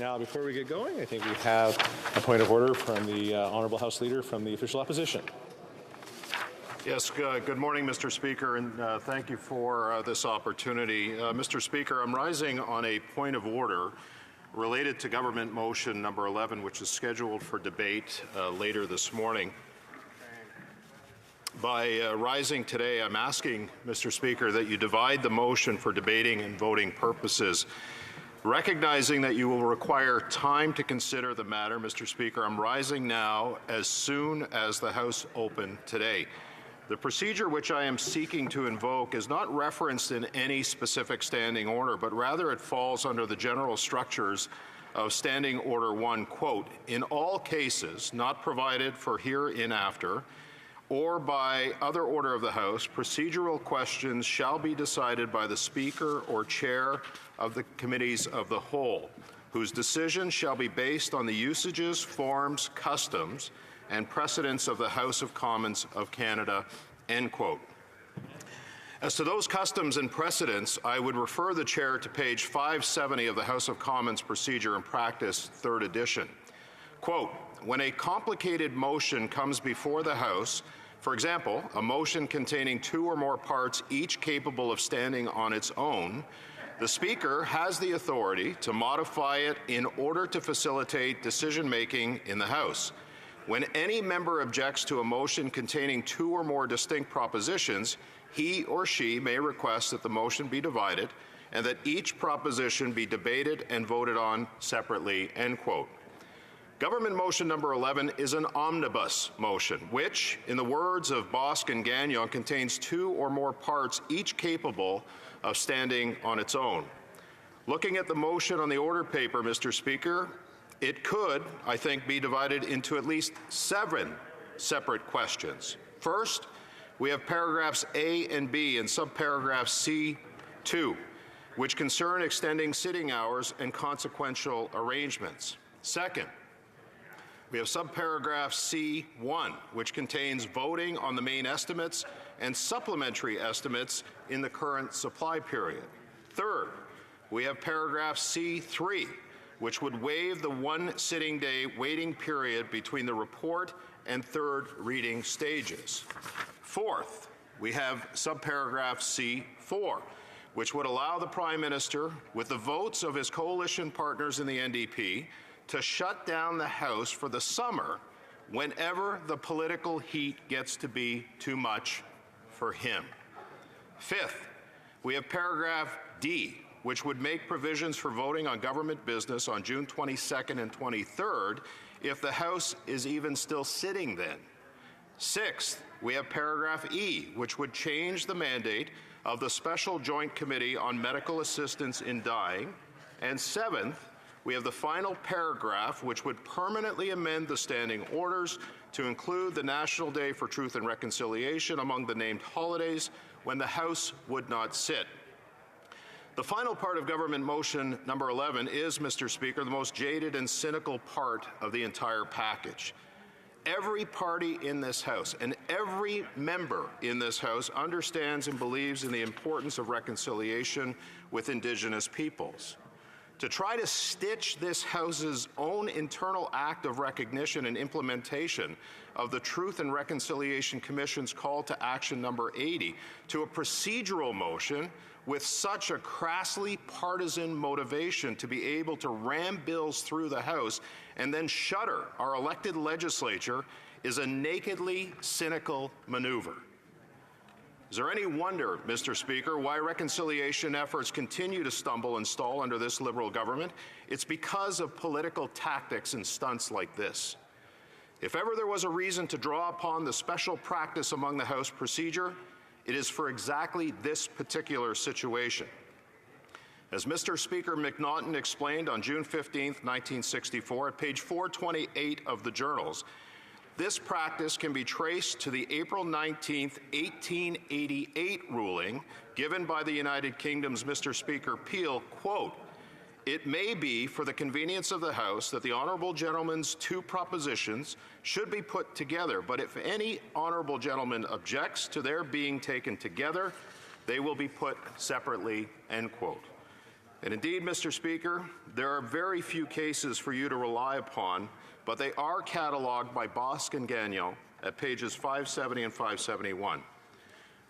Now, before we get going, I think we have a point of order from the Honourable House Leader from the official opposition. Yes, good morning, Mr. Speaker, and thank you for this opportunity. Mr. Speaker, I'm rising on a point of order related to Government Motion number 11, which is scheduled for debate later this morning. By rising today, I'm asking, Mr. Speaker, that you divide the motion for debating and voting purposes. Recognizing that you will require time to consider the matter, Mr. Speaker, I'm rising now as soon as the House opened today. The procedure which I am seeking to invoke is not referenced in any specific standing order, but rather it falls under the general structures of Standing Order 1, quote, in all cases not provided for hereinafter or by other order of the House, procedural questions shall be decided by the Speaker or Chair of the Committees of the Whole, whose decision shall be based on the usages, forms, customs, and precedents of the House of Commons of Canada, end quote. As to those customs and precedents, I would refer the Chair to page 570 of the House of Commons Procedure and Practice, 3rd edition. Quote, when a complicated motion comes before the House, for example, a motion containing 2 or more parts, each capable of standing on its own, the Speaker has the authority to modify it in order to facilitate decision-making in the House. When any member objects to a motion containing 2 or more distinct propositions, he or she may request that the motion be divided and that each proposition be debated and voted on separately, end quote. Government Motion number 11 is an omnibus motion, which, in the words of Bosk and Gagnon, contains 2 or more parts, each capable of standing on its own. Looking at the motion on the order paper, Mr. Speaker, it could, I think, be divided into at least 7 separate questions. First, we have paragraphs A and B and subparagraph C2, which concern extending sitting hours and consequential arrangements. Second, we have subparagraph C1, which contains voting on the main estimates and supplementary estimates in the current supply period. Third, we have paragraph C3, which would waive the 1 sitting day waiting period between the report and 3rd reading stages. Fourth, we have subparagraph C4, which would allow the Prime Minister, with the votes of his coalition partners in the NDP, to shut down the House for the summer whenever the political heat gets to be too much for him. Fifth, we have paragraph D, which would make provisions for voting on government business on June 22nd and 23rd if the House is even still sitting then. Sixth, we have paragraph E, which would change the mandate of the Special Joint Committee on Medical Assistance in Dying. And seventh, we have the final paragraph, which would permanently amend the standing orders to include the National Day for Truth and Reconciliation among the named holidays when the House would not sit. The final part of Government Motion number 11 is, Mr. Speaker, the most jaded and cynical part of the entire package. Every party in this House and every member in this House understands and believes in the importance of reconciliation with Indigenous peoples. To try to stitch this House's own internal act of recognition and implementation of the Truth and Reconciliation Commission's call to action number 80 to a procedural motion with such a crassly partisan motivation to be able to ram bills through the House and then shutter our elected legislature is a nakedly cynical maneuver. Is there any wonder, Mr. Speaker, why reconciliation efforts continue to stumble and stall under this Liberal government? It's because of political tactics and stunts like this. If ever there was a reason to draw upon the special practice among the House procedure, it is for exactly this particular situation. As Mr. Speaker McNaughton explained on June 15, 1964, at page 428 of the journals, this practice can be traced to the April 19, 1888 ruling given by the United Kingdom's Mr. Speaker Peel, quote, "It may be for the convenience of the House that the honourable gentleman's 2 propositions should be put together, but if any honourable gentleman objects to their being taken together, they will be put separately," end quote. And indeed, Mr. Speaker, there are very few cases for you to rely upon, but they are catalogued by Bosque and Gagnon at pages 570 and 571.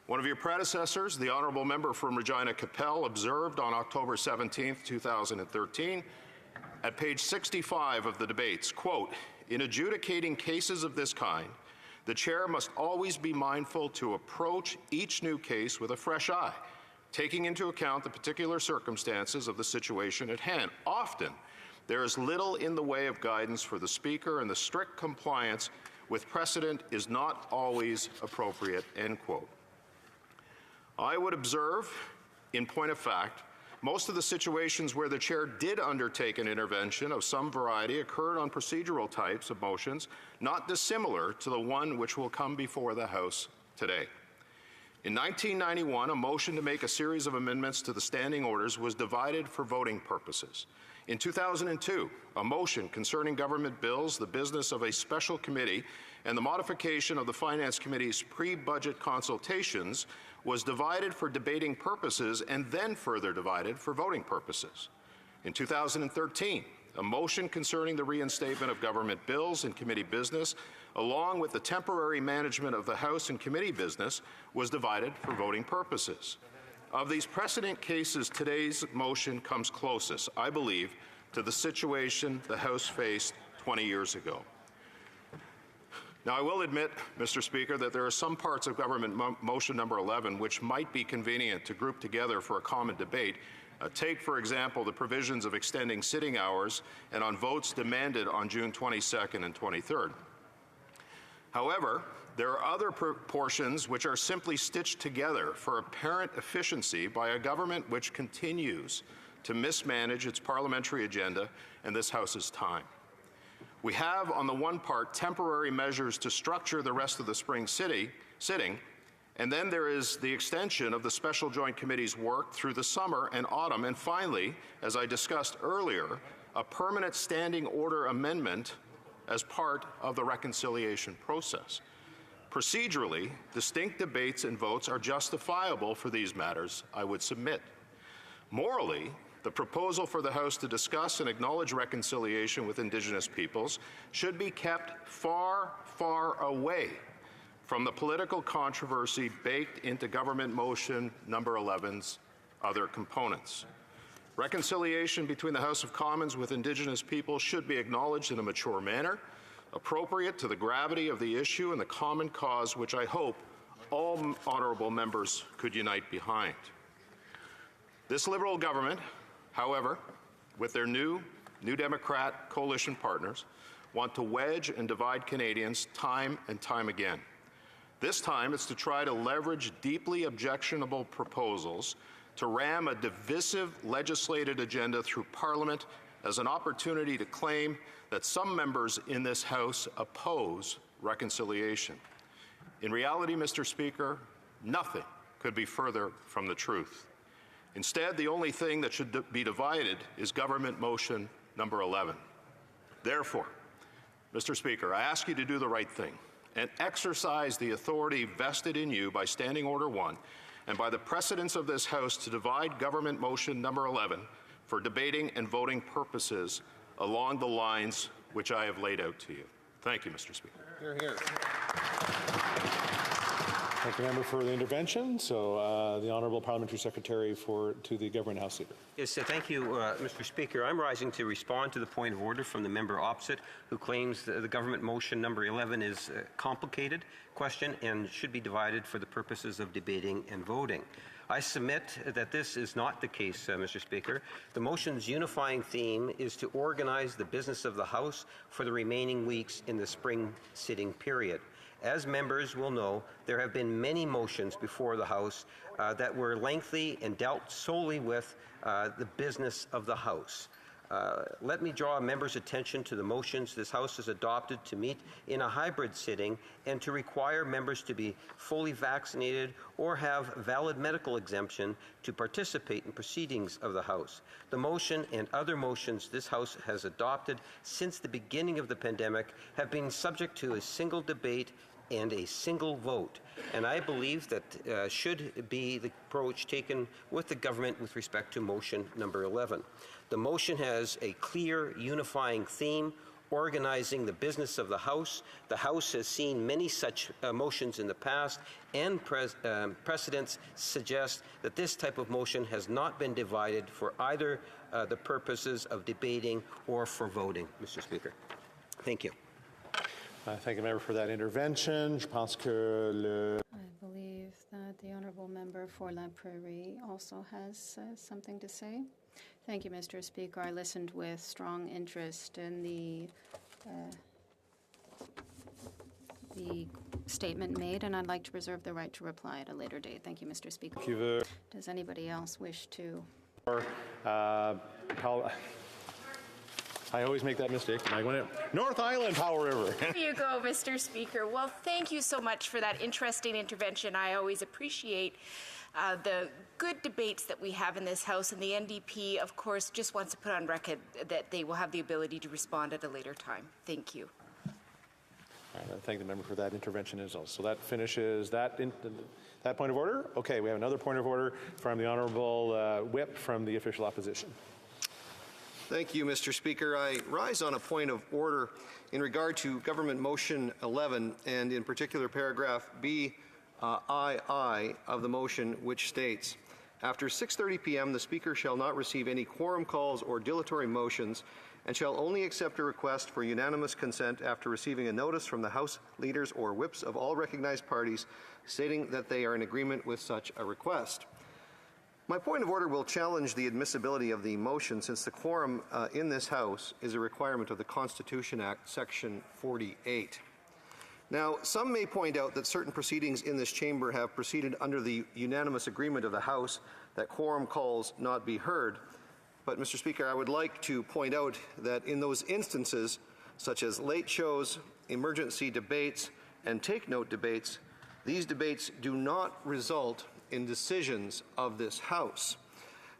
One of your predecessors, the honourable member from Regina Capel, observed on October 17, 2013, at page 65 of the debates, quote, "In adjudicating cases of this kind, the chair must always be mindful to approach each new case with a fresh eye, taking into account the particular circumstances of the situation at hand. Often, there is little in the way of guidance for the Speaker, and the strict compliance with precedent is not always appropriate," end quote. I would observe, in point of fact, most of the situations where the chair did undertake an intervention of some variety occurred on procedural types of motions, not dissimilar to the one which will come before the House today. In 1991, a motion to make a series of amendments to the standing orders was divided for voting purposes. In 2002, a motion concerning government bills, the business of a special committee, and the modification of the Finance Committee's pre-budget consultations was divided for debating purposes and then further divided for voting purposes. In 2013, a motion concerning the reinstatement of government bills and committee business, along with the temporary management of the House and committee business, was divided for voting purposes. Of these precedent cases, today's motion comes closest, I believe, to the situation the House faced 20 years ago. Now, I will admit, Mr. Speaker, that there are some parts of Government Motion Number 11 which might be convenient to group together for a common debate. Take, for example, the provisions of extending sitting hours and on votes demanded on June 22nd and 23rd. However, there are other portions which are simply stitched together for apparent efficiency by a government which continues to mismanage its parliamentary agenda and this House's time. We have, on the one part, temporary measures to structure the rest of the spring sitting, and then there is the extension of the Special Joint Committee's work through the summer and autumn, and finally, as I discussed earlier, a permanent standing order amendment as part of the reconciliation process. Procedurally, distinct debates and votes are justifiable for these matters, I would submit. Morally, the proposal for the House to discuss and acknowledge reconciliation with Indigenous peoples should be kept far, far away from the political controversy baked into Government Motion Number 11's other components. Reconciliation between the House of Commons with Indigenous peoples should be acknowledged in a mature manner, appropriate to the gravity of the issue and the common cause which I hope all honourable members could unite behind. This Liberal government, however, with their new Democrat coalition partners, want to wedge and divide Canadians time and time again. This time it's to try to leverage deeply objectionable proposals to ram a divisive legislated agenda through Parliament as an opportunity to claim that some members in this House oppose reconciliation. In reality, Mr. Speaker, nothing could be further from the truth. Instead, the only thing that should be divided is Government Motion Number 11. Therefore, Mr. Speaker, I ask you to do the right thing and exercise the authority vested in you by Standing Order 1 and by the precedents of this House to divide Government Motion Number 11 for debating and voting purposes along the lines which I have laid out to you. Thank you, Mr. Speaker. Hear, hear. Thank you, member, for the intervention. So, the Honourable Parliamentary Secretary to the Government House Leader. Yes, thank you, Mr. Speaker. I'm rising to respond to the point of order from the member opposite, who claims the Government Motion Number 11 is a complicated question and should be divided for the purposes of debating and voting. I submit that this is not the case, Mr. Speaker. The motion's unifying theme is to organize the business of the House for the remaining weeks in the spring sitting period. As members will know, there have been many motions before the House that were lengthy and dealt solely with the business of the House. Let me draw members' attention to the motions this House has adopted to meet in a hybrid sitting and to require members to be fully vaccinated or have valid medical exemption to participate in proceedings of the House. The motion and other motions this House has adopted since the beginning of the pandemic have been subject to a single debate and a single vote. And I believe that should be the approach taken with the government with respect to motion number 11. The motion has a clear unifying theme, organizing the business of the House. The House has seen many such motions in the past, and precedents suggest that this type of motion has not been divided for either the purposes of debating or for voting, Mr. Speaker. Thank you. Thank you, member, for that intervention. Je pense que I believe that the honourable member for La Prairie also has something to say. Thank you, Mr. Speaker. I listened with strong interest in the statement made, and I'd like to reserve the right to reply at a later date. Thank you, Mr. Speaker. Does anybody else wish to? I always make that mistake. I went North Island Powell River. There you go, Mr. Speaker. Well, thank you so much for that interesting intervention. I always appreciate the good debates that we have in this House, and the NDP, of course, just wants to put on record that they will have the ability to respond at a later time. Thank you. All right, I thank the member for that intervention as well. So that finishes that point of order. Okay, we have another point of order from the Honourable Whip from the official opposition. Thank you, Mr. Speaker. I rise on a point of order in regard to Government Motion 11, and in particular paragraph B II of the motion, which states, after 6:30 p.m. the Speaker shall not receive any quorum calls or dilatory motions and shall only accept a request for unanimous consent after receiving a notice from the House leaders or whips of all recognized parties stating that they are in agreement with such a request. My point of order will challenge the admissibility of the motion, since the quorum in this House is a requirement of the Constitution Act, Section 48. Now, some may point out that certain proceedings in this chamber have proceeded under the unanimous agreement of the House that quorum calls not be heard. But, Mr. Speaker, I would like to point out that in those instances, such as late shows, emergency debates, and take-note debates, these debates do not result in decisions of this House.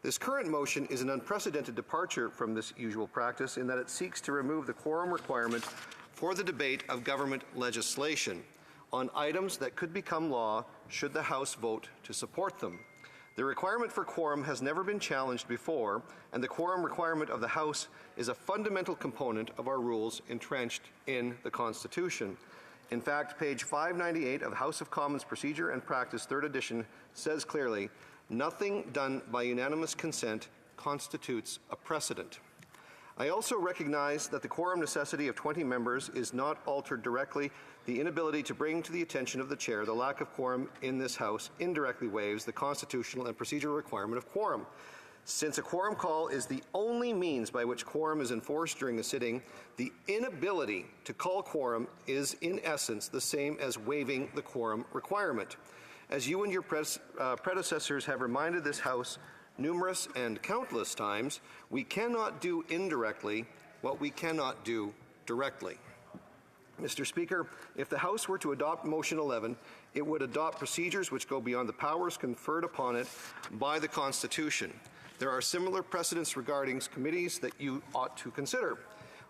This current motion is an unprecedented departure from this usual practice in that it seeks to remove the quorum requirement for the debate of government legislation on items that could become law should the House vote to support them. The requirement for quorum has never been challenged before, and the quorum requirement of the House is a fundamental component of our rules entrenched in the Constitution. In fact, page 598 of House of Commons Procedure and Practice, 3rd edition, says clearly, nothing done by unanimous consent constitutes a precedent. I also recognize that the quorum necessity of 20 members is not altered directly. The inability to bring to the attention of the chair the lack of quorum in this House indirectly waives the constitutional and procedural requirement of quorum. Since a quorum call is the only means by which quorum is enforced during a sitting, the inability to call quorum is, in essence, the same as waiving the quorum requirement. As you and your predecessors have reminded this House numerous and countless times, we cannot do indirectly what we cannot do directly. Mr. Speaker, if the House were to adopt Motion 11, it would adopt procedures which go beyond the powers conferred upon it by the Constitution. There are similar precedents regarding committees that you ought to consider.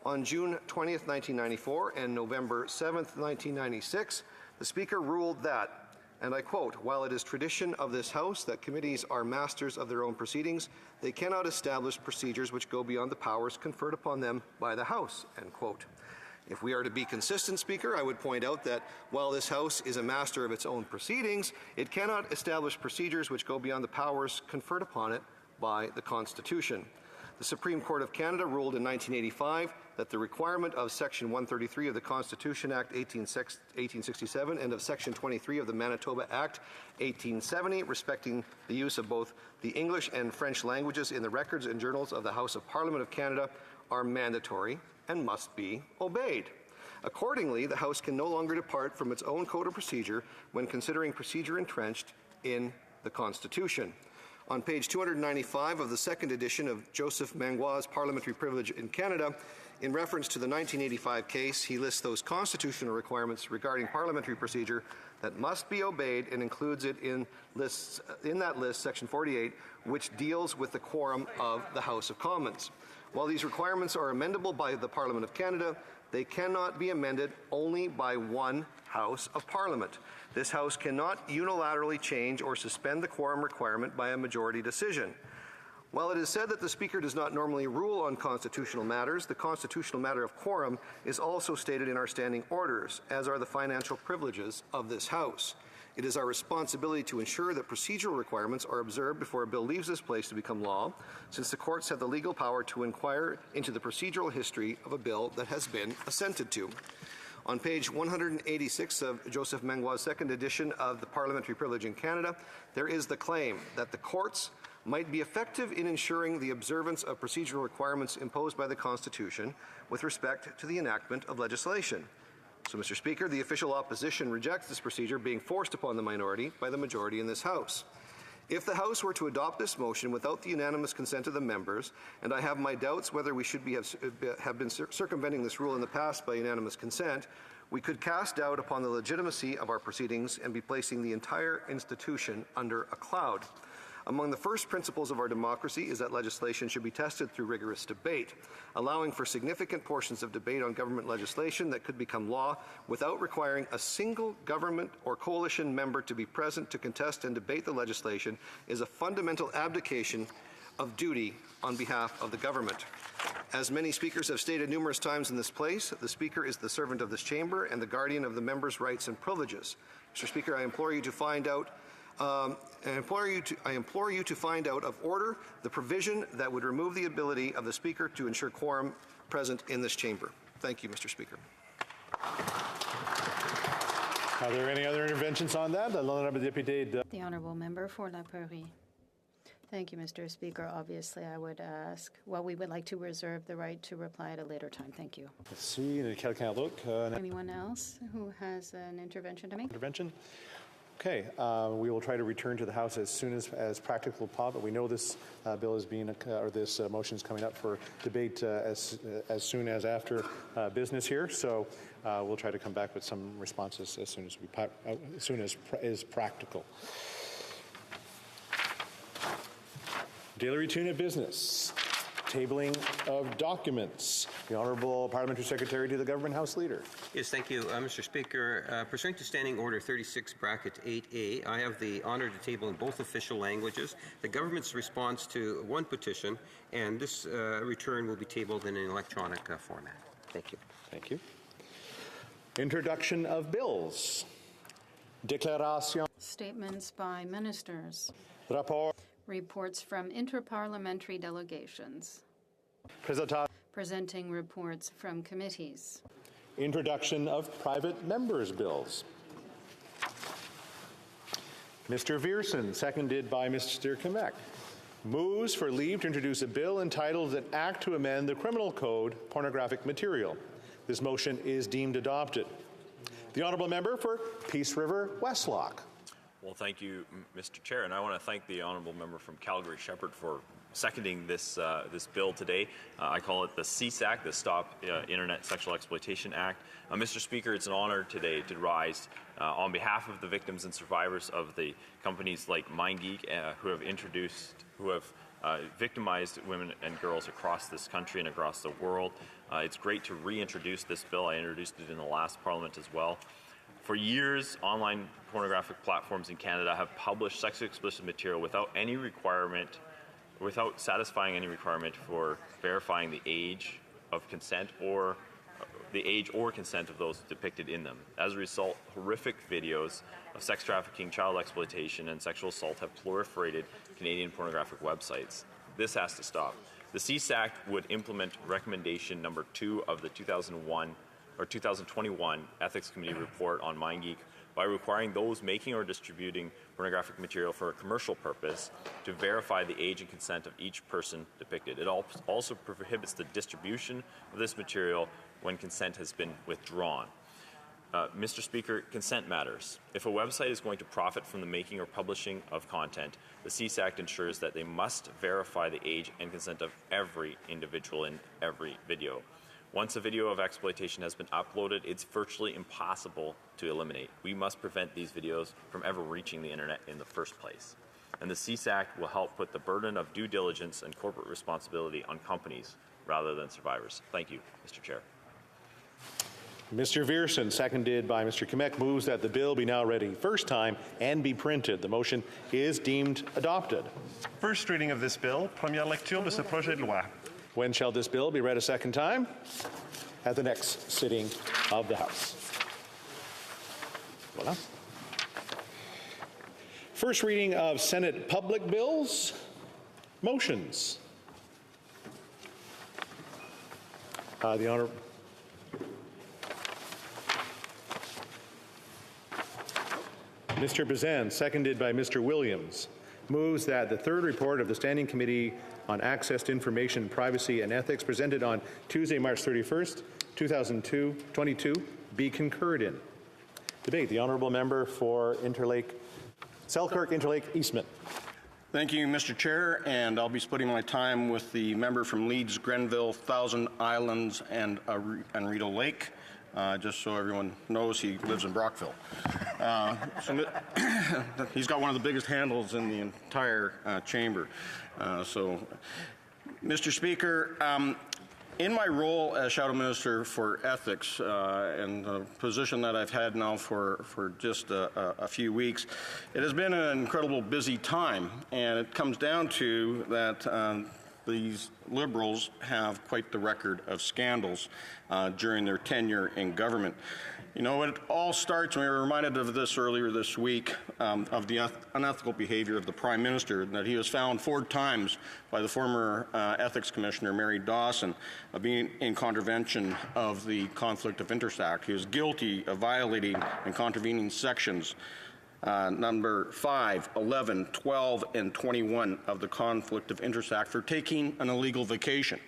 On June 20th, 1994 and November 7th, 1996, the Speaker ruled that, and I quote, while it is tradition of this House that committees are masters of their own proceedings, they cannot establish procedures which go beyond the powers conferred upon them by the House, end quote. If we are to be consistent, Speaker, I would point out that while this House is a master of its own proceedings, it cannot establish procedures which go beyond the powers conferred upon it by the Constitution. The Supreme Court of Canada ruled in 1985 that the requirement of Section 133 of the Constitution Act 1867 and of Section 23 of the Manitoba Act 1870 respecting the use of both the English and French languages in the records and journals of the House of Parliament of Canada are mandatory and must be obeyed. Accordingly, the House can no longer depart from its own code of procedure when considering procedure entrenched in the Constitution. On page 295 of the 2nd edition of Joseph Mangois' Parliamentary Privilege in Canada, in reference to the 1985 case, he lists those constitutional requirements regarding parliamentary procedure that must be obeyed and includes it in that list, Section 48, which deals with the quorum of the House of Commons. While these requirements are amendable by the Parliament of Canada, they cannot be amended only by one House of Parliament. This House cannot unilaterally change or suspend the quorum requirement by a majority decision. While it is said that the Speaker does not normally rule on constitutional matters, the constitutional matter of quorum is also stated in our standing orders, as are the financial privileges of this House. It is our responsibility to ensure that procedural requirements are observed before a bill leaves this place to become law, since the courts have the legal power to inquire into the procedural history of a bill that has been assented to. On page 186 of Joseph Mengua's second edition of the Parliamentary Privilege in Canada, there is the claim that the courts might be effective in ensuring the observance of procedural requirements imposed by the Constitution with respect to the enactment of legislation. So, Mr. Speaker, the official opposition rejects this procedure being forced upon the minority by the majority in this House. If the House were to adopt this motion without the unanimous consent of the members, and I have my doubts whether we should have been circumventing this rule in the past by unanimous consent, we could cast doubt upon the legitimacy of our proceedings and be placing the entire institution under a cloud. Among the first principles of our democracy is that legislation should be tested through rigorous debate, allowing for significant portions of debate on government legislation that could become law without requiring a single government or coalition member to be present to contest and debate the legislation is a fundamental abdication of duty on behalf of the government. As many speakers have stated numerous times in this place, the Speaker is the servant of this chamber and the guardian of the members' rights and privileges. Mr. Speaker, I implore you to find out I implore you to find out of order the provision that would remove the ability of the Speaker to ensure quorum present in this chamber. Thank you, Mr. Speaker. Are there any other interventions on that? The honourable member for La Prairie. Thank you, Mr. Speaker. Obviously, I would ask, well, we would like to reserve the right to reply at a later time. Thank you. Anyone else who has an intervention to make? Intervention? Okay, we will try to return to the House as soon as practical, but we know this bill is being, or this motion is coming up for debate as soon as after business here. So we'll try to come back with some responses as soon as is practical. Daily routine of business. Tabling of documents. The Honourable Parliamentary Secretary to the Government House Leader. Yes, thank you, Mr. Speaker. Pursuant to Standing Order 36(8)A, I have the honour to table in both official languages the government's response to one petition, and this return will be tabled in an electronic format. Thank you. Thank you. Introduction of bills. Déclaration. Statements by ministers. Rapport. Reports from interparliamentary delegations. Presenting reports from committees. Introduction of private members' bills. Mr. Viersen, seconded by Mr. Kamek, moves for leave to introduce a bill entitled An Act to Amend the Criminal Code, Pornographic Material. This motion is deemed adopted. The honourable member for Peace River Westlock. Well, thank you, Mr. Chair, and I want to thank the honourable member from Calgary Shepherd for seconding this bill today. I call it the CSAC, the Stop Internet Sexual Exploitation Act. Mr. Speaker, it's an honour today to rise on behalf of the victims and survivors of the companies like MindGeek who have victimized women and girls across this country and across the world. It's great to reintroduce this bill. I introduced it in the last Parliament as well. For years, online pornographic platforms in Canada have published sexually explicit material without satisfying any requirement for verifying the age of consent or consent of those depicted in them. As a result, horrific videos of sex trafficking, child exploitation, and sexual assault have proliferated Canadian pornographic websites. This has to stop. The CSAC would implement recommendation number 2 of the 2021 Ethics Committee report on MindGeek by requiring those making or distributing pornographic material for a commercial purpose to verify the age and consent of each person depicted. It also prohibits the distribution of this material when consent has been withdrawn. Mr. Speaker, consent matters. If a website is going to profit from the making or publishing of content, the CSAC ensures that they must verify the age and consent of every individual in every video. Once a video of exploitation has been uploaded, it's virtually impossible to eliminate. We must prevent these videos from ever reaching the internet in the first place. And the CSAC will help put the burden of due diligence and corporate responsibility on companies rather than survivors. Thank you, Mr. Chair. Mr. Vierson, seconded by Mr. Kmek, moves that the bill be now read a first time and be printed. The motion is deemed adopted. First reading of this bill, première lecture de ce projet de loi. When shall this bill be read a second time? At the next sitting of the House. Voilà. First reading of Senate public bills. Motions. The Honourable Mr. Bazan, seconded by Mr. Williams, moves that the third report of the Standing Committee on Access to Information, Privacy and Ethics presented on Tuesday, March 31st, 2022 be concurred in. Debate. The Honourable Member for Selkirk, Interlake, Eastman. Thank you, Mr. Chair, and I'll be splitting my time with the member from Leeds, Grenville, Thousand Islands, and Rideau Lake. Just so everyone knows, he lives in Brockville. He's got one of the biggest handles in the entire chamber. Mr. Speaker, in my role as Shadow Minister for Ethics, and the position that I've had now for just a few weeks, it has been an incredible busy time, and it comes down to that these Liberals have quite the record of scandals during their tenure in government. You know, it all starts, and we were reminded of this earlier this week, of the unethical behavior of the Prime Minister, that he was found 4 times by the former Ethics Commissioner, Mary Dawson, of being in contravention of the Conflict of Interest Act. He was guilty of violating and contravening sections number 5, 11, 12, and 21 of the Conflict of Interest Act for taking an illegal vacation.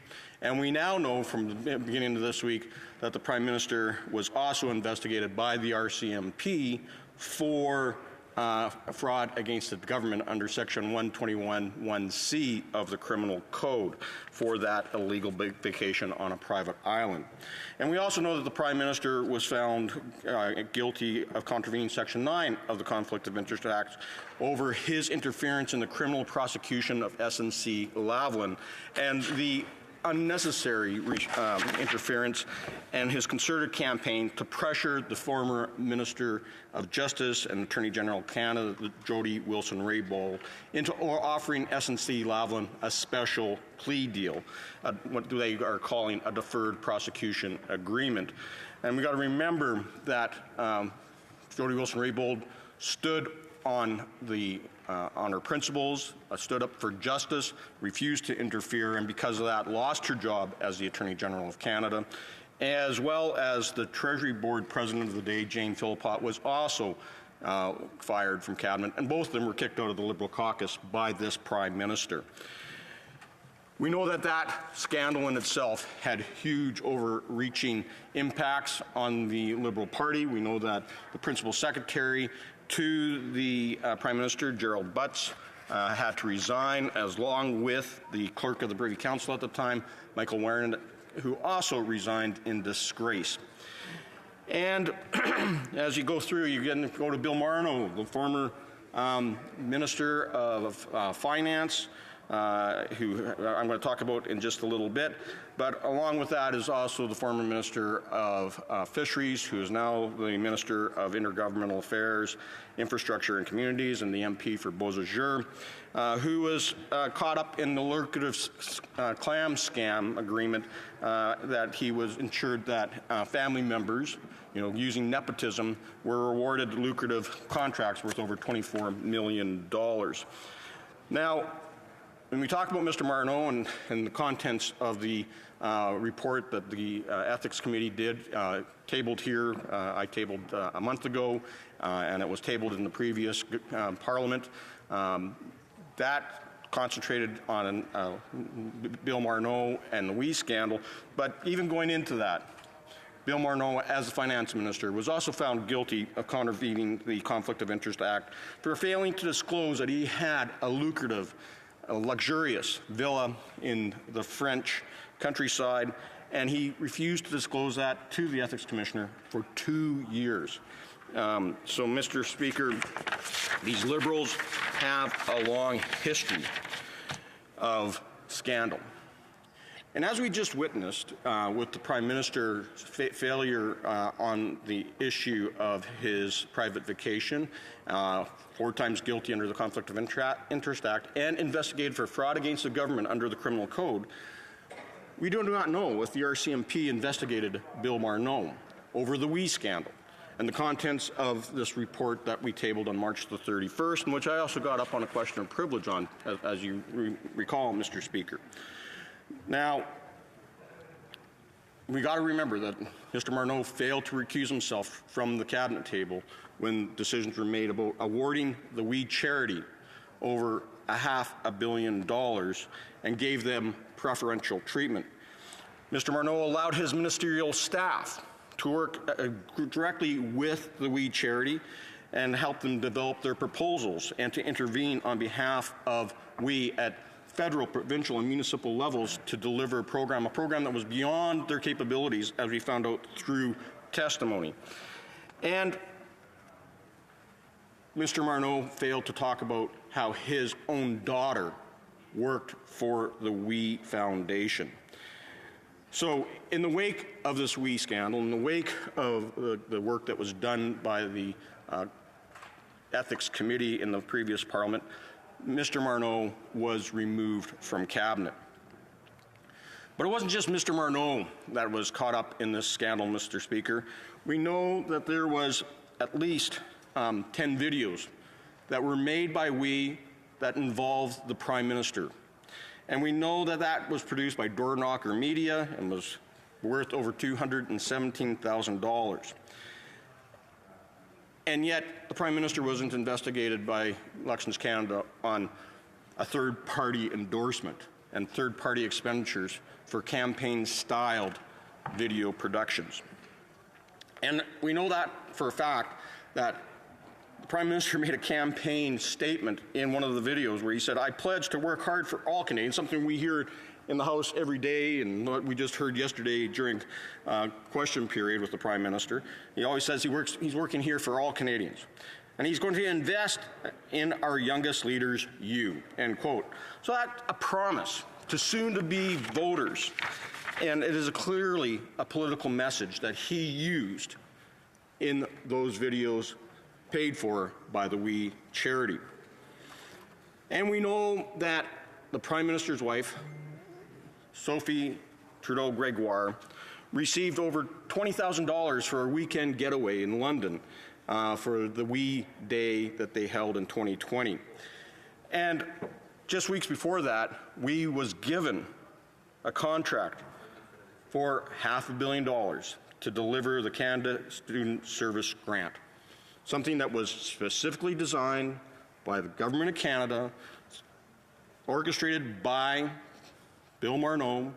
And we now know from the beginning of this week that the Prime Minister was also investigated by the RCMP for fraud against the government under Section 121(1)(c) of the Criminal Code for that illegal vacation on a private island. And we also know that the Prime Minister was found guilty of contravening Section 9 of the Conflict of Interest Act over his interference in the criminal prosecution of SNC Lavalin and the unnecessary interference and his concerted campaign to pressure the former Minister of Justice and Attorney General of Canada, Jody Wilson-Raybould, into offering SNC Lavalin a special plea deal, what they are calling a deferred prosecution agreement. And we got to remember that Jody Wilson-Raybould stood on her principles, stood up for justice, refused to interfere, and because of that lost her job as the Attorney General of Canada, as well as the Treasury Board President of the day, Jane Philpott, was also fired from Cabinet, and both of them were kicked out of the Liberal caucus by this Prime Minister. We know that that scandal in itself had huge overreaching impacts on the Liberal Party. We know that the Principal Secretary to the Prime Minister, Gerald Butts, had to resign, as long with the Clerk of the Privy Council at the time, Michael Warren, who also resigned in disgrace. And as you go through, you go to Bill Marno, the former Minister of Finance, who I'm going to talk about in just a little bit. But along with that is also the former Minister of Fisheries, who is now the Minister of Intergovernmental Affairs, Infrastructure and Communities, and the MP for Beausejour, who was caught up in the lucrative clam scam agreement that he was ensured that family members, using nepotism, were awarded lucrative contracts worth over $24 million. Now, when we talk about Mr. Marno and the contents of the report that the Ethics Committee tabled here, I tabled a month ago, and it was tabled in the previous Parliament, that concentrated on Bill Marno and the WE scandal. But even going into that, Bill Marno, as the Finance Minister, was also found guilty of contravening the Conflict of Interest Act for failing to disclose that he had a lucrative, luxurious villa in the French countryside, and he refused to disclose that to the Ethics Commissioner for 2 years. So, Mr. Speaker, these Liberals have a long history of scandal. And as we just witnessed with the Prime Minister's failure on the issue of his private vacation, 4 times guilty under the Conflict of Interest Act, and investigated for fraud against the government under the Criminal Code, we do not know if the RCMP investigated Bill Marneau over the WE scandal and the contents of this report that we tabled on March the 31st, and which I also got up on a question of privilege on, as you recall, Mr. Speaker. Now, we got to remember that Mr. Marneau failed to recuse himself from the cabinet table when decisions were made about awarding the WE charity over $500 million and gave them preferential treatment. Mr. Marneau allowed his ministerial staff to work directly with the WE charity and help them develop their proposals and to intervene on behalf of WE at federal, provincial, and municipal levels to deliver a program that was beyond their capabilities, as we found out through testimony. And Mr. Marneau failed to talk about how his own daughter worked for the WE Foundation. So in the wake of this WE scandal, in the wake of the work that was done by the Ethics Committee in the previous Parliament, Mr. Marneau was removed from cabinet. But it wasn't just Mr. Marneau that was caught up in this scandal, Mr. Speaker. We know that there was at least 10 videos that were made by WE that involved the Prime Minister. And we know that that was produced by Door Knocker Media and was worth over $217,000. And yet, the Prime Minister wasn't investigated by Elections Canada on a third-party endorsement and third-party expenditures for campaign-styled video productions. And we know that for a fact that the Prime Minister made a campaign statement in one of the videos where he said, "I pledge to work hard for all Canadians," something we hear in the House every day and what we just heard yesterday during question period with the Prime Minister. He always says he's working here for all Canadians. And he's going to invest in our youngest leaders, you, end quote. So that's a promise to soon-to-be voters. And it is clearly a political message that he used in those videos paid for by the WE charity. And we know that the Prime Minister's wife, Sophie Trudeau-Gregoire, received over $20,000 for a weekend getaway in London for the WE Day that they held in 2020. And just weeks before that, WE was given a contract for $500 million to deliver the Canada Student Service Grant, something that was specifically designed by the Government of Canada, orchestrated by Bill Marneau,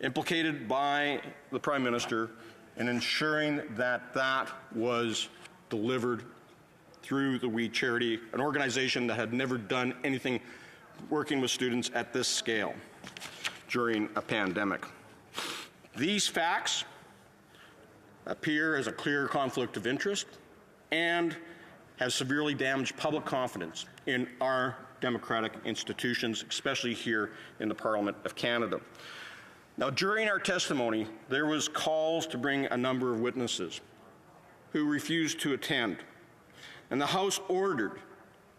implicated by the Prime Minister, in ensuring that that was delivered through the WE charity, an organization that had never done anything working with students at this scale during a pandemic. These facts appear as a clear conflict of interest and have severely damaged public confidence in our democratic institutions, especially here in the Parliament of Canada. Now, during our testimony, there was calls to bring a number of witnesses who refused to attend. And the House ordered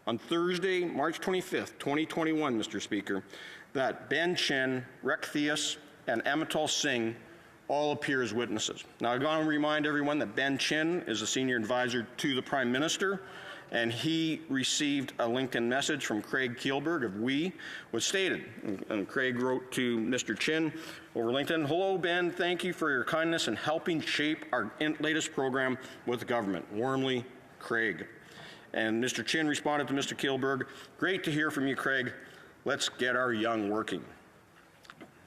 on Thursday, March 25th, 2021, Mr. Speaker, that Ben Chin, Rex Theus, and Amital Singh all appear as witnesses. Now, I'm going to remind everyone that Ben Chin is a senior advisor to the Prime Minister, and he received a LinkedIn message from Craig Kielburg of WE, which stated, and Craig wrote to Mr. Chin over LinkedIn, "Hello, Ben, thank you for your kindness in helping shape our latest program with the government. Warmly, Craig." And Mr. Chin responded to Mr. Kielburg, "Great to hear from you, Craig. Let's get our young working."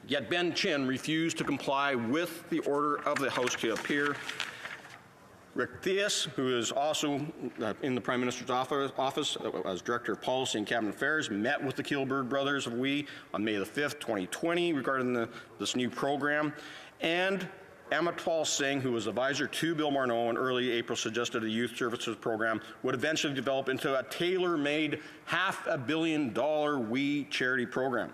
Yet Ben Chin refused to comply with the order of the House to appear. Rick Theus, who is also in the Prime Minister's office as Director of Policy and Cabinet Affairs, met with the Kielburg brothers of WE on May the 5th, 2020, regarding this new program. And Amital Singh, who was advisor to Bill Marneau in early April, suggested a youth services program would eventually develop into a tailor-made $500 million WE charity program.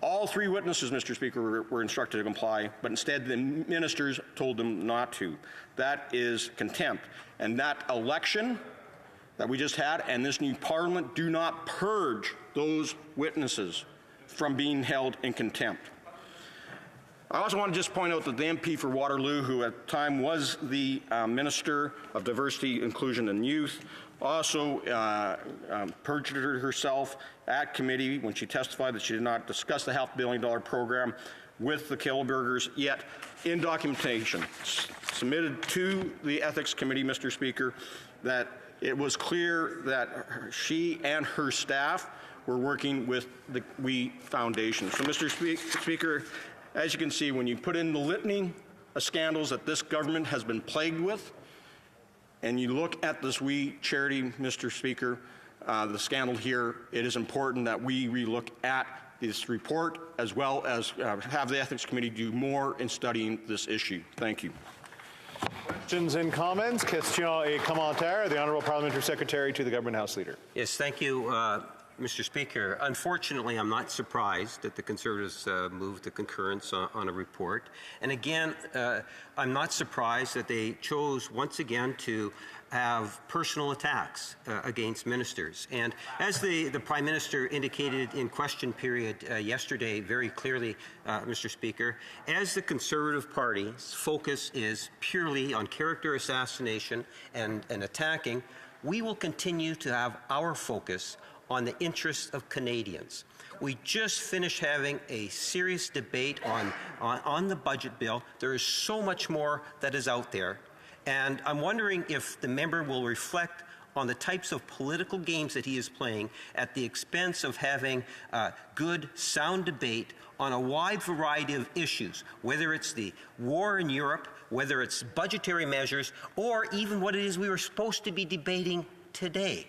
All three witnesses, Mr. Speaker, were instructed to comply, but instead the ministers told them not to. That is contempt. And that election that we just had and this new parliament do not purge those witnesses from being held in contempt. I also want to just point out that the MP for Waterloo, who at the time was the Minister of Diversity, Inclusion and Youth, also perjured herself at committee when she testified that she did not discuss the $500 million program with the Kilburgers, yet in documentation submitted to the Ethics Committee, Mr. Speaker, that it was clear that she and her staff were working with the WE Foundation. So, Mr. Speaker, as you can see, when you put in the litany of scandals that this government has been plagued with, and you look at this WE charity, Mr. Speaker, the scandal here, it is important that we relook at this report as well as have the Ethics Committee do more in studying this issue. Thank you. Questions and comments? Questions et commentaires. The Honourable Parliamentary Secretary to the Government House Leader. Yes, thank you, Mr. Speaker. Unfortunately, I'm not surprised that the Conservatives moved the concurrence on a report. And again, I'm not surprised that they chose once again to have personal attacks against ministers. And as the Prime Minister indicated in question period yesterday very clearly, Mr. Speaker, as the Conservative Party's focus is purely on character assassination and attacking, we will continue to have our focus on the interests of Canadians. We just finished having a serious debate on the budget bill. There is so much more that is out there. And I'm wondering if the member will reflect on the types of political games that he is playing at the expense of having good, sound debate on a wide variety of issues, whether it's the war in Europe, whether it's budgetary measures, or even what it is we were supposed to be debating today.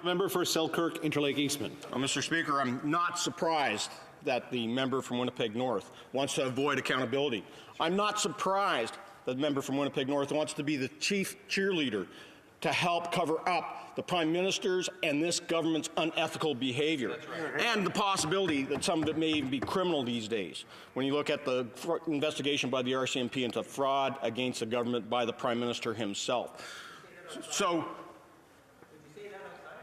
Member for Selkirk, Interlake Eastman. Mr. Speaker, I'm not surprised that the member from Winnipeg North wants to avoid accountability. I'm not surprised that the member from Winnipeg North wants to be the chief cheerleader to help cover up the Prime Minister's and this government's unethical behavior, and the possibility that some of it may even be criminal these days. When you look at the investigation by the RCMP into fraud against the government by the Prime Minister himself. So,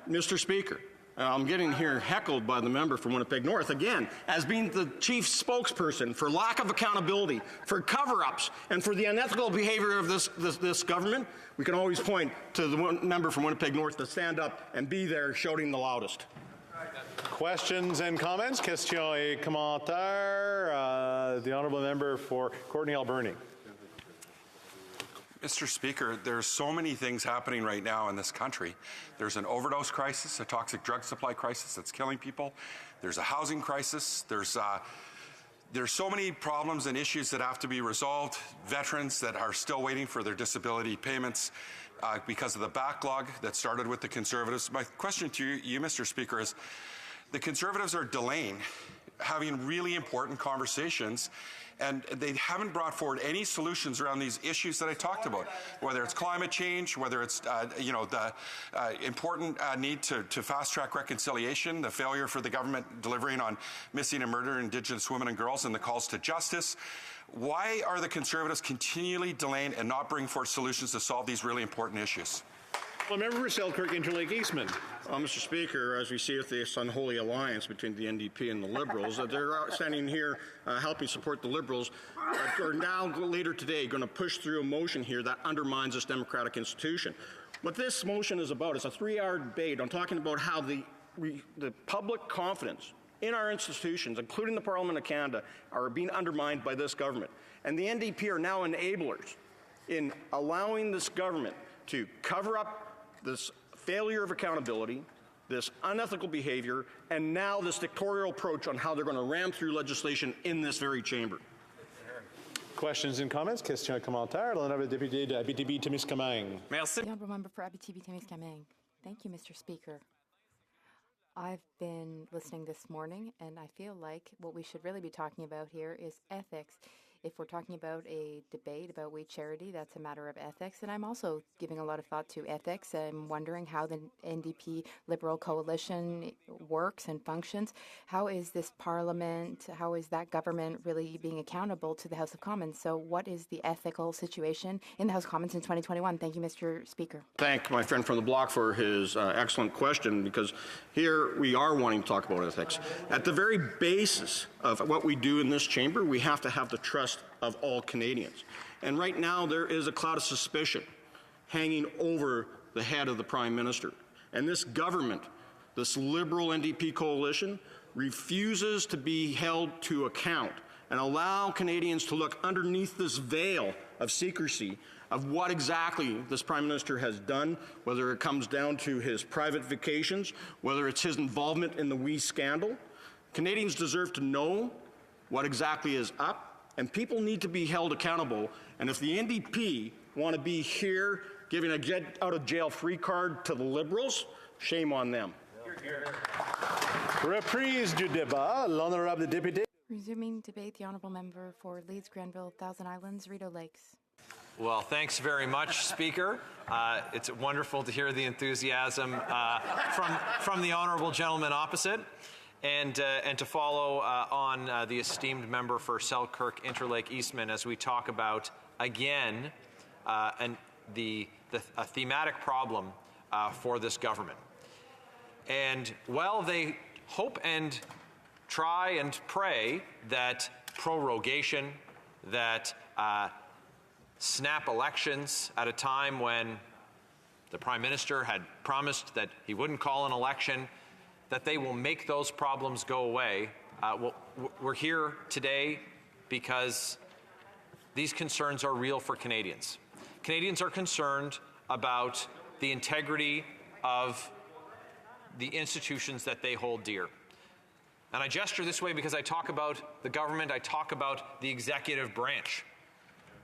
Mr. Speaker, I'm getting here heckled by the member from Winnipeg North, again, as being the chief spokesperson for lack of accountability, for cover-ups, and for the unethical behavior of this government. We can always point to the member from Winnipeg North to stand up and be there shouting the loudest. Questions and comments? Questions et commentaires. The Honourable Member for Courtenay Alberni. Mr. Speaker, there's so many things happening right now in this country. There's an overdose crisis, a toxic drug supply crisis that's killing people. There's a housing crisis. There's so many problems and issues that have to be resolved. Veterans that are still waiting for their disability payments because of the backlog that started with the Conservatives. My question to you, Mr. Speaker, is the Conservatives are delaying having really important conversations, and they haven't brought forward any solutions around these issues that I talked about, whether it's climate change, whether it's the important need to fast-track reconciliation, the failure for the government delivering on missing and murdered Indigenous women and girls, and the calls to justice. Why are the Conservatives continually delaying and not bringing forward solutions to solve these really important issues? Well, Member for Selkirk, Interlake Eastman. Mr. Speaker, as we see with this unholy alliance between the NDP and the Liberals, they're standing here helping support the Liberals, are now later today going to push through a motion here that undermines this democratic institution. What this motion is about is a 3-hour debate on talking about how the public confidence in our institutions, including the Parliament of Canada, are being undermined by this government. And the NDP are now enablers in allowing this government to cover up this failure of accountability, this unethical behavior, and now this dictatorial approach on how they're going to ram through legislation in this very chamber. Questions and comments? Questions et commentaires. L'honorable député de Abitibi-Témiscamingue. Merci. The Honourable Member for Abitibi-Témiscamingue. Thank you, Mr. Speaker. I've been listening this morning, and I feel like what we should really be talking about here is ethics. If we're talking about a debate about We Charity, that's a matter of ethics. And I'm also giving a lot of thought to ethics. I'm wondering how the NDP Liberal Coalition works and functions. How is this Parliament, how is that government really being accountable to the House of Commons? So what is the ethical situation in the House of Commons in 2021? Thank you, Mr. Speaker. Thank my friend from the block for his excellent question, because here we are wanting to talk about ethics. At the very basis of what we do in this chamber, we have to have the trust of all Canadians. And right now there is a cloud of suspicion hanging over the head of the Prime Minister. And this government, this Liberal NDP coalition, refuses to be held to account and allow Canadians to look underneath this veil of secrecy of what exactly this Prime Minister has done, whether it comes down to his private vacations, whether it's his involvement in the WE scandal. Canadians deserve to know what exactly is up, and people need to be held accountable. And if the NDP want to be here giving a get-out-of-jail-free card to the Liberals, shame on them. Reprise du débat, l'honorable député. Resuming debate, the Honourable Member for Leeds, Grenville, Thousand Islands, Rideau Lakes. Well, thanks very much, Speaker. It's wonderful to hear the enthusiasm from the honourable gentleman opposite, and to follow on the esteemed member for Selkirk Interlake Eastman as we talk about again a thematic problem for this government. And while they hope and try and pray that prorogation, that snap elections at a time when the Prime Minister had promised that he wouldn't call an election, that they will make those problems go away. Well, we're here today because these concerns are real for Canadians. Canadians are concerned about the integrity of the institutions that they hold dear. And I gesture this way because I talk about the government, I talk about the executive branch.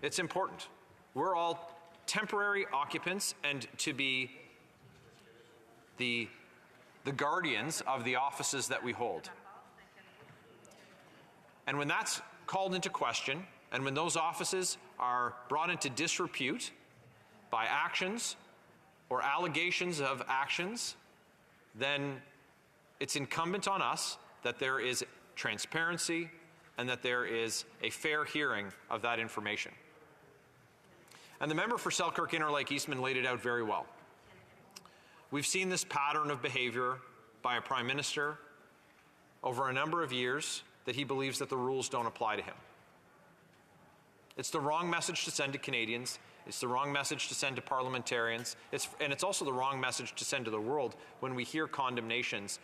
It's important. We're all temporary occupants, and to be the guardians of the offices that we hold. And when that's called into question, and when those offices are brought into disrepute by actions or allegations of actions, then it's incumbent on us that there is transparency and that there is a fair hearing of that information. And the member for Selkirk Interlake Eastman laid it out very well. We've seen this pattern of behavior by a Prime Minister over a number of years that he believes that the rules don't apply to him. It's the wrong message to send to Canadians. It's the wrong message to send to parliamentarians. And it's also the wrong message to send to the world when we hear condemnations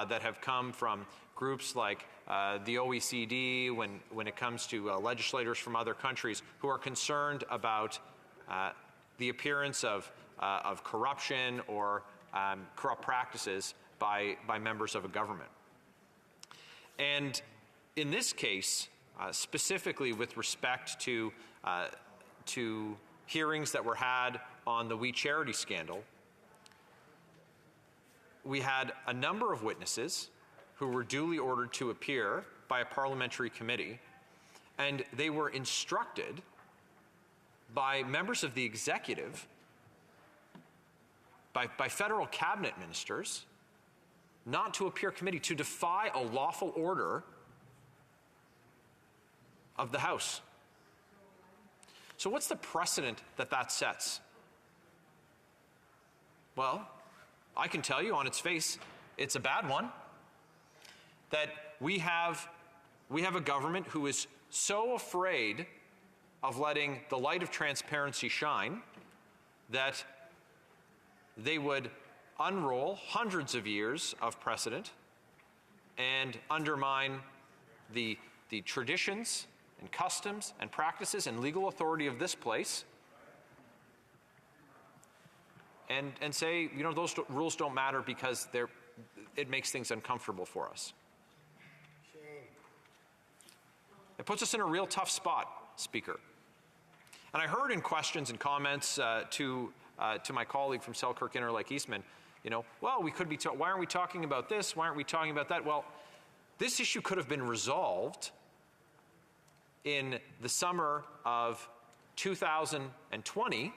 that have come from groups like the OECD, when it comes to legislators from other countries who are concerned about the appearance of corruption or corrupt practices by members of a government. And in this case, specifically with respect to hearings that were had on the We Charity scandal, we had a number of witnesses who were duly ordered to appear by a parliamentary committee, and they were instructed by members of the executive, by federal cabinet ministers, not to appear committee, to defy a lawful order of the House. So what's the precedent that sets? Well, I can tell you on its face, it's a bad one. That we have a government who is so afraid of letting the light of transparency shine that they would unroll hundreds of years of precedent and undermine the traditions and customs and practices and legal authority of this place, and say, you know, those rules don't matter because it makes things uncomfortable for us. It puts us in a real tough spot, Speaker. And I heard in questions and comments to my colleague from Selkirk Interlake Eastman, you know, well, we could be, why aren't we talking about this? Why aren't we talking about that? Well, this issue could have been resolved in the summer of 2020,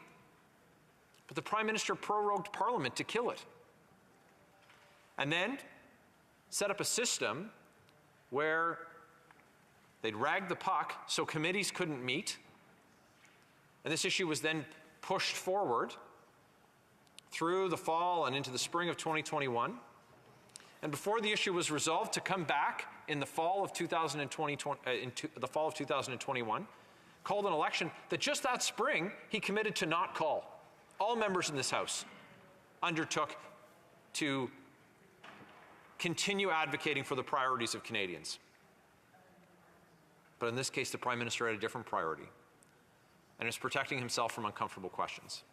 but the Prime Minister prorogued Parliament to kill it. And then set up a system where they'd rag the puck so committees couldn't meet. And this issue was then pushed forward through the fall and into the spring of 2021. And before the issue was resolved, to come back in the fall of 2021, called an election that just that spring he committed to not call. All members in this House undertook to continue advocating for the priorities of Canadians. But in this case, the Prime Minister had a different priority, and is protecting himself from uncomfortable questions.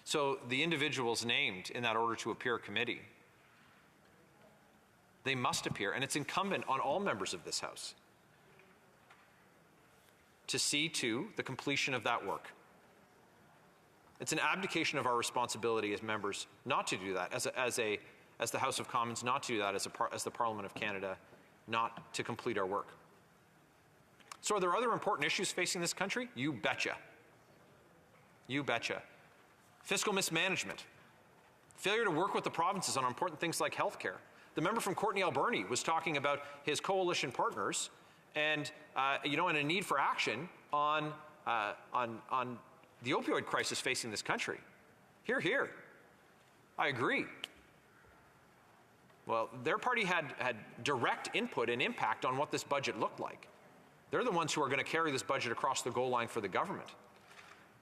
So the individuals named in that order to appear committee, they must appear, and it's incumbent on all members of this House to see to the completion of that work. It's an abdication of our responsibility as members not to do that, as the House of Commons not to do that, as the Parliament of Canada not to complete our work. So are there other important issues facing this country? You betcha. You betcha. Fiscal mismanagement. Failure to work with the provinces on important things like healthcare. The member from Courtenay Alberni was talking about his coalition partners and, and a need for action on the opioid crisis facing this country. Hear, hear. I agree. Well, their party had direct input and impact on what this budget looked like. They're the ones who are going to carry this budget across the goal line for the government.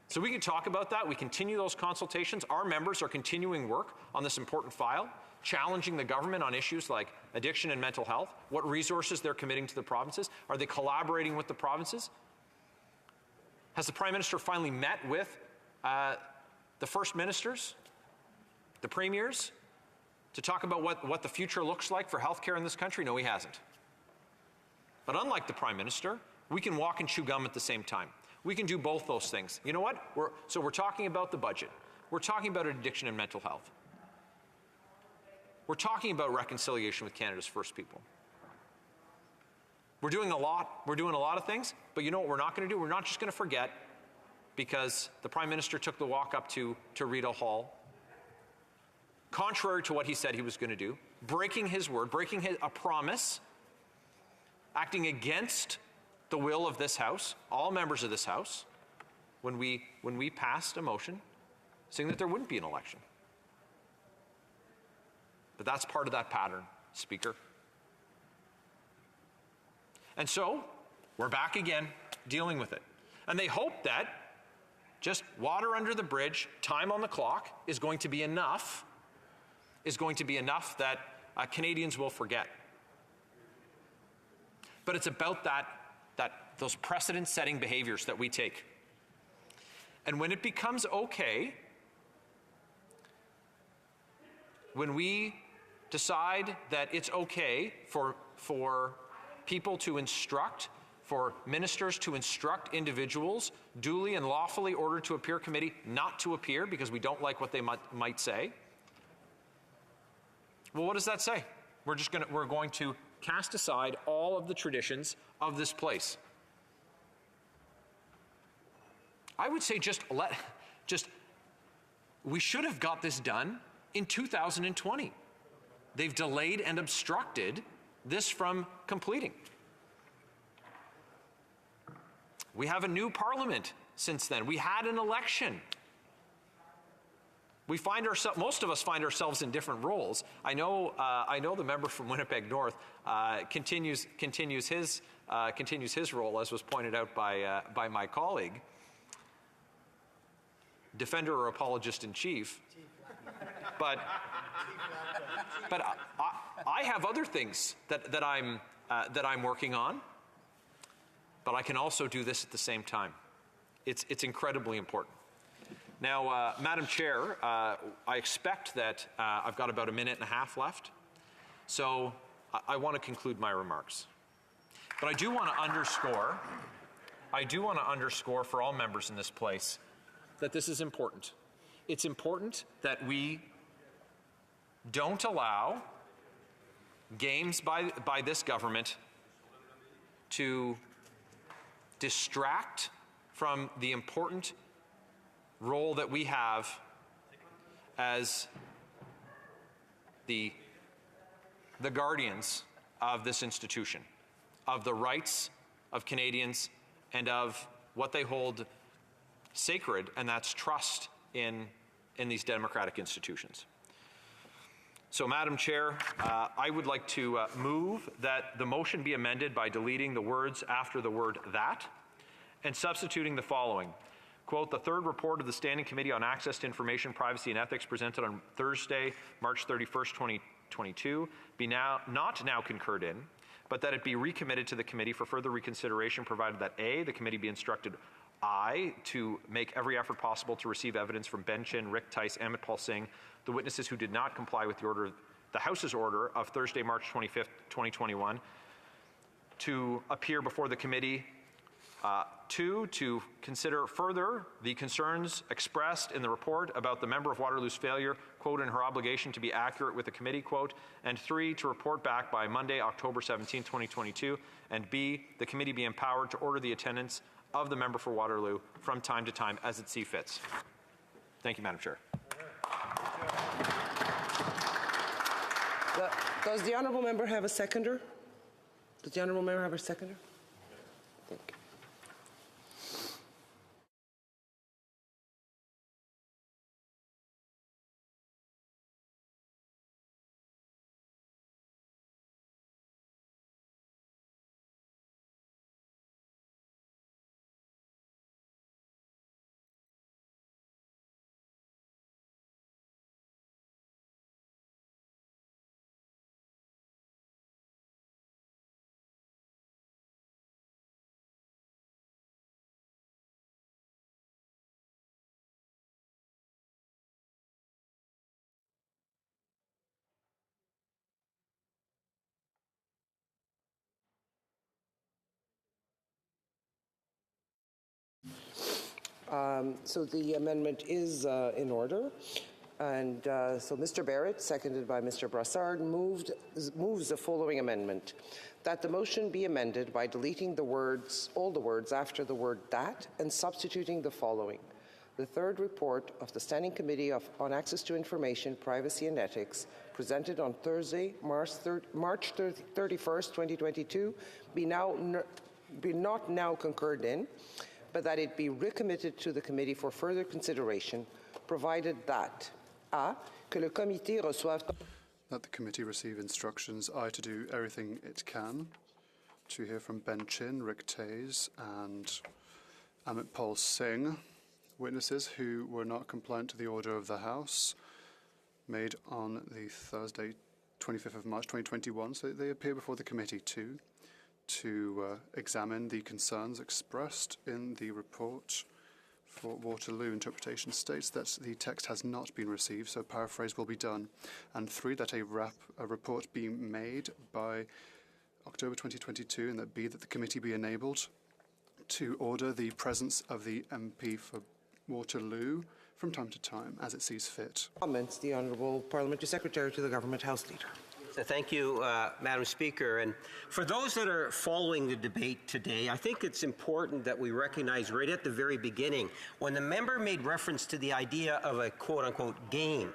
So we can talk about that. We continue those consultations. Our members are continuing work on this important file, challenging the government on issues like addiction and mental health, what resources they're committing to the provinces. Are they collaborating with the provinces? Has the Prime Minister finally met with the First Ministers, the Premiers, to talk about what the future looks like for healthcare in this country? No, he hasn't. But unlike the Prime Minister, we can walk and chew gum at the same time. We can do both those things. You know what? We're talking about the budget. We're talking about addiction and mental health. We're talking about reconciliation with Canada's First People. We're doing a lot. We're doing a lot of things. But you know what we're not going to do? We're not just going to forget because the Prime Minister took the walk up to Rideau Hall, contrary to what he said he was going to do, breaking his word, breaking a promise, acting against the will of this House, all members of this House, when we passed a motion saying that there wouldn't be an election. But that's part of that pattern, Speaker. And so, we're back again, dealing with it. And they hope that just water under the bridge, time on the clock, is going to be enough that Canadians will forget. But it's about those precedent-setting behaviors that we take. And when it becomes okay, when we decide that it's okay for people to instruct, for ministers to instruct individuals duly and lawfully ordered to appear committee not to appear because we don't like what they might say, well, what does that say? We're going to cast aside all of the traditions of this place. I would say we should have got this done in 2020. They've delayed and obstructed this from completing. We have a new parliament since then. We had an election. Most of us find ourselves in different roles. I know the member from Winnipeg North continues his role, as was pointed out by my colleague, defender or apologist in chief. But I have other things that I'm working on. But I can also do this at the same time. It's incredibly important. Now, Madam Chair, I expect that I've got about a minute and a half left, so I want to conclude my remarks. But I do want to underscore for all members in this place that this is important. It's important that we don't allow games by this government to distract from the important role that we have as the guardians of this institution, of the rights of Canadians and of what they hold sacred, and that's trust in these democratic institutions. So, Madam Chair, I would like to move that the motion be amended by deleting the words after the word "that" and substituting the following. Quote, the third report of the Standing Committee on Access to Information, Privacy and Ethics presented on Thursday, March 31st, 2022, be not now concurred in, but that it be recommitted to the committee for further reconsideration, provided that A, the committee be instructed to make every effort possible to receive evidence from Ben Chin, Rick Tice, Amit Paul Singh, the witnesses who did not comply with the House's order of Thursday, March 25th, 2021, to appear before the committee. 2, to consider further the concerns expressed in the report about the member of Waterloo's failure, quote, in her obligation to be accurate with the committee, quote, and 3, to report back by Monday, October 17, 2022, and B, the committee be empowered to order the attendance of the member for Waterloo from time to time as it sees fit. Thank you, Madam Chair. Does the honourable member have a seconder? Does the honourable member have a seconder? Thank you. So the amendment is in order. And so Mr. Barrett, seconded by Mr. Brassard, moves the following amendment. That the motion be amended by deleting the words, all the words after the word "that" and substituting the following. The third report of the Standing Committee on Access to Information, Privacy and Ethics, presented on Thursday, March 31st, 2022, be not now concurred in, but that it be recommitted to the committee for further consideration, provided that A, que le comité reçoive... That the committee receive instructions, to do everything it can to hear from Ben Chin, Rick Taze, and Amit Paul Singh, witnesses who were not compliant to the order of the House made on the Thursday, 25th of March 2021, so they appear before the committee too, to examine the concerns expressed in the report for Waterloo. Interpretation states that the text has not been received, so paraphrase will be done. And 3, that a report be made by October 2022, and that B, that the committee be enabled to order the presence of the MP for Waterloo from time to time as it sees fit. Comments, the Honourable Parliamentary Secretary to the Government House Leader. Thank you, Madam Speaker. And for those that are following the debate today, I think it's important that we recognize right at the very beginning, when the member made reference to the idea of a quote-unquote game,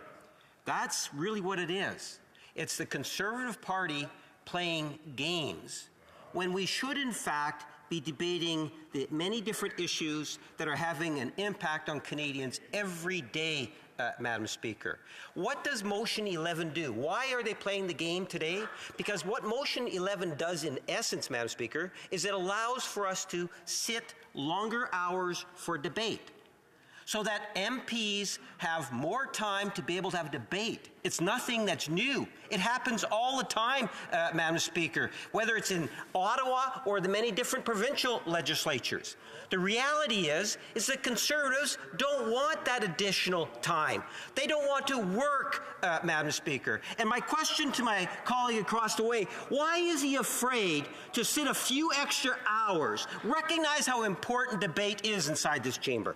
that's really what it is. It's the Conservative Party playing games, when we should, in fact, be debating the many different issues that are having an impact on Canadians every day, Madam Speaker. What does Motion 11 do? Why are they playing the game today? Because what Motion 11 does in essence, Madam Speaker, is it allows for us to sit longer hours for debate, so that MPs have more time to be able to have debate. It's nothing that's new. It happens all the time, Madam Speaker, whether it's in Ottawa or the many different provincial legislatures. The reality is that Conservatives don't want that additional time. They don't want to work, Madam Speaker. And my question to my colleague across the way, why is he afraid to sit a few extra hours, recognize how important debate is inside this chamber?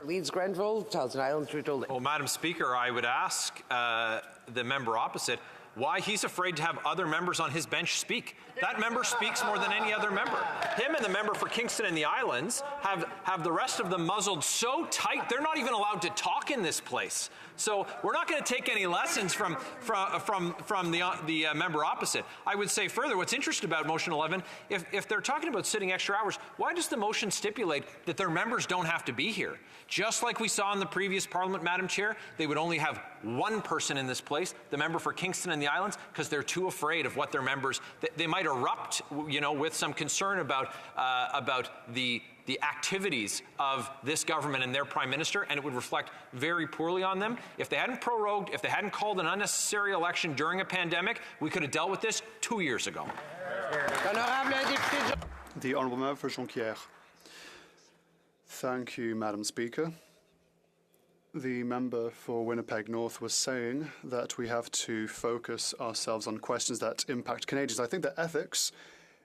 Leeds Grenville, Thousand Islands, Rideau. Well, Madam Speaker, I would ask the member opposite, why he's afraid to have other members on his bench speak. That member speaks more than any other member. Him and the member for Kingston and the Islands have the rest of them muzzled so tight, they're not even allowed to talk in this place. So we're not going to take any lessons from the member opposite. I would say further, what's interesting about motion 11, if they're talking about sitting extra hours, why does the motion stipulate that their members don't have to be here? Just like we saw in the previous Parliament, Madam Chair, they would only have one person in this place, the member for Kingston and the Islands, because they're too afraid of what their members, they might erupt, with some concern about the activities of this government and their Prime Minister, and it would reflect very poorly on them. If they hadn't prorogued, if they hadn't called an unnecessary election during a pandemic, we could have dealt with this 2 years ago. The Honourable Member for Jonquière. Thank you, Madam Speaker. The member for Winnipeg North was saying that we have to focus ourselves on questions that impact Canadians. I think that ethics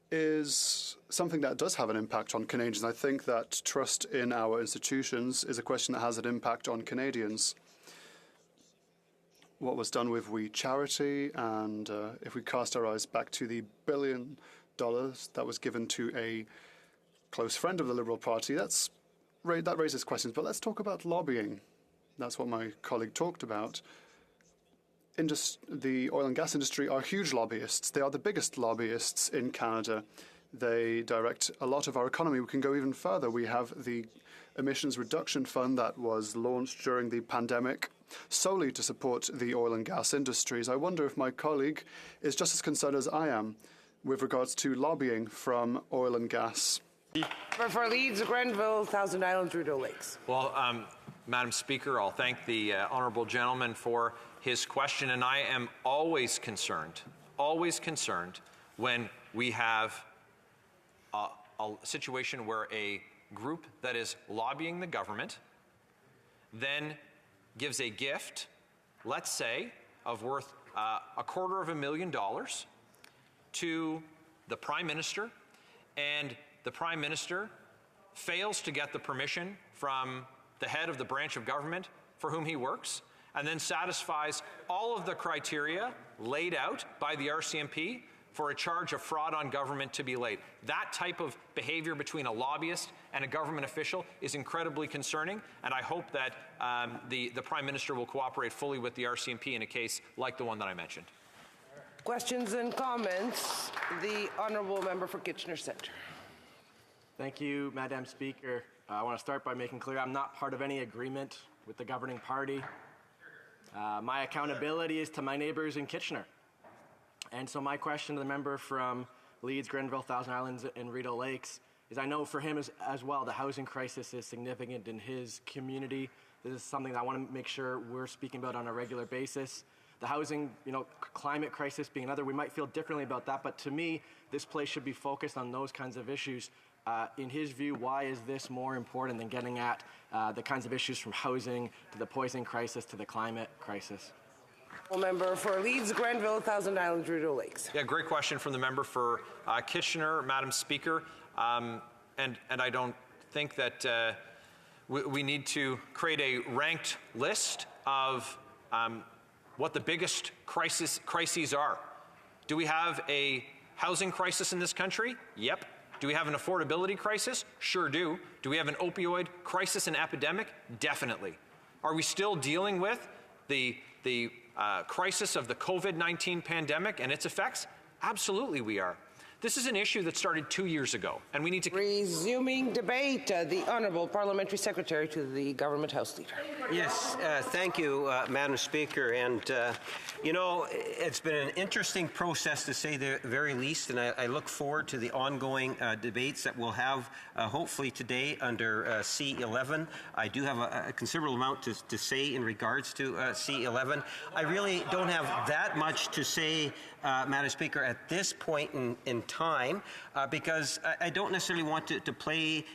is something that does have an impact on Canadians. I think that trust in our institutions is a question that has an impact on Canadians. What was done with We Charity, and if we cast our eyes back to the $1 billion that was given to a close friend of the Liberal Party, that raises questions. But let's talk about lobbying. That's what my colleague talked about. The oil and gas industry are huge lobbyists. They are the biggest lobbyists in Canada. They direct a lot of our economy. We can go even further. We have the Emissions Reduction Fund that was launched during the pandemic solely to support the oil and gas industries. I wonder if my colleague is just as concerned as I am with regards to lobbying from oil and gas. For Leeds, Grenville, Thousand Islands, Rideau Lakes. Well, Madam Speaker, I'll thank the honourable gentleman for his question, and I am always concerned when we have a situation where a group that is lobbying the government then gives a gift, let's say, of worth $250,000 to the Prime Minister, and the Prime Minister fails to get the permission from the head of the branch of government for whom he works, and then satisfies all of the criteria laid out by the RCMP for a charge of fraud on government to be laid. That type of behavior between a lobbyist and a government official is incredibly concerning, and I hope that the Prime Minister will cooperate fully with the RCMP in a case like the one that I mentioned. Questions and comments? The Honourable Member for Kitchener Centre. Thank you, Madam Speaker. I want to start by making clear I'm not part of any agreement with the governing party. My accountability is to my neighbours in Kitchener. And so my question to the member from Leeds, Grenville, Thousand Islands, and Rideau Lakes is, I know for him as well, the housing crisis is significant in his community. This is something that I want to make sure we're speaking about on a regular basis. The housing, climate crisis being another, we might feel differently about that, but to me, this place should be focused on those kinds of issues. In his view, why is this more important than getting at the kinds of issues from housing to the poison crisis to the climate crisis? Member for Leeds, Grenville, Thousand Islands, Rideau Lakes. Yeah, great question from the member for Kitchener, Madam Speaker. And I don't think that we need to create a ranked list of what the biggest crises are. Do we have a housing crisis in this country? Yep. Do we have an affordability crisis? Sure do. Do we have an opioid crisis and epidemic? Definitely. Are we still dealing with the crisis of the COVID-19 pandemic and its effects? Absolutely we are. This is an issue that started 2 years ago, and we need to... Resuming debate, the Honourable Parliamentary Secretary to the Government House Leader. Yes, thank you, Madam Speaker. And, it's been an interesting process, to say the very least, and I look forward to the ongoing debates that we'll have, hopefully today under C11. I do have a considerable amount to say in regards to C11. I really don't have that much to say, Madam Speaker, at this point in time, because I don't necessarily want to play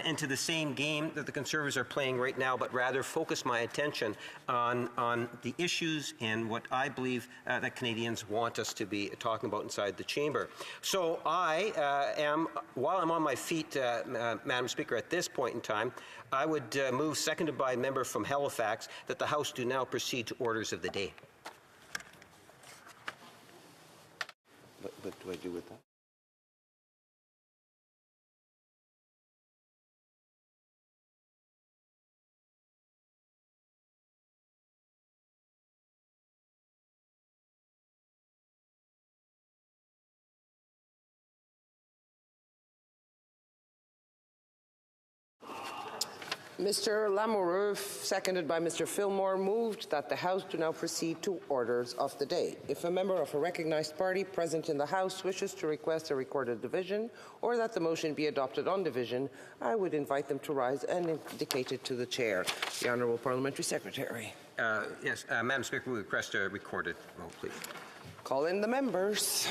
into the same game that the Conservatives are playing right now, but rather focus my attention on the issues and what I believe that Canadians want us to be talking about inside the chamber. So I am, while I'm on my feet, Madam Speaker, at this point in time, I would move, seconded by a member from Halifax, that the House do now proceed to orders of the day. What do I do with that? Mr. Lamoureux, seconded by Mr. Fillmore, moved that the House do now proceed to orders of the day. If a member of a recognized party present in the House wishes to request a recorded division or that the motion be adopted on division, I would invite them to rise and indicate it to the Chair. The Honourable Parliamentary Secretary. Yes, Madam Speaker, we request a recorded vote, please. Call in the members.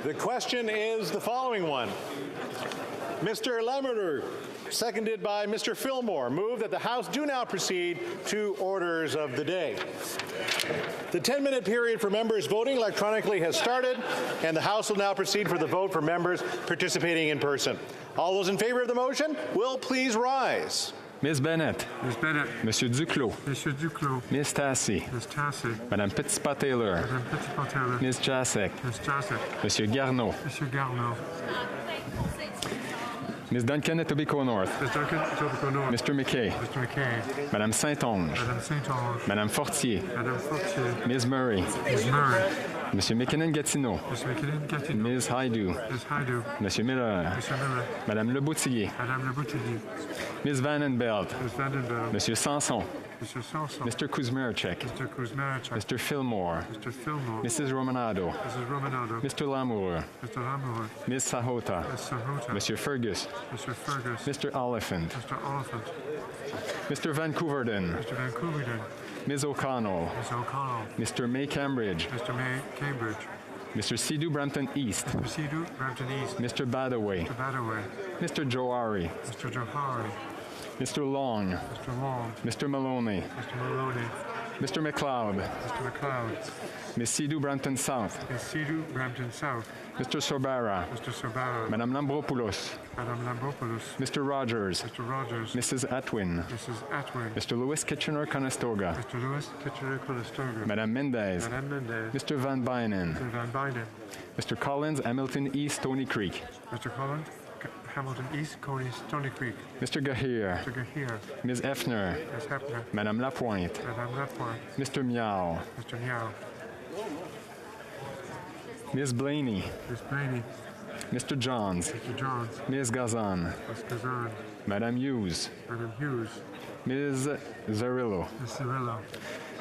The question is the following one. Mr. Lemmerter, seconded by Mr. Fillmore, move that the House do now proceed to orders of the day. The 10-minute period for members voting electronically has started, and the House will now proceed for the vote for members participating in person. All those in favor of the motion will please rise. Ms. Bennett. Ms. Bennett. Monsieur Duclos. Monsieur Duclos. Ms. Tassi. Ms. Tassi. Madame Petitpas-Taylor. Madame Petitpas-Taylor. Ms. Jasek. Ms. Jasek. Monsieur Garneau. Monsieur Garneau. Ms. Duncan Etobicoke North. Ms. Duncan Etobicoke North. Mr. McKay. Mr. McKay. Madame Saint-Onge. Madame Saint-Onge. Madame Fortier. Madame Fortier. Ms. Murray. Ms. Murray. Monsieur McKinnon-Gatineau. Monsieur McKinnon-Gatineau. Ms. Haidu. Ms. Haidu. Monsieur Miller. Monsieur Miller. Madame Leboutillier. Madame Leboutillier. Ms. Vandenbelt. Ms. Vandenberg. Monsieur Sanson. Monsieur Sanson. Mr. Kuzmarczyk. Mr. Kuzmarczyk. Mr. Fillmore. Mr. Fillmore. Mrs. Romanado. Mrs. Romanado. Mr. Lamour. Mr. Lamour. Ms. Sahota. Ms. Sahota. Monsieur Fergus. Mr. Fergus. Mr. Oliphant. Mr. Oliphant. Mr. Vancouverden. Mr. Vancouverden. Ms. O'Connell. Ms. O'Connell. Mr. May Cambridge. Mr. May Cambridge. Mr. Sidhu Brampton East. Mr. Sidhu Brampton East. Mr. Badaway. Mr. Badaway. Mr. Johari. Mr. Johari. Mr. Long. Mr. Long. Mr. Maloney. Mr. Maloney. Mr. McLeod. Mr. McLeod. Ms. Sidhu Brampton South. Ms. Sidhu Brampton South. Mr. Sorbara. Mr. Sorbara. Madame Lambropoulos. Madame Lambropoulos. Mr. Rogers. Mr. Rogers. Mrs. Atwin. Mrs. Atwin. Mr. Lewis Kitchener-Conestoga. Mr. Lewis Kitchener-Conestoga. Madame Mendez. Madame Mendez. Mr. Van Bynen. Mr. Van Bynen. Mr. Collins, Hamilton East, Stony Creek. Mr. Collins, Hamilton East, Stony Creek. Mr. Gahir. Mr. Gahir. Ms. Effner. Ms. Hepner. Madame Lapointe. Madame Lapointe. Mr. Miao. Mr. Miao. Ms. Blaney. Ms. Blaney. Mr. Johns. Mr. Johns. Ms. Gazan. Ms. Kazan. Madame Hughes. Madame Hughes. Ms. Zarillo. Ms. Cirillo.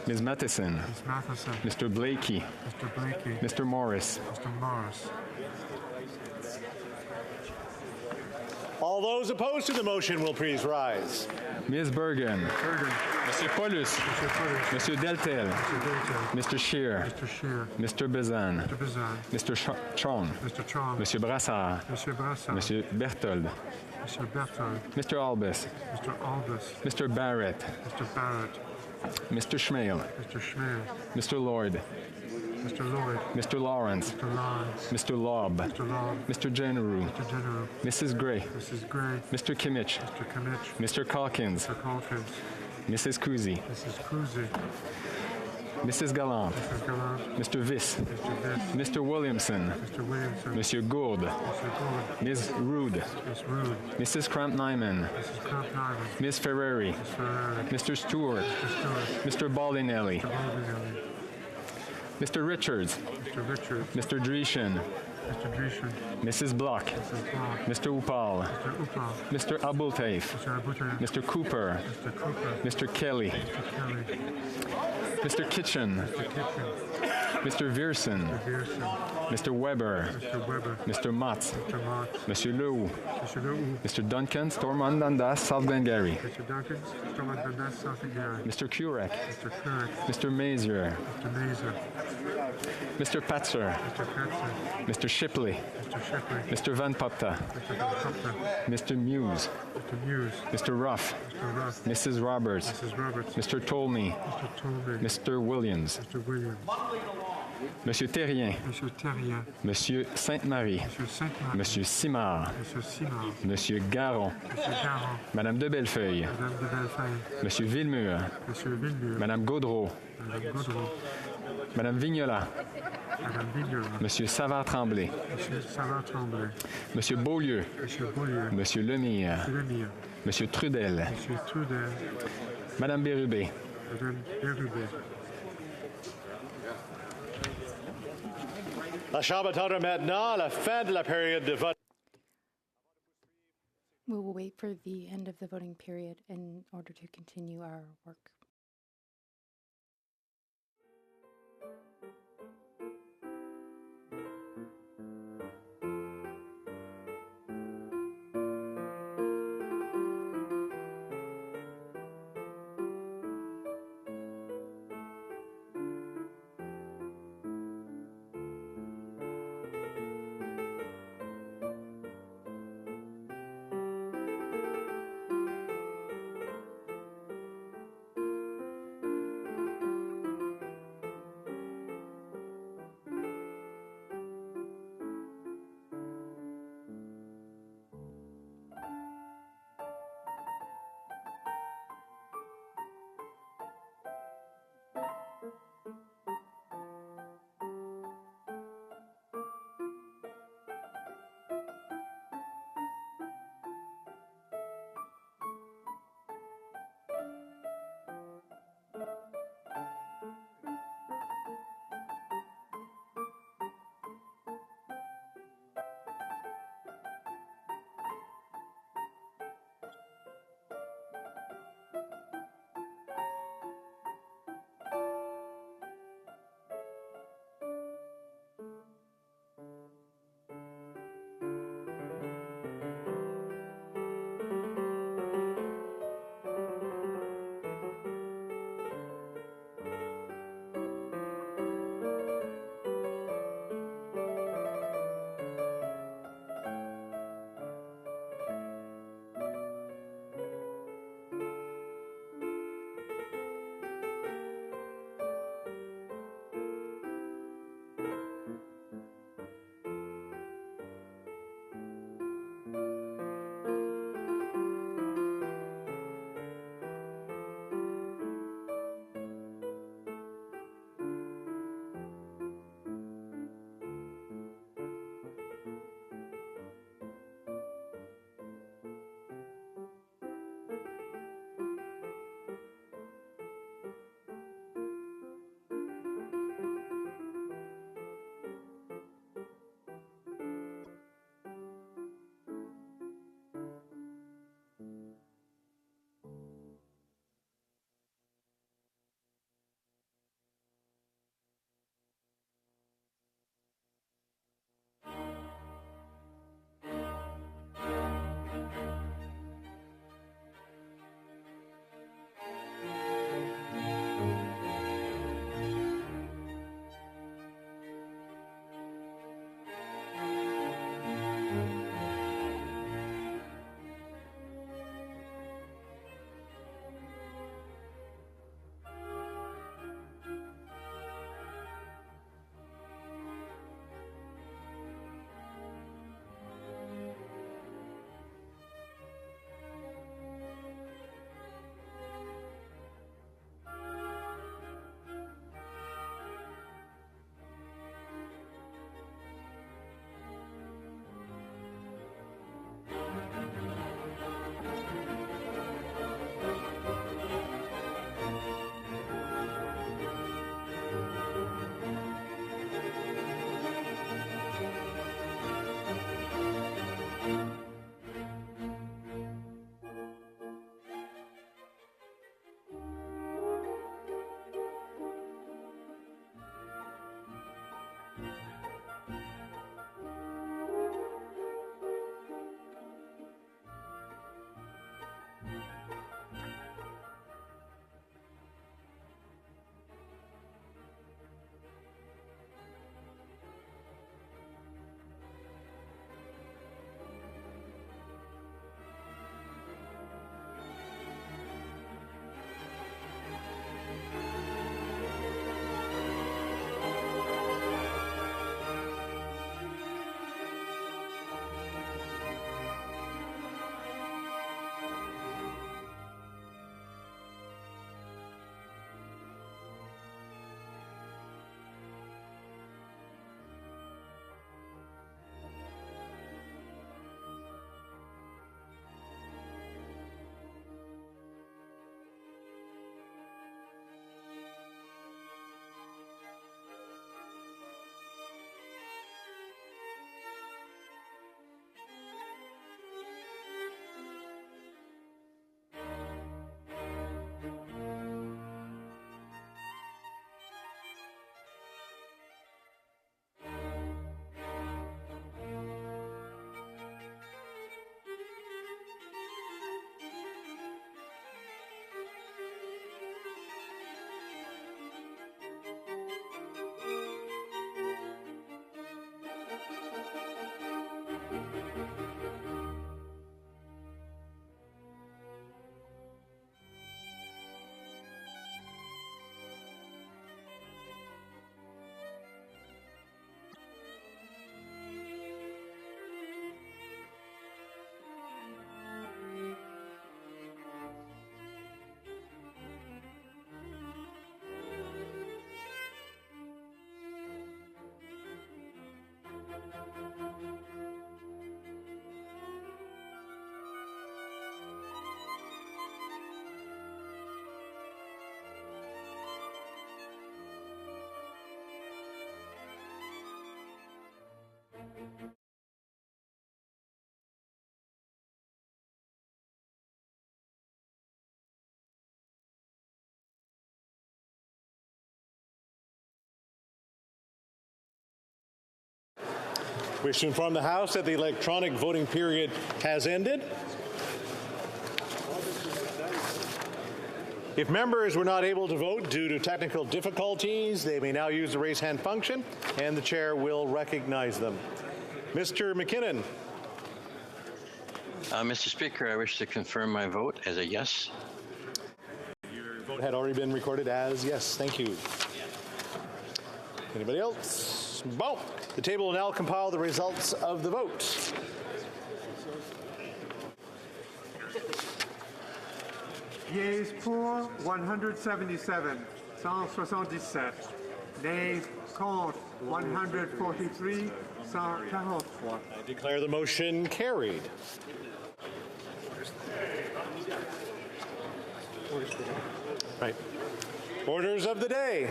Ms. Matheson. Ms. Matheson. Mr. Blakey. Mr. Blakey. Mr. Morris. Mr. Morris. All those opposed to the motion will please rise. Ms. Bergen. Bergen. Monsieur Paulus. Mr. Paulus. Monsieur Deltel. Mr. Deltel. Mr. Scheer. Mr. Scheer. Mr. Bezan. Mr. Bezan. Mr. Chong. Mr. Chong. Monsieur Brassard. Monsieur Brassard. Monsieur Berthold. Mr. Berthold. Mr. Albus. Mr. Albus. Mr. Barrett. Mr. Barrett. Mr. Schmale. Mr. Schmier. Mr. Lloyd. Mr. Lloyd. Mr. Lawrence. Mr. Lawrence. Mr. Lobb. Mr. Lobb. Mr. General. Mr. General. Mrs. Gray. Mrs. Gray. Mr. Kimmich. Mr. Kimmich. Mr. Calkins. Mr. Calkins. Mrs. Kuzi. Mrs. Kuzi. Mrs. Gallant. Mrs. Gallant. Mr. Viss. Mr. Viss. Mr. Williamson. Mr. Williamson. Monsieur Gourde. Mr. Gould. Ms. Rude. Ms. Rude. Mrs. Cramp-Nyman. Mrs. Cramp-Nyman. Ms. Ferreri. Ms. Ferrari. Mr. Stewart. Mr. Stewart. Mr. Baldinelli. Mr. Baldinelli. Mr. Richards. Mr. Richards. Mr. Dreeshen. Mr. Dreeshen. Mrs. Block. Mrs. Block. Mr. Upal. Mr. Upal. Mr. Abultaif. Mr. Abutai. Mr. Cooper. Mr. Cooper. Mr. Kelly. Mr. Kelly. Mr. Kitchen. Mr. Kitchen. Mr. Viersen. Mr. Pearson. Mr. Weber. Mr. Weber. Mr. Motz. Mr. Mott. Monsieur Leroux. Mr. Leroux. Mr. Duncan, Stormont Dundas, South Glengarry. Mr. Duncan. Stormont Dundas, South Glengarry. Mr. Kurek. Mr. Kurek. Mr. Mazier. Mr. Mazer. Mr. Patzer. Mr. Patzer. Mr. Shipley. Mr. Shipley. Mr. Van Popta. Mr. Van Popta. Mr. Muse. Mr. Muse. Mr. Ruff. Mr. Ruff. Mrs. Roberts. Mrs. Roberts. Mr. Tolney. Mr. Tolney. Mr. Williams. Mr. Williams. Monsieur Terrien. Monsieur Terrien. Monsieur Sainte-Marie. Monsieur Sainte-Marie. Monsieur Simard. Monsieur Simard. Monsieur Garon. Monsieur Garon. Madame de Bellefeuille. Madame de Bellefeuille. Monsieur Villemur. Monsieur Villemur. Madame Gaudreau. Madame Gaudreau. Madame Vignola. Madame Vignola. Monsieur Savard-Tremblay. Monsieur Savard-Tremblay. Monsieur Beaulieu. Monsieur Beaulieu. Monsieur Lemire. Monsieur Lemire. Monsieur Trudel. Monsieur Trudel. Madame Bérubé. Madame Bérubé. La Chambre attendra maintenant la fin de la période de vote. We will wait for the end of the voting period in order to continue our work. Wish to inform the House that the electronic voting period has ended. If members were not able to vote due to technical difficulties, they may now use the raise hand function, and the chair will recognize them. Mr. McKinnon. Mr. Speaker, I wish to confirm my vote as a yes. Your vote had already been recorded as yes. Thank you. Anybody else? Boom. The table will now compile the results of the vote. Yeas pour 177, 177. Nays contre 143, 143. I declare the motion carried. Right. Orders of the day.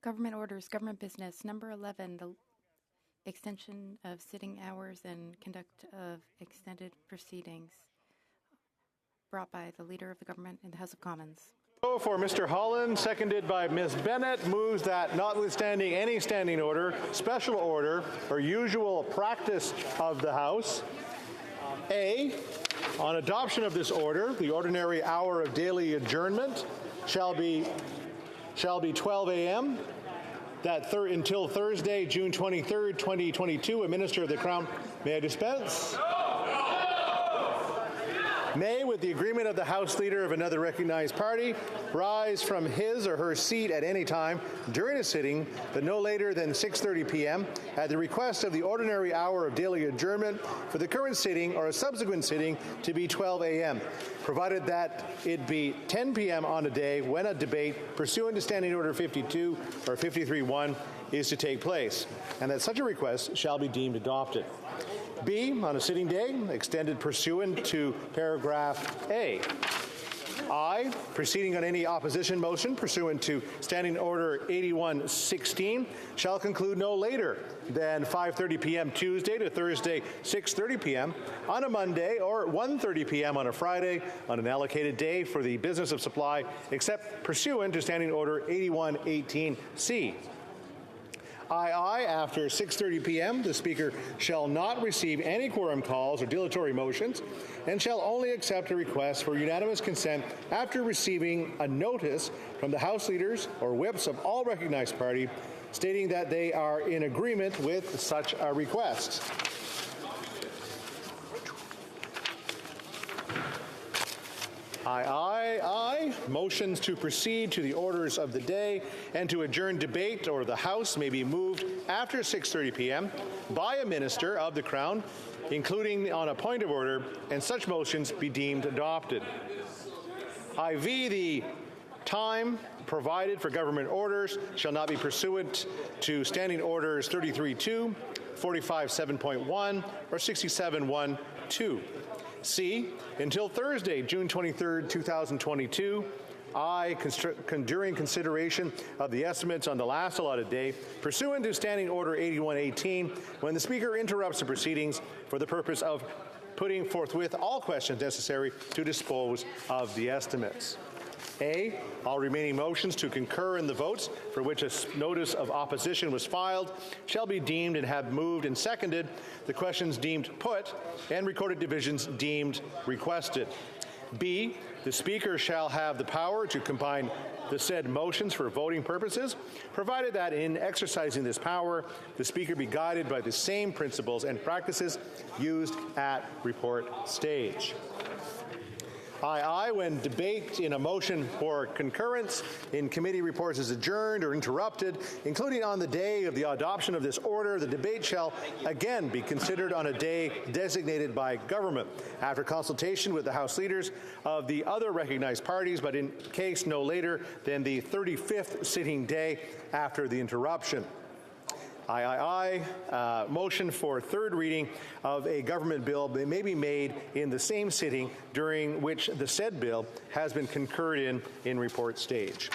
Government orders, government business. Number 11, the extension of sitting hours and conduct of extended proceedings, brought by the Leader of the Government in the House of Commons. For Mr. Holland, seconded by Ms. Bennett, moves that notwithstanding any standing order, special order, or usual practice of the House, A, on adoption of this order, the ordinary hour of daily adjournment shall be 12 a.m. Until Thursday, June 23rd, 2022, a minister of the Crown. May I dispense? May, with the agreement of the House Leader of another recognized party, rise from his or her seat at any time during a sitting, but no later than 6:30 p.m., at the request of the ordinary hour of daily adjournment for the current sitting or a subsequent sitting to be 12 a.m., provided that it be 10 p.m. on a day when a debate pursuant to Standing Order 52 or 53.1 is to take place, and that such a request shall be deemed adopted. B, on a sitting day, extended pursuant to paragraph A. I, proceeding on any opposition motion pursuant to Standing Order 81-16, shall conclude no later than 5:30 p.m. Tuesday to Thursday, 6:30 p.m. on a Monday, or 1:30 p.m. on a Friday on an allocated day for the business of supply, except pursuant to Standing Order 81-18C. II, after 6:30 p.m., the Speaker shall not receive any quorum calls or dilatory motions and shall only accept a request for unanimous consent after receiving a notice from the House leaders or whips of all recognized party stating that they are in agreement with such a request. Aye. Motions to proceed to the orders of the day and to adjourn debate or the House may be moved after 6:30 p.m. by a minister of the Crown, including on a point of order, and such motions be deemed adopted. IV, the time provided for government orders shall not be pursuant to Standing Orders 33.2, 45.7.1, or 67.1.2. C, until Thursday, June 23rd, 2022, during consideration of the estimates on the last allotted day, pursuant to Standing Order 81-18, when the Speaker interrupts the proceedings for the purpose of putting forthwith all questions necessary to dispose of the estimates. A, all remaining motions to concur in the votes for which a notice of opposition was filed shall be deemed and have moved and seconded, the questions deemed put, and recorded divisions deemed requested. B, the Speaker shall have the power to combine the said motions for voting purposes, provided that in exercising this power, the Speaker be guided by the same principles and practices used at report stage. When debate in a motion for concurrence in committee reports is adjourned or interrupted, including on the day of the adoption of this order, the debate shall again be considered on a day designated by government, after consultation with the House leaders of the other recognized parties, but in case no later than the 35th sitting day after the interruption. Motion for third reading of a government bill may be made in the same sitting during which the said bill has been concurred in report stage.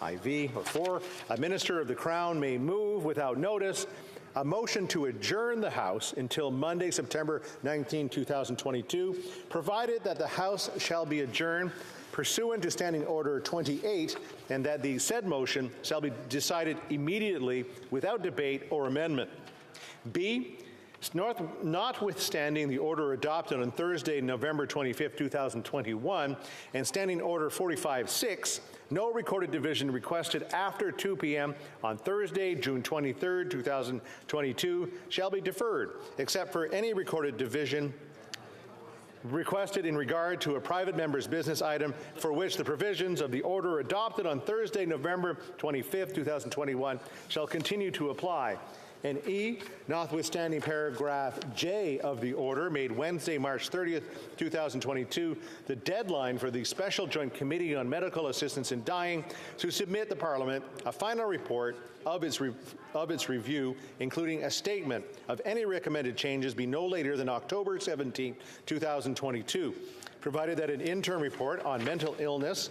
IV, or 4, a minister of the Crown may move without notice a motion to adjourn the House until Monday, September 19, 2022, provided that the House shall be adjourned pursuant to Standing Order 28, and that the said motion shall be decided immediately without debate or amendment. B, notwithstanding the order adopted on Thursday, November 25, 2021, and Standing Order 45-6, no recorded division requested after 2 p.m. on Thursday, June 23, 2022, shall be deferred, except for any recorded division requested in regard to a private member's business item for which the provisions of the order adopted on Thursday, November 25, 2021, shall continue to apply. And E, notwithstanding paragraph J of the order made Wednesday, March 30th, 2022, the deadline for the Special Joint Committee on Medical Assistance in Dying to submit the Parliament a final report of its review, including a statement of any recommended changes, be no later than October 17, 2022, provided that an interim report on mental illness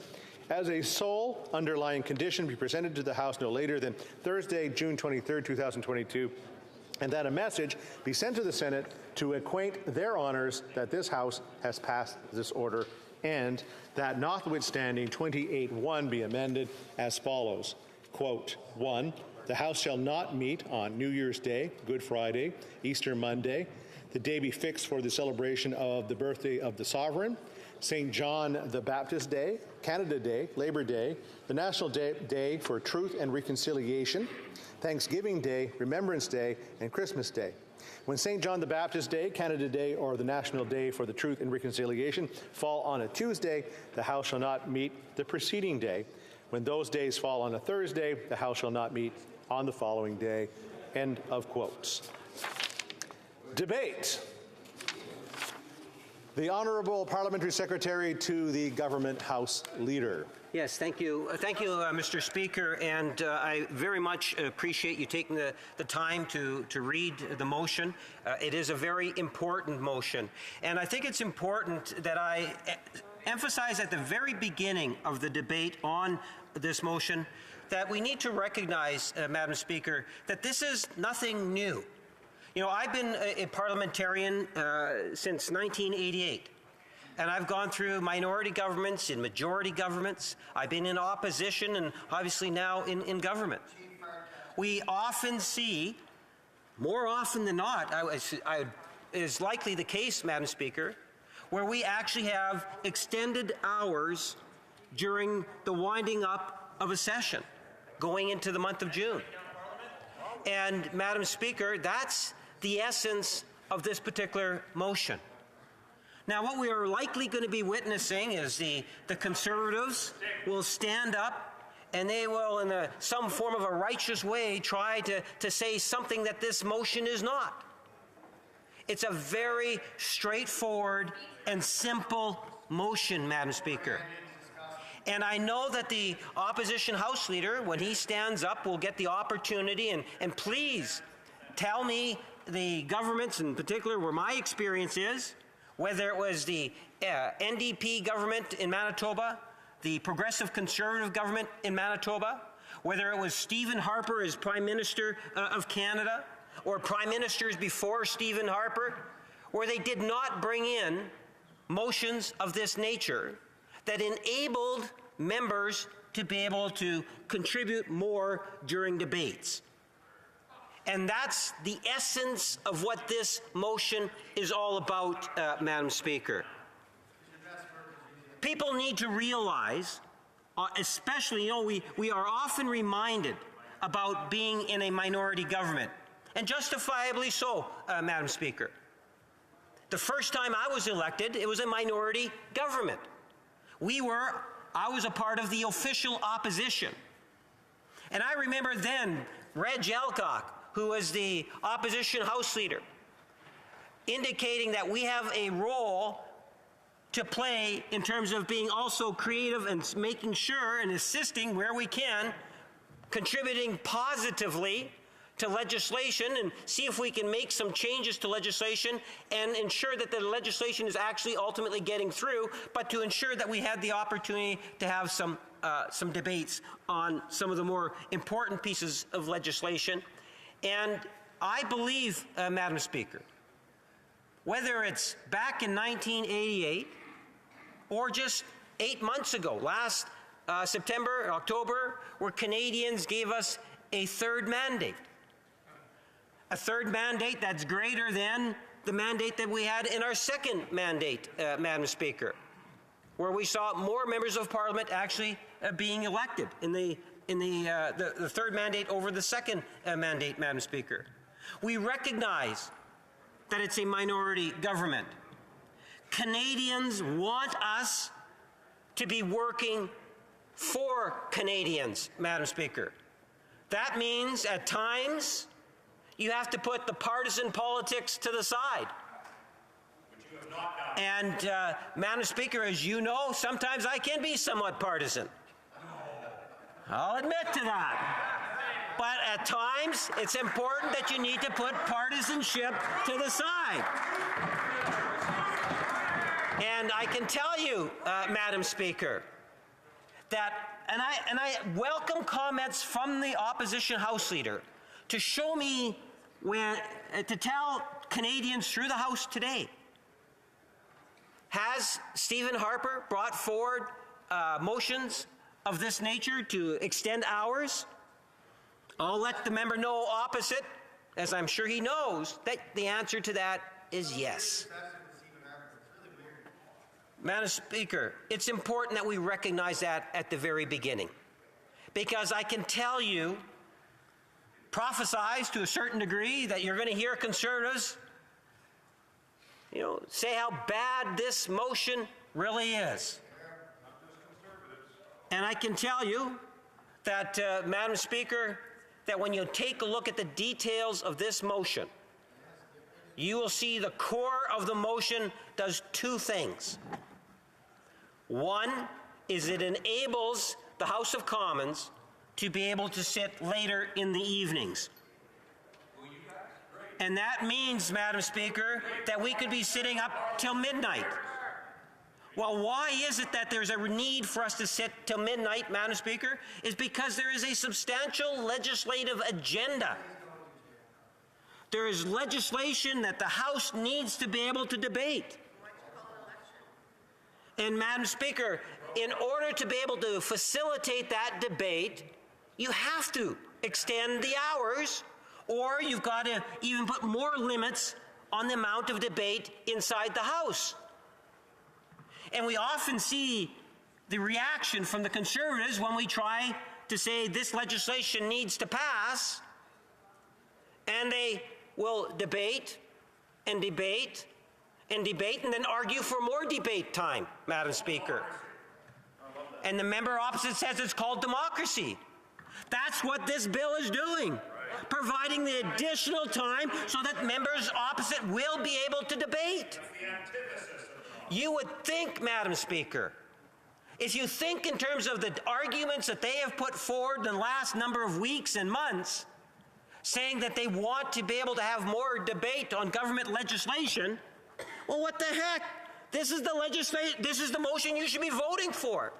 as a sole underlying condition be presented to the House no later than Thursday, June 23, 2022, and that a message be sent to the Senate to acquaint their honors that this House has passed this order, and that notwithstanding 28.1 be amended as follows. Quote, 1, the House shall not meet on New Year's Day, Good Friday, Easter Monday, the day be fixed for the celebration of the birthday of the Sovereign, St. John the Baptist Day, Canada Day, Labor Day, the National Day for Truth and Reconciliation, Thanksgiving Day, Remembrance Day, and Christmas Day. When St. John the Baptist Day, Canada Day, or the National Day for the Truth and Reconciliation fall on a Tuesday, the House shall not meet the preceding day. When those days fall on a Thursday, the House shall not meet on the following day. End of quotes. Debate. The Honourable Parliamentary Secretary to the Government House Leader. Yes, thank you. Thank you, Mr. Speaker, and I very much appreciate you taking the time to read the motion. It is a very important motion, and I think it's important that I emphasize at the very beginning of the debate on this motion that we need to recognize, Madam Speaker, that this is nothing new. You know, I've been a parliamentarian since 1988, and I've gone through minority governments and majority governments. I've been in opposition and obviously now in government. We often see, more often than not, is likely the case, Madam Speaker, where we actually have extended hours during the winding up of a session, going into the month of June. And, Madam Speaker, that's the essence of this particular motion. Now, what we are likely going to be witnessing is the Conservatives will stand up and they will, in some form of a righteous way, try to say something that this motion is not. It's a very straightforward and simple motion, Madam Speaker. And I know that the opposition House Leader, when he stands up, will get the opportunity, and please tell me the governments in particular where my experience is, whether it was the NDP government in Manitoba, the Progressive Conservative government in Manitoba, whether it was Stephen Harper as Prime Minister of Canada, or Prime Ministers before Stephen Harper, where they did not bring in motions of this nature that enabled members to be able to contribute more during debates. And that's the essence of what this motion is all about, Madam Speaker. People need to realize, especially, we are often reminded about being in a minority government, and justifiably so, Madam Speaker. The first time I was elected, it was a minority government. I was a part of the official opposition. And I remember then Reg Alcock, who was the opposition House Leader, indicating that we have a role to play in terms of being also creative and making sure and assisting where we can, contributing positively to legislation and see if we can make some changes to legislation and ensure that the legislation is actually ultimately getting through, but to ensure that we had the opportunity to have some debates on some of the more important pieces of legislation. And I believe, Madam Speaker, whether it's back in 1988 or just 8 months ago, last September, October, where Canadians gave us a third mandate. A third mandate that's greater than the mandate that we had in our second mandate, Madam Speaker, where we saw more members of Parliament actually being elected in the third mandate over the second mandate, Madam Speaker. We recognize that it's a minority government. Canadians want us to be working for Canadians, Madam Speaker. That means at times you have to put the partisan politics to the side. And Madam Speaker, as you know, sometimes I can be somewhat partisan. I'll admit to that. But at times, it's important that you need to put partisanship to the side. And I can tell you, Madam Speaker, that, and I welcome comments from the opposition House Leader to show me to tell Canadians through the House today, has Stephen Harper brought forward motions of this nature to extend hours? I'll let the member know opposite, as I'm sure he knows, that the answer to that is yes. Madam Speaker, it's important that we recognize that at the very beginning, because I can tell you, prophesize to a certain degree, that you're going to hear Conservatives, say how bad this motion really is. And I can tell you that, Madam Speaker, that when you take a look at the details of this motion, you will see the core of the motion does two things. One is it enables the House of Commons to be able to sit later in the evenings. And that means, Madam Speaker, that we could be sitting up till midnight. Well, why is it that there's a need for us to sit till midnight, Madam Speaker? Is because there is a substantial legislative agenda. There is legislation that the House needs to be able to debate. And Madam Speaker, in order to be able to facilitate that debate, you have to extend the hours, or you've got to even put more limits on the amount of debate inside the House. And we often see the reaction from the Conservatives when we try to say this legislation needs to pass, and they will debate and debate and debate and then argue for more debate time, Madam Speaker. And the member opposite says it's called democracy. That's what this bill is doing, providing the additional time so that members opposite will be able to debate. You would think, Madam Speaker, if you think in terms of the arguments that they have put forward in the last number of weeks and months, saying that they want to be able to have more debate on government legislation, well, what the heck? This is the motion you should be voting for.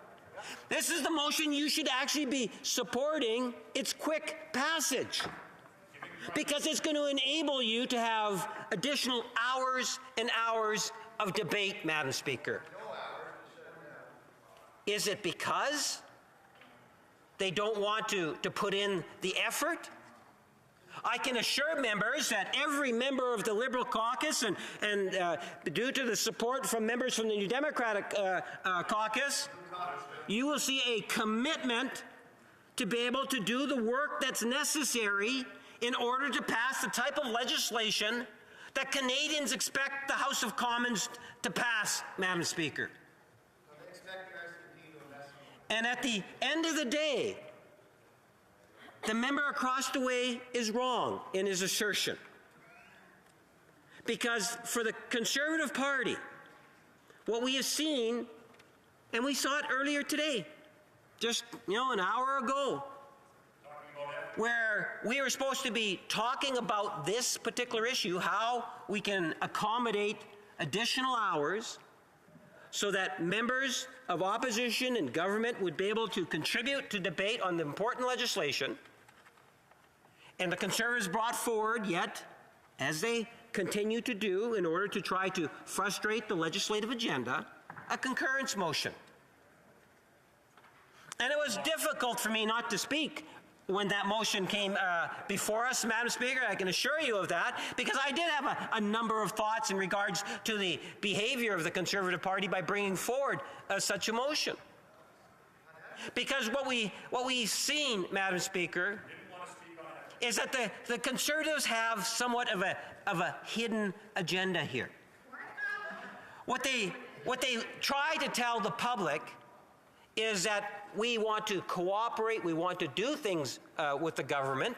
This is the motion you should actually be supporting its quick passage, because it's going to enable you to have additional hours and hours of debate, Madam Speaker. Is it because they don't want to put in the effort? I can assure members that every member of the Liberal caucus and due to the support from members from the New Democratic caucus, you will see a commitment to be able to do the work that's necessary in order to pass the type of legislation that Canadians expect the House of Commons to pass, Madam Speaker. And at the end of the day, the member across the way is wrong in his assertion. Because for the Conservative Party, what we have seen, and we saw it earlier today, just an hour ago, where we were supposed to be talking about this particular issue, how we can accommodate additional hours so that members of opposition and government would be able to contribute to debate on the important legislation. And the Conservatives brought forward, yet, as they continue to do in order to try to frustrate the legislative agenda, a concurrence motion. And it was difficult for me not to speak when that motion came before us, Madam Speaker. I can assure you of that, because I did have a number of thoughts in regards to the behavior of the Conservative Party by bringing forward such a motion. Because what we've seen, Madam Speaker, is that the Conservatives have somewhat of a hidden agenda here. What they try to tell the public is that we want to cooperate, we want to do things with the government,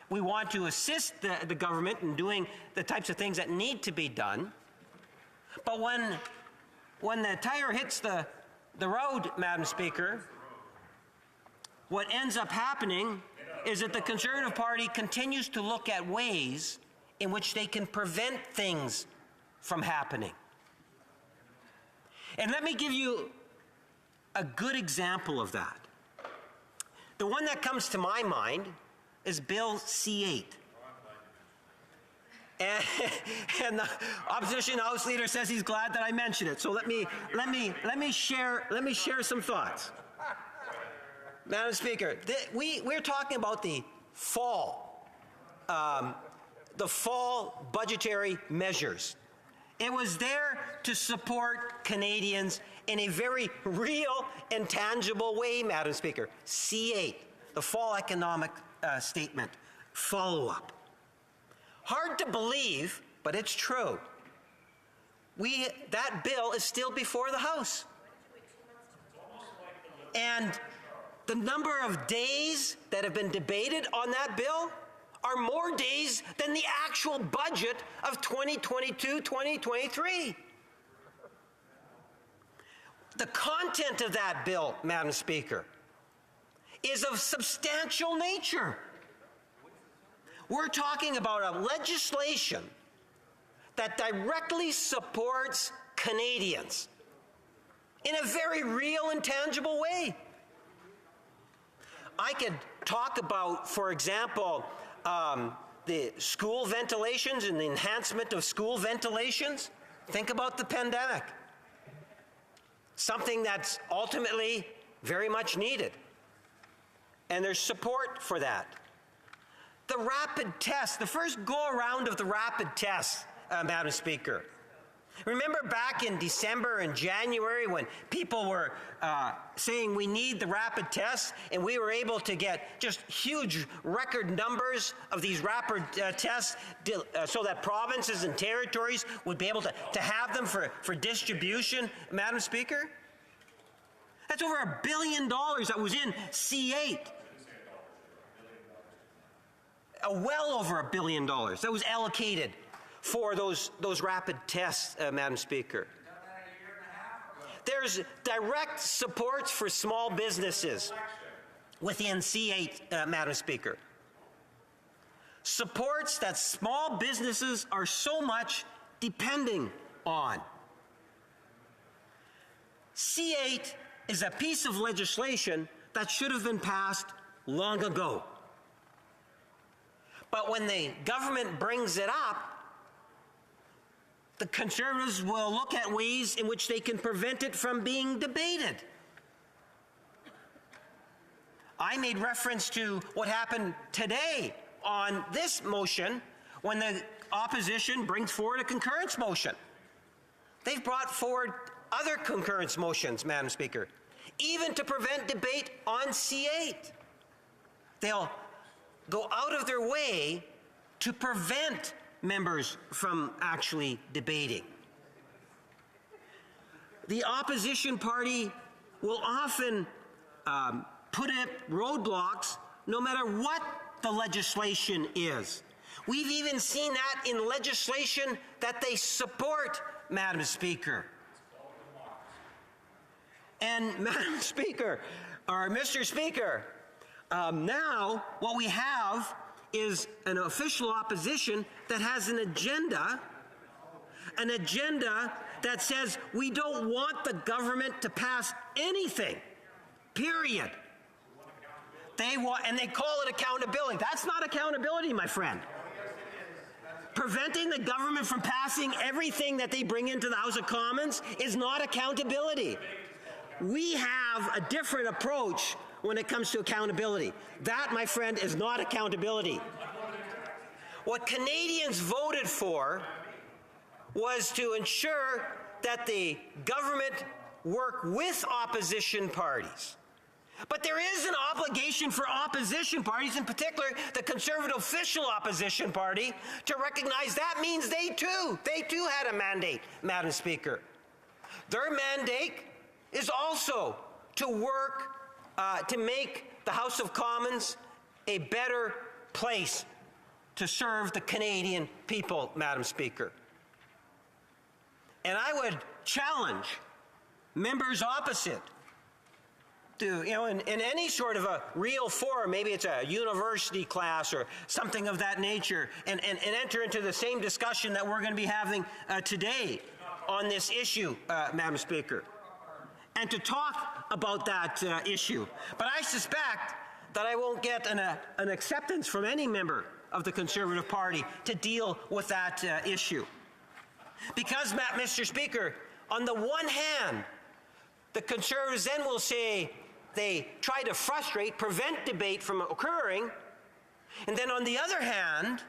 we want to assist the government in doing the types of things that need to be done. But when the tire hits the road, Madam Speaker, what ends up happening is that the Conservative Party continues to look at ways in which they can prevent things from happening. And let me give you a good example of that. The one that comes to my mind is Bill C-8. And the opposition House Leader says he's glad that I mentioned it. So let me share some thoughts. Madam Speaker, we're talking about the fall budgetary measures. It was there to support Canadians in a very real and tangible way, Madam Speaker. C-8, the fall economic statement, follow-up. Hard to believe, but it's true. That bill is still before the House. And the number of days that have been debated on that bill are more days than the actual budget of 2022-2023. The content of that bill, Madam Speaker, is of substantial nature. We're talking about a legislation that directly supports Canadians in a very real and tangible way. I could talk about, for example, the school ventilations and the enhancement of school ventilations. Think about the pandemic. Something that's ultimately very much needed. And there's support for that. The rapid test, the first go-around of the rapid test, Madam Speaker. Remember back in December and January when people were saying we need the rapid tests, and we were able to get just huge record numbers of these rapid tests so that provinces and territories would be able to have them for distribution, Madam Speaker? That's over $1 billion that was in C-8. Well over $1 billion that was allocated for those rapid tests, Madam Speaker. There's direct supports for small businesses within C-8, Madam Speaker. Supports that small businesses are so much depending on. C-8 is a piece of legislation that should have been passed long ago. But when the government brings it up, the Conservatives will look at ways in which they can prevent it from being debated. I made reference to what happened today on this motion when the opposition brings forward a concurrence motion. They've brought forward other concurrence motions, Madam Speaker, even to prevent debate on C-8. They'll go out of their way to prevent members from actually debating. The opposition party will often put up roadblocks no matter what the legislation is. We've even seen that in legislation that they support, Madam Speaker. And Madam Speaker, or Mr. Speaker, now what we have is an official opposition that has an agenda that says we don't want the government to pass anything, period. They want, and they call it accountability. That's not accountability, my friend. Preventing the government from passing everything that they bring into the House of Commons is not accountability. we have a different approach when it comes to accountability. That, my friend, is not accountability. What Canadians voted for was to ensure that the government work with opposition parties. But there is an obligation for opposition parties, in particular the Conservative official opposition party, to recognize that means they too had a mandate, Madam Speaker. Their mandate is also to work to make the House of Commons a better place to serve the Canadian people, Madam Speaker. And I would challenge members opposite to, in any sort of a real forum, maybe it's a university class or something of that nature, and enter into the same discussion that we're going to be having today on this issue, Madam Speaker, and to talk about that issue. But I suspect that I won't get an acceptance from any member of the Conservative Party to deal with that issue. Because, Mr. Speaker, on the one hand, the Conservatives then will say they try to frustrate, prevent debate from occurring, and then on the other hand,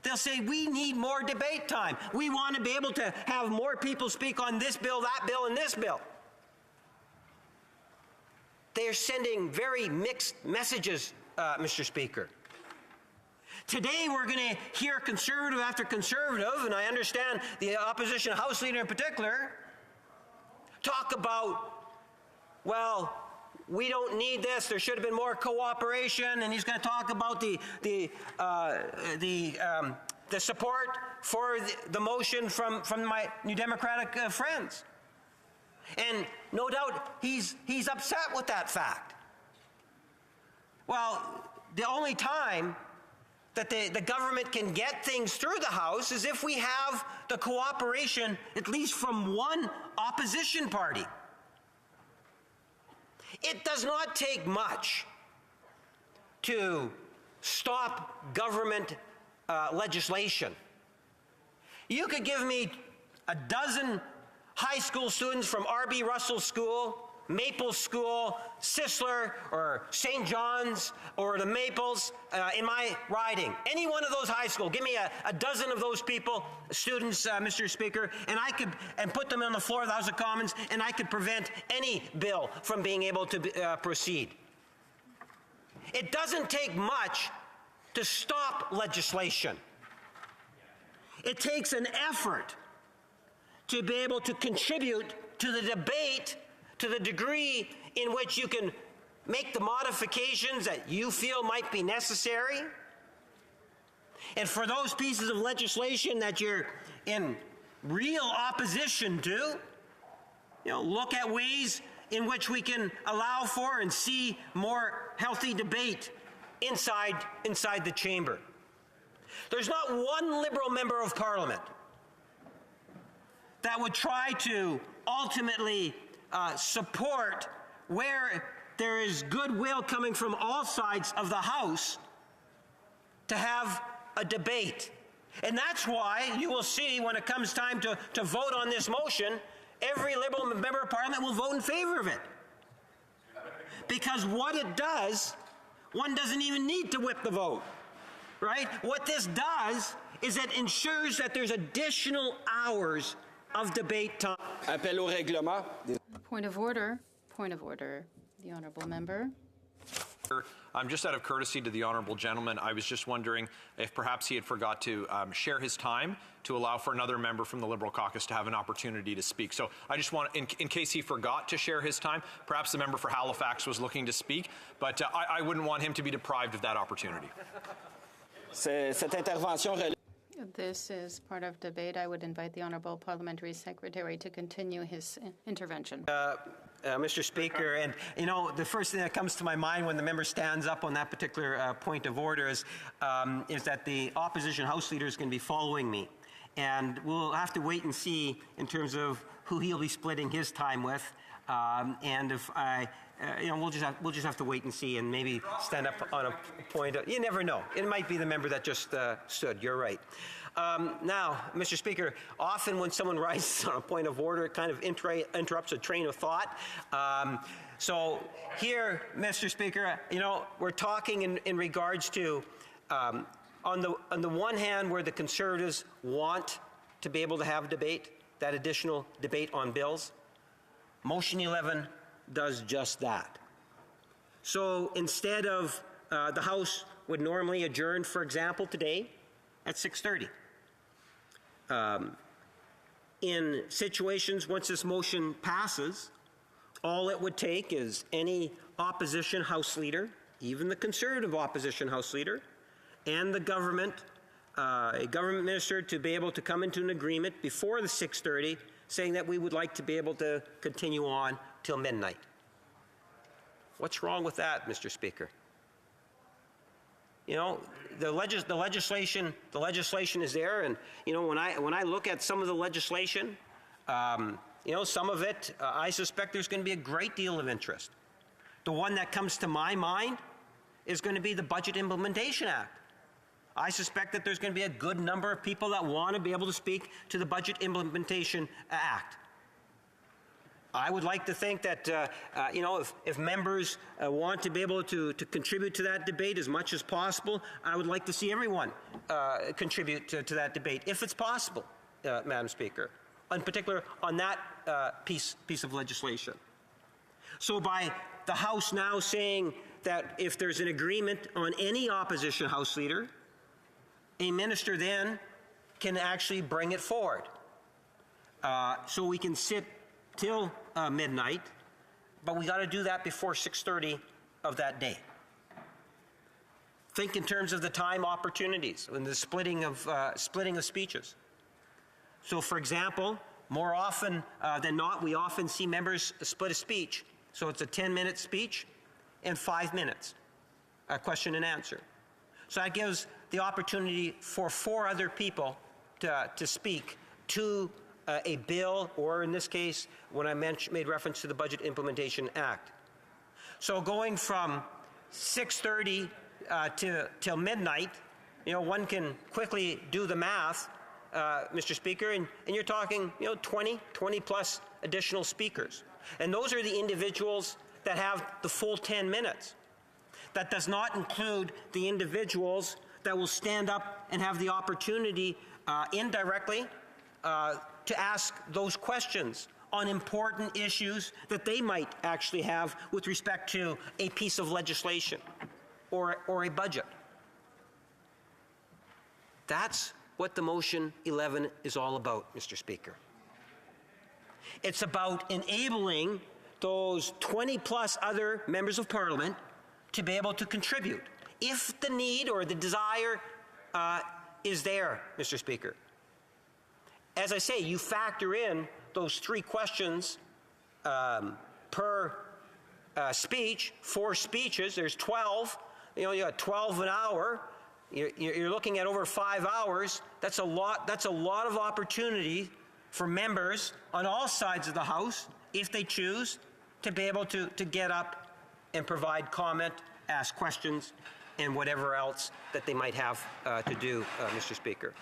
they'll say we need more debate time. We want to be able to have more people speak on this bill, that bill, and this bill. They are sending very mixed messages, Mr. Speaker. Today we're going to hear Conservative after Conservative, and I understand the opposition House Leader in particular, talk about, well, we don't need this, there should have been more cooperation, and he's going to talk about the support for the motion from my New Democratic friends. And no doubt he's upset with that fact. Well, the only time that the government can get things through the House is if we have the cooperation at least from one opposition party. It does not take much to stop government legislation. You could give me a dozen high school students from R.B. Russell School, Maple School, Sisler, or St. John's, or the Maples in my riding. Any one of those high schools, give me a dozen of those people, students, Mr. Speaker, and I could put them on the floor of the House of Commons, and I could prevent any bill from being able to proceed. It doesn't take much to stop legislation. It takes an effort to be able to contribute to the debate to the degree in which you can make the modifications that you feel might be necessary. And for those pieces of legislation that you're in real opposition to, look at ways in which we can allow for and see more healthy debate inside the chamber. There's not one Liberal member of Parliament that would try to ultimately support where there is goodwill coming from all sides of the House to have a debate. And that's why you will see when it comes time to vote on this motion, every Liberal member of Parliament will vote in favor of it. Because what it does, one doesn't even need to whip the vote, right? What this does is it ensures that there's additional hours of debate time. Appel au règlement. Point of order. Point of order. The honourable member. Just out of courtesy to the honourable gentleman, I was just wondering if perhaps he had forgot to share his time to allow for another member from the Liberal caucus to have an opportunity to speak. So I just want, in case he forgot to share his time, perhaps the member for Halifax was looking to speak, but I wouldn't want him to be deprived of that opportunity. This is part of debate. I would invite the Honourable Parliamentary Secretary to continue his intervention. Mr. Speaker, and the first thing that comes to my mind when the member stands up on that particular point of order is that the opposition House Leader is going to be following me. And we'll have to wait and see in terms of who he'll be splitting his time with. And if we'll just have to wait and see, and maybe stand up on a point. You never know. It might be the member that just stood. You're right. Now, Mr. Speaker, often when someone rises on a point of order, it kind of interrupts a train of thought. So here, Mr. Speaker, we're talking in regards to, on the one hand, where the Conservatives want to be able to have debate, that additional debate on bills. Motion 11 does just that. So instead of the House would normally adjourn, for example, today at 6:30. In situations, once this motion passes, all it would take is any opposition House leader, even the Conservative opposition House leader, and the government, a government minister, to be able to come into an agreement before the 6:30, saying that we would like to be able to continue on till midnight. What's wrong with that, Mr. Speaker? The legislation is there, and when I look at some of the legislation, some of it, I suspect there's going to be a great deal of interest. The one that comes to my mind is going to be the Budget Implementation Act. I suspect that there's going to be a good number of people that want to be able to speak to the Budget Implementation Act. I would like to think that, if members want to be able to contribute to that debate as much as possible, I would like to see everyone contribute to that debate, if it's possible, Madam Speaker, in particular on that piece of legislation. So by the House now saying that if there's an agreement on any opposition House leader, a minister then can actually bring it forward. So we can sit till midnight, but we got to do that before 6:30 of that day. Think in terms of the time opportunities and the splitting of speeches. So, for example, more often than not, we often see members split a speech. So it's a 10-minute speech and 5 minutes, a question and answer. So that gives the opportunity for 4 other people to speak to a bill, or in this case, when I made reference to the Budget Implementation Act. So going from 6:30 till midnight, one can quickly do the math, Mr. Speaker, and you're talking 20 plus additional speakers. And those are the individuals that have the full 10 minutes. That does not include the individuals that will stand up and have the opportunity indirectly to ask those questions on important issues that they might actually have with respect to a piece of legislation or a budget. That's what the motion 11 is all about, Mr. Speaker. It's about enabling those 20 plus other members of Parliament to be able to contribute if the need or the desire is there, Mr. Speaker. As I say, you factor in those 3 questions per speech, 4 speeches, there's 12. You got 12 an hour. You're looking at over 5 hours. That's a lot of opportunity for members on all sides of the House, if they choose, to be able to get up and provide comment, ask questions, and whatever else that they might have to do, Mr. Speaker.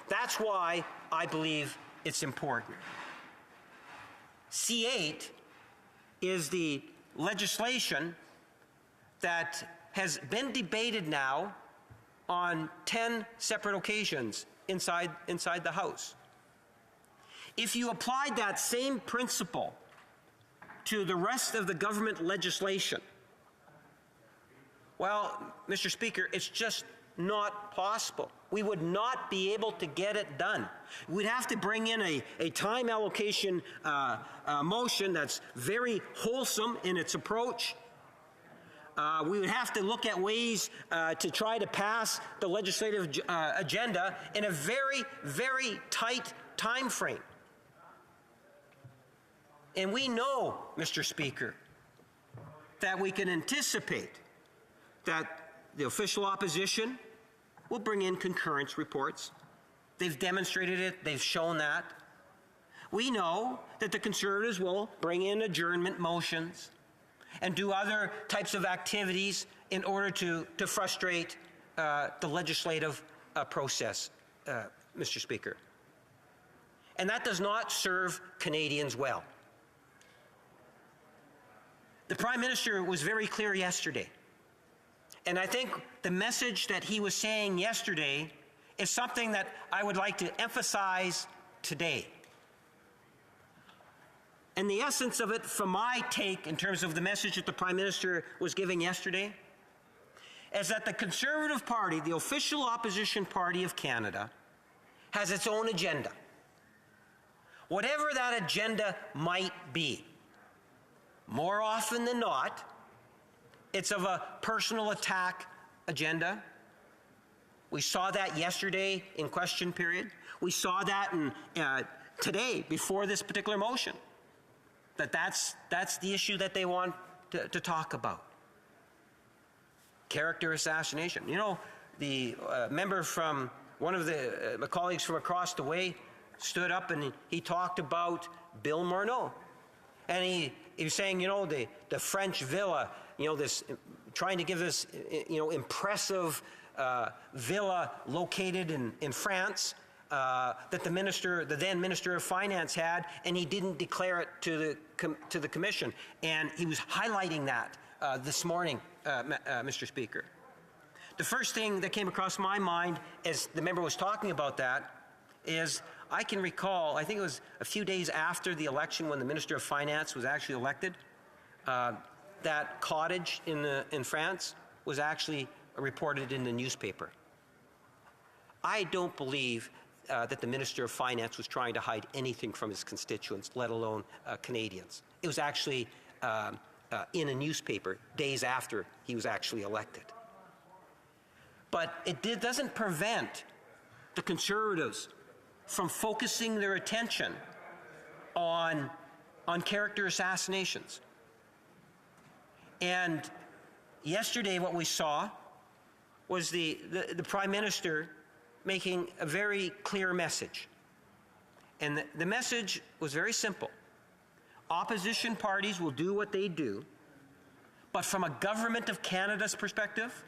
That's why I believe it's important. C8 is the legislation that has been debated now on 10 separate occasions inside the House. If you applied that same principle to the rest of the government legislation, well, Mr. Speaker, it's just not possible. We would not be able to get it done. We'd have to bring in a time allocation motion that's very wholesome in its approach. We would have to look at ways to try to pass the legislative agenda in a very, very tight time frame. And we know, Mr. Speaker, that we can anticipate that the official opposition will bring in concurrence reports. They've demonstrated it. They've shown that. We know that the Conservatives will bring in adjournment motions and do other types of activities in order to frustrate the legislative process, Mr. Speaker. And that does not serve Canadians well. The Prime Minister was very clear yesterday. And I think the message that he was saying yesterday is something that I would like to emphasize today. And the essence of it, from my take in terms of the message that the Prime Minister was giving yesterday, is that the Conservative Party, the official opposition party of Canada, has its own agenda. Whatever that agenda might be, more often than not, it's of a personal attack agenda. We saw that yesterday in question period. We saw that today before this particular motion. That's the issue that they want to talk about. Character assassination. You know, the member from one of the colleagues from across the way stood up and he talked about Bill Morneau. And he was saying, you know, the French villa, you know, this trying to give this, you know, impressive villa located in France that the then Minister of Finance had, and he didn't declare it to the Commission. And he was highlighting that this morning, Mr. Speaker. The first thing that came across my mind as the member was talking about that is I can recall, I think it was a few days after the election when the Minister of Finance was actually elected, that cottage in France was actually reported in the newspaper. I don't believe that the Minister of Finance was trying to hide anything from his constituents, let alone Canadians. It was actually in a newspaper days after he was actually elected. But it doesn't prevent the Conservatives from focusing their attention on character assassinations. And yesterday what we saw was the Prime Minister making a very clear message. And the message was very simple. Opposition parties will do what they do, but from a Government of Canada's perspective,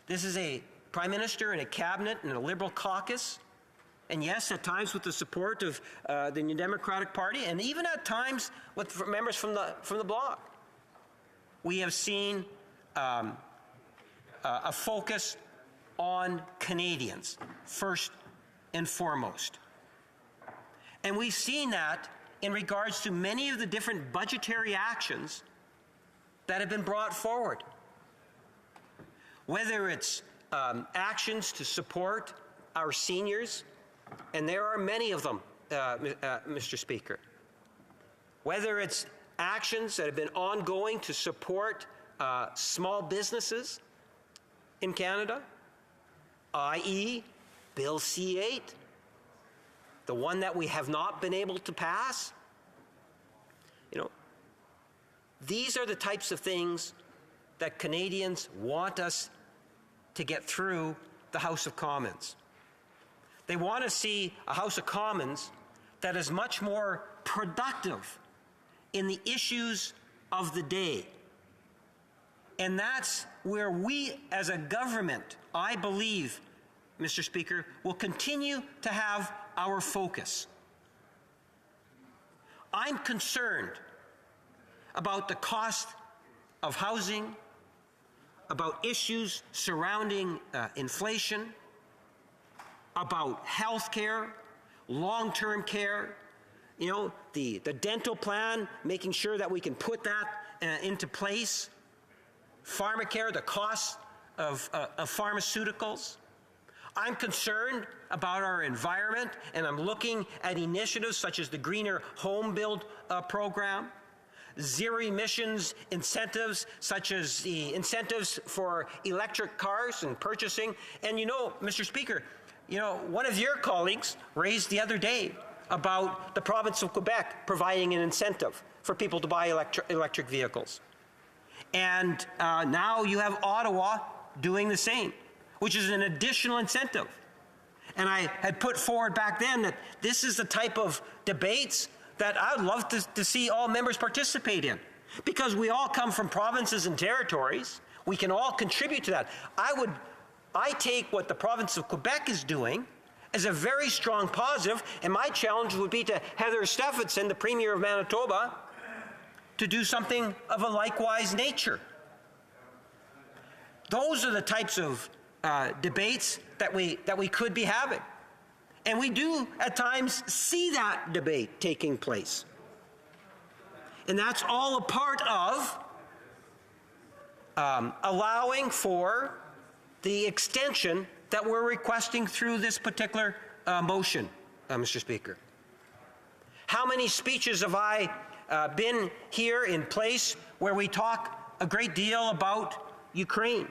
this is a Prime Minister and a Cabinet and a Liberal caucus, and yes, at times with the support of the New Democratic Party, and even at times with members from the Bloc. We have seen a focus on Canadians, first and foremost. And we've seen that in regards to many of the different budgetary actions that have been brought forward. Whether it's actions to support our seniors, and there are many of them, Mr. Speaker. Whether it's actions that have been ongoing to support small businesses in Canada, i.e. Bill C-8, the one that we have not been able to pass. You know, these are the types of things that Canadians want us to get through the House of Commons. They want to see a House of Commons that is much more productive in the issues of the day. And that's where we as a government, I believe, Mr. Speaker, will continue to have our focus. I'm concerned about the cost of housing, about issues surrounding inflation, about health care, long-term care, you know, the dental plan, making sure that we can put that into place, pharmacare, the cost of pharmaceuticals. I'm concerned about our environment, and I'm looking at initiatives such as the Greener Home Build program, zero emissions incentives such as the incentives for electric cars and purchasing. And you know, Mr. Speaker, you know, one of your colleagues raised the other day about the province of Quebec providing an incentive for people to buy electric vehicles. And now you have Ottawa doing the same, which is an additional incentive. And I had put forward back then that this is the type of debates that I would love to see all members participate in. Because we all come from provinces and territories. We can all contribute to that. I take what the province of Quebec is doing as a very strong positive, and my challenge would be to Heather Stephenson, the Premier of Manitoba, to do something of a likewise nature. Those are the types of debates that we could be having. And we do, at times, see that debate taking place. And that's all a part of allowing for the extension that we're requesting through this particular motion, Mr. Speaker. How many speeches have I been here in place where we talk a great deal about Ukraine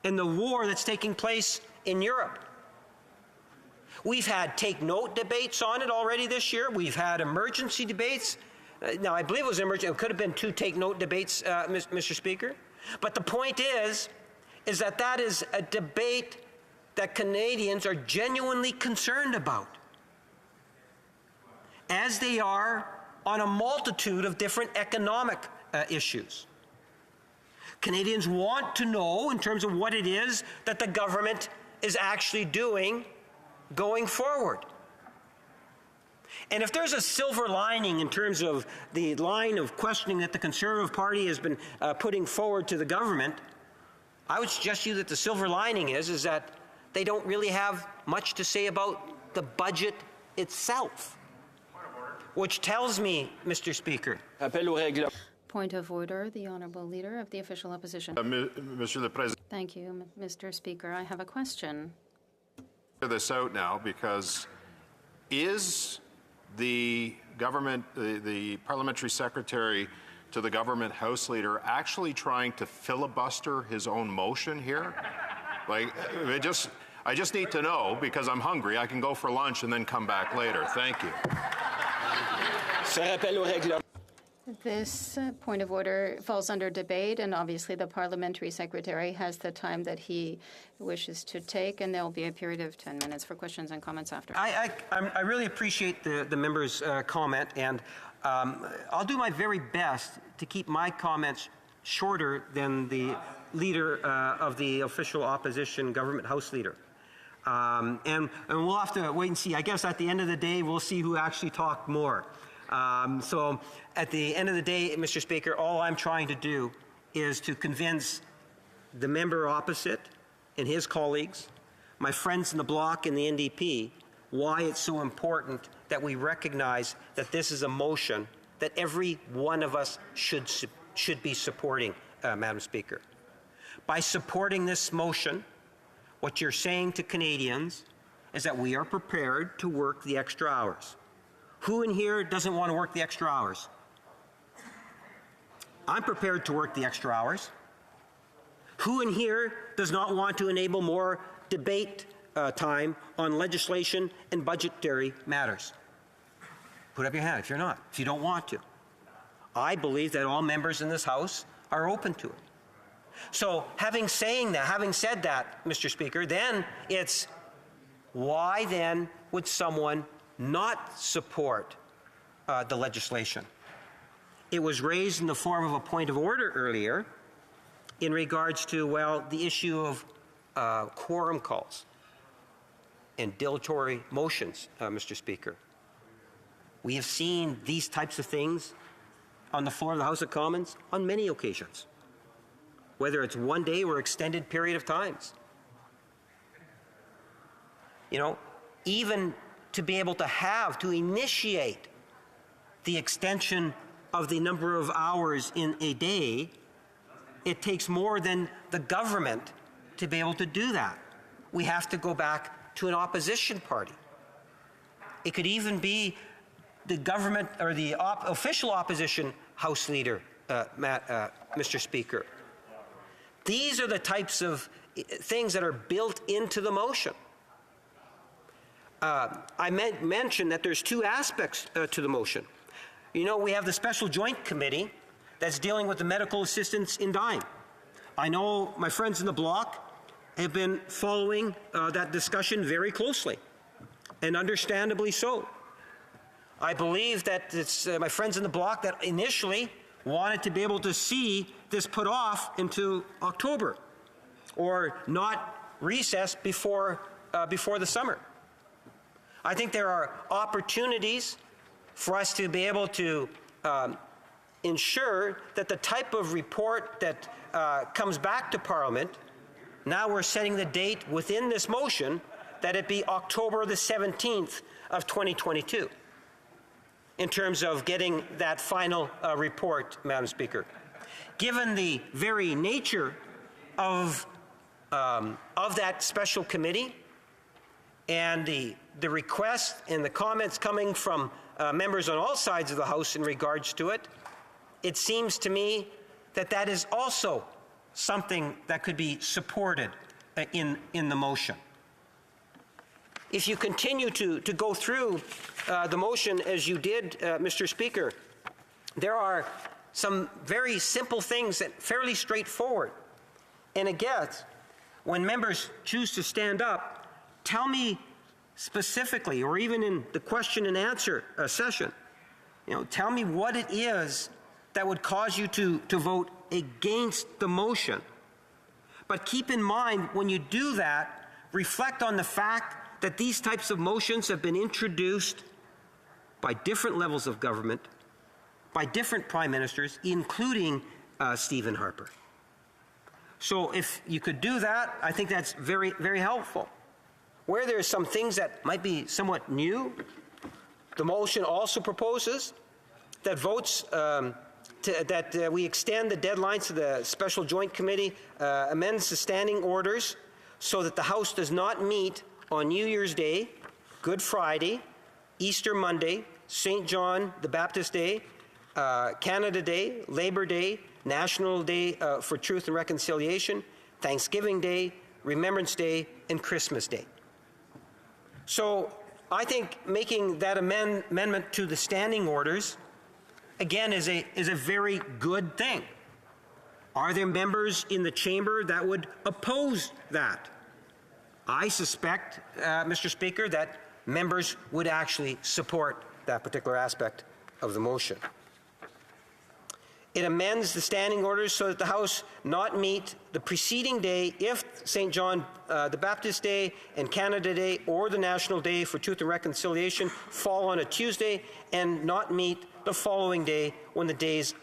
and the war that's taking place in Europe? We've had take-note debates on it already this year. We've had emergency debates. Now, I believe it was emergency. It could have been 2 take-note debates, Mr. Speaker. But the point is that is a debate that Canadians are genuinely concerned about, as they are on a multitude of different economic issues. Canadians want to know, in terms of what it is that the government is actually doing going forward. And if there's a silver lining in terms of the line of questioning that the Conservative Party has been putting forward to the government, I would suggest to you that the silver lining is that they don't really have much to say about the budget itself. Which tells me, Mr. Speaker. Point of order, the Honourable Leader of the Official Opposition. Monsieur le Président. Thank you, Mr. Speaker. I have a question. Figure this out now, because is the government, the parliamentary secretary to the government House Leader actually trying to filibuster his own motion here? Like, I just need to know, because I'm hungry. I can go for lunch and then come back later. Thank you. This point of order falls under debate, and obviously the parliamentary secretary has the time that he wishes to take, and there will be a period of 10 minutes for questions and comments after. I really appreciate the member's comment, and I'll do my very best to keep my comments shorter than the leader of the official opposition government House Leader. And we'll have to wait and see. I guess at the end of the day, we'll see who actually talked more. So at the end of the day, Mr. Speaker, all I'm trying to do is to convince the member opposite and his colleagues, my friends in the bloc and the NDP, why it's so important that we recognize that this is a motion that every one of us should be supporting, Madam Speaker. By supporting this motion, what you're saying to Canadians is that we are prepared to work the extra hours. Who in here doesn't want to work the extra hours? I'm prepared to work the extra hours. Who in here does not want to enable more debate time on legislation and budgetary matters? Put up your hand if you're not, if you don't want to. I believe that all members in this House are open to it. So having said that, Mr. Speaker, then it's why then would someone not support the legislation? It was raised in the form of a point of order earlier in regards to, well, the issue of quorum calls and dilatory motions, Mr. Speaker. We have seen these types of things on the floor of the House of Commons on many occasions, whether it's one day or extended period of times. You know, even to be able to initiate the extension of the number of hours in a day, it takes more than the government to be able to do that. We have to go back to an opposition party. It could even be the government or the official opposition House Leader, Mr. Speaker. These are the types of things that are built into the motion. I mentioned that there's 2 aspects to the motion. You know, we have the Special Joint Committee that's dealing with the medical assistance in dying. I know my friends in the bloc have been following that discussion very closely, and understandably so. I believe that it's my friends in the bloc that initially wanted to be able to see this put off into October, or not recess before the summer. I think there are opportunities for us to be able to ensure that the type of report that comes back to Parliament, now we're setting the date within this motion, that it be October the 17th of 2022 in terms of getting that final report, Madam Speaker. Given the very nature of that special committee and the requests and the comments coming from members on all sides of the House in regards to it, it seems to me that that is also something that could be supported in the motion. If you continue to go through the motion as you did, Mr. Speaker, there are some very simple things that are fairly straightforward. And again, when members choose to stand up, tell me specifically, or even in the question and answer session, tell me what it is that would cause you to vote against the motion. But keep in mind, when you do that, reflect on the fact that these types of motions have been introduced by different levels of government, by different prime ministers, including Stephen Harper. So if you could do that, I think that's very, very helpful. Where there are some things that might be somewhat new, the motion also proposes that votes that we extend the deadlines to the Special Joint Committee, amends the standing orders so that the House does not meet on New Year's Day, Good Friday, Easter Monday, St. John the Baptist Day, Canada Day, Labor Day, National Day for Truth and Reconciliation, Thanksgiving Day, Remembrance Day, and Christmas Day. So I think making that amendment to the standing orders, again, is a very good thing. Are there members in the chamber that would oppose that? I suspect, Mr. Speaker, that members would actually support that particular aspect of the motion. It amends the standing orders so that the House not meet the preceding day if St. John the Baptist Day and Canada Day or the National Day for Truth and Reconciliation fall on a Tuesday, and not meet the following day when the days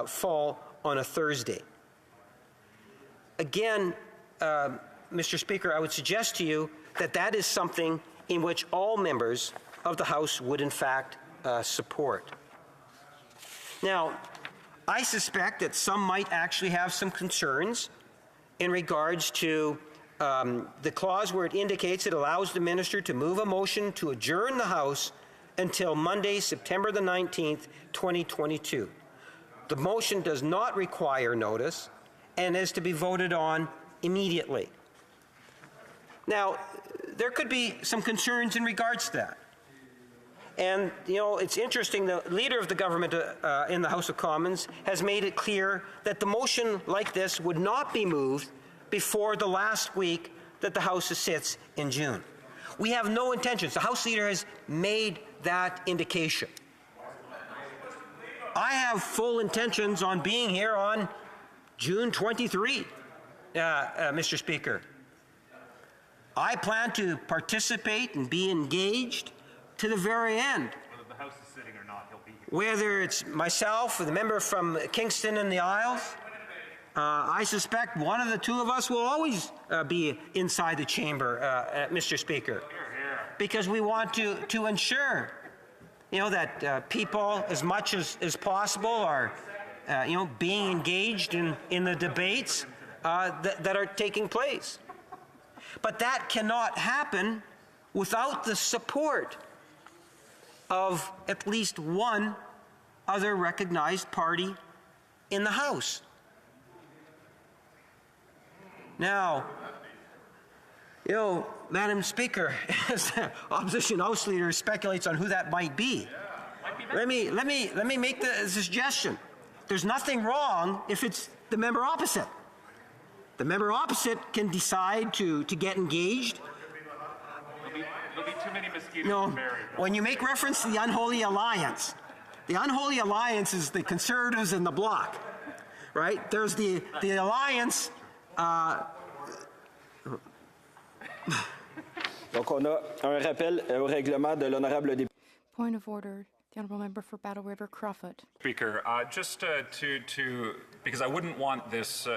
fall on a Thursday. Again, Mr. Speaker, I would suggest to you that that is something in which all members of the House would in fact support. Now, I suspect that some might actually have some concerns in regards to the clause where it indicates it allows the minister to move a motion to adjourn the House until Monday, September the 19th, 2022. The motion does not require notice and is to be voted on immediately. Now, there could be some concerns in regards to that. And, it's interesting, the Leader of the Government in the House of Commons has made it clear that the motion like this would not be moved before the last week that the House sits in June. We have no intentions. The House Leader has made that indication. I have full intentions on being here on June 23, Mr. Speaker. I plan to participate and be engaged to the very end. Whether the House is sitting or not, he'll be here. Whether it's myself or the member from Kingston and the Isles, I suspect one of the two of us will always be inside the chamber, Mr. Speaker, because we want to ensure, that people, as much as possible, are, being engaged in the debates that are taking place. But that cannot happen without the support of at least one other recognized party in the House. Now, Madam Speaker, as the opposition House Leader speculates on who that might be, let me make the suggestion. There's nothing wrong if it's the member opposite. The member opposite can decide to get engaged. There'll be too many mosquitoes No, buried. when you make reference to the unholy alliance, the unholy alliance is the Conservatives and the Bloc, right? There's the alliance. Donc, on a un rappel au règlement de l'honorable député. Point of order. The honourable member for Battle River Crawford. Speaker, just because I wouldn't want this,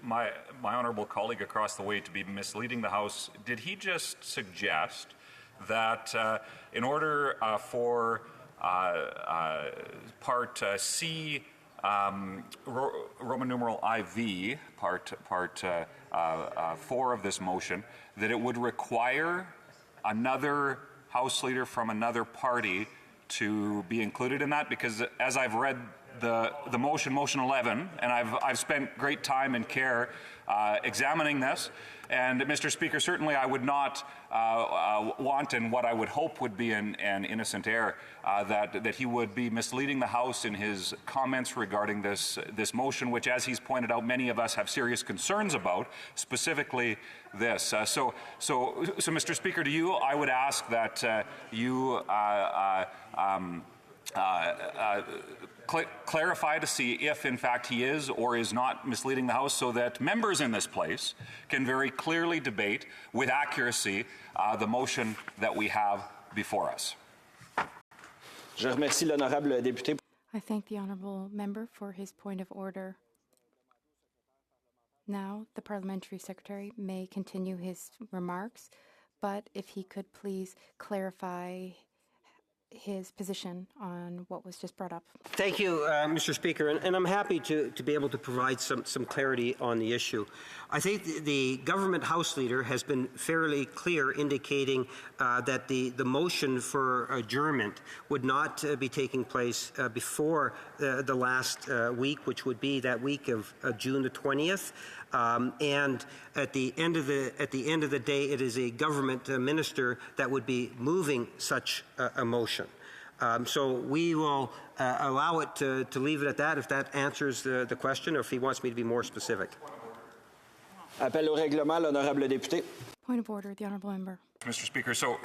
my honourable colleague across the way to be misleading the House, did he just suggest that in order for Part C, Roman numeral IV, Part 4 of this motion, that it would require another House leader from another party to be included in that? Because as I've read the motion 11, and I've spent great time and care examining this, and Mr. Speaker, certainly I would not want, and what I would hope would be an innocent error, that he would be misleading the House in his comments regarding this motion, which, as he's pointed out, many of us have serious concerns about, specifically this. So, Mr. Speaker, to you, I would ask that you clarify to see if, in fact, he is or is not misleading the House, so that members in this place can very clearly debate with accuracy the motion that we have before us. Je remercie l'honorable député. I thank the honourable member for his point of order. Now, the parliamentary secretary may continue his remarks, but if he could please clarify his position on what was just brought up. Thank you, Mr. Speaker, and I'm happy to be able to provide some clarity on the issue. I think the government House leader has been fairly clear, indicating that the motion for adjournment would not be taking place before the last week, which would be that week of June the 20th. And at the end of the day, it is a government minister that would be moving such a motion. So we will allow it to leave it at that, if that answers the question, or if he wants me to be more specific. Appel au règlement, l'honorable député. Point of order, the honourable member. Mr. Speaker, so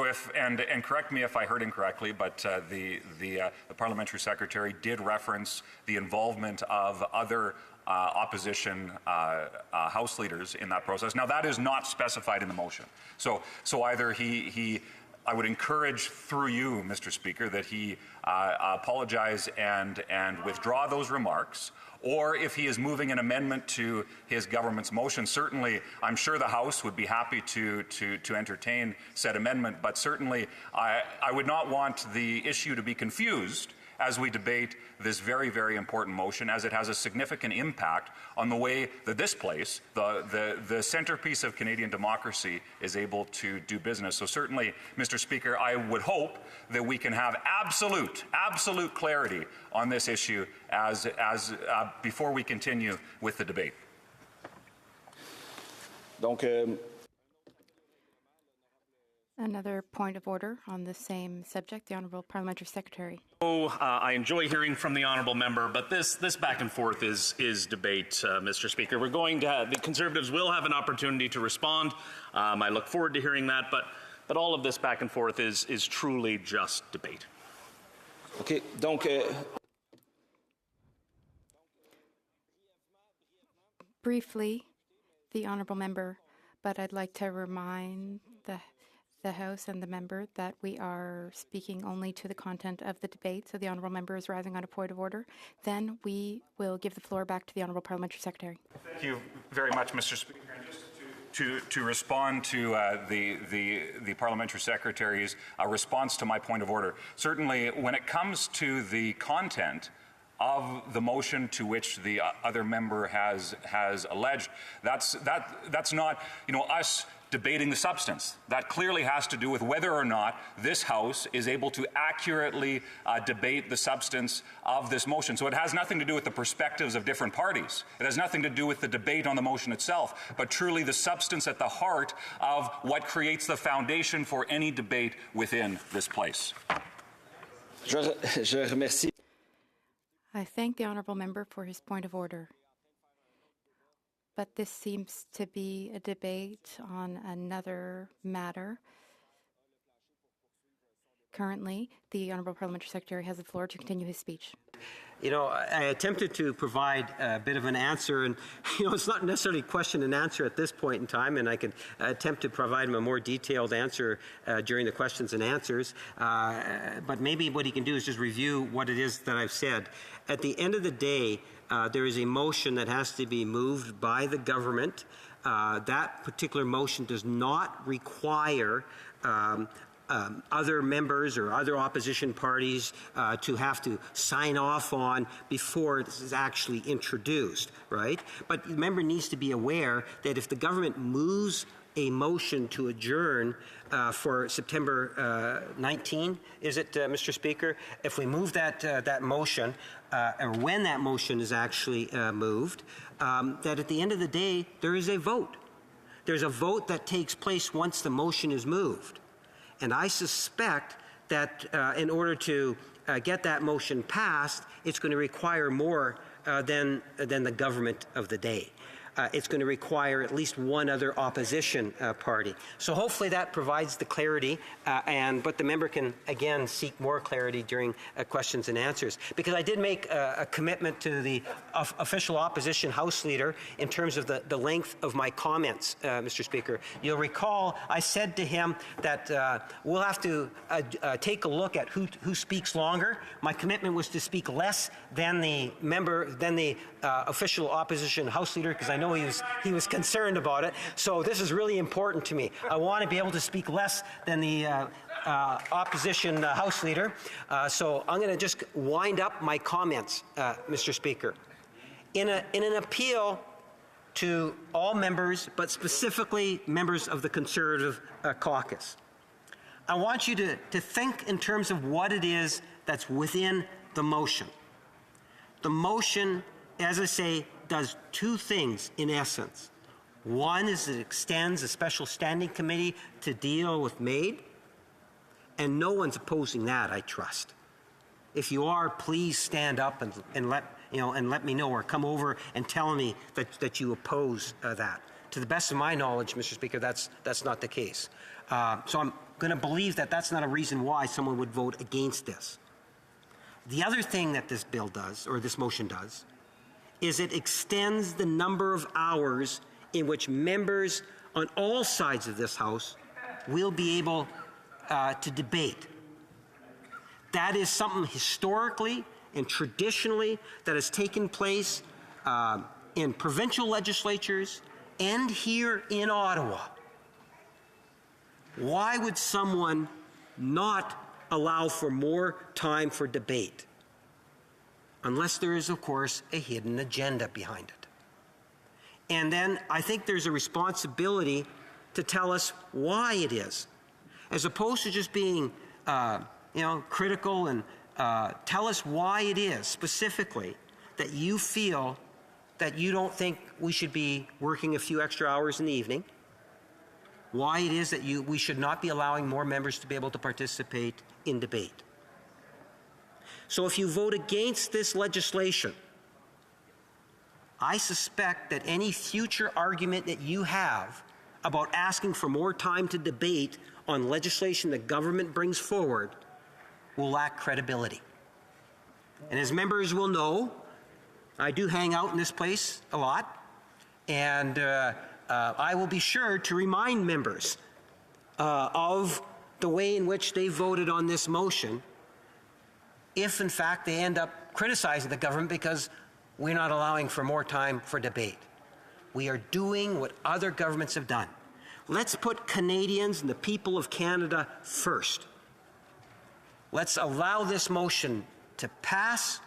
if and correct me if I heard incorrectly, but the parliamentary secretary did reference the involvement of other opposition House leaders in that process. Now, that is not specified in the motion. So either I would encourage through you, Mr. Speaker, that he apologize and withdraw those remarks, or if he is moving an amendment to his government's motion, certainly I'm sure the House would be happy to entertain said amendment, but certainly I would not want the issue to be confused as we debate this very, very important motion, as it has a significant impact on the way that this place, the centerpiece of Canadian democracy, is able to do business. So certainly, Mr. Speaker, I would hope that we can have absolute clarity on this issue as before we continue with the debate. Donc, Another point of order on the same subject, the Honourable Parliamentary Secretary. I enjoy hearing from the honourable member, but this back and forth is debate, Mr. Speaker. We're going to have, the Conservatives will have an opportunity to respond. I look forward to hearing that, but all of this back and forth is truly just debate. Okay, donc. Briefly, the honourable member, but I'd like to remind the House and the member that we are speaking only to the content of the debate, so the honourable member is rising on a point of order. Then we will give the floor back to the honourable parliamentary secretary. Thank you very much, Mr. Speaker. And just to respond to the parliamentary secretary's response to my point of order, certainly when it comes to the content of the motion to which the other member has alleged, that's not us debating the substance. That clearly has to do with whether or not this House is able to accurately debate the substance of this motion. So it has nothing to do with the perspectives of different parties. It has nothing to do with the debate on the motion itself, but truly the substance at the heart of what creates the foundation for any debate within this place. Je remercie. I thank the honourable member for his point of order. but this seems to be a debate on another matter. Currently, the Honourable Parliamentary Secretary has the floor to continue his speech. You know, I attempted to provide a bit of an answer, and, you know, it's not necessarily question and answer at this point in time, and I could attempt to provide him a more detailed answer during the questions and answers. But maybe what he can do is just review what it is that I've said. At the end of the day, there is a motion that has to be moved by the government. That particular motion does not require other members or other opposition parties to have to sign off on before this is actually introduced, right? But the member needs to be aware that if the government moves a motion to adjourn for September 19, is it, Mr. Speaker? If we move that motion, or when that motion is actually moved, that at the end of the day, there is a vote. There's a vote that takes place once the motion is moved. And I suspect that in order to get that motion passed, it's going to require more than the government of the day. It's going to require at least one other opposition party. So hopefully that provides the clarity, but the member can again seek more clarity during questions and answers. Because I did make a commitment to the official opposition House Leader in terms of the length of my comments, Mr. Speaker. You'll recall I said to him that we'll have to take a look at who speaks longer. My commitment was to speak less than the official opposition House Leader, because I know he was concerned about it. So this is really important to me. I want to be able to speak less than the opposition House Leader. So I'm going to just wind up my comments, Mr. Speaker. In an appeal to all members, but specifically members of the Conservative caucus, I want you to think in terms of what it is that's within the motion. The motion, as I say, does two things in essence. One is it extends a special standing committee to deal with MAID, and no one's opposing that, I trust. If you are, please stand up and let me know, or come over and tell me that you oppose that. To the best of my knowledge, Mr. Speaker, that's not the case. So I'm going to believe that that's not a reason why someone would vote against this. The other thing that this bill does, or this motion does, is it extends the number of hours in which members on all sides of this House will be able to debate. That is something historically and traditionally that has taken place in provincial legislatures and here in Ottawa. Why would someone not allow for more time for debate? Unless there is, of course, a hidden agenda behind it. And then I think there's a responsibility to tell us why it is, as opposed to just being, critical, and tell us why it is specifically that you feel that you don't think we should be working a few extra hours in the evening, why it is that we should not be allowing more members to be able to participate in debate. So if you vote against this legislation, I suspect that any future argument that you have about asking for more time to debate on legislation the government brings forward will lack credibility. And as members will know, I do hang out in this place a lot, and I will be sure to remind members of the way in which they voted on this motion if, in fact, they end up criticizing the government because we're not allowing for more time for debate. We are doing what other governments have done. Let's put Canadians and the people of Canada first. Let's allow this motion to pass.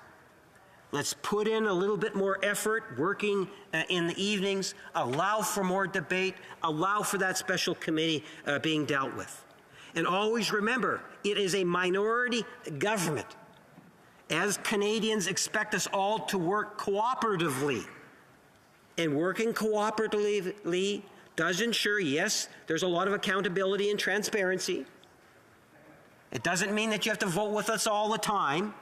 Let's put in a little bit more effort working in the evenings, allow for more debate, allow for that special committee being dealt with. And always remember, it is a minority government. As Canadians expect us all to work cooperatively. And working cooperatively does ensure, yes, there's a lot of accountability and transparency. It doesn't mean that you have to vote with us all the time,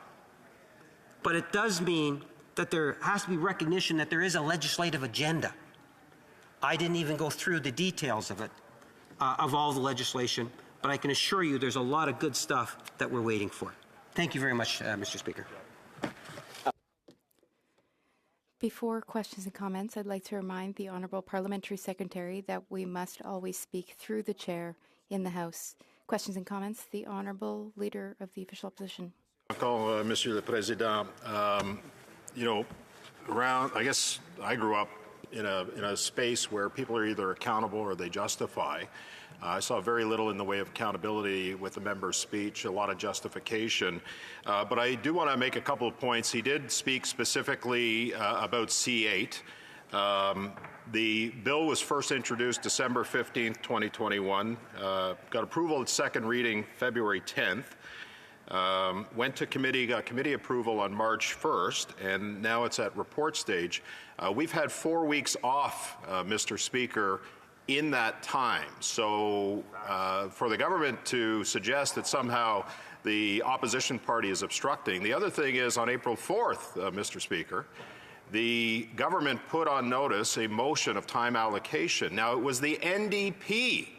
but it does mean that there has to be recognition that there is a legislative agenda. I didn't even go through the details of it, of all the legislation, but I can assure you there's a lot of good stuff that we're waiting for. Thank you very much, Mr. Speaker. Before questions and comments, I'd like to remind the Honourable Parliamentary Secretary that we must always speak through the Chair in the House. Questions and comments, the Honourable Leader of the Official Opposition. Encore, Monsieur le Président. You know, I guess I grew up in a space where people are either accountable or they justify. I saw very little in the way of accountability with the member's speech, a lot of justification. But I do want to make a couple of points. He did speak specifically about C8. The bill was first introduced December 15th, 2021, got approval at second reading February 10th. Went to committee, got committee approval on March 1st, and now it's at report stage. We've had 4 weeks off, Mr. Speaker, in that time. So for the government to suggest that somehow the opposition party is obstructing. The other thing is on April 4th, Mr. Speaker, the government put on notice a motion of time allocation. Now, it was the NDP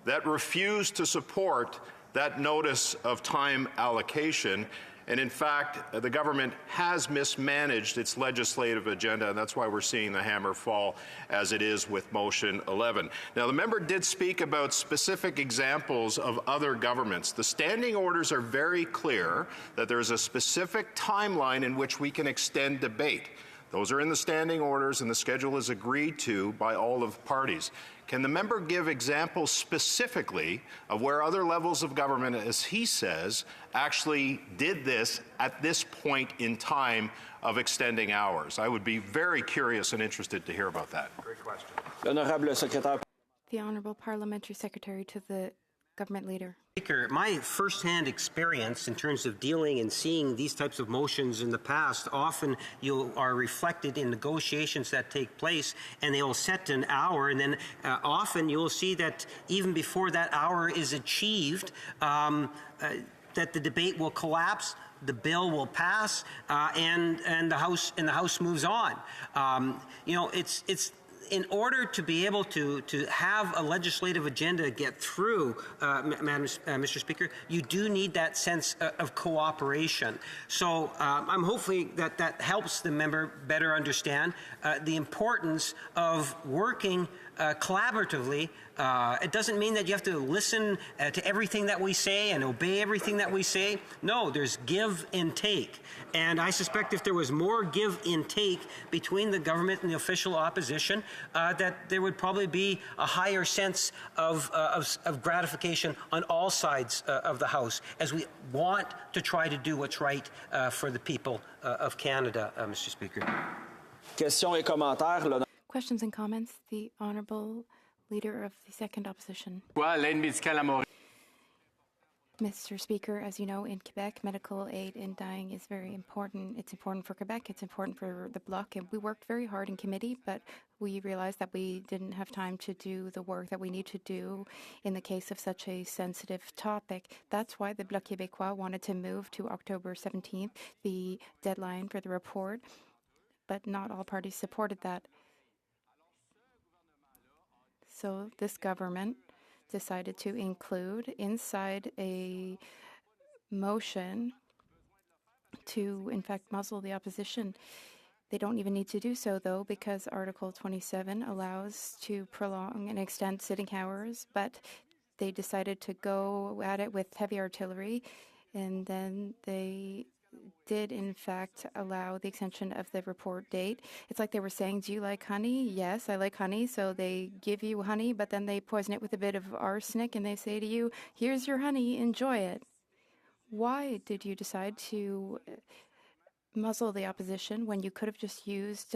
that refused to support that notice of time allocation. And in fact, the government has mismanaged its legislative agenda, and that's why we're seeing the hammer fall as it is with motion 11. Now, the member did speak about specific examples of other governments. The standing orders are very clear that there is a specific timeline in which we can extend debate. Those are in the standing orders, and the schedule is agreed to by all of the parties. Can the member give examples specifically of where other levels of government, as he says, actually did this at this point in time of extending hours? I would be very curious and interested to hear about that. Great question. The Honourable Parliamentary Secretary to the Government Leader. Speaker, my first-hand experience in terms of dealing and seeing these types of motions in the past, often you are reflected in negotiations that take place, and they will set an hour, and then often you will see that even before that hour is achieved, that the debate will collapse, the bill will pass, and the House moves on. You know, it's in order to be able to have a legislative agenda get through, Mr. Speaker, you do need that sense of cooperation. So I'm hopefully that helps the member better understand the importance of working collaboratively. It doesn't mean that you have to listen to everything that we say and obey everything that we say. No, there's give and take. And I suspect if there was more give and take between the government and the official opposition, that there would probably be a higher sense of gratification on all sides of the House, as we want to try to do what's right for the people of Canada, Mr. Speaker. Questions and comments, the Honourable Leader of the Second Opposition. Mr. Speaker, as you know, in Quebec, medical aid in dying is very important. It's important for Quebec, it's important for the Bloc, and we worked very hard in committee, but we realized that we didn't have time to do the work that we need to do in the case of such a sensitive topic. That's why the Bloc Québécois wanted to move to October 17th, the deadline for the report, but not all parties supported that. So this government decided to include inside a motion to, in fact, muzzle the opposition. They don't even need to do so, though, because Article 27 allows to prolong and extend sitting hours, but they decided to go at it with heavy artillery, and then they did, in fact, allow the extension of the report date. It's like they were saying, do you like honey? Yes, I like honey. So they give you honey, but then they poison it with a bit of arsenic, and they say to you, here's your honey, enjoy it. Why did you decide to muzzle the opposition when you could have just used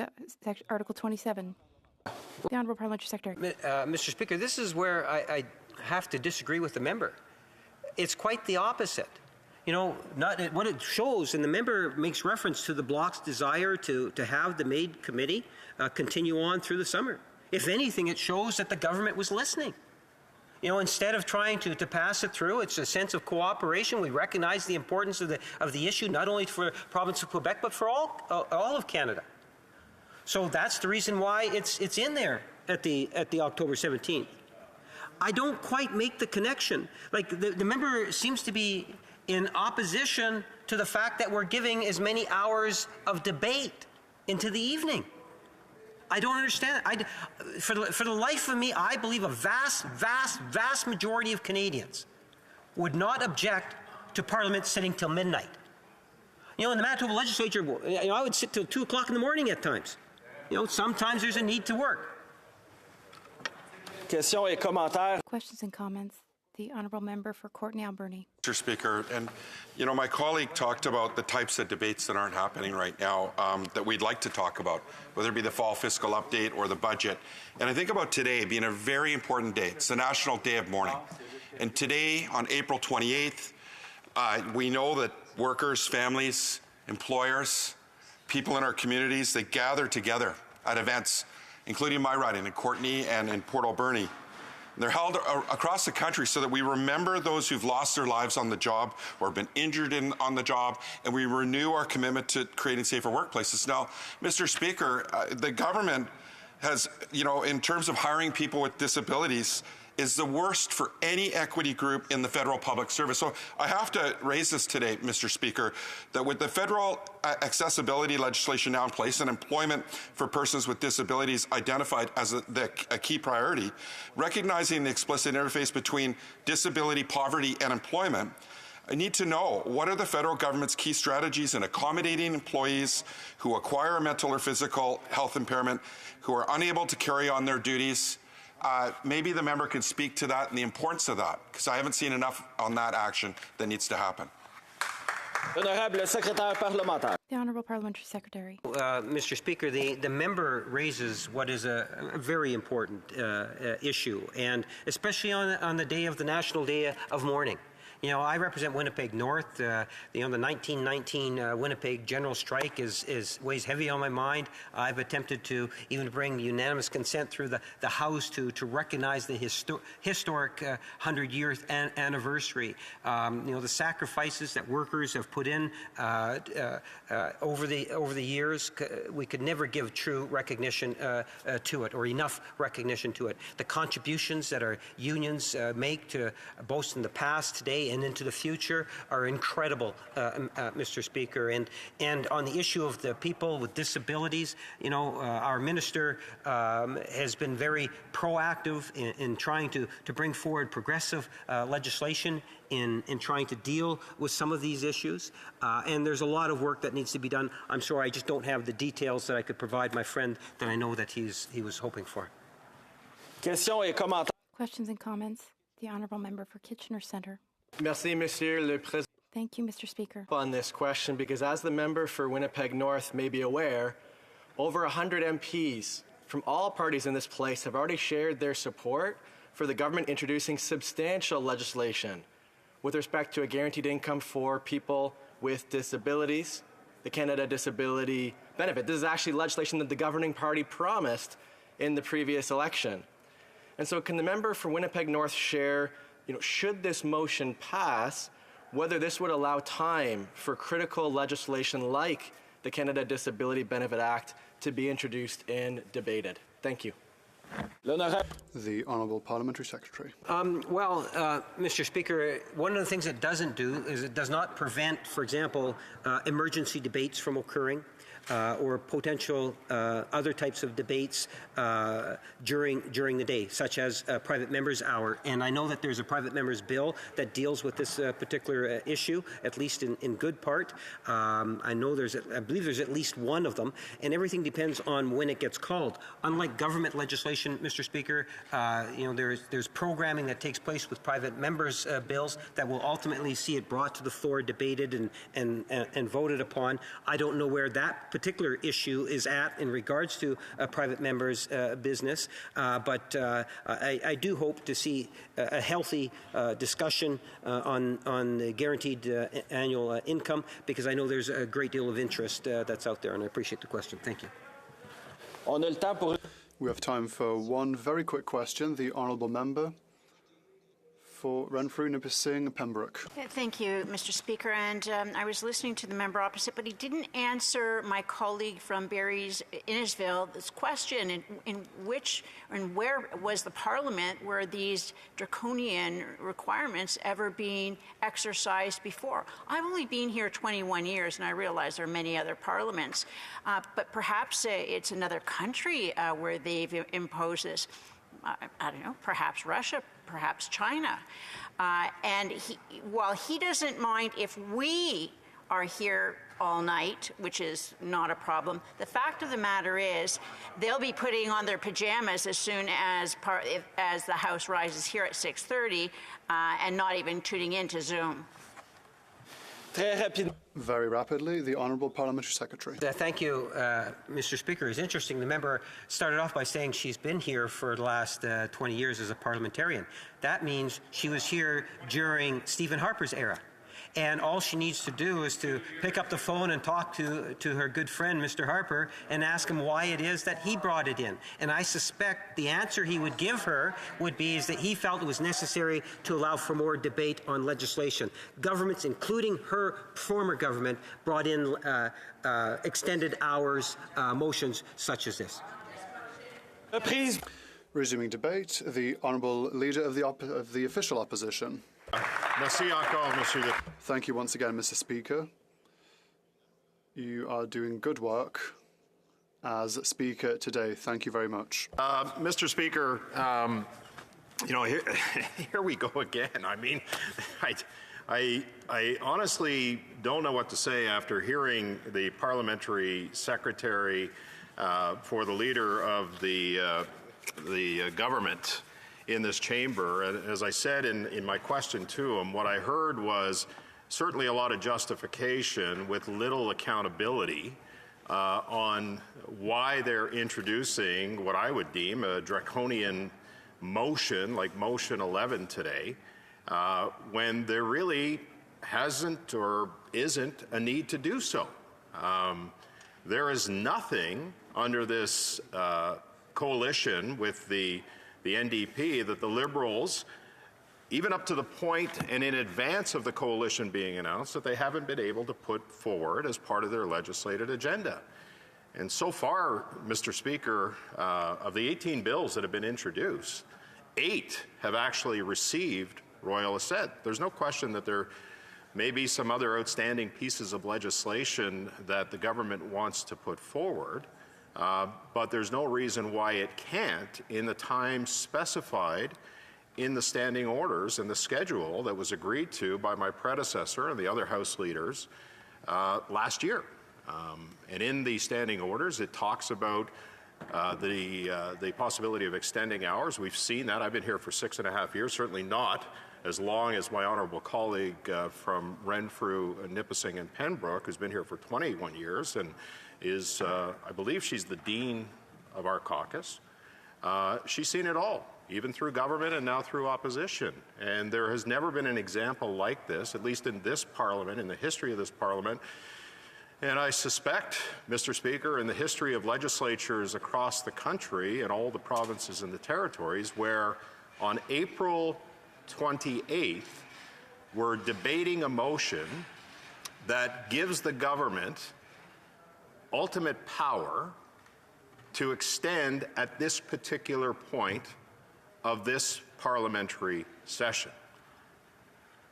Article 27? The Honourable Parliamentary Secretary. Mr. Speaker, this is where I have to disagree with the member. It's quite the opposite. You know, what it shows, and the member makes reference to the Bloc's desire to have the MAID committee continue on through the summer. If anything, it shows that the government was listening. You know, instead of trying to pass it through, it's a sense of cooperation. We recognize the importance of the issue, not only for the province of Quebec, but for all of Canada. So that's the reason why it's in there. at the October 17th. I don't quite make the connection. Like the member seems to be in opposition to the fact that we're giving as many hours of debate into the evening. I don't understand it. For the life of me, I believe a vast majority of Canadians would not object to Parliament sitting till midnight. You know, in the Manitoba legislature, I would sit till 2 o'clock in the morning at times. You know, sometimes there's a need to work. Questions and comments. The Honourable Member for Courtenay Alberni. Mr. Speaker, and you know, my colleague talked about the types of debates that aren't happening right now that we'd like to talk about, whether it be the fall fiscal update or the budget. And I think about today being a very important day. It's the National Day of Mourning. And today, on April 28th, we know that workers, families, employers, people in our communities, they gather together at events, including my riding in Courtenay and in Port Alberni. They're held across the country so that we remember those who've lost their lives on the job or been injured on the job, and we renew our commitment to creating safer workplaces. Now, Mr. Speaker, the government has, you know, in terms of hiring people with disabilities, is the worst for any equity group in the federal public service. So I have to raise this today, Mr. Speaker, that with the federal accessibility legislation now in place and employment for persons with disabilities identified as a key priority, recognizing the explicit interface between disability, poverty, and employment, I need to know, what are the federal government's key strategies in accommodating employees who acquire a mental or physical health impairment, who are unable to carry on their duties? Maybe the member could speak to that and the importance of that, because I haven't seen enough on that action that needs to happen. The Honourable Parliamentary Secretary. Mr. Speaker, the member raises what is a very important issue, and especially on the day of the National Day of Mourning. You know, I represent Winnipeg North. You know, the 1919 Winnipeg general strike weighs heavy on my mind. I've attempted to even bring unanimous consent through the House to recognize the historic 100-year anniversary. You know, the sacrifices that workers have put in over the years, we could never give true recognition to it, or enough recognition to it. The contributions that our unions make to both in the past, today, and into the future are incredible, Mr. Speaker. And on the issue of the people with disabilities, you know, our minister has been very proactive in trying to bring forward progressive legislation in trying to deal with some of these issues. And there's a lot of work that needs to be done. I'm sorry, I just don't have the details that I could provide my friend that I know that he was hoping for. Questions and comments. The Honourable Member for Kitchener Centre. Merci, Monsieur le Président. Thank you, Mr. Speaker. On this question, because as the member for Winnipeg North may be aware, over 100 MPs from all parties in this place have already shared their support for the government introducing substantial legislation with respect to a guaranteed income for people with disabilities, the Canada Disability Benefit. This is actually legislation that the governing party promised in the previous election. And so can the member for Winnipeg North share, you know, should this motion pass, whether this would allow time for critical legislation like the Canada Disability Benefit Act to be introduced and debated? Thank you. The Honourable Parliamentary Secretary. Mr. Speaker, one of the things it doesn't do is it does not prevent, for example, emergency debates from occurring. Or potential other types of debates during the day, such as private members' hour. And I know that there's a private members' bill that deals with this particular issue, at least in good part. I believe there's at least one of them, and everything depends on when it gets called. Unlike government legislation, Mr. Speaker, you know, there's programming that takes place with private members' bills that will ultimately see it brought to the floor, debated and voted upon. I don't know where that particular issue is at in regards to a private member's business, but I do hope to see a healthy discussion on the guaranteed annual income, because I know there's a great deal of interest that's out there, and I appreciate the question. Thank you. We have time for one very quick question. The Honourable Member for Renfrew, Nipissing, Pembroke. Thank you, Mr. Speaker. And I was listening to the member opposite, but he didn't answer my colleague from Barry's Innisfil's question in which and where was the Parliament where these draconian requirements ever being exercised before. I've only been here 21 years, and I realize there are many other parliaments, but perhaps it's another country where they've imposed this. I don't know, perhaps Russia, perhaps China. And while he doesn't mind if we are here all night, which is not a problem, the fact of the matter is they'll be putting on their pajamas as soon as the House rises here at 6:30 and not even tuning into Zoom. Very rapidly, the Honourable Parliamentary Secretary. Thank you, Mr. Speaker. It's interesting. The member started off by saying she's been here for the last 20 years as a parliamentarian. That means she was here during Stephen Harper's era. And all she needs to do is to pick up the phone and talk to her good friend, Mr. Harper, and ask him why it is that he brought it in. And I suspect the answer he would give her would be is that he felt it was necessary to allow for more debate on legislation. Governments, including her former government, brought in extended hours motions such as this. Resuming debate, the Honourable Leader of the Official Opposition. Merci encore, Monsieur. Thank you once again, Mr. Speaker. You are doing good work as Speaker today. Thank you very much. Mr. Speaker, here we go again. I mean, I honestly don't know what to say after hearing the parliamentary secretary for the leader of the government in this chamber. As I said in my question to him, what I heard was certainly a lot of justification with little accountability on why they're introducing what I would deem a draconian motion like Motion 11 today, when there really hasn't or isn't a need to do so. There is nothing under this coalition with the NDP that the Liberals, even up to the point and in advance of the coalition being announced, that they haven't been able to put forward as part of their legislative agenda. And so far, Mr. Speaker, of the 18 bills that have been introduced, 8 have actually received royal assent. There's no question that there may be some other outstanding pieces of legislation that the government wants to put forward. But there's no reason why it can't in the time specified in the standing orders and the schedule that was agreed to by my predecessor and the other House leaders last year. And in the standing orders, it talks about the possibility of extending hours. We've seen that. I've been here for 6.5 years, certainly not as long as my honourable colleague from Renfrew, Nipissing, and Pembroke, who's been here for 21 years and is, I believe she's the dean of our caucus. She's seen it all, even through government and now through opposition. And there has never been an example like this, at least in this parliament, in the history of this parliament. And I suspect, Mr. Speaker, in the history of legislatures across the country and all the provinces and the territories, where on April 28th, we're debating a motion that gives the government ultimate power to extend at this particular point of this parliamentary session.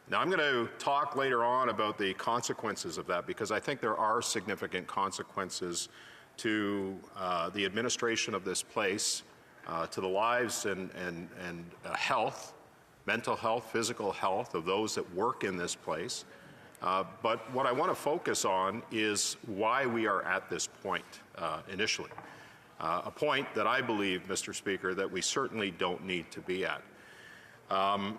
Now, I'm going to talk later on about the consequences of that, because I think there are significant consequences to the administration of this place, to the lives and health, mental health, physical health of those that work in this place. But what I want to focus on is why we are at this point initially. A point that I believe, Mr. Speaker, that we certainly don't need to be at.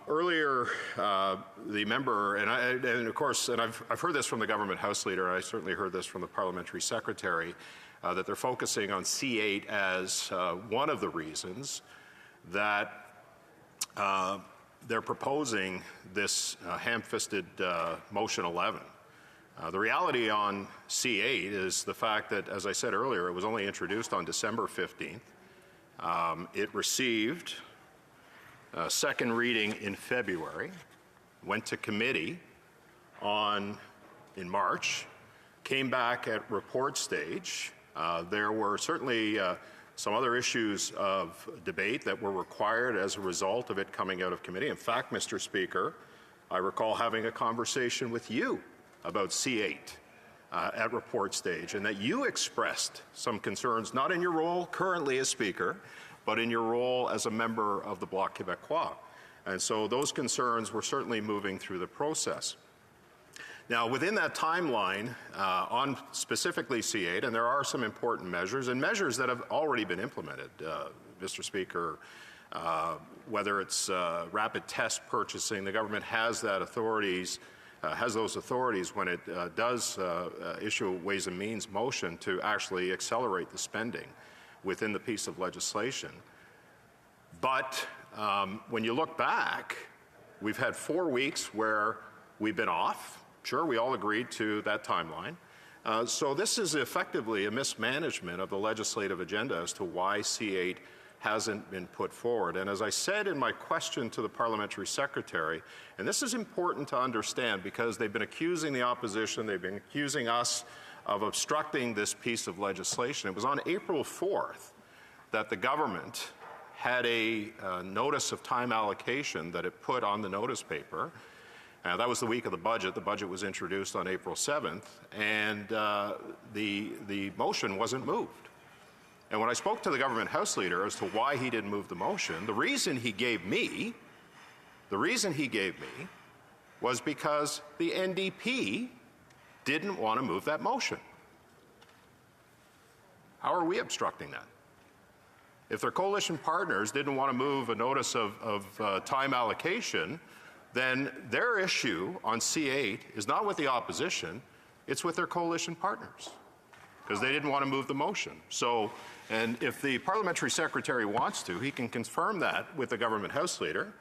Earlier, the member, and of course, and I've heard this from the government House Leader, and I certainly heard this from the Parliamentary Secretary, that they're focusing on C8 as one of the reasons that they're proposing this ham-fisted Motion 11. The reality on C8 is the fact that, as I said earlier, it was only introduced on December 15th. It received second reading in February, went to committee in March, came back at report stage. There were certainly some other issues of debate that were required as a result of it coming out of committee. In fact, Mr. Speaker, I recall having a conversation with you about C8 at report stage, and that you expressed some concerns, not in your role currently as Speaker, but in your role as a member of the Bloc Québécois. And so those concerns were certainly moving through the process. Now, within that timeline, on specifically C8, and there are some important measures, and measures that have already been implemented, Mr. Speaker, whether it's rapid test purchasing, the government has that authorities, has those authorities when it does issue a Ways and Means motion to actually accelerate the spending within the piece of legislation. But when you look back, we've had 4 weeks where we've been off. Sure, we all agreed to that timeline. So this is effectively a mismanagement of the legislative agenda as to why C8 hasn't been put forward. And as I said in my question to the parliamentary secretary, and this is important to understand because they've been accusing the opposition, they've been accusing us of obstructing this piece of legislation. It was on April 4th that the government had a notice of time allocation that it put on the notice paper. That was the week of the budget. The budget was introduced on April 7th, and the motion wasn't moved. And when I spoke to the government House Leader as to why he didn't move the motion, the reason he gave me was because the NDP didn't want to move that motion. How are we obstructing that? If their coalition partners didn't want to move a notice of time allocation, then their issue on C8 is not with the opposition, it's with their coalition partners, because they didn't want to move the motion. So, and if the parliamentary secretary wants to, he can confirm that with the government House Leader.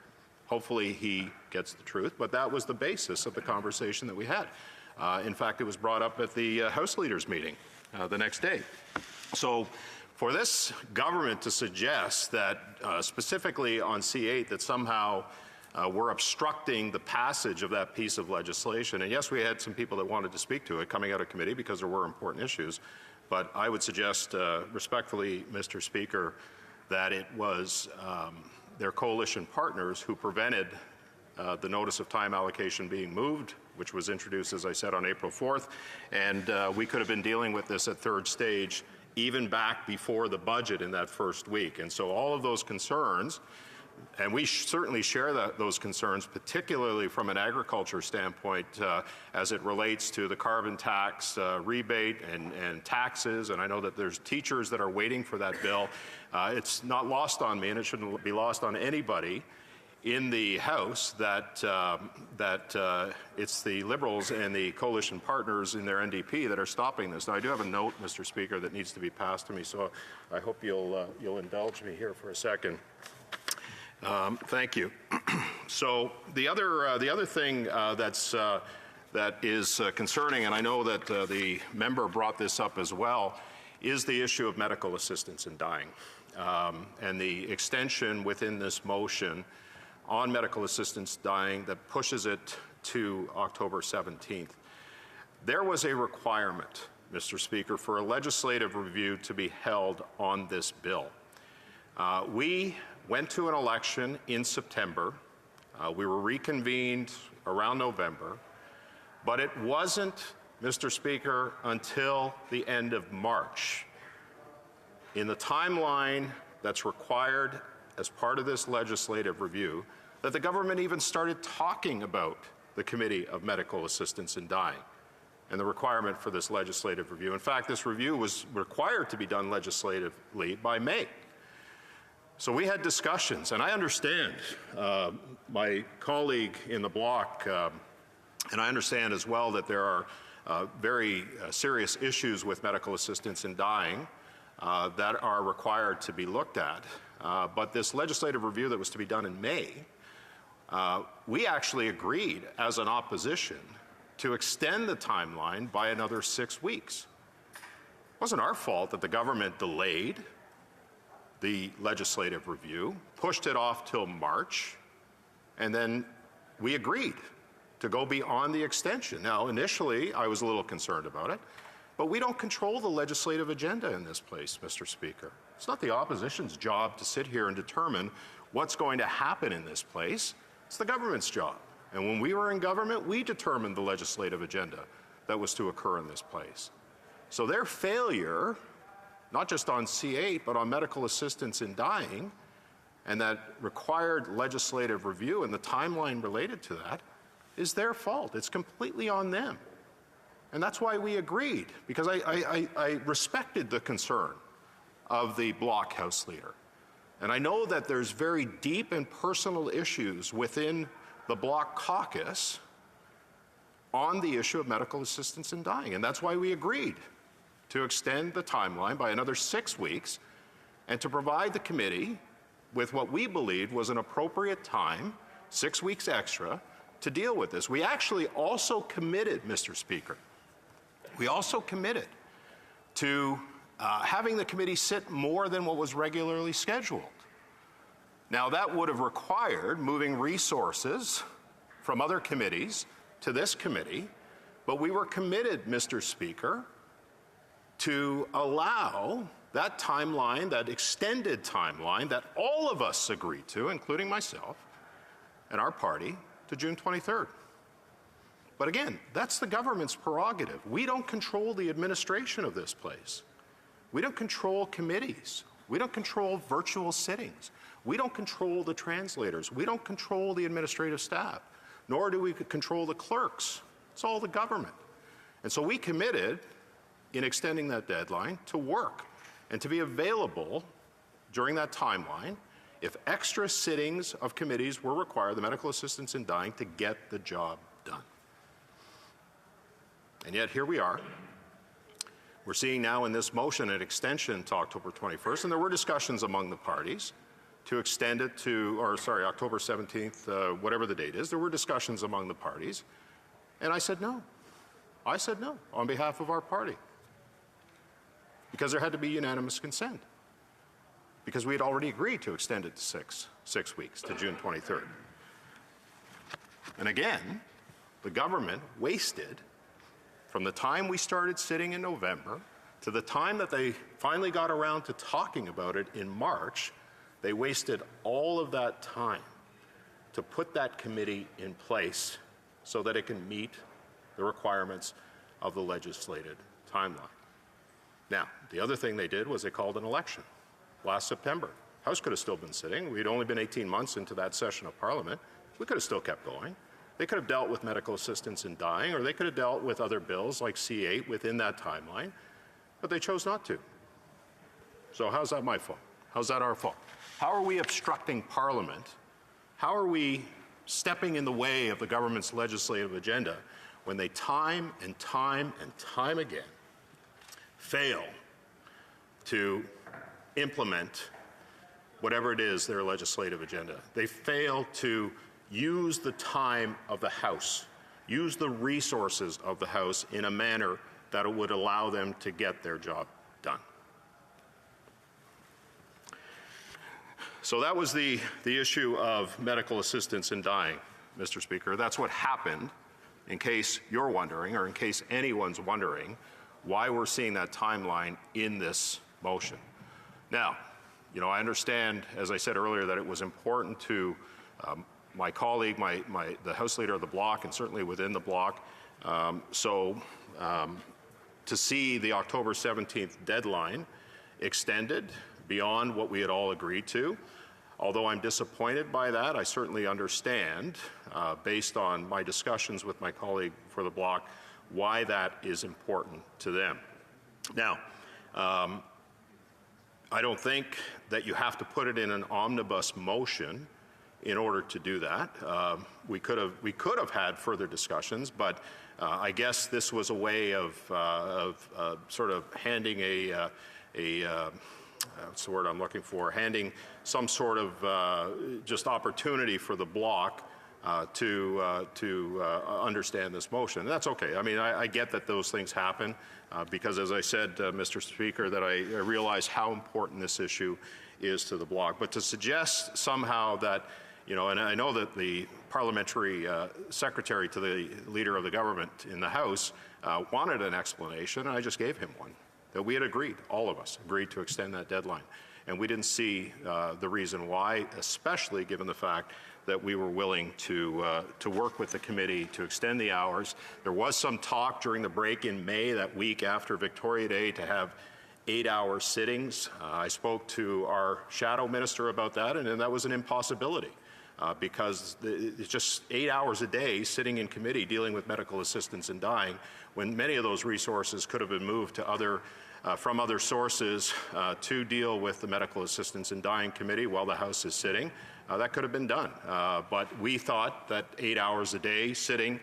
Hopefully he gets the truth, but that was the basis of the conversation that we had. In fact, it was brought up at the House Leaders meeting the next day. So for this government to suggest that specifically on C8 that somehow we're obstructing the passage of that piece of legislation. And yes, we had some people that wanted to speak to it coming out of committee because there were important issues. But I would suggest respectfully, Mr. Speaker, that it was their coalition partners who prevented the notice of time allocation being moved, which was introduced, as I said, on April 4th. And we could have been dealing with this at third stage even back before the budget in that first week. And so all of those concerns, and we certainly share those concerns, particularly from an agriculture standpoint as it relates to the carbon tax rebate and taxes. And I know that there's teachers that are waiting for that bill. It's not lost on me, and it shouldn't be lost on anybody in the House that it's the Liberals and the coalition partners in their NDP that are stopping this. Now, I do have a note, Mr. Speaker, that needs to be passed to me, so I hope you'll indulge me here for a second. Thank you. So the other thing that is concerning, and I know that the member brought this up as well, is the issue of medical assistance in dying, and the extension within this motion on medical assistance dying that pushes it to October 17th. There was a requirement, Mr. Speaker, for a legislative review to be held on this bill. We went to an election in September. We were reconvened around November, but it wasn't, Mr. Speaker, until the end of March, in the timeline that's required as part of this legislative review, that the government even started talking about the Committee of Medical Assistance in Dying and the requirement for this legislative review. In fact, this review was required to be done legislatively by May. So we had discussions, and I understand my colleague in the bloc, and I understand as well that there are very serious issues with medical assistance in dying that are required to be looked at. But this legislative review that was to be done in May, we actually agreed as an opposition to extend the timeline by another 6 weeks. It wasn't our fault that the government delayed. the legislative review, pushed it off till March, and then we agreed to go beyond the extension. Now, initially, I was a little concerned about it, but we don't control the legislative agenda in this place, Mr. Speaker. It's not the opposition's job to sit here and determine what's going to happen in this place. It's the government's job. And when we were in government, we determined the legislative agenda that was to occur in this place. So their failure, not just on C8, but on medical assistance in dying, and that required legislative review and the timeline related to that, is their fault. It's completely on them. And that's why we agreed, because I respected the concern of the Bloc House Leader. And I know that there's very deep and personal issues within the Bloc caucus on the issue of medical assistance in dying. And that's why we agreed to extend the timeline by another 6 weeks and to provide the committee with what we believed was an appropriate time, 6 weeks extra, to deal with this. We actually also committed, Mr. Speaker, we also committed to having the committee sit more than what was regularly scheduled. Now, that would have required moving resources from other committees to this committee, but we were committed, Mr. Speaker, to allow that timeline, that extended timeline that all of us agreed to, including myself and our party, to June 23rd. But again, that's the government's prerogative. We don't control the administration of this place. We don't control committees. We don't control virtual sittings. We don't control the translators. We don't control the administrative staff, nor do we control the clerks. It's all the government. And so we committed, in extending that deadline, to work and to be available during that timeline if extra sittings of committees were required, the medical assistance in dying, to get the job done. And yet here we are. We're seeing now in this motion an extension to October 21st, and there were discussions among the parties to extend it to, or sorry, October 17th, whatever the date is. There were discussions among the parties, and I said no. I said no on behalf of our party, because there had to be unanimous consent, because we had already agreed to extend it to six weeks, to June 23rd. And again, the government wasted, from the time we started sitting in November to the time that they finally got around to talking about it in March, they wasted all of that time to put that committee in place so that it can meet the requirements of the legislated timeline. Now, the other thing they did was they called an election last September. House could have still been sitting. We'd only been 18 months into that session of Parliament. We could have still kept going. They could have dealt with medical assistance in dying, or they could have dealt with other bills like C8 within that timeline, but they chose not to. So how's that my fault? How's that our fault? How are we obstructing Parliament? How are we stepping in the way of the government's legislative agenda when they time and time and time again fail to implement whatever it is their legislative agenda? They fail to use the time of the House, use the resources of the House in a manner that would allow them to get their job done. So that was the issue of medical assistance in dying, Mr. Speaker. That's what happened, in case you're wondering, or in case anyone's wondering, why we're seeing that timeline in this motion. Now, you know, I understand, as I said earlier, that it was important to my colleague, the House Leader of the Bloc, and certainly within the Bloc, to see the October 17th deadline extended beyond what we had all agreed to. Although I'm disappointed by that, I certainly understand, based on my discussions with my colleague for the Bloc, why that is important to them. Now, I don't think that you have to put it in an omnibus motion in order to do that. We could have had further discussions, but I guess this was a way of sort of handing what's the word I'm looking for? Handing some sort of just opportunity for the Bloc to understand this motion. And that's okay. I mean, I get that those things happen because, as I said, Mr. Speaker, that I realize how important this issue is to the bloc. But to suggest somehow that, you know, and I know that the parliamentary secretary to the leader of the government in the House wanted an explanation, and I just gave him one, that we had agreed, all of us agreed to extend that deadline. And we didn't see the reason why, especially given the fact that we were willing to work with the committee to extend the hours. There was some talk during the break in May, that week after Victoria Day, to have 8-hour sittings. I spoke to our shadow minister about that, and that was an impossibility. Because it's just 8 hours a day sitting in committee dealing with medical assistance in dying, when many of those resources could have been moved to from other sources to deal with the medical assistance in dying committee while the House is sitting. That could have been done. But we thought that 8 hours a day sitting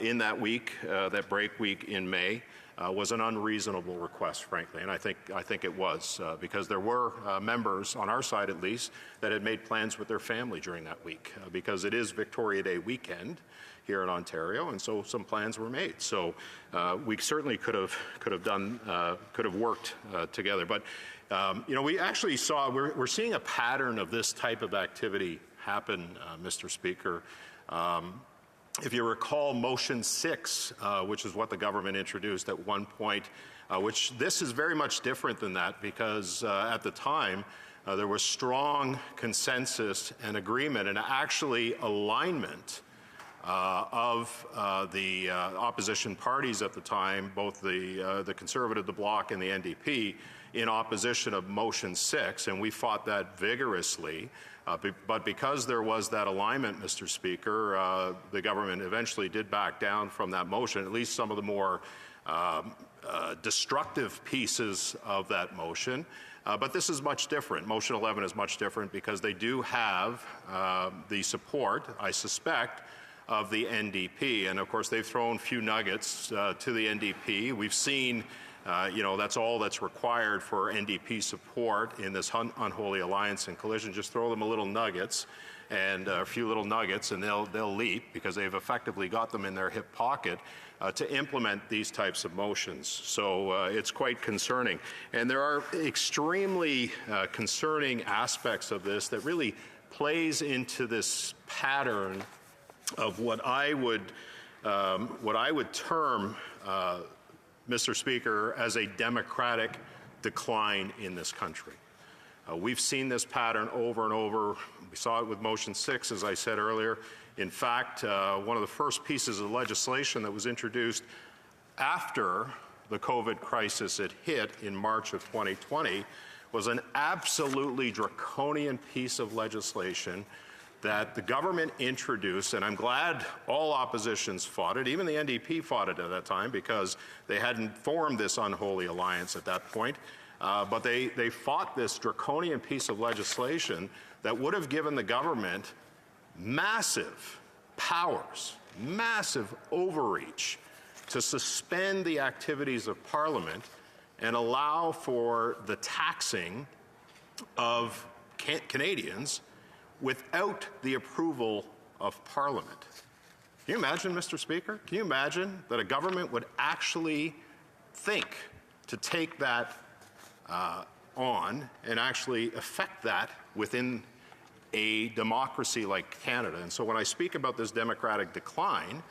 in that week, that break week in May, was an unreasonable request, frankly, and I think it was, because there were members, on our side at least, that had made plans with their family during that week, because it is Victoria Day weekend here in Ontario, and so some plans were made. So we certainly could have worked together. But you know, we actually saw we're seeing a pattern of this type of activity happen, Mr. Speaker. If you recall, Motion 6, which is what the government introduced at one point, which this is very much different than that, because at the time there was strong consensus and agreement and actually alignment of the opposition parties at the time, both the Conservative, the Bloc, and the NDP, in opposition of Motion 6, and we fought that vigorously. But because there was that alignment, Mr. Speaker, the government eventually did back down from that motion, at least some of the more destructive pieces of that motion. But this is much different. Motion 11 is much different because they do have the support, I suspect, of the NDP. And of course, they've thrown few nuggets to the NDP. We've seen you know, that's all that's required for NDP support in this unholy alliance and coalition. Just throw them a little nuggets, and a few little nuggets, and they'll leap, because they've effectively got them in their hip pocket to implement these types of motions. So it's quite concerning. And there are extremely concerning aspects of this that really plays into this pattern of what I would term, Mr. Speaker, as a democratic decline in this country. We've seen this pattern over and over. We saw it with Motion 6, as I said earlier. In fact, one of the first pieces of legislation that was introduced after the COVID crisis had hit in March of 2020 was an absolutely draconian piece of legislation that the government introduced, and I'm glad all oppositions fought it. Even the NDP fought it at that time, because they hadn't formed this unholy alliance at that point. But they fought this draconian piece of legislation that would have given the government massive powers, massive overreach, to suspend the activities of Parliament and allow for the taxing of Canadians without the approval of Parliament. Can you imagine, Mr. Speaker? Can you imagine that a government would actually think to take that on and actually affect that within a democracy like Canada? And so when I speak about this democratic decline,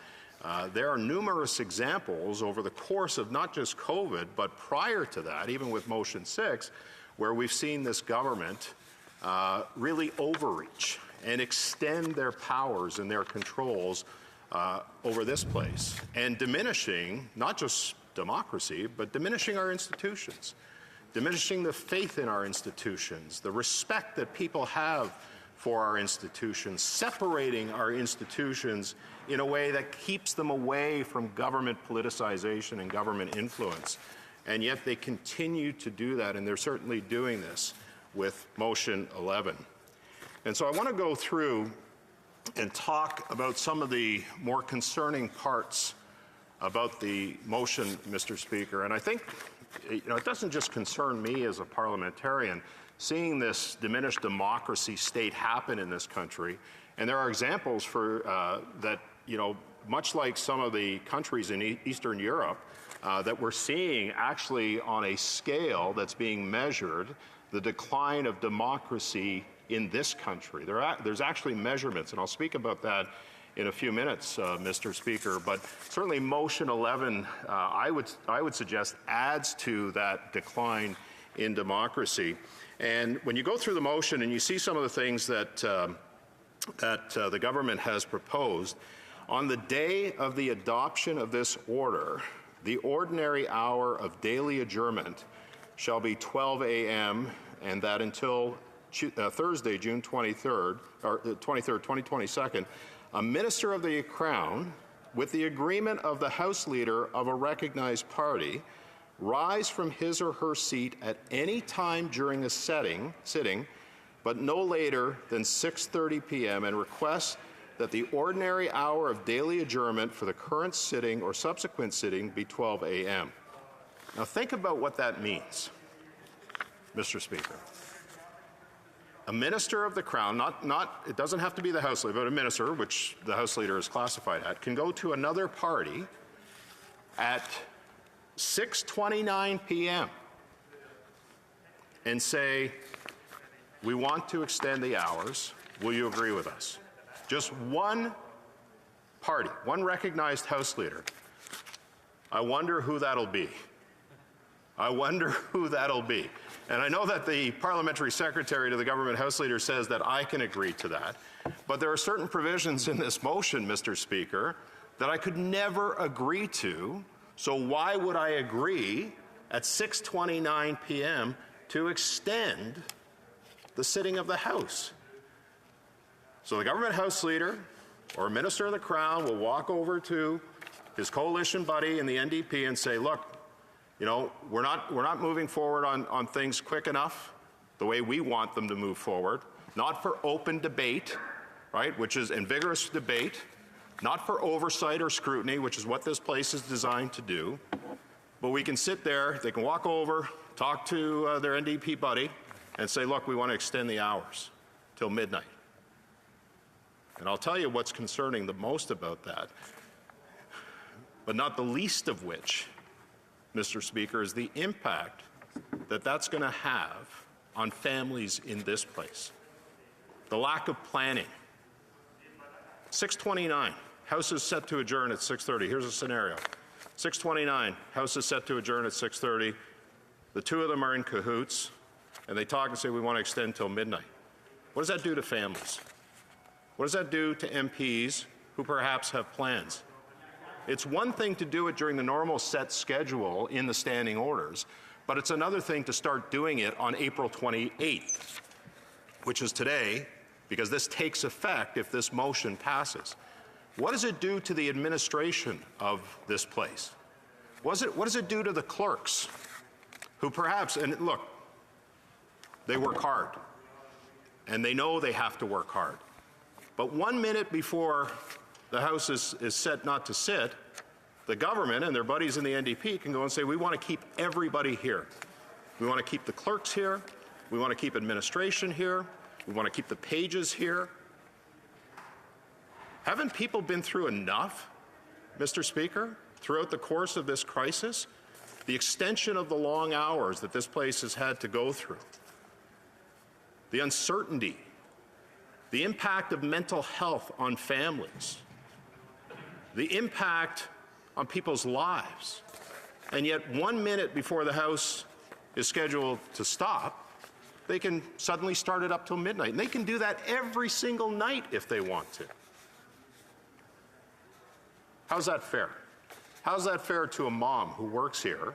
there are numerous examples over the course of not just COVID, but prior to that, even with Motion 6, where we've seen this government really overreach and extend their powers and their controls over this place, and diminishing not just democracy, but diminishing our institutions, diminishing the faith in our institutions, the respect that people have for our institutions, separating our institutions in a way that keeps them away from government politicization and government influence. And yet they continue to do that, and they're certainly doing this with Motion 11. And so I want to go through and talk about some of the more concerning parts about the motion, Mr. Speaker. And I think, you know, it doesn't just concern me as a parliamentarian, seeing this diminished democracy state happen in this country. And there are examples for that, you know, much like some of the countries in Eastern Europe, that we're seeing actually on a scale that's being measured the decline of democracy in this country. There's actually measurements, and I'll speak about that in a few minutes, Mr. Speaker, but certainly motion 11, I would suggest, adds to that decline in democracy. And when you go through the motion and you see some of the things that the government has proposed, on the day of the adoption of this order, the ordinary hour of daily adjournment shall be 12 a.m. and that until Thursday, June 23rd, or 2022, a minister of the Crown, with the agreement of the House Leader of a recognized party, rise from his or her seat at any time during a sitting, but no later than 6:30 p.m. and request that the ordinary hour of daily adjournment for the current sitting or subsequent sitting be 12 a.m. Now think about what that means, Mr. Speaker. A minister of the Crown, it doesn't have to be the House Leader, but a minister, which the House Leader is classified at, can go to another party at 6:29 p.m. and say, we want to extend the hours. Will you agree with us? Just one party, one recognized House Leader. I wonder who that'll be. I wonder who that'll be. And I know that the Parliamentary Secretary to the Government House Leader says that I can agree to that. But there are certain provisions in this motion, Mr. Speaker, that I could never agree to. So why would I agree at 6:29 p.m. to extend the sitting of the House? So the Government House Leader or a Minister of the Crown will walk over to his coalition buddy in the NDP and say, look, you know, we're not moving forward on things quick enough, the way we want them to move forward, not for open debate, right, which is in vigorous debate, not for oversight or scrutiny, which is what this place is designed to do, but we can sit there, they can walk over, talk to their NDP buddy, and say, look, we want to extend the hours till midnight. And I'll tell you what's concerning the most about that, but not the least of which, Mr. Speaker, is the impact that that's going to have on families in this place. The lack of planning. 6:29, House is set to adjourn at 6:30. Here's a scenario. 6:29, House is set to adjourn at 6:30. The two of them are in cahoots, and they talk and say, we want to extend till midnight. What does that do to families? What does that do to MPs who perhaps have plans? It's one thing to do it during the normal set schedule in the standing orders, but it's another thing to start doing it on April 28th, which is today, because this takes effect if this motion passes. What does it do to the administration of this place? What does it do to the clerks who perhaps, and look, they work hard, and they know they have to work hard. But 1 minute before the House is set not to sit, the government and their buddies in the NDP can go and say, we want to keep everybody here. We want to keep the clerks here. We want to keep administration here. We want to keep the pages here. Haven't people been through enough, Mr. Speaker, throughout the course of this crisis? The extension of the long hours that this place has had to go through, the uncertainty, the impact of mental health on families, the impact on people's lives. And yet 1 minute before the House is scheduled to stop, they can suddenly start it up till midnight. And they can do that every single night if they want to. How's that fair? How's that fair to a mom who works here,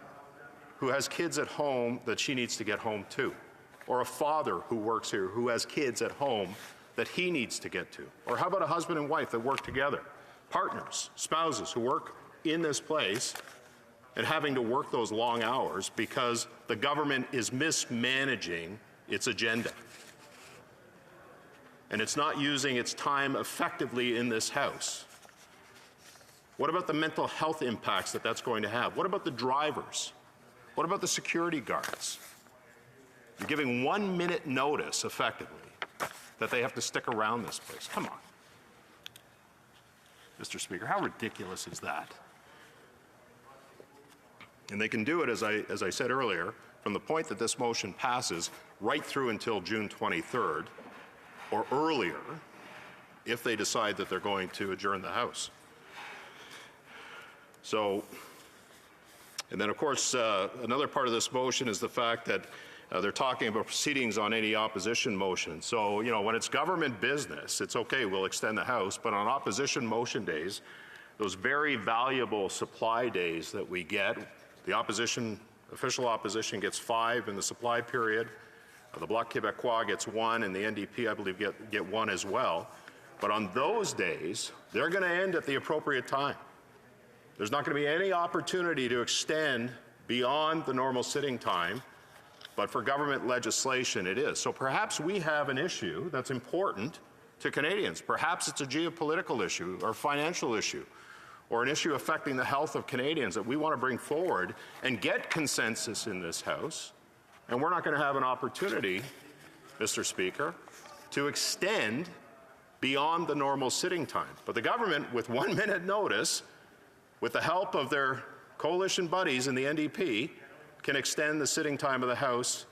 who has kids at home that she needs to get home to? Or a father who works here who has kids at home that he needs to get to? Or how about a husband and wife that work together? Partners, spouses who work in this place and having to work those long hours because the government is mismanaging its agenda. And it's not using its time effectively in this House. What about the mental health impacts that that's going to have? What about the drivers? What about the security guards? You're giving 1 minute notice, effectively, that they have to stick around this place. Come on. Mr. Speaker, how ridiculous is that? And they can do it, as I said earlier, from the point that this motion passes right through until June 23rd or earlier if they decide that they're going to adjourn the House. So, and then of course, another part of this motion is the fact that they're talking about proceedings on any opposition motion. So, you know, when it's government business, it's okay, we'll extend the House, but on opposition motion days, those very valuable supply days that we get, the opposition, official opposition gets 5 in the supply period, the Bloc Québécois gets 1, and the NDP, I believe, get 1 as well. But on those days, they're going to end at the appropriate time. There's not going to be any opportunity to extend beyond the normal sitting time, but for government legislation it is. So perhaps we have an issue that's important to Canadians. Perhaps it's a geopolitical issue or financial issue or an issue affecting the health of Canadians that we want to bring forward and get consensus in this House. And we're not going to have an opportunity, Mr. Speaker, to extend beyond the normal sitting time. But the government, with 1 minute notice, with the help of their coalition buddies in the NDP, can extend the sitting time of the House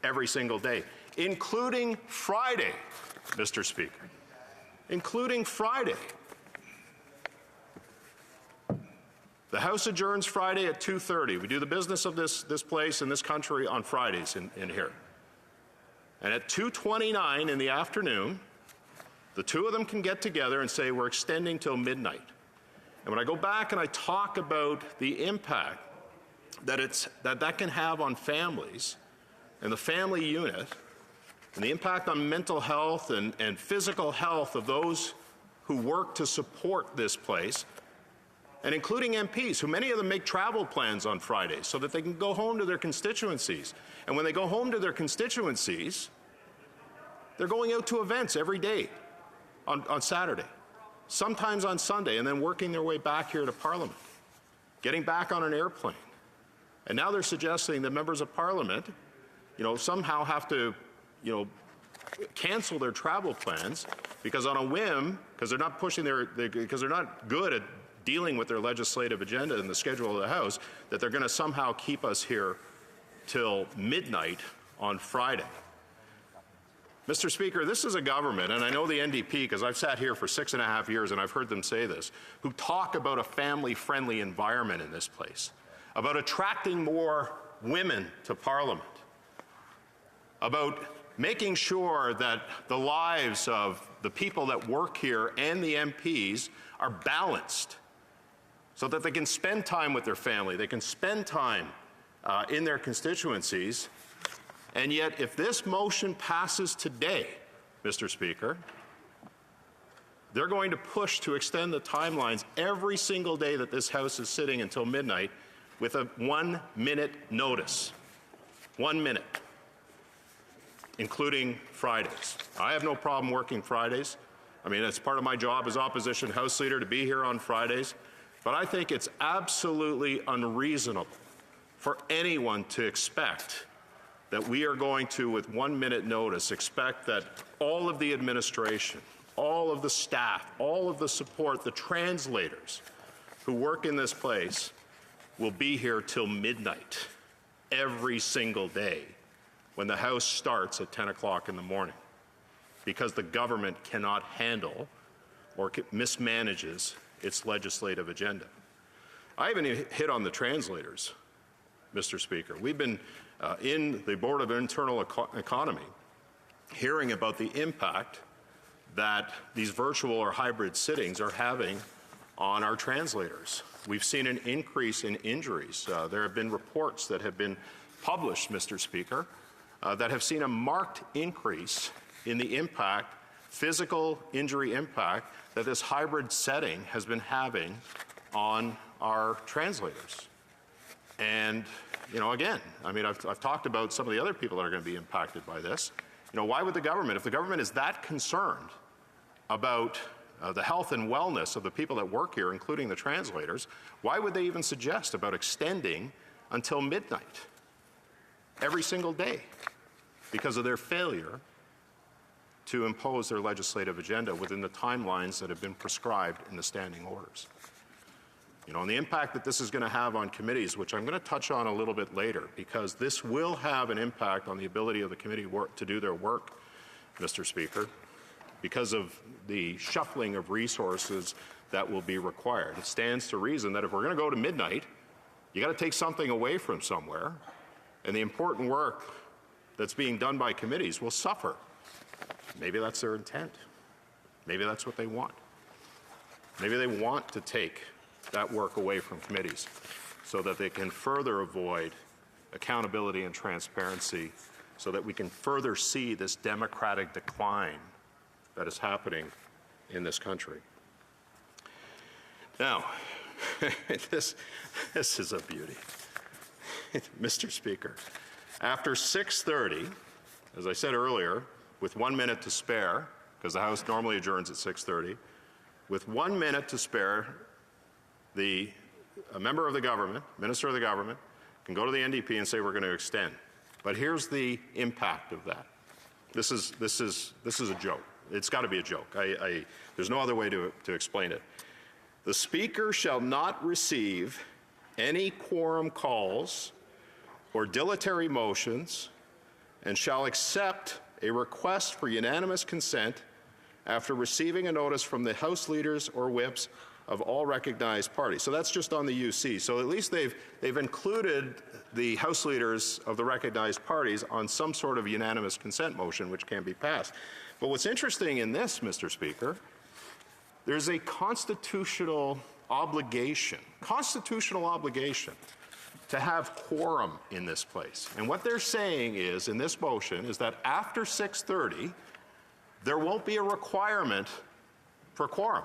every single day, including Friday, Mr. Speaker, including Friday. The House adjourns Friday at 2:30. We do the business of this place and this country on Fridays in here. And at 2:29 in the afternoon, the two of them can get together and say, we're extending till midnight. And when I go back and I talk about the impact that can have on families and the family unit and the impact on mental health and physical health of those who work to support this place, and including MPs, who many of them make travel plans on Fridays so that they can go home to their constituencies. And when they go home to their constituencies, they're going out to events every day on Saturday, sometimes on Sunday, and then working their way back here to Parliament, getting back on an airplane. And now they're suggesting that members of Parliament, you know, somehow have to, you know, cancel their travel plans because on a whim, because they're not pushing because they're not good at dealing with their legislative agenda and the schedule of the House, that they're going to somehow keep us here till midnight on Friday. Mr. Speaker, this is a government, and I know the NDP because I've sat here for 6.5 years and I've heard them say this, who talk about a family-friendly environment in this place, about attracting more women to Parliament, about making sure that the lives of the people that work here and the MPs are balanced so that they can spend time with their family, they can spend time in their constituencies. And yet, if this motion passes today, Mr. Speaker, they're going to push to extend the timelines every single day that this House is sitting until midnight with a 1 minute notice. 1 minute, including Fridays. I have no problem working Fridays. I mean, it's part of my job as opposition House Leader to be here on Fridays. But I think it's absolutely unreasonable for anyone to expect that we are going to, with 1 minute notice, expect that all of the administration, all of the staff, all of the support, the translators who work in this place will be here till midnight every single day when the House starts at 10 o'clock in the morning because the government cannot handle or mismanages its legislative agenda. I haven't even hit on the translators, Mr. Speaker. We've been in the Board of Internal Economy hearing about the impact that these virtual or hybrid sittings are having on our translators. We've seen an increase in injuries. There have been reports that have been published, Mr. Speaker, that have seen a marked increase in the impact, physical injury impact, that this hybrid setting has been having on our translators. And, you know, again, I mean, I've talked about some of the other people that are going to be impacted by this. You know, why would the government, if the government is that concerned about the health and wellness of the people that work here, including the translators, why would they even suggest about extending until midnight every single day because of their failure to impose their legislative agenda within the timelines that have been prescribed in the standing orders? and the impact that this is going to have on committees, which I'm going to touch on a little bit later, because this will have an impact on the ability of the committee to do their work, Mr. Speaker, because of the shuffling of resources that will be required. It stands to reason that if we're going to go to midnight, you got to take something away from somewhere, and the important work that's being done by committees will suffer. Maybe that's their intent. Maybe that's what they want. Maybe they want to take that work away from committees so that they can further avoid accountability and transparency, so that we can further see this democratic decline that is happening in this country. Now, this is a beauty. Mr. Speaker, after 6:30, as I said earlier, with 1 minute to spare, because the House normally adjourns at 6:30, with 1 minute to spare, a member of the government, minister of the government, can go to the NDP and say we're going to extend. But here's the impact of that. This is a joke. It's got to be a joke. There's no other way to explain it. The Speaker shall not receive any quorum calls or dilatory motions, and shall accept a request for unanimous consent after receiving a notice from the House leaders or whips of all recognized parties. So that's just on the UC. So at least they've included the House leaders of the recognized parties on some sort of unanimous consent motion which can be passed. But what's interesting in this, Mr. Speaker, there's a constitutional obligation to have quorum in this place. And what they're saying is, in this motion, is that after 6:30, there won't be a requirement for quorum.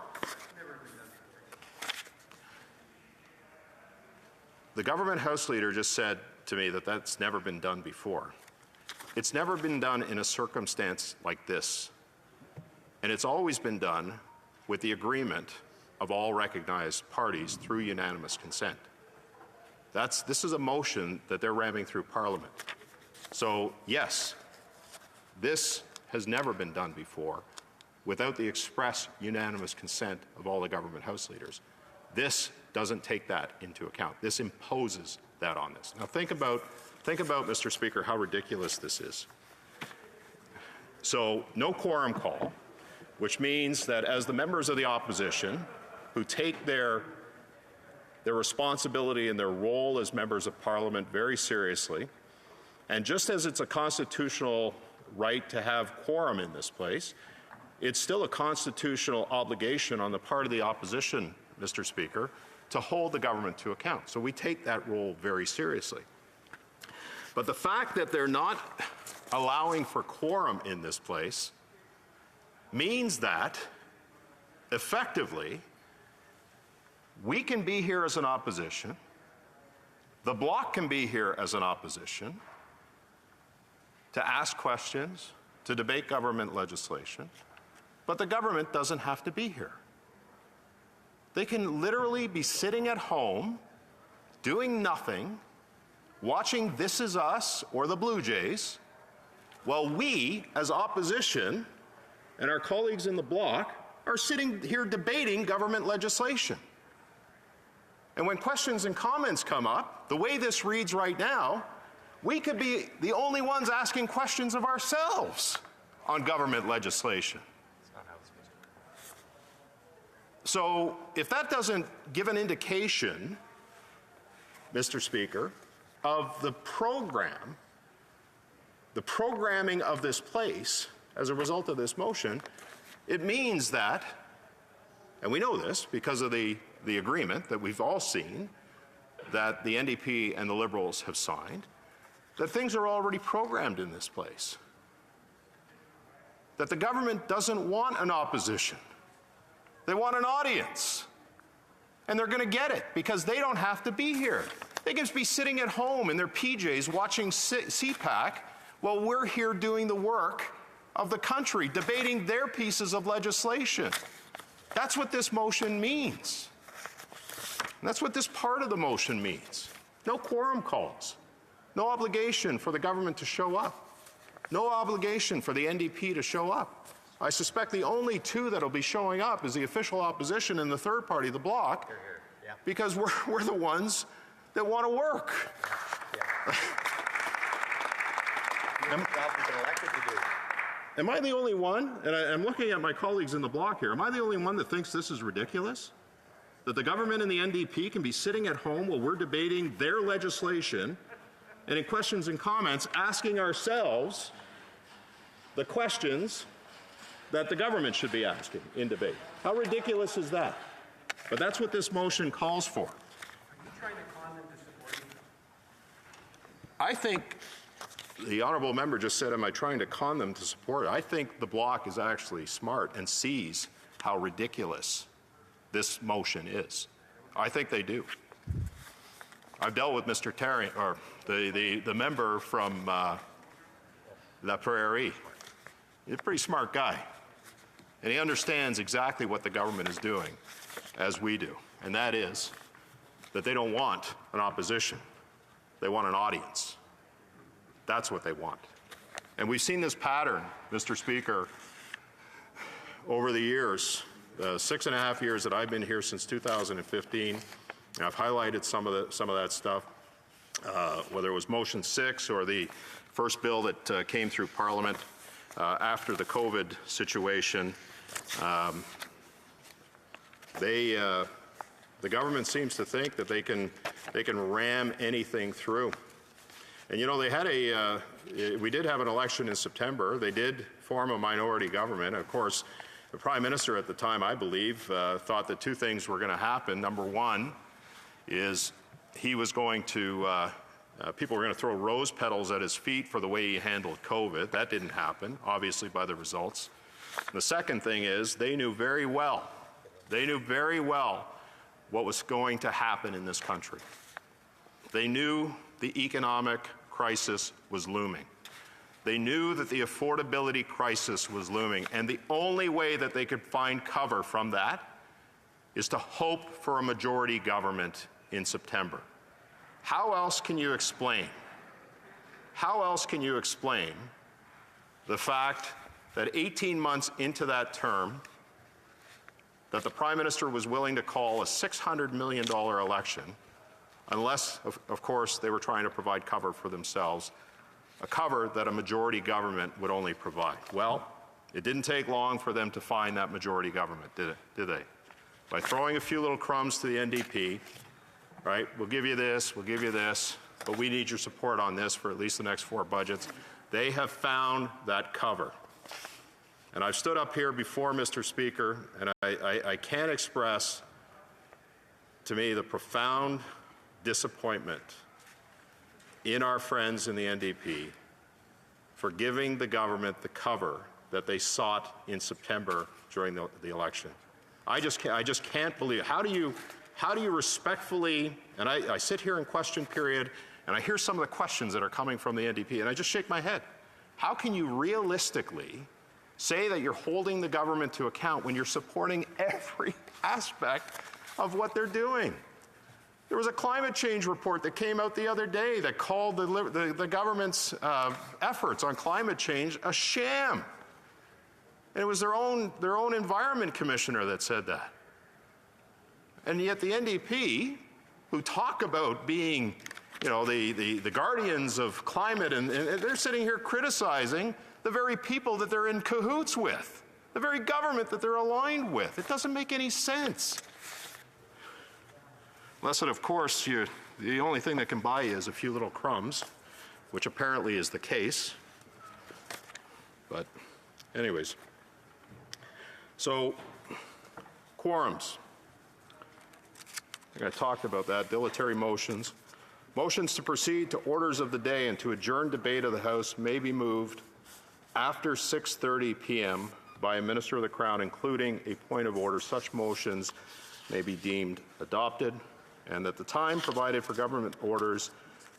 The government House leader just said to me that that's never been done before. It's never been done in a circumstance like this. And it's always been done with the agreement of all recognized parties through unanimous consent. This is a motion that they're ramming through Parliament. So, yes, this has never been done before without the express unanimous consent of all the government House leaders. This doesn't take that into account. This imposes that on this. Now think about, Mr. Speaker, how ridiculous this is. So, no quorum call, which means that as the members of the opposition who take their responsibility and their role as members of Parliament very seriously, and just as it's a constitutional right to have quorum in this place, it's still a constitutional obligation on the part of the opposition, Mr. Speaker, to hold the government to account. So we take that role very seriously. But the fact that they're not allowing for quorum in this place means that, effectively, we can be here as an opposition, the Bloc can be here as an opposition, to ask questions, to debate government legislation, but the government doesn't have to be here. They can literally be sitting at home, doing nothing, watching This Is Us or the Blue Jays, while we, as opposition, and our colleagues in the Bloc, are sitting here debating government legislation. And when questions and comments come up, the way this reads right now, we could be the only ones asking questions of ourselves on government legislation. So if that doesn't give an indication, Mr. Speaker, of the programming of this place as a result of this motion, it means that, and we know this because of the agreement that we've all seen that the NDP and the Liberals have signed, that things are already programmed in this place. That the government doesn't want an opposition. They want an audience. And they're going to get it because they don't have to be here. They can just be sitting at home in their PJs watching CPAC while we're here doing the work of the country, debating their pieces of legislation. That's what this motion means. And that's what this part of the motion means. No quorum calls. No obligation for the government to show up. No obligation for the NDP to show up. I suspect the only two that will be showing up is the official opposition and the third party, the Bloc. because we're the ones that want to work. Am I the only one, and I'm looking at my colleagues in the block here, am I the only one that thinks this is ridiculous? That the government and the NDP can be sitting at home while we're debating their legislation and in questions and comments asking ourselves the questions that the government should be asking in debate. How ridiculous is that? But that's what this motion calls for. I think the honourable member just said, am I trying to con them to support it? I think the Bloc is actually smart and sees how ridiculous this motion is. I think they do. I've dealt with Mr. Terry, or the member from La Prairie. He's a pretty smart guy. And he understands exactly what the government is doing, as we do. And that is that they don't want an opposition. They want an audience. That's what they want. And we've seen this pattern, Mr. Speaker, over the years, 6.5 years that I've been here since 2015. And I've highlighted some of that stuff, whether it was Motion 6 or the first bill that came through Parliament after the COVID situation. The government seems to think that they can ram anything through. And you know, they had we did have an election in September. They did form a minority government. Of course, the Prime Minister at the time, I believe, thought that two things were going to happen. Number one is he was going to, people were going to throw rose petals at his feet for the way he handled COVID. That didn't happen, obviously, by the results. The second thing is they knew very well what was going to happen in this country. They knew the economic crisis was looming. They knew that the affordability crisis was looming, and the only way that they could find cover from that is to hope for a majority government in September. How else can you explain? How else can you explain the fact that 18 months into that term, that the Prime Minister was willing to call a $600 million election, unless, of course, they were trying to provide cover for themselves, a cover that a majority government would only provide? Well, it didn't take long for them to find that majority government, did they? By throwing a few little crumbs to the NDP, right? We'll give you this, but we need your support on this for at least the next 4 budgets. They have found that cover. And I've stood up here before, Mr. Speaker, and I can't express to me the profound disappointment in our friends in the NDP for giving the government the cover that they sought in September during the election. I just can't believe it. How do you respectfully, and I sit here in question period and I hear some of the questions that are coming from the NDP and I just shake my head. How can you realistically say that you're holding the government to account when you're supporting every aspect of what they're doing? There was a climate change report that came out the other day that called the government's efforts on climate change a sham. And it was their own environment commissioner that said that. And yet the NDP, who talk about being, you know, the guardians of climate, and they're sitting here criticizing the very people that they're in cahoots with, the very government that they're aligned with. It doesn't make any sense. Unless, of course, the only thing that can buy you is a few little crumbs, which apparently is the case. But anyways. So, quorums. I think I talked about that. Dilatory motions. Motions to proceed to orders of the day and to adjourn debate of the House may be moved after 6:30 p.m. by a Minister of the Crown, including a point of order. Such motions may be deemed adopted, and that the time provided for government orders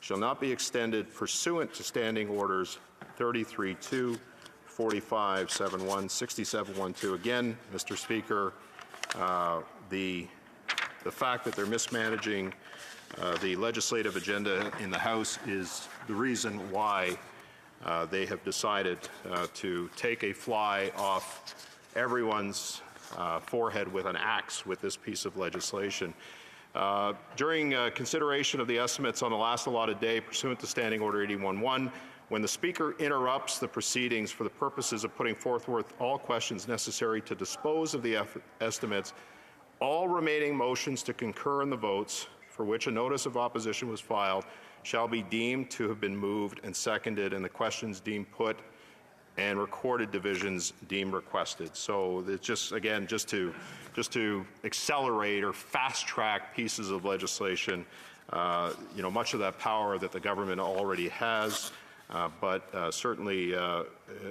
shall not be extended pursuant to Standing Orders 33-2, 45-7-1, 67-1-2. Again, Mr. Speaker, the fact that they're mismanaging the legislative agenda in the House is the reason why they have decided to take a fly off everyone's forehead with an axe with this piece of legislation. During consideration of the estimates on the last allotted day pursuant to Standing Order 81-1, when the Speaker interrupts the proceedings for the purposes of putting forth all questions necessary to dispose of the estimates, all remaining motions to concur in the votes for which a notice of opposition was filed shall be deemed to have been moved and seconded, and the questions deemed put and recorded divisions deemed requested. So it's just, again, just to accelerate or fast-track pieces of legislation, much of that power that the government already has, but certainly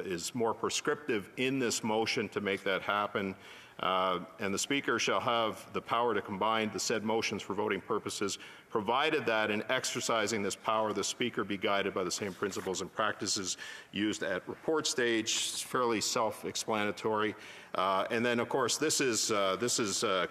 is more prescriptive in this motion to make that happen. And the Speaker shall have the power to combine the said motions for voting purposes, provided that in exercising this power, the Speaker be guided by the same principles and practices used at report stage. It's fairly self-explanatory. And then, of course, this is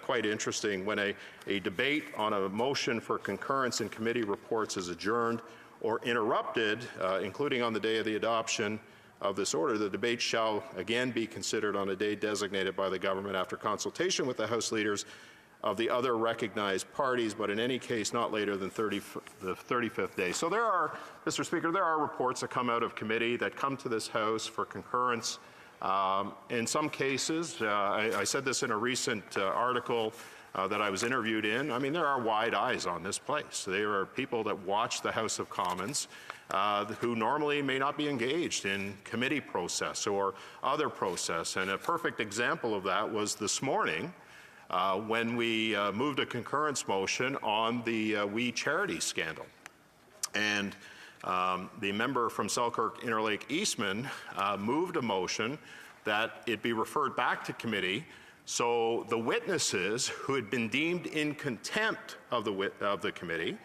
quite interesting. When a debate on a motion for concurrence in committee reports is adjourned or interrupted, including on the day of the adoption of this order, the debate shall again be considered on a day designated by the government after consultation with the House leaders of the other recognized parties, but in any case not later than the 35th day. So there are, Mr. Speaker, there are reports that come out of committee that come to this House for concurrence. In some cases, I said this in a recent article that I was interviewed in, I mean, there are wide eyes on this place. There are people that watch the House of Commons who normally may not be engaged in committee process or other process. And a perfect example of that was this morning when we moved a concurrence motion on the We Charity scandal. And the member from Selkirk Interlake Eastman moved a motion that it be referred back to committee so the witnesses who had been deemed in contempt of the committee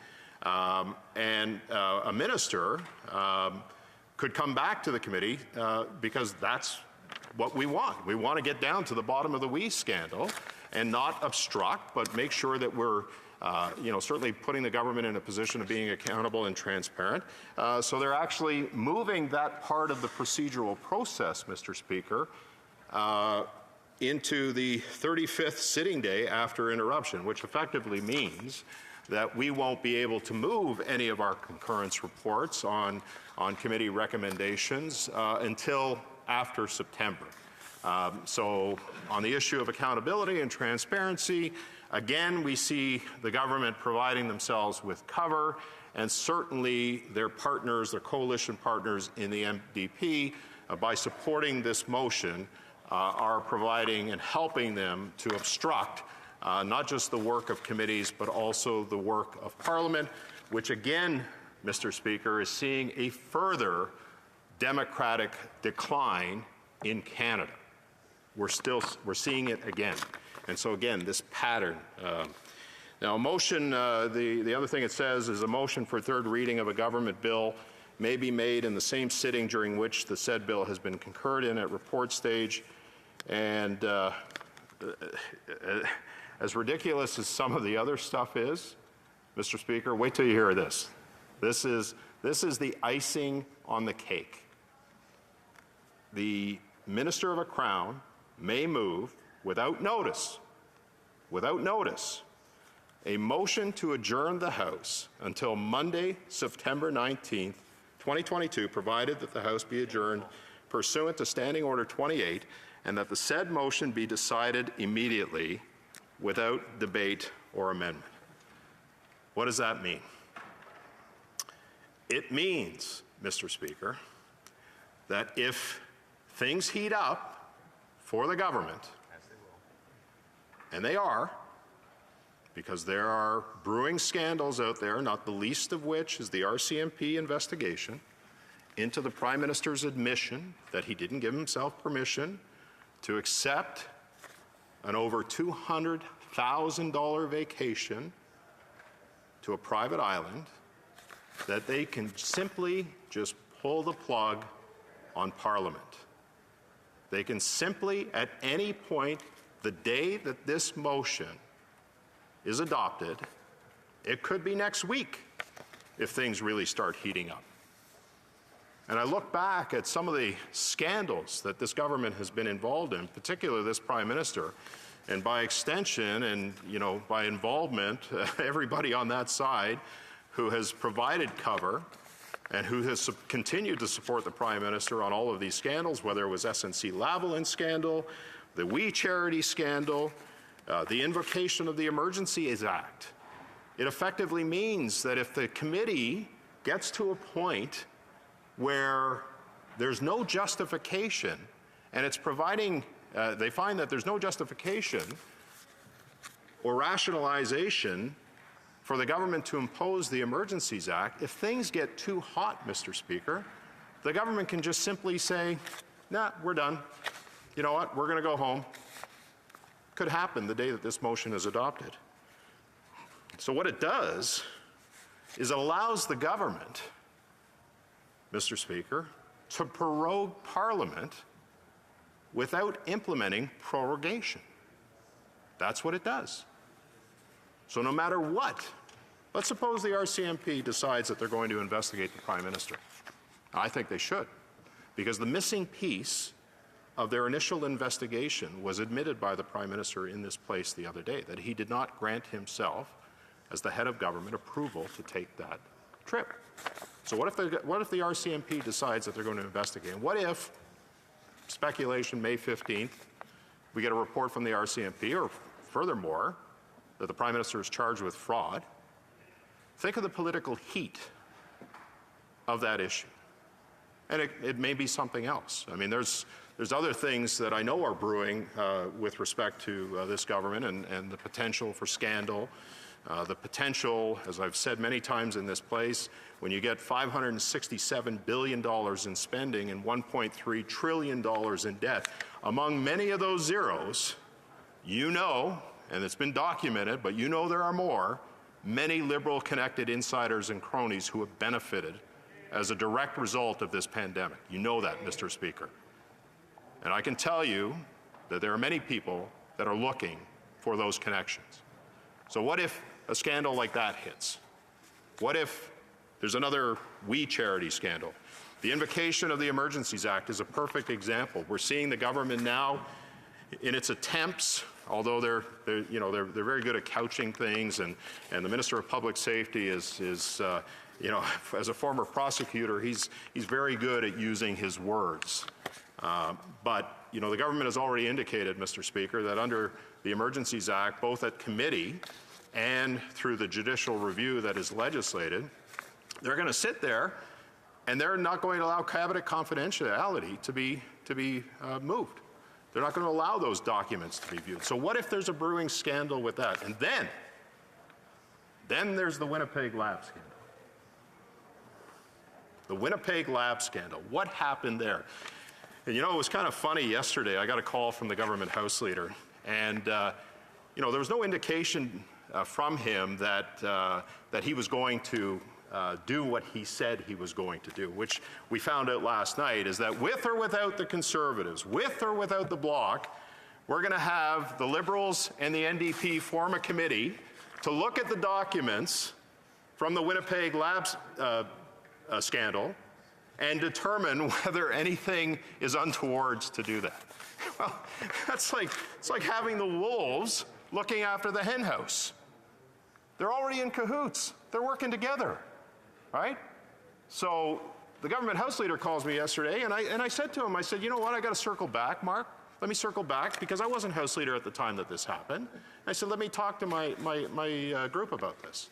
and a minister could come back to the committee because that's what we want. We want to get down to the bottom of the We scandal and not obstruct, but make sure that we're certainly putting the government in a position of being accountable and transparent. So they're actually moving that part of the procedural process, Mr. Speaker, into the 35th sitting day after interruption, which effectively means that we won't be able to move any of our concurrence reports on committee recommendations until after September. So on the issue of accountability and transparency, again, we see the government providing themselves with cover, and certainly their partners, their coalition partners in the MDP, by supporting this motion, are providing and helping them to obstruct not just the work of committees, but also the work of Parliament, which again, Mr. Speaker, is seeing a further democratic decline in Canada. We're seeing it again. And so again, this pattern. Now, a motion, the other thing it says is a motion for third reading of a government bill may be made in the same sitting during which the said bill has been concurred in at report stage. And as ridiculous as some of the other stuff is, Mr. Speaker, wait till you hear this. This is the icing on the cake. The Minister of a Crown may move without notice, a motion to adjourn the House until Monday, September 19th, 2022, provided that the House be adjourned pursuant to Standing Order 28, and that the said motion be decided immediately without debate or amendment. What does that mean? It means, Mr. Speaker, that if things heat up for the government, and they are, because there are brewing scandals out there, not the least of which is the RCMP investigation into the Prime Minister's admission that he didn't give himself permission to accept an over $200,000 vacation to a private island, that they can simply just pull the plug on Parliament. They can simply, at any point, the day that this motion is adopted, it could be next week if things really start heating up. And I look back at some of the scandals that this government has been involved in, particularly this Prime Minister, and by extension and, by involvement, everybody on that side who has provided cover and who has continued to support the Prime Minister on all of these scandals, whether it was SNC-Lavalin scandal, the We Charity scandal, the invocation of the Emergencies Act. It effectively means that if the committee gets to a point where there's no justification, and it's providing, they find that there's no justification or rationalization for the government to impose the Emergencies Act, if things get too hot, Mr. Speaker, the government can just simply say, nah, we're done. You know what, we're going to go home. Could happen the day that this motion is adopted. So what it does is it allows the government, Mr. Speaker, to prorogue Parliament without implementing prorogation. That's what it does. So no matter what, let's suppose the RCMP decides that they're going to investigate the Prime Minister. I think they should, because the missing piece of their initial investigation was admitted by the Prime Minister in this place the other day, that he did not grant himself, as the head of government, approval to take that trip. So what if the RCMP decides that they're going to investigate? And what if, speculation, May 15th, we get a report from the RCMP, or furthermore, that the Prime Minister is charged with fraud? Think of the political heat of that issue. And it may be something else. I mean, there's other things that I know are brewing with respect to this government and the potential for scandal. The potential, as I've said many times in this place, when you get $567 billion in spending and $1.3 trillion in debt, among many of those zeros, you know, and it's been documented, but you know there are more, many Liberal-connected insiders and cronies who have benefited as a direct result of this pandemic. You know that, Mr. Speaker. And I can tell you that there are many people that are looking for those connections. So what if a scandal like that hits? What if there's another We Charity scandal? The invocation of the Emergencies Act is a perfect example. We're seeing the government now, in its attempts, although they're very good at couching things, and the Minister of Public Safety is as a former prosecutor, he's very good at using his words. But the government has already indicated, Mr. Speaker, that under the Emergencies Act, both at committee and through the judicial review that is legislated, they're going to sit there and they're not going to allow cabinet confidentiality to be moved. They're not going to allow those documents to be viewed. So what if there's a brewing scandal with that? And then there's the Winnipeg lab scandal. The Winnipeg lab scandal. What happened there? And it was kind of funny yesterday. I got a call from the government House Leader, and there was no indication from him that he was going to do what he said he was going to do, which we found out last night is that with or without the Conservatives, with or without the Bloc, we're going to have the Liberals and the NDP form a committee to look at the documents from the Winnipeg Labs scandal and determine whether anything is untoward to do that. Well, it's like having the wolves looking after the hen house. They're already in cahoots. They're working together, right? So the government House Leader calls me yesterday, and I said to him, I said, you know what, I got to circle back, Mark. Let me circle back, because I wasn't House Leader at the time that this happened. I said, let me talk to my group about this.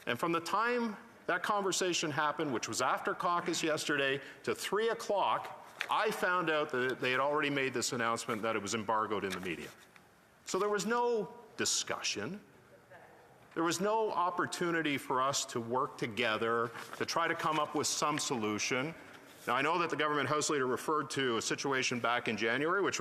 And from the time that conversation happened, which was after caucus yesterday, to 3 o'clock, I found out that they had already made this announcement that it was embargoed in the media. So there was no discussion. There was no opportunity for us to work together to try to come up with some solution. Now, I know that the government House Leader referred to a situation back in January, which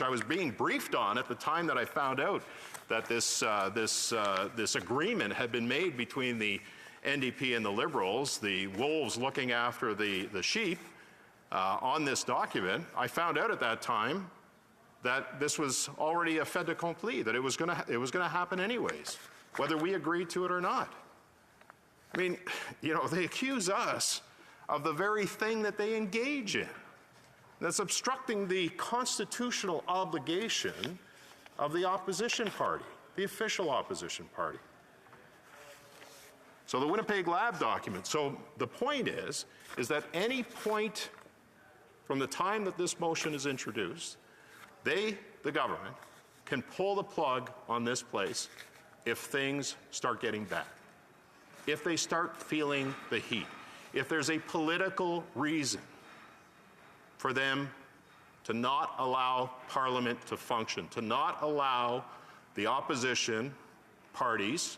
I was being briefed on at the time that I found out that this agreement had been made between the NDP and the Liberals, the wolves looking after the sheep, on this document. I found out at that time that this was already a fait accompli, that it was going to happen anyways, whether we agreed to it or not. I mean, they accuse us of the very thing that they engage in, that's obstructing the constitutional obligation of the opposition party, the official opposition party. So the Winnipeg Lab document. So the point is that any point from the time that this motion is introduced, they, the government, can pull the plug on this place if things start getting bad, if they start feeling the heat, if there's a political reason for them to not allow Parliament to function, to not allow the opposition parties,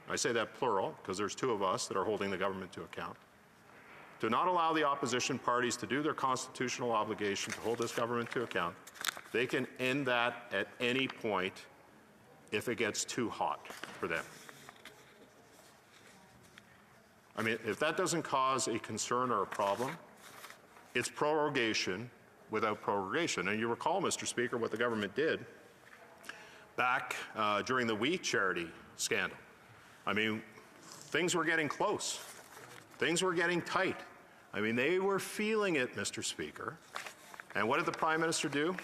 I say that plural because there's two of us that are holding the government to account, to not allow the opposition parties to do their constitutional obligation to hold this government to account. They can end that at any point if it gets too hot for them. I mean, if that doesn't cause a concern or a problem, it's prorogation without prorogation. And you recall, Mr. Speaker, what the government did back during the wheat charity scandal. I mean, things were getting close. Things were getting tight. I mean, they were feeling it, Mr. Speaker. And what did the Prime Minister do?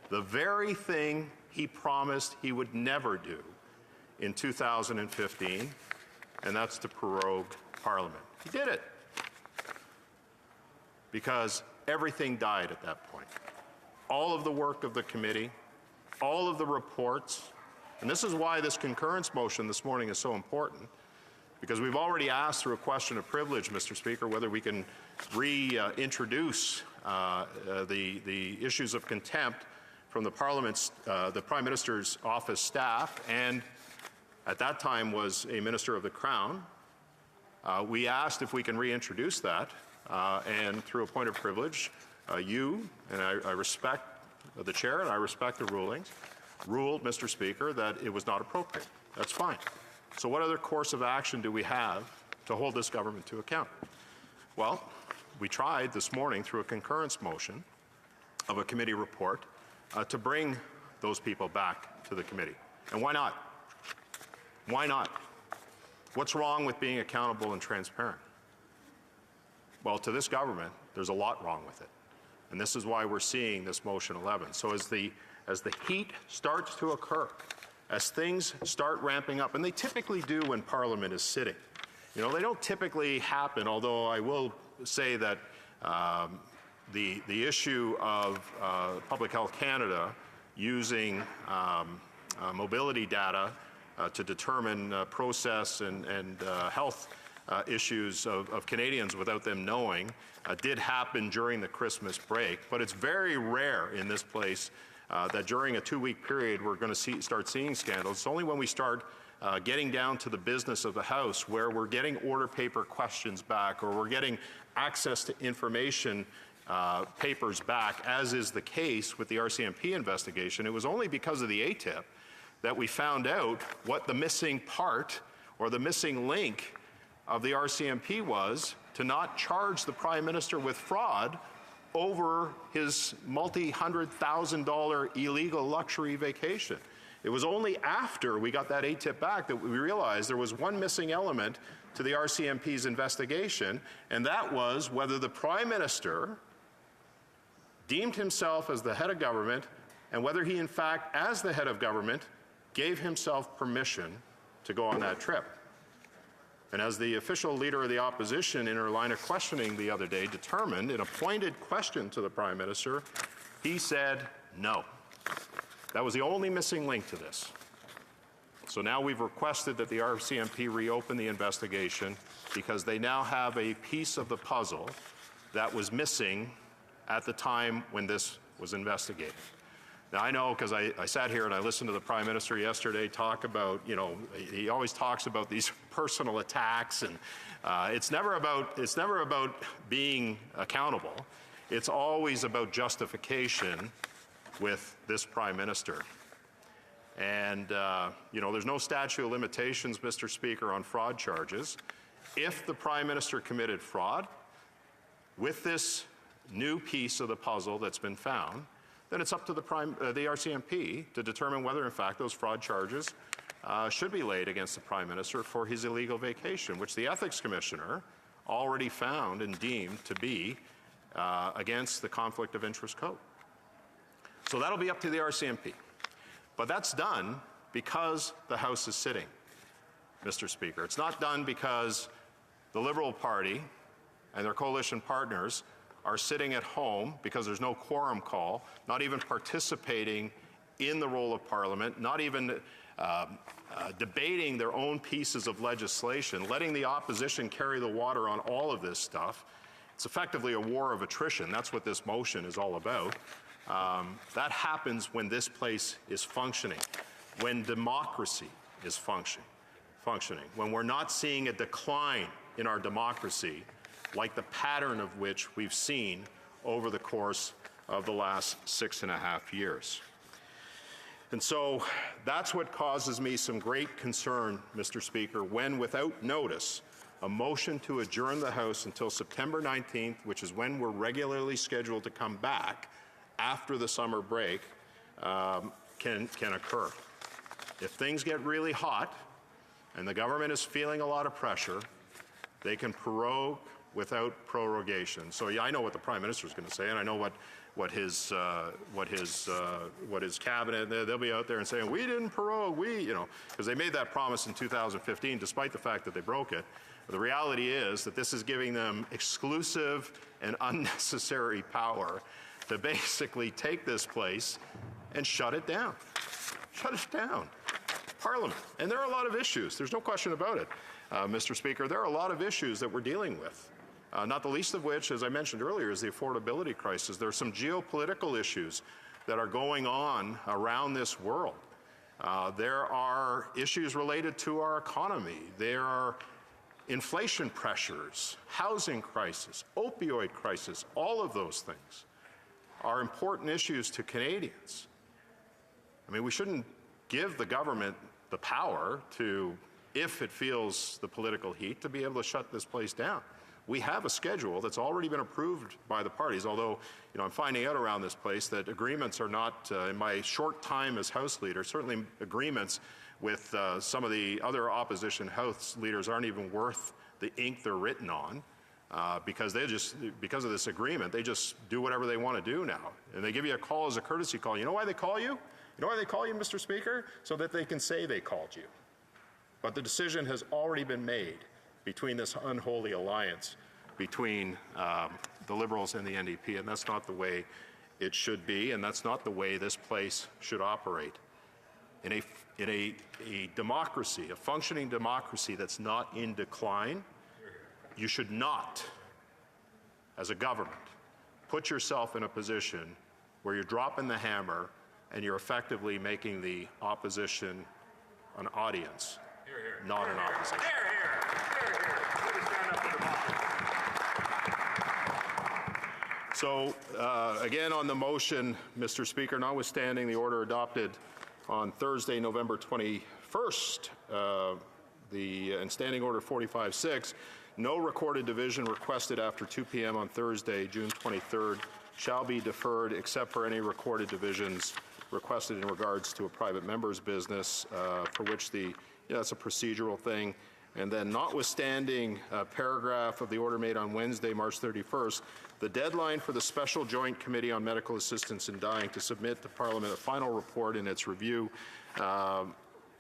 The very thing he promised he would never do in 2015, and that's to prorogue Parliament. He did it. Because everything died at that point. All of the work of the committee, all of the reports, and this is why this concurrence motion this morning is so important, because we've already asked through a question of privilege, Mr. Speaker, whether we can reintroduce the issues of contempt from the Parliament's, the Prime Minister's office staff, and at that time was a Minister of the Crown. We asked if we can reintroduce that, and through a point of privilege, you, and I respect the chair and I respect the rulings, ruled, Mr. Speaker, that it was not appropriate. That's fine. So what other course of action do we have to hold this government to account? Well, we tried this morning through a concurrence motion of a committee report to bring those people back to the committee. And why not? Why not? What's wrong with being accountable and transparent? Well, to this government, there's a lot wrong with it. And this is why we're seeing this motion 11. So as the heat starts to occur, as things start ramping up, and they typically do when Parliament is sitting. You know, they don't typically happen, although I will say that the issue of Public Health Canada using mobility data to determine process and health issues of Canadians without them knowing did happen during the Christmas break. But it's very rare in this place that during a 2-week period we're going to start seeing scandals. It's only when we start getting down to the business of the House where we're getting order paper questions back or we're getting access to information papers back, as is the case with the RCMP investigation. It was only because of the ATIP that we found out what the missing part or the missing link of the RCMP was to not charge the Prime Minister with fraud over his multi-$100,000 illegal luxury vacation. It was only after we got that ATIP back that we realized there was one missing element to the RCMP's investigation, and that was whether the Prime Minister deemed himself as the head of government and whether he, in fact, as the head of government, gave himself permission to go on that trip. And as the official leader of the opposition in her line of questioning the other day determined in a pointed question to the Prime Minister, he said no. That was the only missing link to this. So now we've requested that the RCMP reopen the investigation because they now have a piece of the puzzle that was missing at the time when this was investigated. Now, I know because I sat here and I listened to the Prime Minister yesterday talk about, you know, he always talks about these personal attacks, and it's never about being accountable. It's always about justification with this Prime Minister. And, you know, there's no statute of limitations, Mr. Speaker, on fraud charges. If the Prime Minister committed fraud with this new piece of the puzzle that's been found, then it's up to the RCMP to determine whether, in fact, those fraud charges should be laid against the Prime Minister for his illegal vacation, which the Ethics Commissioner already found and deemed to be against the Conflict of Interest Code. So that'll be up to the RCMP. But that's done because the House is sitting, Mr. Speaker. It's not done because the Liberal Party and their coalition partners are sitting at home because there's no quorum call, not even participating in the role of Parliament, not even debating their own pieces of legislation, letting the opposition carry the water on all of this stuff. It's effectively a war of attrition. That's what this motion is all about. That happens when this place is functioning, when democracy is functioning, when we're not seeing a decline in our democracy like the pattern of which we've seen over the course of the last 6.5 years. And so that's what causes me some great concern, Mr. Speaker, when without notice, a motion to adjourn the House until September 19th, which is when we're regularly scheduled to come back after the summer break, can occur. If things get really hot and the government is feeling a lot of pressure, they can prorogue without prorogation. So yeah, I know what the Prime Minister is going to say, and I know what his cabinet, they'll be out there and saying, we didn't prorogue, because they made that promise in 2015 despite the fact that they broke it. But the reality is that this is giving them exclusive and unnecessary power to basically take this place and shut it down. Shut it down. Parliament. And there are a lot of issues. There's no question about it, Mr. Speaker. There are a lot of issues that we're dealing with. Not the least of which, as I mentioned earlier, is the affordability crisis. There are some geopolitical issues that are going on around this world. There are issues related to our economy. There are inflation pressures, housing crisis, opioid crisis. All of those things are important issues to Canadians. I mean, we shouldn't give the government the power to, if it feels the political heat, to be able to shut this place down. We have a schedule that's already been approved by the parties, although I'm finding out around this place that agreements are not, in my short time as House Leader, certainly agreements with some of the other opposition House leaders aren't even worth the ink they're written on, because of this agreement, they just do whatever they want to do now. And they give you a call as a courtesy call. You know why they call you? You know why they call you, Mr. Speaker? So that they can say they called you. But the decision has already been made between this unholy alliance between the Liberals and the NDP, and that's not the way it should be, and that's not the way this place should operate. In a democracy, a functioning democracy that's not in decline, you should not, as a government, put yourself in a position where you're dropping the hammer and you're effectively making the opposition an audience, not an opposition. So, again, on the motion, Mr. Speaker, notwithstanding the order adopted on Thursday, November 21st, and Standing Order 45-6, no recorded division requested after 2 p.m. on Thursday, June 23rd, shall be deferred except for any recorded divisions requested in regards to a private member's business, for which that's a procedural thing. And then, notwithstanding a paragraph of the order made on Wednesday, March 31st, the deadline for the Special Joint Committee on Medical Assistance in Dying to submit to Parliament a final report in its review,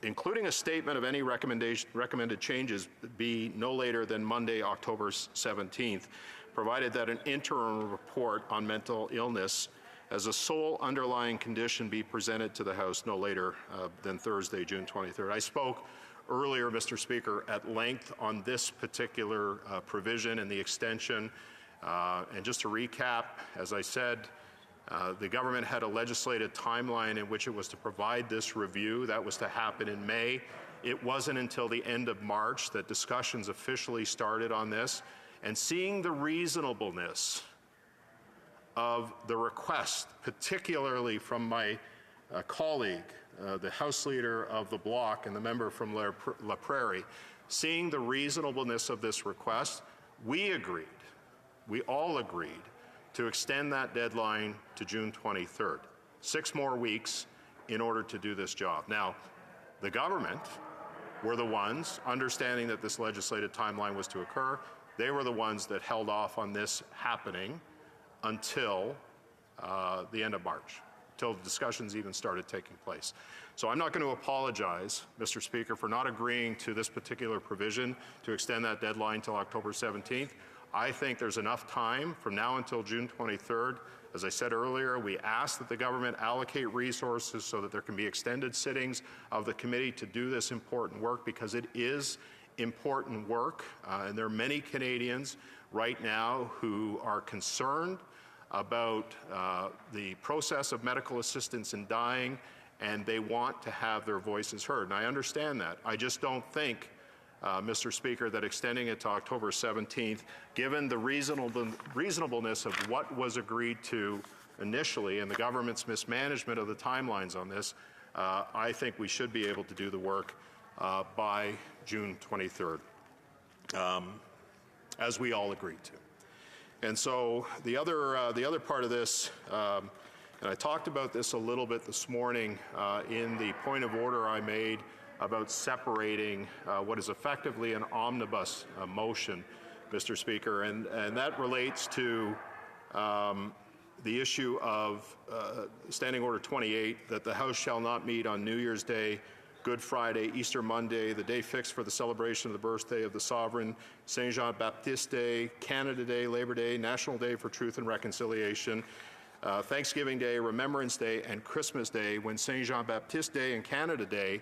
including a statement of any recommended changes, be no later than Monday, October 17th, provided that an interim report on mental illness as a sole underlying condition be presented to the House no later than Thursday, June 23rd. I spoke earlier, Mr. Speaker, at length on this particular provision and the extension. And just to recap, as I said, the government had a legislated timeline in which it was to provide this review. That was to happen in May. It wasn't until the end of March that discussions officially started on this. And seeing the reasonableness of the request, particularly from my colleague, the House Leader of the Bloc and the member from La Prairie, seeing the reasonableness of this request, we all agreed to extend that deadline to June 23rd, 6 more weeks in order to do this job. Now, the government were the ones, understanding that this legislative timeline was to occur, they were the ones that held off on this happening until the end of March. till the discussions even started taking place. So I'm not going to apologize, Mr. Speaker, for not agreeing to this particular provision to extend that deadline till October 17th. I think there's enough time from now until June 23rd. As I said earlier, we ask that the government allocate resources so that there can be extended sittings of the committee to do this important work, because it is important work. And there are many Canadians right now who are concerned about the process of medical assistance in dying, and they want to have their voices heard. And I understand that. I just don't think, Mr. Speaker, that extending it to October 17th, given the reasonableness of what was agreed to initially and the government's mismanagement of the timelines on this, I think we should be able to do the work by June 23rd, as we all agreed to. And so the other part of this, and I talked about this a little bit this morning in the point of order I made about separating what is effectively an omnibus motion, Mr. Speaker, and that relates to the issue of Standing Order 28, that the House shall not meet on New Year's Day, Good Friday, Easter Monday, the day fixed for the celebration of the birthday of the Sovereign, Saint Jean Baptiste Day, Canada Day, Labor Day, National Day for Truth and Reconciliation, Thanksgiving Day, Remembrance Day, and Christmas Day, when Saint Jean Baptiste Day and Canada Day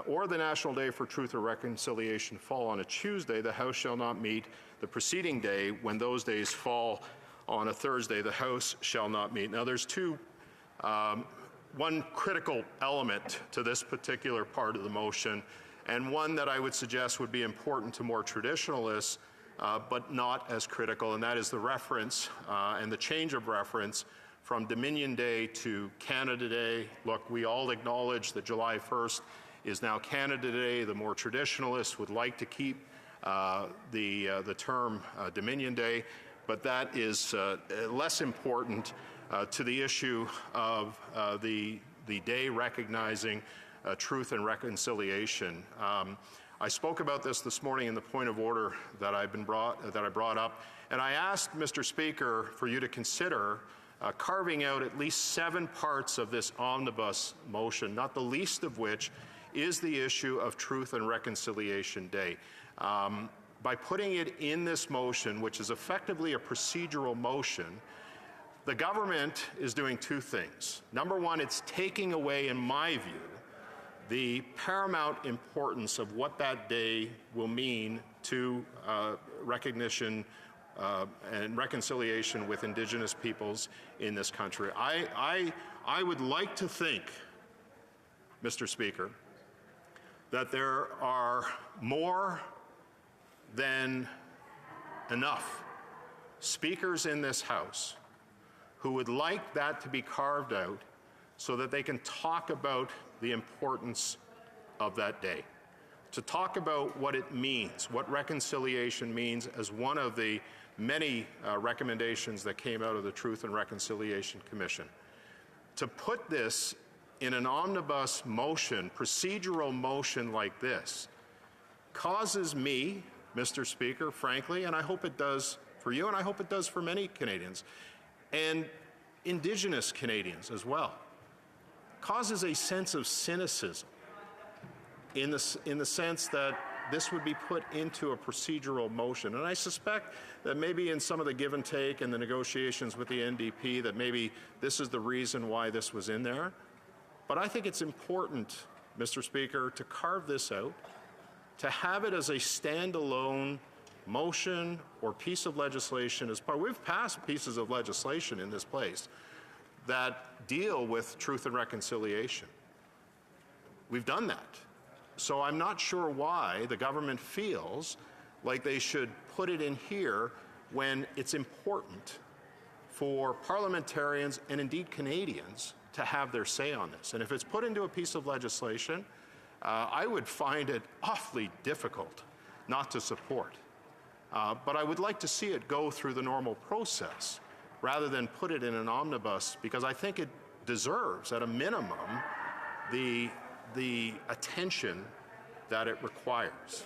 or the National Day for Truth or Reconciliation fall on a Tuesday, the House shall not meet. The preceding day, when those days fall on a Thursday, the House shall not meet. Now, there's one critical element to this particular part of the motion, and one that I would suggest would be important to more traditionalists, but not as critical, and that is the reference and the change of reference from Dominion Day to Canada Day. Look, we all acknowledge that July 1st is now Canada Day. The more traditionalists would like to keep the term Dominion Day, but that is less important to the issue of the day recognizing truth and reconciliation. I spoke about this morning in the point of order that I brought up, and I asked, Mr. Speaker, for you to consider carving out at least 7 parts of this omnibus motion, not the least of which is the issue of Truth and Reconciliation Day. By putting it in this motion, which is effectively a procedural motion, the government is doing 2 things. Number one, it's taking away, in my view, the paramount importance of what that day will mean to recognition and reconciliation with Indigenous peoples in this country. I would like to think, Mr. Speaker, that there are more than enough speakers in this House who would like that to be carved out so that they can talk about the importance of that day, to talk about what it means, what reconciliation means, as one of the many recommendations that came out of the Truth and Reconciliation Commission. To put this in an omnibus motion, procedural motion like this, causes me, Mr. Speaker, frankly, and I hope it does for you, and I hope it does for many Canadians, and Indigenous Canadians as well, causes a sense of cynicism in the sense that this would be put into a procedural motion. And I suspect that maybe in some of the give and take and the negotiations with the NDP, that maybe this is the reason why this was in there. But I think it's important, Mr. Speaker, to carve this out, to have it as a standalone motion or piece of legislation as part. We've passed pieces of legislation in this place that deal with truth and reconciliation. We've done that. So I'm not sure why the government feels like they should put it in here when it's important for parliamentarians and indeed Canadians to have their say on this. And if it's put into a piece of legislation, I would find it awfully difficult not to support. But I would like to see it go through the normal process rather than put it in an omnibus, because I think it deserves, at a minimum, the attention that it requires.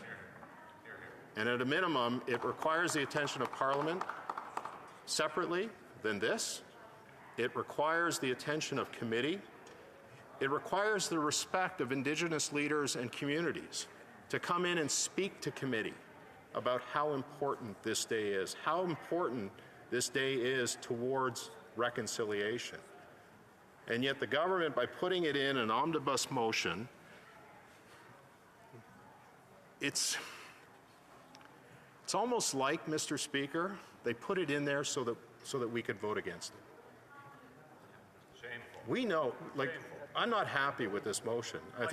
And at a minimum, it requires the attention of Parliament separately than this, It requires the attention of committee. It requires the respect of Indigenous leaders and communities to come in and speak to committee about how important this day is, how important this day is towards reconciliation. And yet the government, by putting it in an omnibus motion, it's almost like, Mr. Speaker, they put it in there so that we could vote against it. Shameful. We know, like, shameful. I'm not happy with this motion. I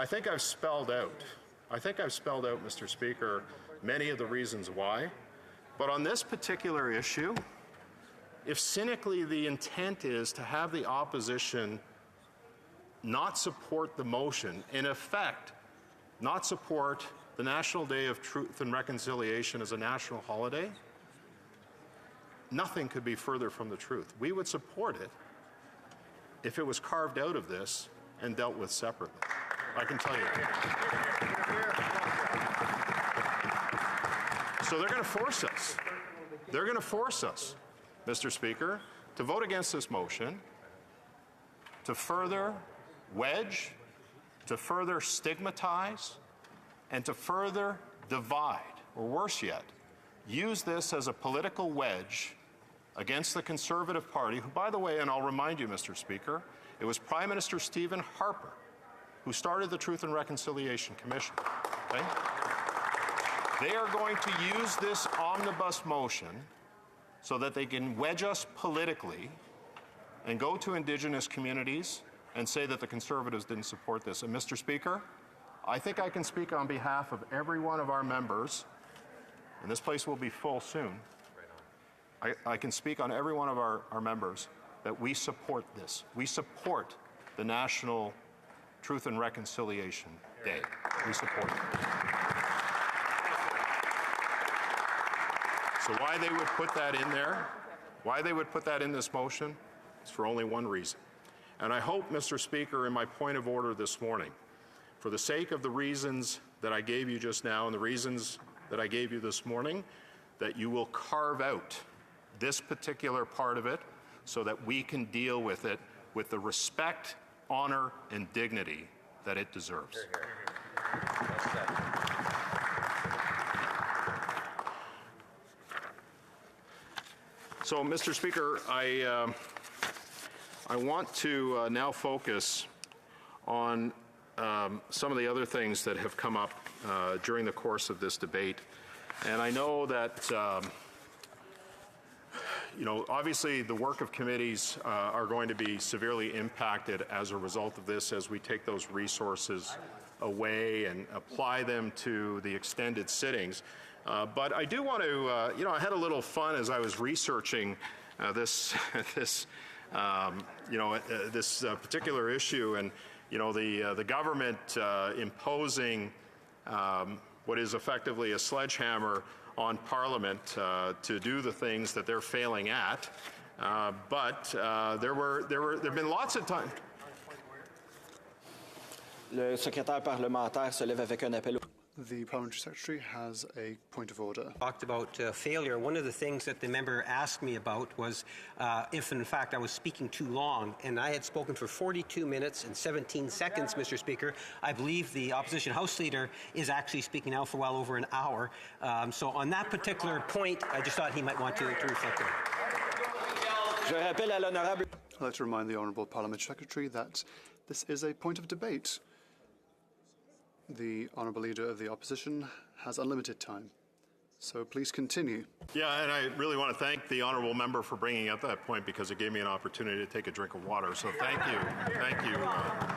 think I've spelled out, Mr. Speaker, many of the reasons why. But on this particular issue, if cynically the intent is to have the opposition not support the motion, in effect, not support the National Day of Truth and Reconciliation as a national holiday, nothing could be further from the truth. We would support it if it was carved out of this and dealt with separately. I can tell you. So they're going to force us. They're going to force us, Mr. Speaker, to vote against this motion, to further wedge, to further stigmatize, and to further divide, or worse yet, use this as a political wedge against the Conservative Party, who, by the way, and I'll remind you, Mr. Speaker, it was Prime Minister Stephen Harper who started the Truth and Reconciliation Commission. Okay? They are going to use this omnibus motion so that they can wedge us politically and go to Indigenous communities and say that the Conservatives didn't support this. And Mr. Speaker, I think I can speak on behalf of every one of our members, and this place will be full soon. I can speak on every one of our members that we support this. We support the National Truth and Reconciliation Day. We support it. So why they would put that in there, why they would put that in this motion, is for only one reason. And I hope, Mr. Speaker, in my point of order this morning, for the sake of the reasons that I gave you just now and the reasons that I gave you this morning, that you will carve out this particular part of it so that we can deal with it with the respect, honor, and dignity that it deserves. So, Mr. Speaker, I want to now focus on some of the other things that have come up during the course of this debate. And I know that, obviously the work of committees are going to be severely impacted as a result of this as we take those resources away and apply them to the extended sittings. But I do want to, I had a little fun as I was researching this particular issue, and the government imposing what is effectively a sledgehammer on Parliament to do the things that they're failing at. But there have been lots of times. Le secrétaire parlementaire se lève avec un appel. The Parliamentary Secretary has a point of order. Talked about failure. One of the things that the member asked me about was if, in fact, I was speaking too long, and I had spoken for 42 minutes and 17 seconds, Mr. Speaker. I believe the opposition House Leader is actually speaking now for well over an hour. So on that particular point, I just thought he might want to reflect on it. I'd like to remind the Honourable Parliamentary Secretary that this is a point of debate. The Honourable Leader of the Opposition has unlimited time. So please continue. Yeah, and I really want to thank the Honourable Member for bringing up that point because it gave me an opportunity to take a drink of water. So thank you,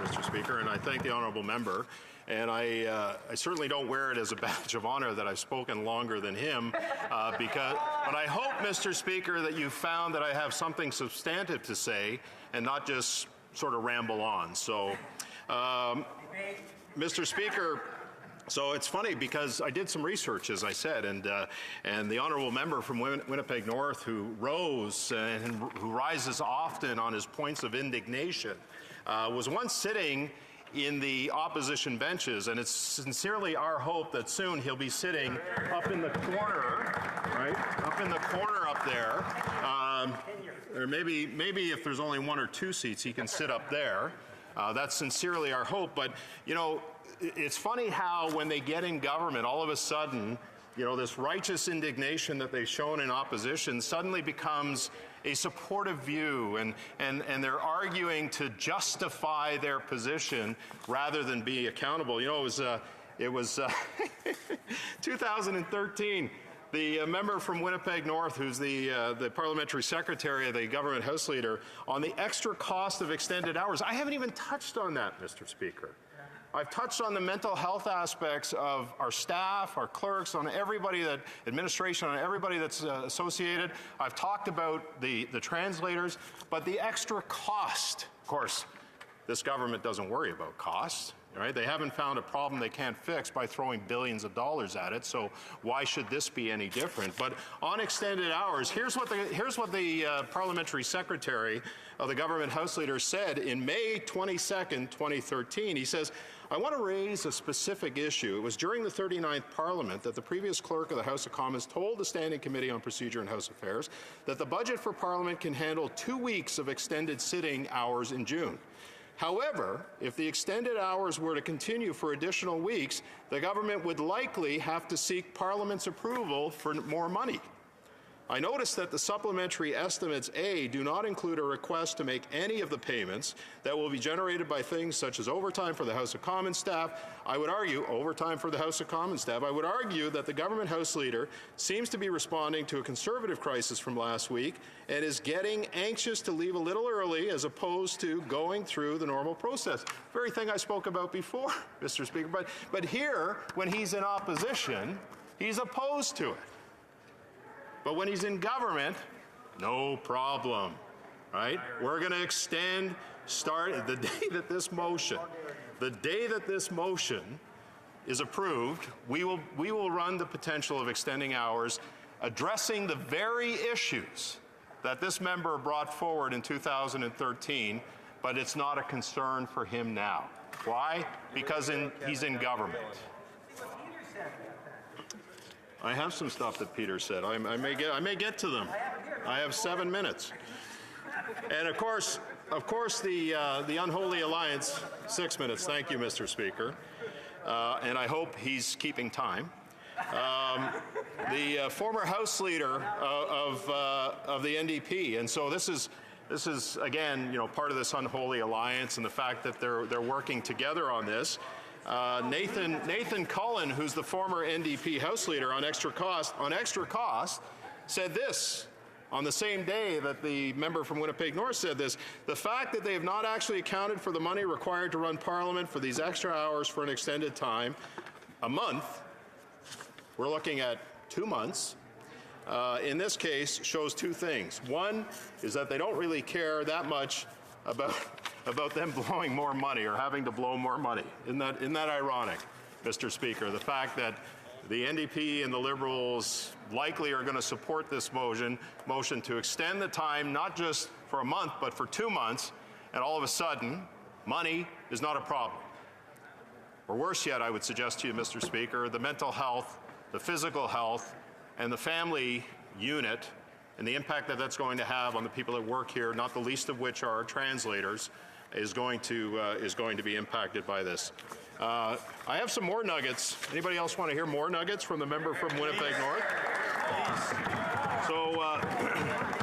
Mr. Speaker, and I thank the Honourable Member. And I certainly don't wear it as a badge of honour that I've spoken longer than him, but I hope, Mr. Speaker, that you found that I have something substantive to say and not just sort of ramble on. So, Mr. Speaker, so it's funny because I did some research, as I said, and the Honourable Member from Winnipeg North, who rose and who rises often on his points of indignation, was once sitting in the opposition benches, and it's sincerely our hope that soon he'll be sitting up in the corner, right, up in the corner up there, or maybe if there's only one or two seats, he can sit up there. That's sincerely our hope. But, you know, it's funny how when they get in government, all of a sudden, you know, this righteous indignation that they've shown in opposition suddenly becomes a supportive view, and they're arguing to justify their position rather than be accountable. You know, it was 2013. The member from Winnipeg North, who's the parliamentary secretary of the government House Leader, on the extra cost of extended hours. I haven't even touched on that, Mr. Speaker. I've touched on the mental health aspects of our staff, our clerks, on everybody that, administration, on everybody that's associated. I've talked about the translators, but the extra cost, of course, this government doesn't worry about costs. Right? They haven't found a problem they can't fix by throwing billions of dollars at it, so why should this be any different? But on extended hours, here's what the parliamentary secretary of the government House Leader said in May 22nd, 2013. He says, I want to raise a specific issue. It was during the 39th Parliament that the previous clerk of the House of Commons told the Standing Committee on Procedure and House Affairs that the budget for Parliament can handle 2 weeks of extended sitting hours in June. However, if the extended hours were to continue for additional weeks, the government would likely have to seek Parliament's approval for more money. I noticed that the supplementary estimates A do not include a request to make any of the payments that will be generated by things such as overtime for the House of Commons staff. I would argue, overtime for the House of Commons staff, I would argue that the government House Leader seems to be responding to a Conservative crisis from last week and is getting anxious to leave a little early as opposed to going through the normal process. Very thing I spoke about before, Mr. Speaker. But here, when he's in opposition, he's opposed to it. But when he's in government, no problem, right? We're going to extend, start the day that this motion is approved, we will run the potential of extending hours, addressing the very issues that this member brought forward in 2013, but it's not a concern for him now. Why? Because he's in government. I have some stuff that Peter said. I may get to them. I have 7 minutes. And of course, the unholy alliance, 6 minutes. Thank you, Mr. Speaker. And I hope he's keeping time. The former House Leader of the NDP, and so this is again, you know, part of this unholy alliance and the fact that they're working together on this. Nathan Cullen, who's the former NDP House Leader on extra cost, said this on the same day that the member from Winnipeg North said this. The fact that they have not actually accounted for the money required to run Parliament for these extra hours for an extended time, a month, we're looking at 2 months, in this case shows two things. One is that they don't really care that much about them blowing more money or having to blow more money. Isn't that ironic, Mr. Speaker? The fact that the NDP and the Liberals likely are going to support this motion to extend the time not just for a month but for 2 months, and all of a sudden money is not a problem. Or worse yet, I would suggest to you, Mr. Speaker, the mental health, the physical health, and the family unit and the impact that that's going to have on the people that work here, not the least of which are our translators, is going to be impacted by this. I have some more nuggets. Anybody else want to hear more nuggets from the member from Winnipeg North? So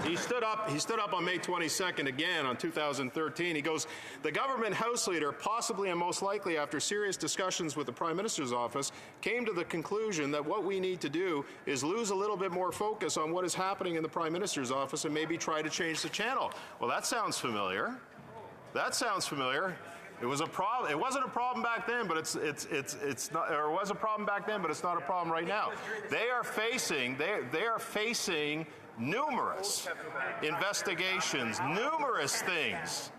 he stood up on May 22nd again on 2013. He goes, the government House Leader, possibly and most likely after serious discussions with the Prime Minister's office, came to the conclusion that what we need to do is lose a little bit more focus on what is happening in the Prime Minister's office and maybe try to change the channel. Well, that sounds familiar. That sounds familiar. It was a problem. It wasn't a problem back then, but it's not. Or it was a problem back then, but it's not a problem right now. They are facing numerous investigations, numerous things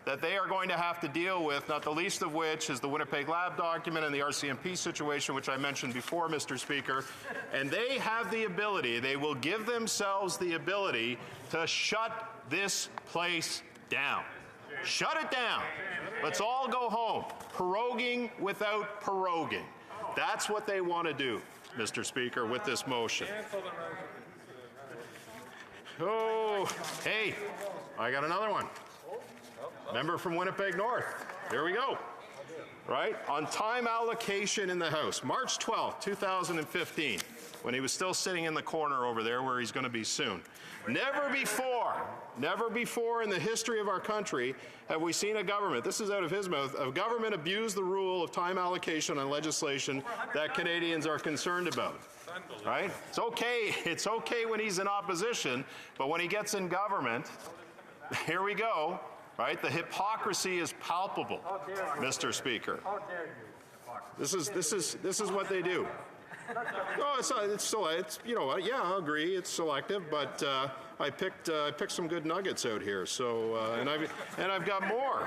that they are going to have to deal with. Not the least of which is the Winnipeg Lab document and the RCMP situation, which I mentioned before, Mr. Speaker. And they have the ability. They will give themselves the ability to shut this place down. Shut it down. Let's all go home. Proroguing without proroguing. That's what they want to do, Mr. Speaker, with this motion. Oh, hey, I got another one. Member from Winnipeg North. Here we go. Right? On time allocation in the House, March 12th, 2015, when he was still sitting in the corner over there where he's going to be soon. Never before in the history of our country have we seen a government, this is out of his mouth, a government abuse the rule of time allocation on legislation that Canadians are concerned about. Right? It's okay when he's in opposition, but when he gets in government, here we go. Right? The hypocrisy is palpable, Mr. Speaker. This is what they do. No, it's you know what? Yeah, I'll agree. It's selective, but I picked some good nuggets out here. So and I've got more.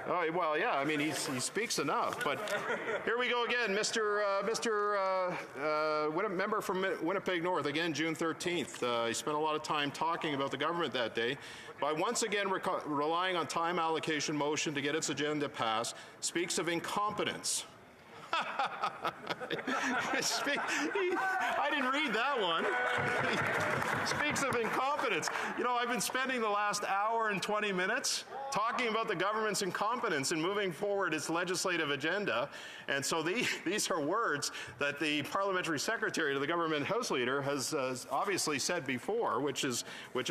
Oh well, yeah. I mean, he speaks enough. But here we go again, member from Winnipeg North. Again, June 13th. He spent a lot of time talking about the government that day. By once again relying on time allocation motion to get its agenda passed, speaks of incompetence. I didn't read that one. He speaks of incompetence. You know, I've been spending the last hour and 20 minutes talking about the government's incompetence in moving forward its legislative agenda. And so these are words that the parliamentary secretary to the government House Leader has obviously said before, which is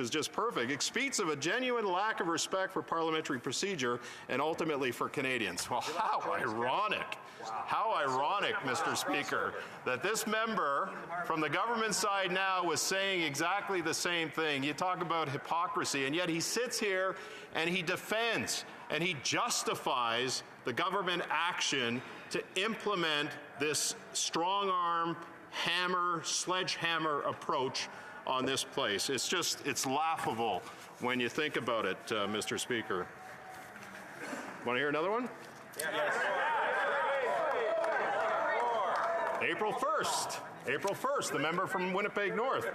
just perfect. It speaks of a genuine lack of respect for parliamentary procedure and ultimately for Canadians. Well, how ironic. How ironic, Mr. Speaker, that this member from the government side now was saying exactly the same thing. You talk about hypocrisy, and yet he sits here and he defends and he justifies the government action to implement this strong-arm, sledgehammer approach on this place. It's laughable when you think about it, Mr. Speaker. Want to hear another one? Yes. April 1st, the member from Winnipeg North.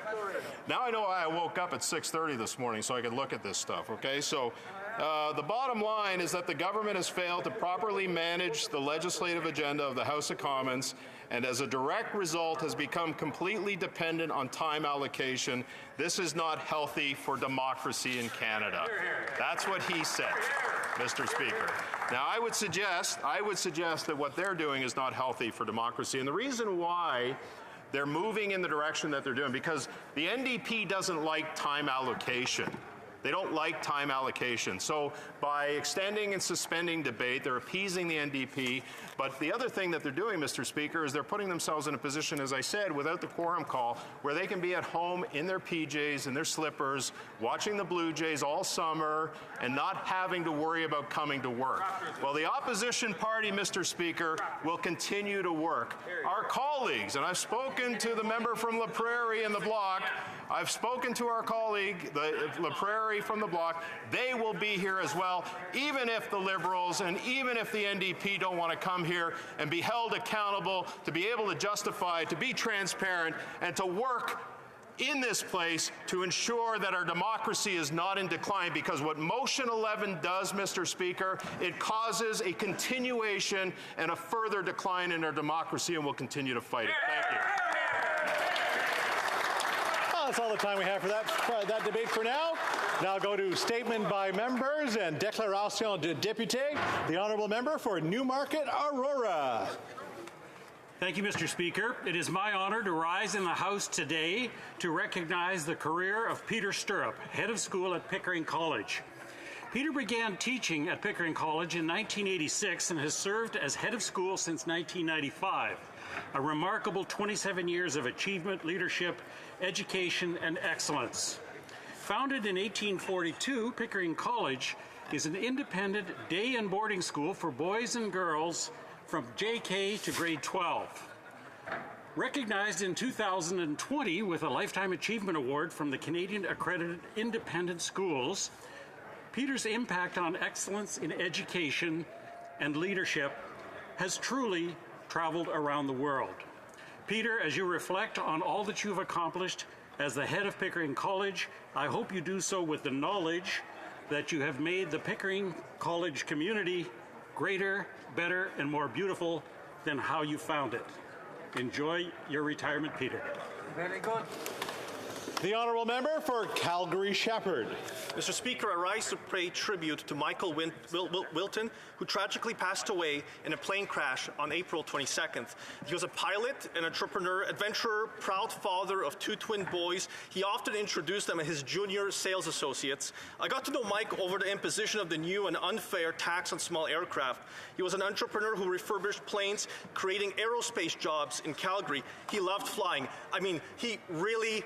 Now I know why I woke up at 6:30 this morning so I could look at this stuff, okay? So the bottom line is that the government has failed to properly manage the legislative agenda of the House of Commons, and as a direct result has become completely dependent on time allocation. This is not healthy for democracy in Canada. That's what he said, Mr. Speaker. Now, I would suggest that what they're doing is not healthy for democracy. And the reason why they're moving in the direction that they're doing, because the NDP doesn't like time allocation. They don't like time allocation. So by extending and suspending debate, they're appeasing the NDP. But the other thing that they're doing, Mr. Speaker, is they're putting themselves in a position, as I said, without the quorum call, where they can be at home in their PJs and their slippers, watching the Blue Jays all summer and not having to worry about coming to work. Well, the opposition party, Mr. Speaker, will continue to work. Our colleagues, and I've spoken to the member from La Prairie in the block, I've spoken to our colleague, the La Prairie from the block, they will be here as well, even if the Liberals and even if the NDP don't want to come here and be held accountable, to be able to justify, to be transparent, and to work in this place to ensure that our democracy is not in decline, because what Motion 11 does, Mr. Speaker, it causes a continuation and a further decline in our democracy, and we'll continue to fight it. Thank you. That's all the time we have for that debate for now. Now go to statement by members and déclaration de député. The honourable member for Newmarket, Aurora. Thank you, Mr. Speaker. It is my honor to rise in the House today to recognize the career of Peter Stirrup, head of school at Pickering College. Peter began teaching at Pickering College in 1986 and has served as head of school since 1995. A remarkable 27 years of achievement, leadership, education, and excellence. Founded in 1842, Pickering College is an independent day and boarding school for boys and girls from JK to grade 12. Recognized in 2020 with a Lifetime Achievement Award from the Canadian Accredited Independent Schools, Peter's impact on excellence in education and leadership has truly traveled around the world. Peter, as you reflect on all that you've accomplished as the head of Pickering College, I hope you do so with the knowledge that you have made the Pickering College community greater, better, and more beautiful than how you found it. Enjoy your retirement, Peter. Very good. The honourable member for Calgary Shepherd. Mr. Speaker, I rise to pay tribute to Michael Wilton, who tragically passed away in a plane crash on April 22nd. He was a pilot, an entrepreneur, adventurer, proud father of 2 twin boys. He often introduced them as his junior sales associates. I got to know Mike over the imposition of the new and unfair tax on small aircraft. He was an entrepreneur who refurbished planes, creating aerospace jobs in Calgary. He loved flying. I mean, he really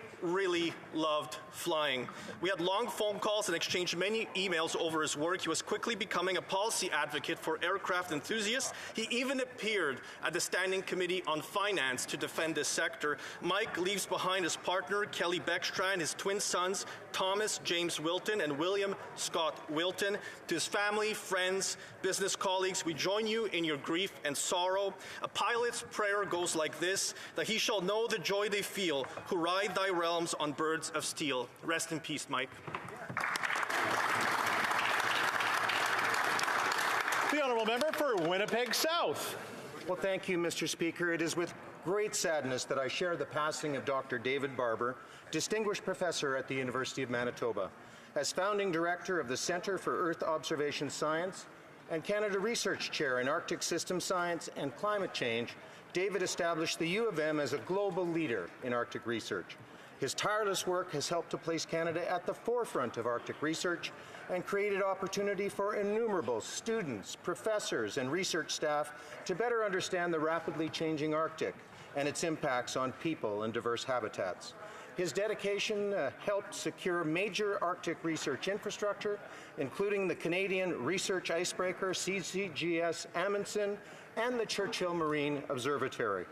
loved flying. We had long phone calls and exchanged many emails over his work. He was quickly becoming a policy advocate for aircraft enthusiasts. He even appeared at the Standing Committee on Finance to defend this sector. Mike leaves behind his partner, Kelly Beckstrand, his twin sons, Thomas James Wilton and William Scott Wilton. To his family, friends, business colleagues, we join you in your grief and sorrow. A pilot's prayer goes like this, that he shall know the joy they feel who ride thy realms on birds of steel. Rest in peace, Mike. The honourable member for Winnipeg South. Well, thank you, Mr. Speaker. It is with great sadness that I share the passing of Dr. David Barber, Distinguished Professor at the University of Manitoba. As founding director of the Centre for Earth Observation Science and Canada Research Chair in Arctic System Science and Climate Change, David established the U of M as a global leader in Arctic research. His tireless work has helped to place Canada at the forefront of Arctic research and created opportunity for innumerable students, professors, and research staff to better understand the rapidly changing Arctic and its impacts on people and diverse habitats. His dedication helped secure major Arctic research infrastructure, including the Canadian Research Icebreaker, CCGS Amundsen, and the Churchill Marine Observatory.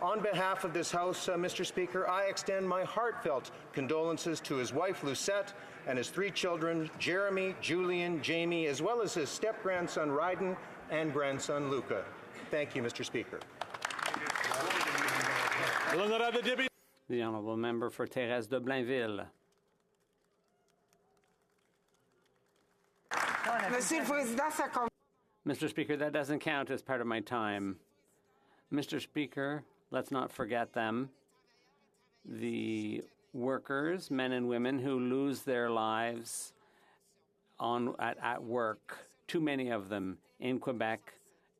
On behalf of this House, Mr. Speaker, I extend my heartfelt condolences to his wife, Lucette, and his 3 children, Jeremy, Julian, Jamie, as well as his step-grandson, Ryden, and grandson, Luca. Thank you, Mr. Speaker. The honourable member for Thérèse de Blainville. Mr. Speaker, that doesn't count as part of my time. Mr. Speaker, let's not forget them. The workers, men and women who lose their lives at work, too many of them in Quebec.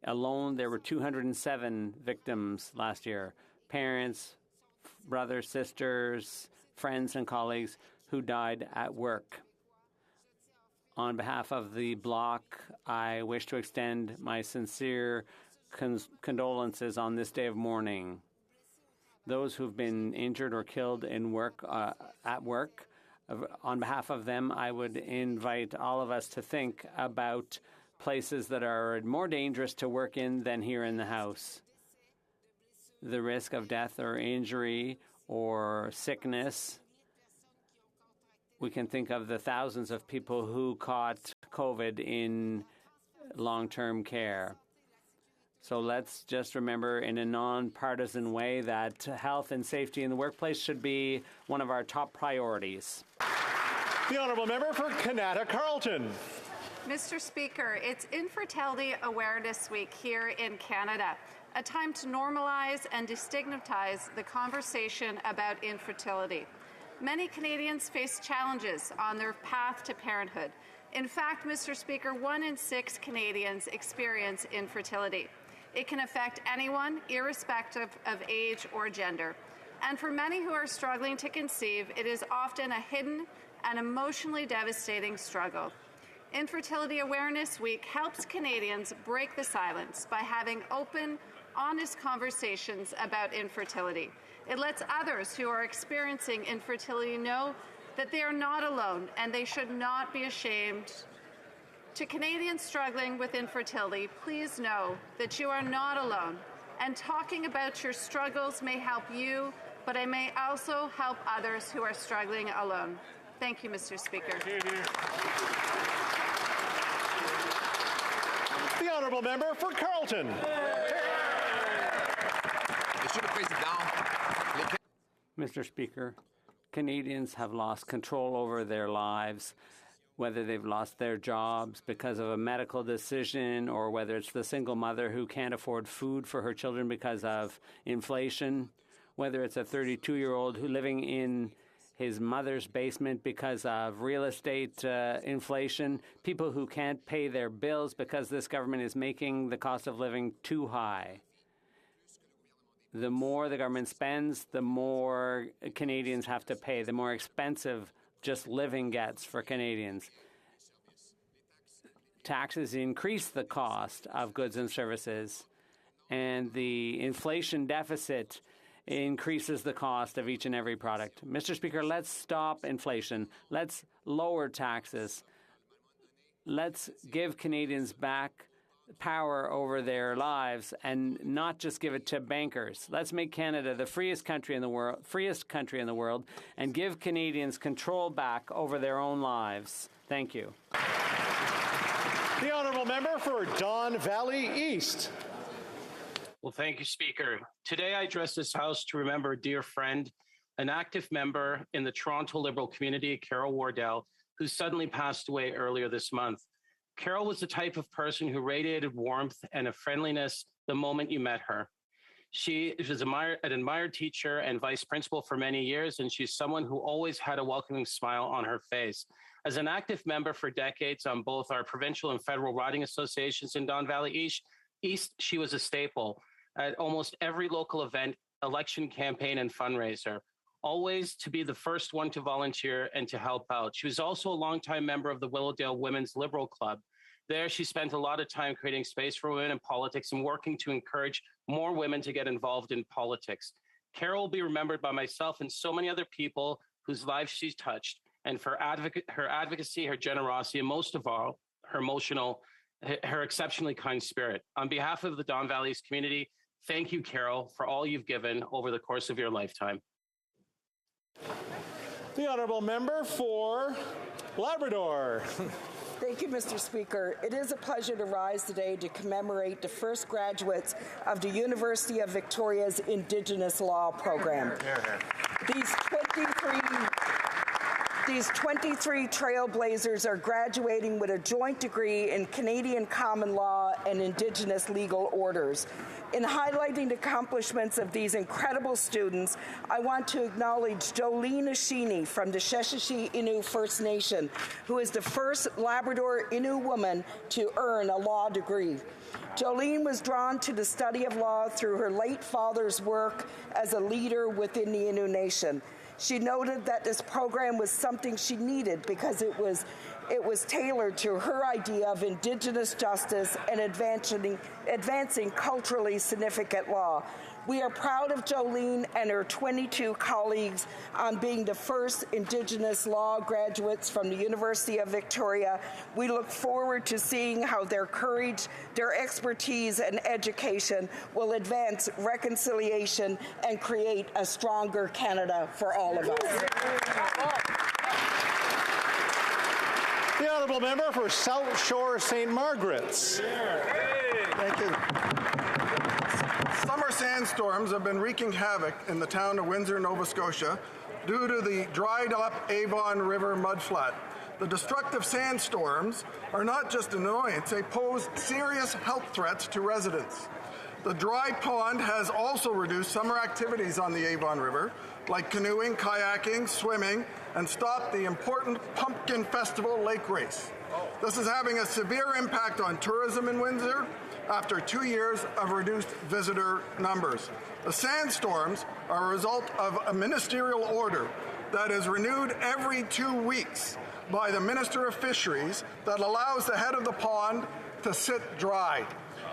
Alone, there were 207 victims last year. Parents, brothers, sisters, friends, and colleagues who died at work. On behalf of the Bloc, I wish to extend my sincere condolences on this day of mourning. Those who've been injured or killed in work, at work, on behalf of them, I would invite all of us to think about places that are more dangerous to work in than here in the House. The risk of death or injury or sickness. We can think of the thousands of people who caught COVID in long-term care. So let's just remember in a nonpartisan way that health and safety in the workplace should be one of our top priorities. The honourable member for Kanata Carleton. Mr. Speaker, it's Infertility Awareness Week here in Canada, a time to normalize and destigmatize the conversation about infertility. Many Canadians face challenges on their path to parenthood. In fact, Mr. Speaker, 1 in 6 Canadians experience infertility. It can affect anyone, irrespective of age or gender. And for many who are struggling to conceive, it is often a hidden and emotionally devastating struggle. Infertility Awareness Week helps Canadians break the silence by having open, honest conversations about infertility. It lets others who are experiencing infertility know that they are not alone and they should not be ashamed. To Canadians struggling with infertility, please know that you are not alone, and talking about your struggles may help you, but it may also help others who are struggling alone. Thank you, Mr. Speaker. The honourable member for Carleton. Mr. Speaker, Canadians have lost control over their lives, whether they've lost their jobs because of a medical decision or whether it's the single mother who can't afford food for her children because of inflation, whether it's a 32-year-old who living in his mother's basement because of real estate inflation, people who can't pay their bills because this government is making the cost of living too high. The more the government spends, the more Canadians have to pay, the more expensive just living gets for Canadians. Taxes increase the cost of goods and services, and the inflation deficit increases the cost of each and every product. Mr. Speaker, let's stop inflation. Let's lower taxes. Let's give Canadians back power over their lives and not just give it to bankers. Let's make Canada the freest country in the world, and give Canadians control back over their own lives. Thank you. The honourable member for Don Valley East. Well, thank you, Speaker. Today I address this House to remember a dear friend, an active member in the Toronto Liberal community, Carol Wardell, who suddenly passed away earlier this month. Carol was the type of person who radiated warmth and a friendliness the moment you met her. She was an admired teacher and vice principal for many years, and she's someone who always had a welcoming smile on her face. As an active member for decades on both our provincial and federal riding associations in Don Valley East, she was a staple at almost every local event, election campaign, and fundraiser, always to be the first one to volunteer and to help out. She was also a longtime member of the Willowdale Women's Liberal Club. There, she spent a lot of time creating space for women in politics and working to encourage more women to get involved in politics. Carol will be remembered by myself and so many other people whose lives she's touched, and for her advocacy, her generosity, and most of all, her exceptionally kind spirit. On behalf of the Don Valley's community, thank you, Carol, for all you've given over the course of your lifetime. The honourable member for Labrador. Thank you, Mr. Speaker. It is a pleasure to rise today to commemorate the first graduates of the University of Victoria's Indigenous Law program. These 23 trailblazers are graduating with a joint degree in Canadian common law and Indigenous legal orders. In highlighting the accomplishments of these incredible students, I want to acknowledge Jolene Ashini from the Sheshatshiu Innu First Nation, who is the first Labrador Innu woman to earn a law degree. Jolene was drawn to the study of law through her late father's work as a leader within the Innu Nation. She noted that this program was something she needed because it was tailored to her idea of Indigenous justice and advancing culturally significant law. We are proud of Jolene and her 22 colleagues on being the first Indigenous law graduates from the University of Victoria. We look forward to seeing how their courage, their expertise, and education will advance reconciliation and create a stronger Canada for all of us. The honourable member for South Shore St. Margaret's. Thank you. Summer sandstorms have been wreaking havoc in the town of Windsor, Nova Scotia, due to the dried-up Avon River mudflat. The destructive sandstorms are not just an annoyance, they pose serious health threats to residents. The dry pond has also reduced summer activities on the Avon River, like canoeing, kayaking, swimming, and stopped the important Pumpkin Festival lake race. This is having a severe impact on tourism in Windsor after 2 years of reduced visitor numbers. The sandstorms are a result of a ministerial order that is renewed every 2 weeks by the Minister of Fisheries that allows the head of the pond to sit dry.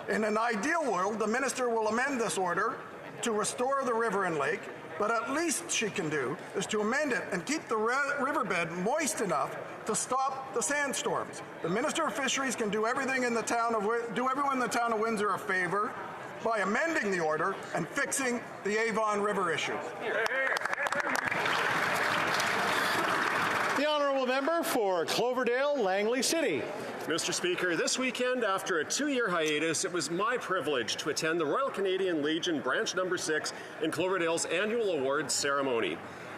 In an ideal world, the minister will amend this order to restore the river and lake, but at least she can do is to amend it and keep the riverbed moist enough to stop the sandstorms. The Minister of Fisheries can do everyone in the town of Windsor a favor by amending the order and fixing the Avon River issue. The honourable member for Cloverdale, Langley City. Mr. Speaker, this weekend, after a 2-year hiatus, it was my privilege to attend the Royal Canadian Legion Branch No. 6 in Cloverdale's annual awards ceremony.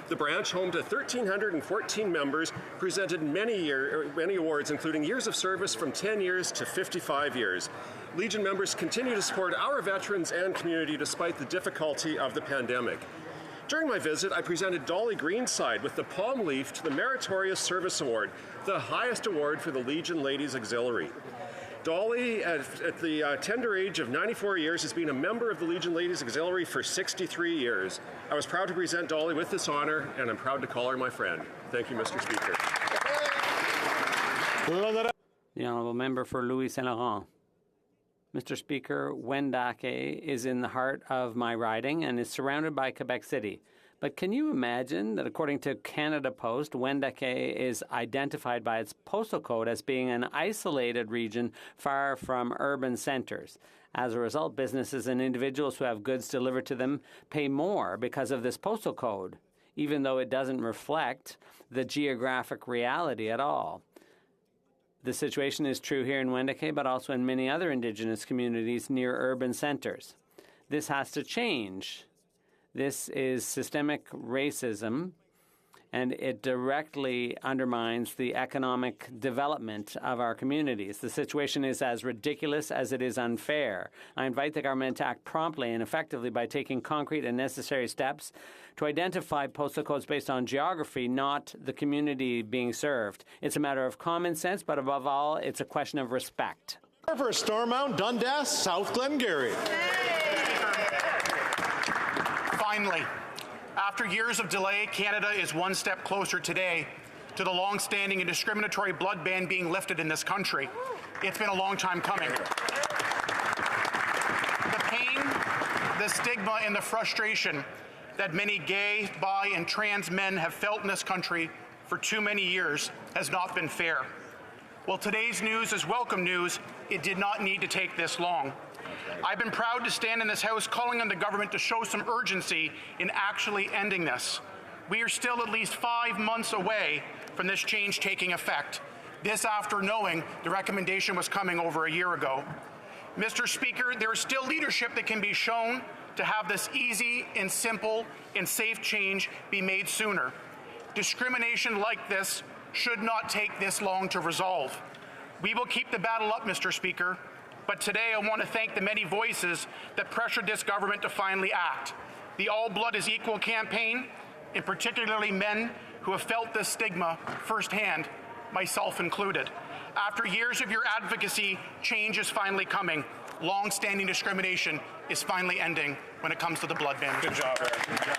The branch, home to 1,314 members, presented many awards, including years of service from 10 years to 55 years. Legion members continue to support our veterans and community despite the difficulty of the pandemic. During my visit, I presented Dolly Greenside with the palm leaf to the Meritorious Service Award, the highest award for the Legion Ladies Auxiliary. Dolly, at the tender age of 94 years, has been a member of the Legion Ladies Auxiliary for 63 years. I was proud to present Dolly with this honor, and I'm proud to call her my friend. Thank you, Mr. Speaker. The Honourable Member for Louis Saint Laurent. Mr. Speaker, Wendake is in the heart of my riding and is surrounded by Quebec City. But can you imagine that according to Canada Post, Wendake is identified by its postal code as being an isolated region far from urban centres? As a result, businesses and individuals who have goods delivered to them pay more because of this postal code, even though it doesn't reflect the geographic reality at all. The situation is true here in Wendake, but also in many other Indigenous communities near urban centres. This has to change. This is systemic racism, and it directly undermines the economic development of our communities. The situation is as ridiculous as it is unfair. I invite the government to act promptly and effectively by taking concrete and necessary steps to identify postal codes based on geography, not the community being served. It's a matter of common sense, but above all, it's a question of respect. For Stormont, Dundas, South Glengarry. Finally, after years of delay, Canada is one step closer today to the long-standing and discriminatory blood ban being lifted in this country. It's been a long time coming. The pain, the stigma, and the frustration that many gay, bi, and trans men have felt in this country for too many years has not been fair. While today's news is welcome news, it did not need to take this long. I've been proud to stand in this House calling on the government to show some urgency in actually ending this. We are still at least 5 months away from this change taking effect. This after knowing the recommendation was coming over a year ago. Mr. Speaker, there is still leadership that can be shown to have this easy and simple and safe change be made sooner. Discrimination like this should not take this long to resolve. We will keep the battle up, Mr. Speaker. But today I want to thank the many voices that pressured this government to finally act. The All Blood is Equal campaign, and particularly men who have felt this stigma firsthand, myself included. After years of your advocacy, change is finally coming. Long-standing discrimination is finally ending when it comes to the blood ban. Good job, Eric. Good job.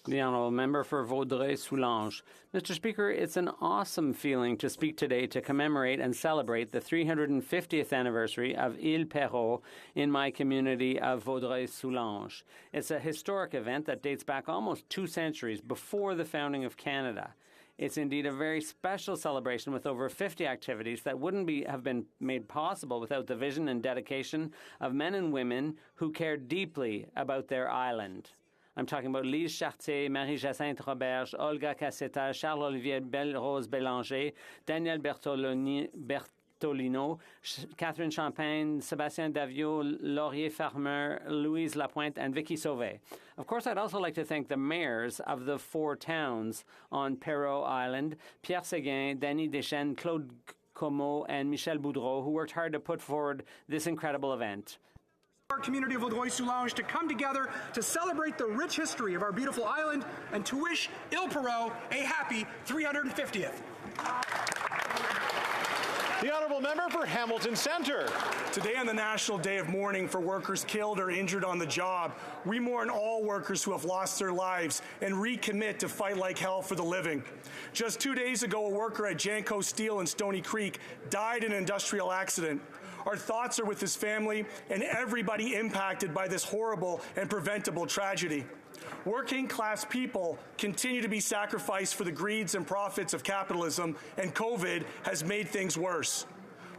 The Honourable Member for Vaudreuil-Soulanges. Mr. Speaker, it's an awesome feeling to speak today to commemorate and celebrate the 350th anniversary of Ile Perrot in my community of Vaudreuil-Soulanges. It's a historic event that dates back almost 2 centuries before the founding of Canada. It's indeed a very special celebration with over 50 activities that wouldn't have been made possible without the vision and dedication of men and women who cared deeply about their island. I'm talking about Lise Chartier, Marie-Jacinthe Roberge, Olga Cassetta, Charles-Olivier Belle-Rose Bélanger, Daniel Bertolino, Catherine Champagne, Sébastien Davio, Laurier Farmer, Louise Lapointe, and Vicky Sauvé. Of course, I'd also like to thank the mayors of the 4 towns on Perrot Island, Pierre Séguin, Danny Deschênes, Claude Comeau, and Michel Boudreau, who worked hard to put forward this incredible event. Our community of Vaudreuil-Soulanges to come together to celebrate the rich history of our beautiful island and to wish Ile Perrot a happy 350th. The Honourable Member for Hamilton Centre. Today on the National Day of Mourning for workers killed or injured on the job, we mourn all workers who have lost their lives and recommit to fight like hell for the living. Just 2 days ago, a worker at Janko Steel in Stony Creek died in an industrial accident. Our thoughts are with his family and everybody impacted by this horrible and preventable tragedy. Working class people continue to be sacrificed for the greeds and profits of capitalism, and COVID has made things worse.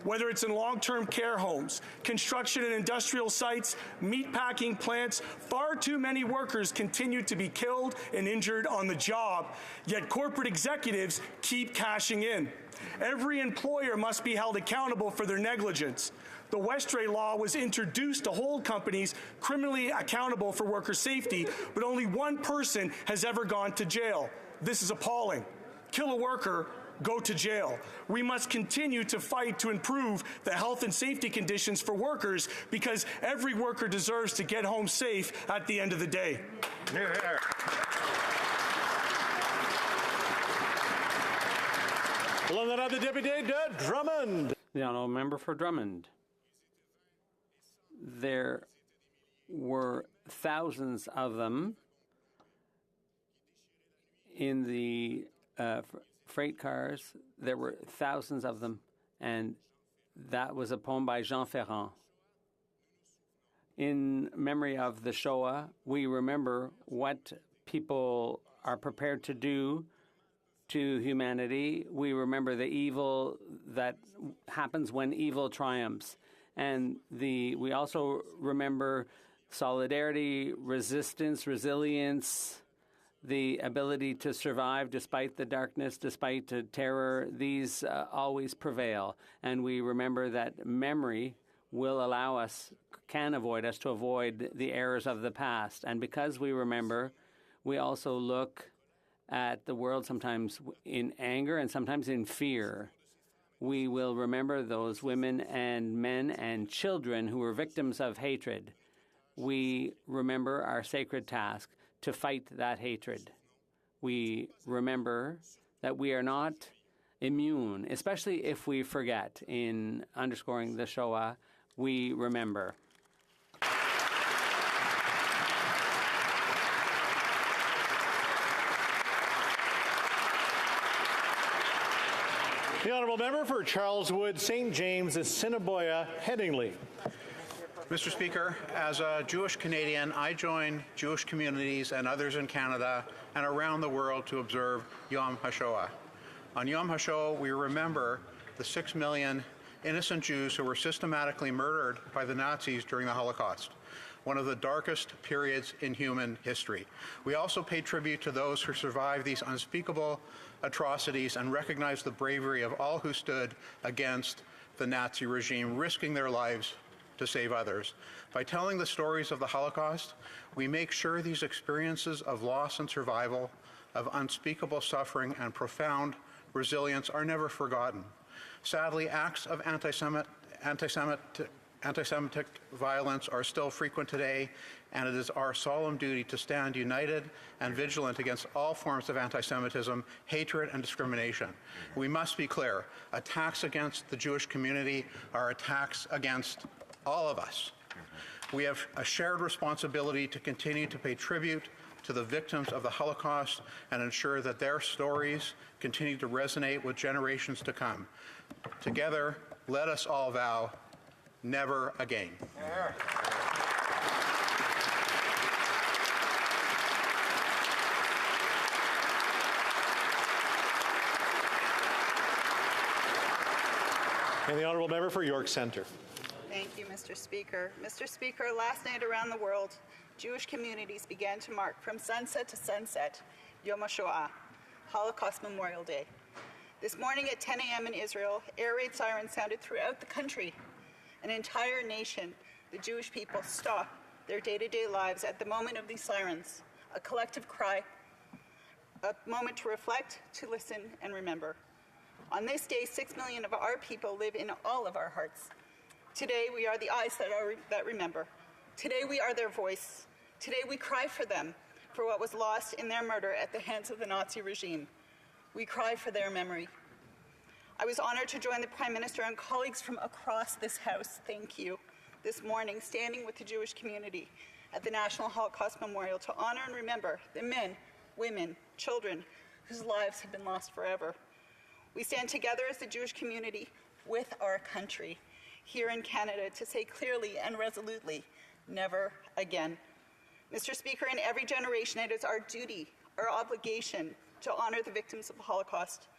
Whether it's in long-term care homes, construction and industrial sites, meatpacking plants, far too many workers continue to be killed and injured on the job, yet corporate executives keep cashing in. Every employer must be held accountable for their negligence. The Westray law was introduced to hold companies criminally accountable for worker safety, but only one person has ever gone to jail. This is appalling. Kill a worker, go to jail. We must continue to fight to improve the health and safety conditions for workers, because every worker deserves to get home safe at the end of the day. L'honorable député de Drummond. The honourable member for Drummond. There were thousands of them in the freight cars. There were thousands of them, and that was a poem by Jean Ferrand. In memory of the Shoah, we remember what people are prepared to do to humanity. We remember the evil that happens when evil triumphs. And we also remember solidarity, resistance, resilience, the ability to survive despite the darkness, despite the terror. These always prevail. And we remember that memory will allow us, can avoid us to avoid the errors of the past. And because we remember, we also look at the world sometimes in anger and sometimes in fear. We will remember those women and men and children who were victims of hatred. We remember our sacred task to fight that hatred. We remember that we are not immune, especially if we forget. In underscoring the Shoah, we remember. The honourable member for Charleswood, St. James, Assiniboia, Headingley. Mr. Speaker, as a Jewish Canadian, I join Jewish communities and others in Canada and around the world to observe Yom HaShoah. On Yom HaShoah, we remember the 6 million innocent Jews who were systematically murdered by the Nazis during the Holocaust, one of the darkest periods in human history. We also pay tribute to those who survived these unspeakable atrocities and recognize the bravery of all who stood against the Nazi regime, risking their lives to save others. By telling the stories of the Holocaust, we make sure these experiences of loss and survival, of unspeakable suffering and profound resilience are never forgotten. Sadly, acts of anti-Semitic violence are still frequent today, and it is our solemn duty to stand united and vigilant against all forms of anti-Semitism, hatred, and discrimination. We must be clear, attacks against the Jewish community are attacks against all of us. We have a shared responsibility to continue to pay tribute to the victims of the Holocaust and ensure that their stories continue to resonate with generations to come. Together, let us all vow, never again. And the honourable member for York Centre. Thank you, Mr. Speaker. Mr. Speaker, last night around the world, Jewish communities began to mark from sunset to sunset Yom HaShoah, Holocaust Memorial Day. This morning at 10 a.m. in Israel, air raid sirens sounded throughout the country. An entire nation, the Jewish people, stopped their day-to-day lives at the moment of these sirens, a collective cry, a moment to reflect, to listen, and remember. On this day, 6 million of our people live in all of our hearts. Today, we are the eyes that remember. Today, we are their voice. Today, we cry for them, for what was lost in their murder at the hands of the Nazi regime. We cry for their memory. I was honored to join the Prime Minister and colleagues from across this House, thank you, this morning, standing with the Jewish community at the National Holocaust Memorial to honor and remember the men, women, children whose lives have been lost forever. We stand together as the Jewish community with our country here in Canada to say clearly and resolutely, never again. Mr. Speaker, in every generation, it is our duty, our obligation to honor the victims of the Holocaust,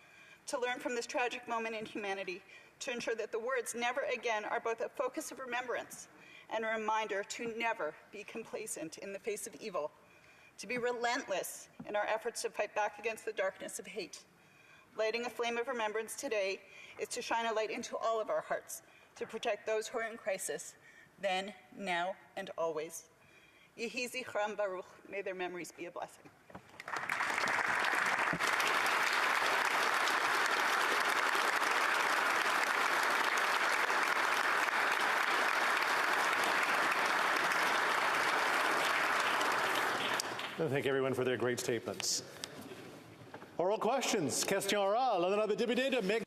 to learn from this tragic moment in humanity, to ensure that the words never again are both a focus of remembrance and a reminder to never be complacent in the face of evil, to be relentless in our efforts to fight back against the darkness of hate. Lighting a flame of remembrance today is to shine a light into all of our hearts, to protect those who are in crisis, then, now, and always. Yehi zichram baruch, may their memories be a blessing. And thank everyone for their great statements. Oral questions. Question orale. L'honorable député de Meg.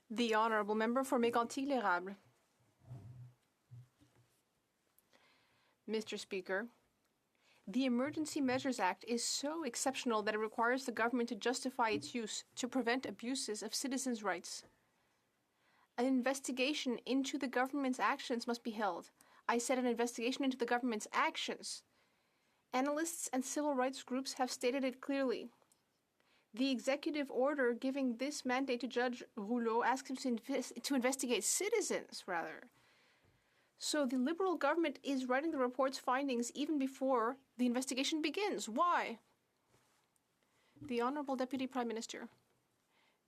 The honourable member for Mégantic-l'Érable. Mr. Speaker, the Emergency Measures Act is so exceptional that it requires the government to justify its use to prevent abuses of citizens' rights. An investigation into the government's actions must be held. I said an investigation into the government's actions. Analysts and civil rights groups have stated it clearly. The executive order giving this mandate to Judge Rouleau asks him to investigate citizens, rather. So the Liberal government is writing the report's findings even before the investigation begins. Why? The Honourable Deputy Prime Minister.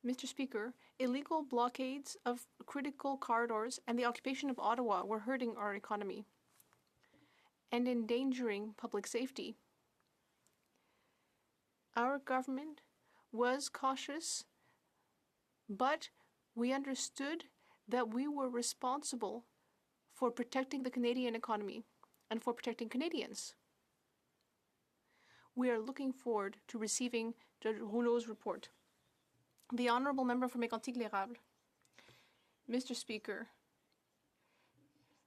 Mr. Speaker, illegal blockades of critical corridors and the occupation of Ottawa were hurting our economy and endangering public safety. Our government was cautious, but we understood that we were responsible for protecting the Canadian economy and for protecting Canadians. We are looking forward to receiving Judge Rouleau's report. The Honourable Member for Mégantic-l'Érable. Mr. Speaker,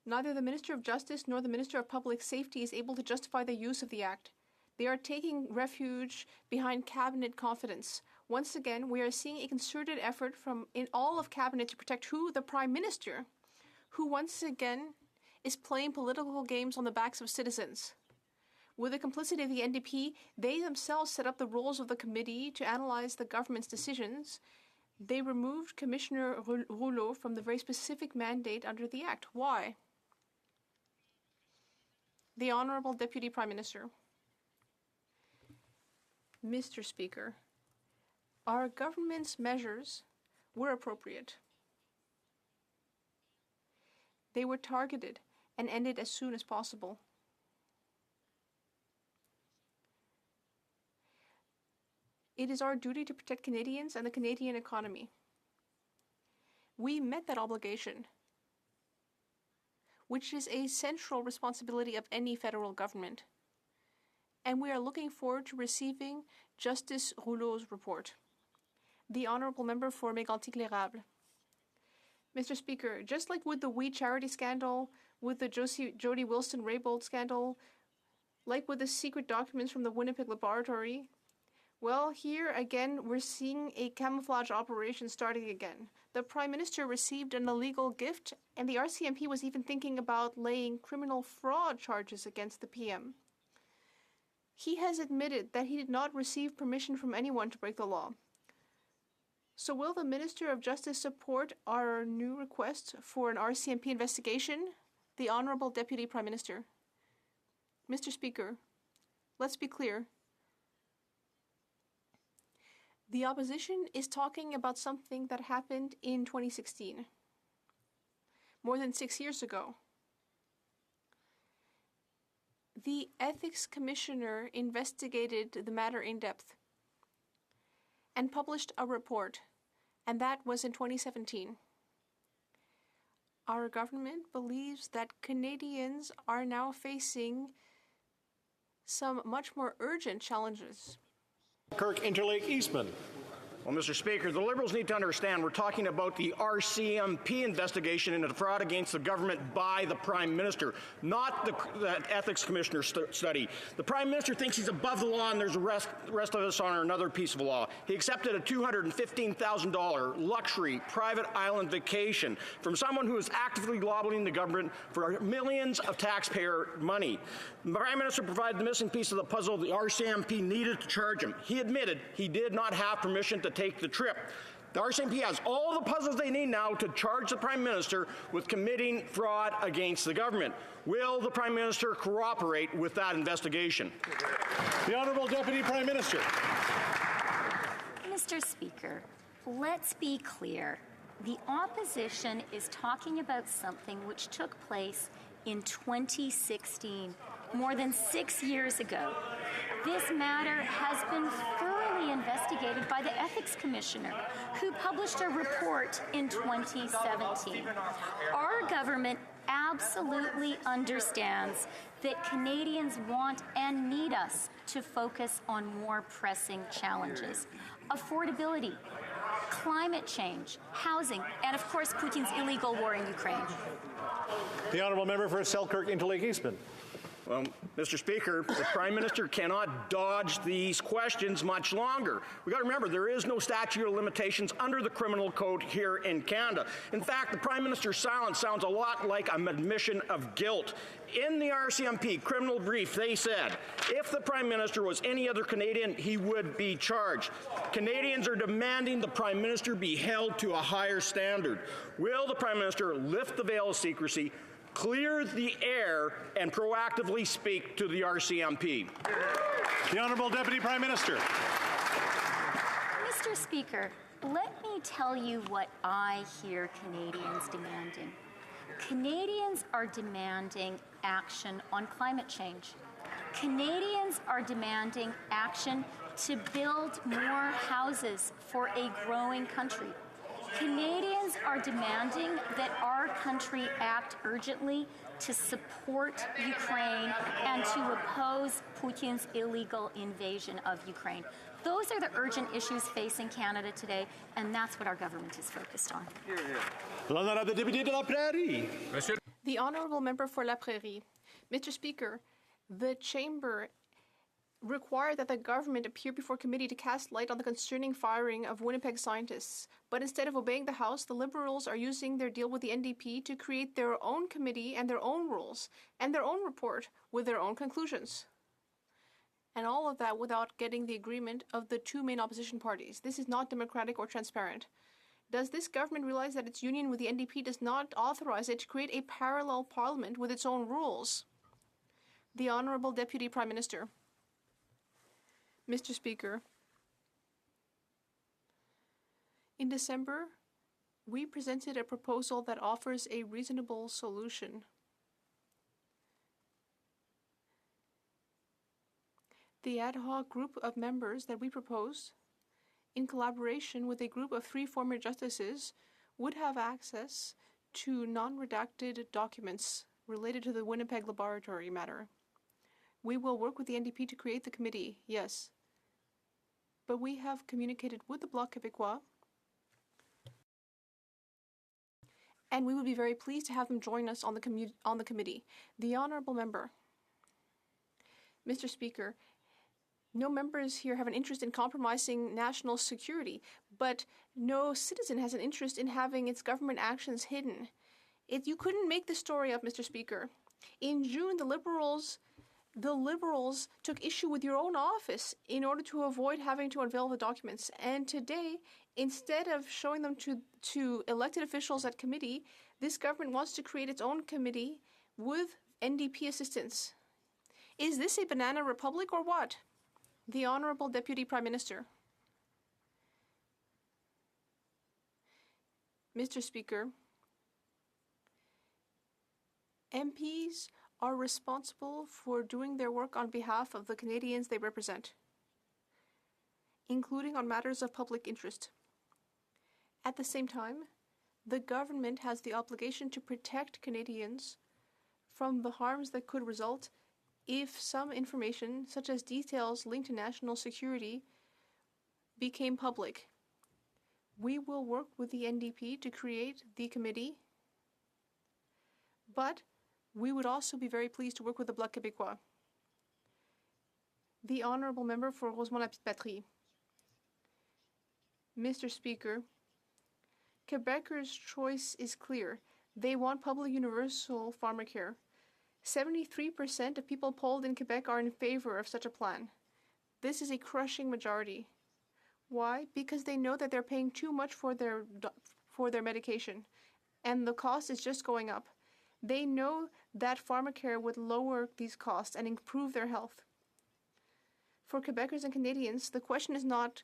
neither the Minister of Justice nor the Minister of Public Safety is able to justify the use of the Act. They are taking refuge behind Cabinet confidence. Once again, we are seeing a concerted effort in all of Cabinet to protect who? The Prime Minister, who once again is playing political games on the backs of citizens. With the complicity of the NDP, they themselves set up the roles of the committee to analyze the government's decisions. They removed Commissioner Rouleau from the very specific mandate under the Act. Why? The Honourable Deputy Prime Minister. Mr. Speaker, our government's measures were appropriate. They were targeted and ended as soon as possible. It is our duty to protect Canadians and the Canadian economy. We met that obligation, which is a central responsibility of any federal government. And we are looking forward to receiving Justice Rouleau's report. The Honourable Member for Mégantic-l'Érable. Mr. Speaker, just like with the We Charity scandal, with the Jody Wilson-Raybould scandal, like with the secret documents from the Winnipeg Laboratory, well, here again, we're seeing a camouflage operation starting again. The Prime Minister received an illegal gift, and the RCMP was even thinking about laying criminal fraud charges against the PM. He has admitted that he did not receive permission from anyone to break the law. So will the Minister of Justice support our new request for an RCMP investigation? The Honourable Deputy Prime Minister. Mr. Speaker, let's be clear. The opposition is talking about something that happened in 2016, more than 6 years ago. The Ethics Commissioner investigated the matter in depth and published a report, and that was in 2017. Our government believes that Canadians are now facing some much more urgent challenges. Kirk Interlake Eastman. Well, Mr. Speaker, the Liberals need to understand we're talking about the RCMP investigation into the fraud against the government by the Prime Minister, not the Ethics Commissioner study. The Prime Minister thinks he's above the law and there's the rest of us on another piece of law. He accepted a $215,000 luxury private island vacation from someone who is actively lobbying the government for millions of taxpayer money. The Prime Minister provided the missing piece of the puzzle the RCMP needed to charge him. He admitted he did not have permission to take the trip. The RCMP has all the puzzles they need now to charge the Prime Minister with committing fraud against the government. Will the Prime Minister cooperate with that investigation? The Honourable Deputy Prime Minister. Mr. Speaker, let's be clear. The opposition is talking about something which took place in 2016, more than 6 years ago. This matter has been thoroughly investigated by the Ethics Commissioner, who published a report in 2017. Our government absolutely understands that Canadians want and need us to focus on more pressing challenges: affordability, climate change, housing, and of course Putin's illegal war in Ukraine. The honourable member for Selkirk Interlake Eastman. Well, Mr. Speaker, the Prime Minister cannot dodge these questions much longer. We've got to remember, there is no statute of limitations under the criminal code here in Canada. In fact, the Prime Minister's silence sounds a lot like an admission of guilt. In the RCMP criminal brief, they said, if the Prime Minister was any other Canadian, he would be charged. Canadians are demanding the Prime Minister be held to a higher standard. Will the Prime Minister lift the veil of secrecy, clear the air, and proactively speak to the RCMP? The Honourable Deputy Prime Minister. Mr. Speaker, let me tell you what I hear Canadians demanding. Canadians are demanding action on climate change. Canadians are demanding action to build more houses for a growing country. Canadians are demanding that our country act urgently to support Ukraine and to oppose Putin's illegal invasion of Ukraine. Those are the urgent issues facing Canada today, and that's what our government is focused on. L'honorable député de la Prairie. The honourable member for La Prairie. Mr. Speaker, the Chamber required that the government appear before committee to cast light on the concerning firing of Winnipeg scientists. But instead of obeying the House, the Liberals are using their deal with the NDP to create their own committee and their own rules and their own report with their own conclusions. And all of that without getting the agreement of the two main opposition parties. This is not democratic or transparent. Does this government realize that its union with the NDP does not authorize it to create a parallel parliament with its own rules? The Honourable Deputy Prime Minister. Mr. Speaker, in December, we presented a proposal that offers a reasonable solution. The ad hoc group of members that we proposed, in collaboration with a group of 3 former justices, would have access to non-redacted documents related to the Winnipeg laboratory matter. We will work with the NDP to create the committee, yes. But we have communicated with the Bloc Québécois, and we would be very pleased to have them join us on the committee. The honourable member. Mr. Speaker, no members here have an interest in compromising national security, but no citizen has an interest in having its government actions hidden. You couldn't make this story up, Mr. Speaker. In June, the Liberals took issue with your own office in order to avoid having to unveil the documents. And today, instead of showing them to elected officials at committee, this government wants to create its own committee with NDP assistance. Is this a banana republic or what? The Honourable Deputy Prime Minister. Mr. Speaker, MPs are responsible for doing their work on behalf of the Canadians they represent, including on matters of public interest. At the same time, the government has the obligation to protect Canadians from the harms that could result if some information, such as details linked to national security, became public. We will work with the NDP to create the committee, but we would also be very pleased to work with the Bloc Québécois. The honourable member for Rosemont-la-Petite-Patrie. Mr. Speaker, Quebecers' choice is clear. They want public universal pharmacare. 73% of people polled in Quebec are in favor of such a plan. This is a crushing majority. Why? Because they know that they're paying too much for their medication, and the cost is just going up. They know that pharmacare would lower these costs and improve their health. For Quebecers and Canadians, the question is not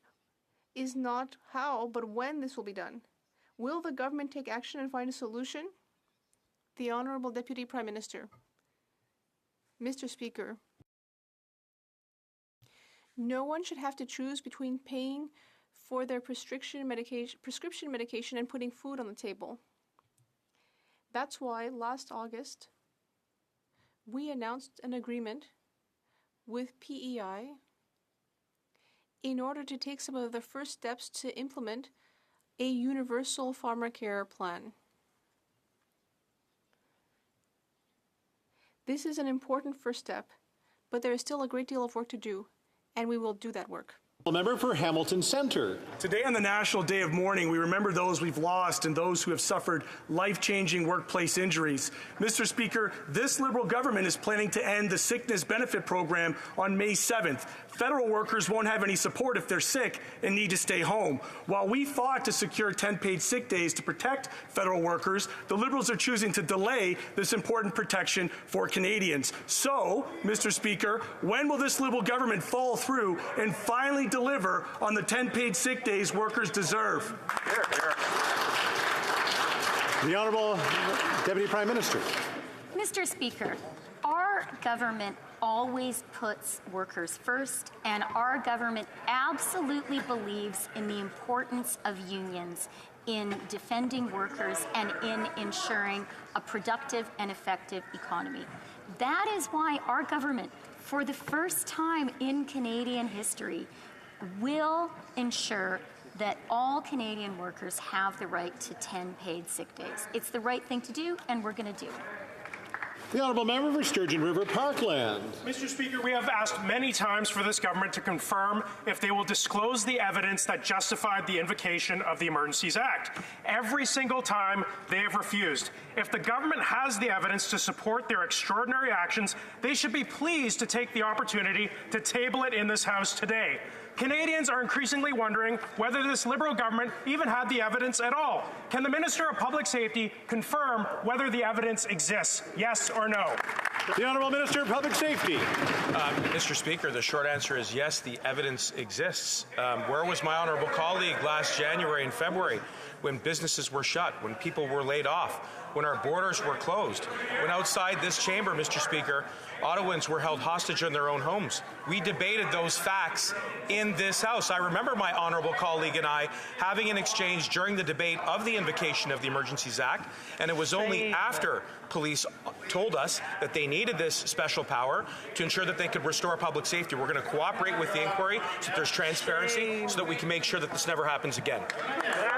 how, but when this will be done. Will the government take action and find a solution? The Honourable Deputy Prime Minister. Mr. Speaker, no one should have to choose between paying for their prescription medication and putting food on the table. That's why last August, we announced an agreement with PEI in order to take some of the first steps to implement a universal pharmacare plan. This is an important first step, but there is still a great deal of work to do, and we will do that work. Member for Hamilton Centre. Today on the National Day of Mourning, we remember those we've lost and those who have suffered life-changing workplace injuries. Mr. Speaker, this Liberal government is planning to end the sickness benefit program on May 7th. Federal workers won't have any support if they're sick and need to stay home. While we fought to secure 10 paid sick days to protect federal workers, the Liberals are choosing to delay this important protection for Canadians. So, Mr. Speaker, when will this Liberal government follow through and finally deliver on the 10 paid sick days workers deserve? The Honourable Deputy Prime Minister. Mr. Speaker, our government always puts workers first, and our government absolutely believes in the importance of unions in defending workers and in ensuring a productive and effective economy. That is why our government, for the first time in Canadian history, will ensure that all Canadian workers have the right to 10 paid sick days. It's the right thing to do, and we're going to do it. The Honourable Member for Sturgeon River Parkland. Mr. Speaker, we have asked many times for this government to confirm if they will disclose the evidence that justified the invocation of the Emergencies Act. Every single time, they have refused. If the government has the evidence to support their extraordinary actions, they should be pleased to take the opportunity to table it in this House today. Canadians are increasingly wondering whether this Liberal government even had the evidence at all. Can the Minister of Public Safety confirm whether the evidence exists? Yes or no? The Honourable Minister of Public Safety. Mr. Speaker, the short answer is yes, the evidence exists. Where was my honourable colleague last January and February when businesses were shut, when people were laid off, when our borders were closed, when outside this chamber, Mr. Speaker, Ottawans were held hostage in their own homes? We debated those facts in this House. I remember my honourable colleague and I having an exchange during the debate of the invocation of the Emergencies Act, and it was only after police told us that they needed this special power to ensure that they could restore public safety. We're going to cooperate with the inquiry so that there's transparency so that we can make sure that this never happens again.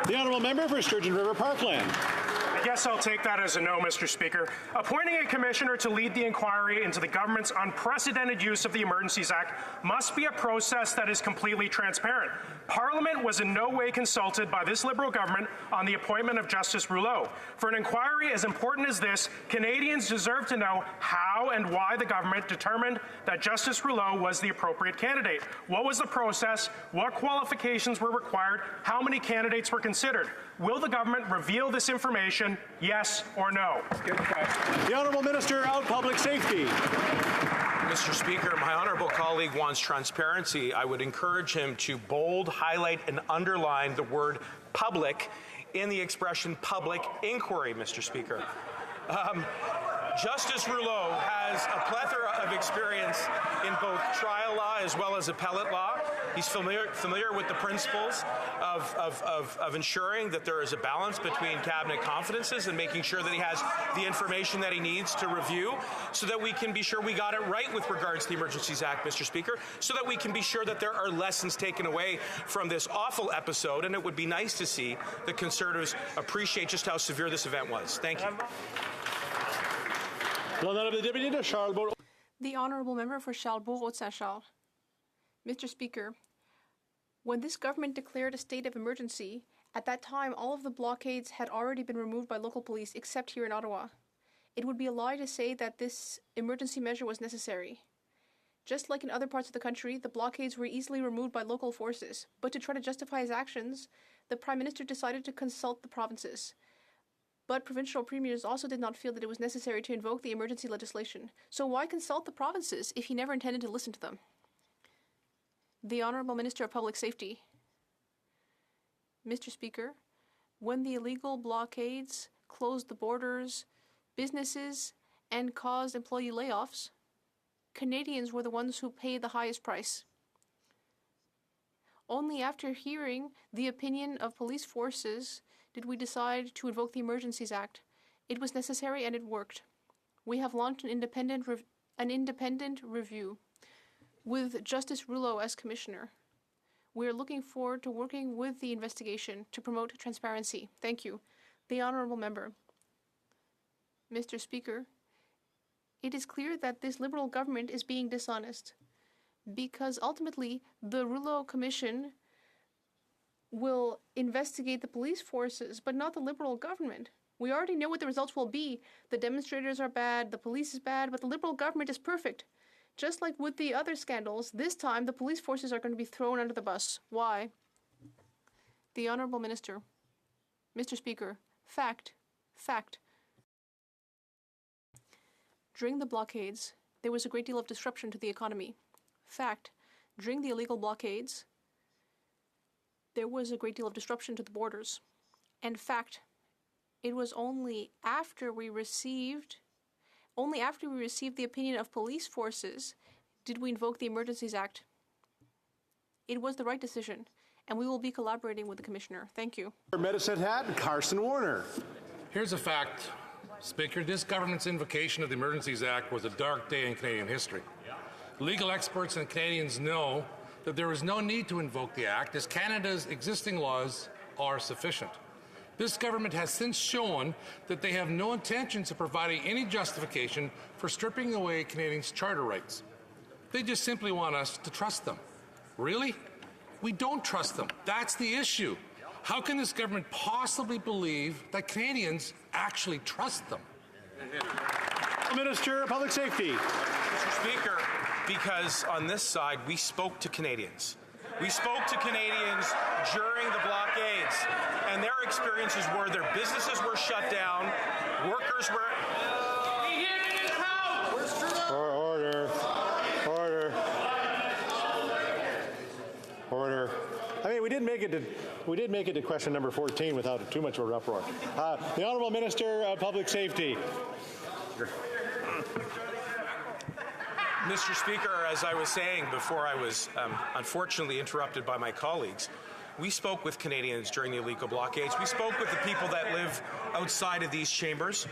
The Honourable Member for Sturgeon River Parkland. I guess I'll take that as a no, Mr. Speaker. Appointing a commissioner to lead the inquiry into the government's unprecedented use of the Emergencies Act must be a process that is completely transparent. Parliament was in no way consulted by this Liberal government on the appointment of Justice Rouleau. For an inquiry as important as this, Canadians deserve to know how and why the government determined that Justice Rouleau was the appropriate candidate. What was the process? What qualifications were required? How many candidates were considered? Will the government reveal this information, yes or no? The Honourable Minister of Public Safety. Mr. Speaker, my honourable colleague wants transparency. I would encourage him to bold, highlight, and underline the word public in the expression public inquiry, Mr. Speaker. Justice Rouleau has a plethora of experience in both trial law as well as appellate law. He's familiar with the principles of ensuring that there is a balance between cabinet confidences and making sure that he has the information that he needs to review so that we can be sure we got it right with regards to the Emergencies Act, Mr. Speaker, so that we can be sure that there are lessons taken away from this awful episode, and it would be nice to see the Conservatives appreciate just how severe this event was. Thank you. The Honourable Member for Charlesbourg-Haute-Saint-Charles. Mr. Speaker, when this government declared a state of emergency, at that time all of the blockades had already been removed by local police except here in Ottawa. It would be a lie to say that this emergency measure was necessary. Just like in other parts of the country, the blockades were easily removed by local forces, but to try to justify his actions, the Prime Minister decided to consult the provinces. But provincial premiers also did not feel that it was necessary to invoke the emergency legislation. So why consult the provinces if he never intended to listen to them? The Honourable Minister of Public Safety. Mr. Speaker, when the illegal blockades closed the borders, businesses, and caused employee layoffs, Canadians were the ones who paid the highest price. Only after hearing the opinion of police forces did we decide to invoke the Emergencies Act, It was necessary and it worked. We have launched an independent review with Justice Rouleau as commissioner. We are looking forward to working with the investigation to promote transparency. Thank you. The honourable member. Mr. Speaker, it is clear that this Liberal government is being dishonest because ultimately the Rouleau Commission will investigate the police forces, but not the Liberal government. We already know what the results will be. The demonstrators are bad, the police is bad, but the Liberal government is perfect. Just like with the other scandals, this time the police forces are going to be thrown under the bus. Why? The Honourable Minister. Mr. Speaker, fact. During the blockades, there was a great deal of disruption to the economy. Fact. During the illegal blockades, there was a great deal of disruption to the borders. And fact. It was only after we received the opinion of police forces did we invoke the Emergencies Act. It was the right decision, and we will be collaborating with the Commissioner. Thank you. Medicine Hat, Carson Warner. Here's a fact, Speaker. This government's invocation of the Emergencies Act was a dark day in Canadian history. Legal experts and Canadians know that there is no need to invoke the Act, as Canada's existing laws are sufficient. This government has since shown that they have no intentions of providing any justification for stripping away Canadians' charter rights. They just simply want us to trust them. Really? We don't trust them. That's the issue. How can this government possibly believe that Canadians actually trust them? Minister of Public Safety. Mr. Speaker, because on this side, we spoke to Canadians. We spoke to Canadians during the blockades, and their experiences were their businesses were shut down, workers were... Order. I mean, we did make it to question number 14 without too much of a uproar. The Honourable Minister of Public Safety. Mr. Speaker, as I was saying before I was unfortunately interrupted by my colleagues, we spoke with Canadians during the illegal blockades. We spoke with the people that live outside of these chambers,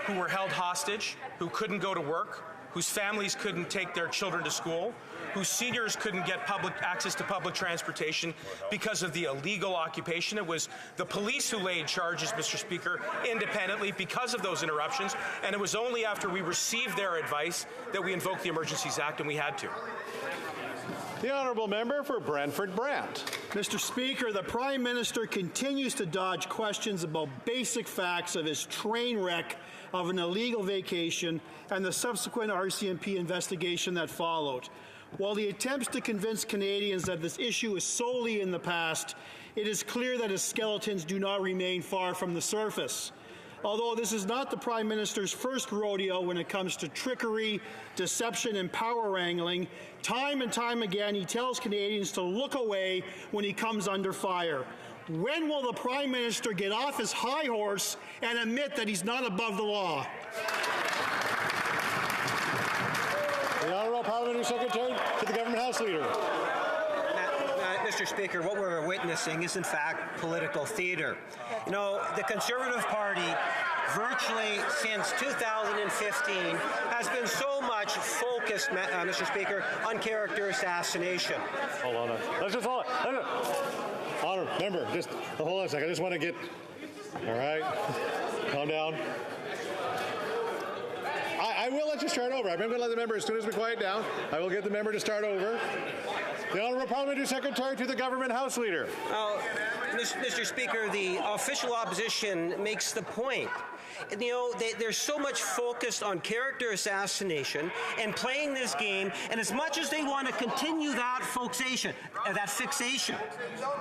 who were held hostage, who couldn't go to work, whose families couldn't take their children to school, whose seniors couldn't get access to public transportation because of the illegal occupation. It was the police who laid charges, Mr. Speaker, independently because of those interruptions, and it was only after we received their advice that we invoked the Emergencies Act, and we had to. The Honourable Member for Brantford Brant. Mr. Speaker, the Prime Minister continues to dodge questions about basic facts of his train wreck of an illegal vacation and the subsequent RCMP investigation that followed. While he attempts to convince Canadians that this issue is solely in the past, it is clear that his skeletons do not remain far from the surface. Although this is not the Prime Minister's first rodeo when it comes to trickery, deception, and power wrangling, time and time again he tells Canadians to look away when he comes under fire. When will the Prime Minister get off his high horse and admit that he's not above the law? The Honourable Parliamentary Secretary to the Government House Leader. Mr. Speaker, what we're witnessing is in fact political theatre. You know, the Conservative Party virtually since 2015 has been so much focused, Mr. Speaker, on character assassination. Hold on. Let's just hold on. Honour, member, just hold on a second. I just want to get... All right. Calm down. I will let you start over. I'm going to let the member, as soon as we quiet down, I will get the member to start over. The Honourable Parliamentary Secretary to the Government House Leader. Mr. Speaker, the official opposition makes the point. You know, they're so much focused on character assassination and playing this game, and as much as they want to continue that fixation,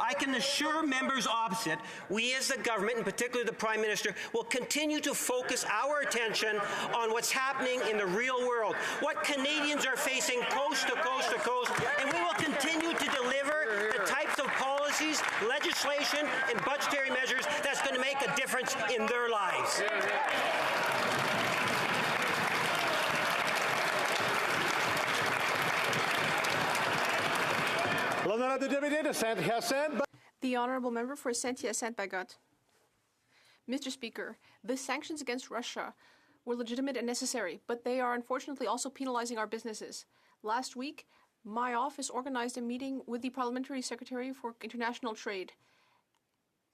I can assure members opposite, we as the government, and particularly the Prime Minister, will continue to focus our attention on what's happening in the real world, what Canadians are facing coast to coast to coast, and we will continue to deliver the types of policies, legislation, and budgetary measures that's going to make a difference in their lives. The Honourable Member for Saint-Hyacinthe-Bagotte. Mr. Speaker, the sanctions against Russia were legitimate and necessary, but they are unfortunately also penalizing our businesses. Last week, my office organized a meeting with the Parliamentary Secretary for International Trade,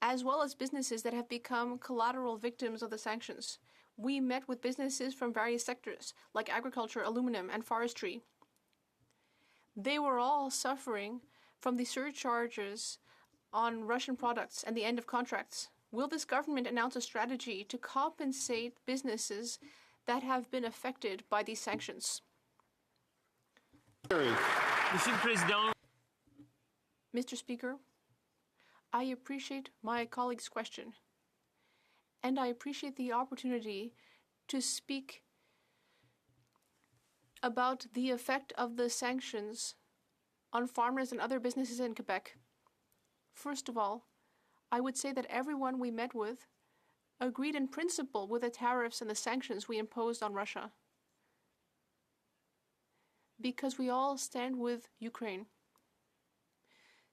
as well as businesses that have become collateral victims of the sanctions. We met with businesses from various sectors, like agriculture, aluminum, and forestry. They were all suffering from the surcharges on Russian products and the end of contracts. Will this government announce a strategy to compensate businesses that have been affected by these sanctions? Mr. Speaker, I appreciate my colleague's question, and I appreciate the opportunity to speak about the effect of the sanctions on farmers and other businesses in Quebec. First of all, I would say that everyone we met with agreed in principle with the tariffs and the sanctions we imposed on Russia, because we all stand with Ukraine.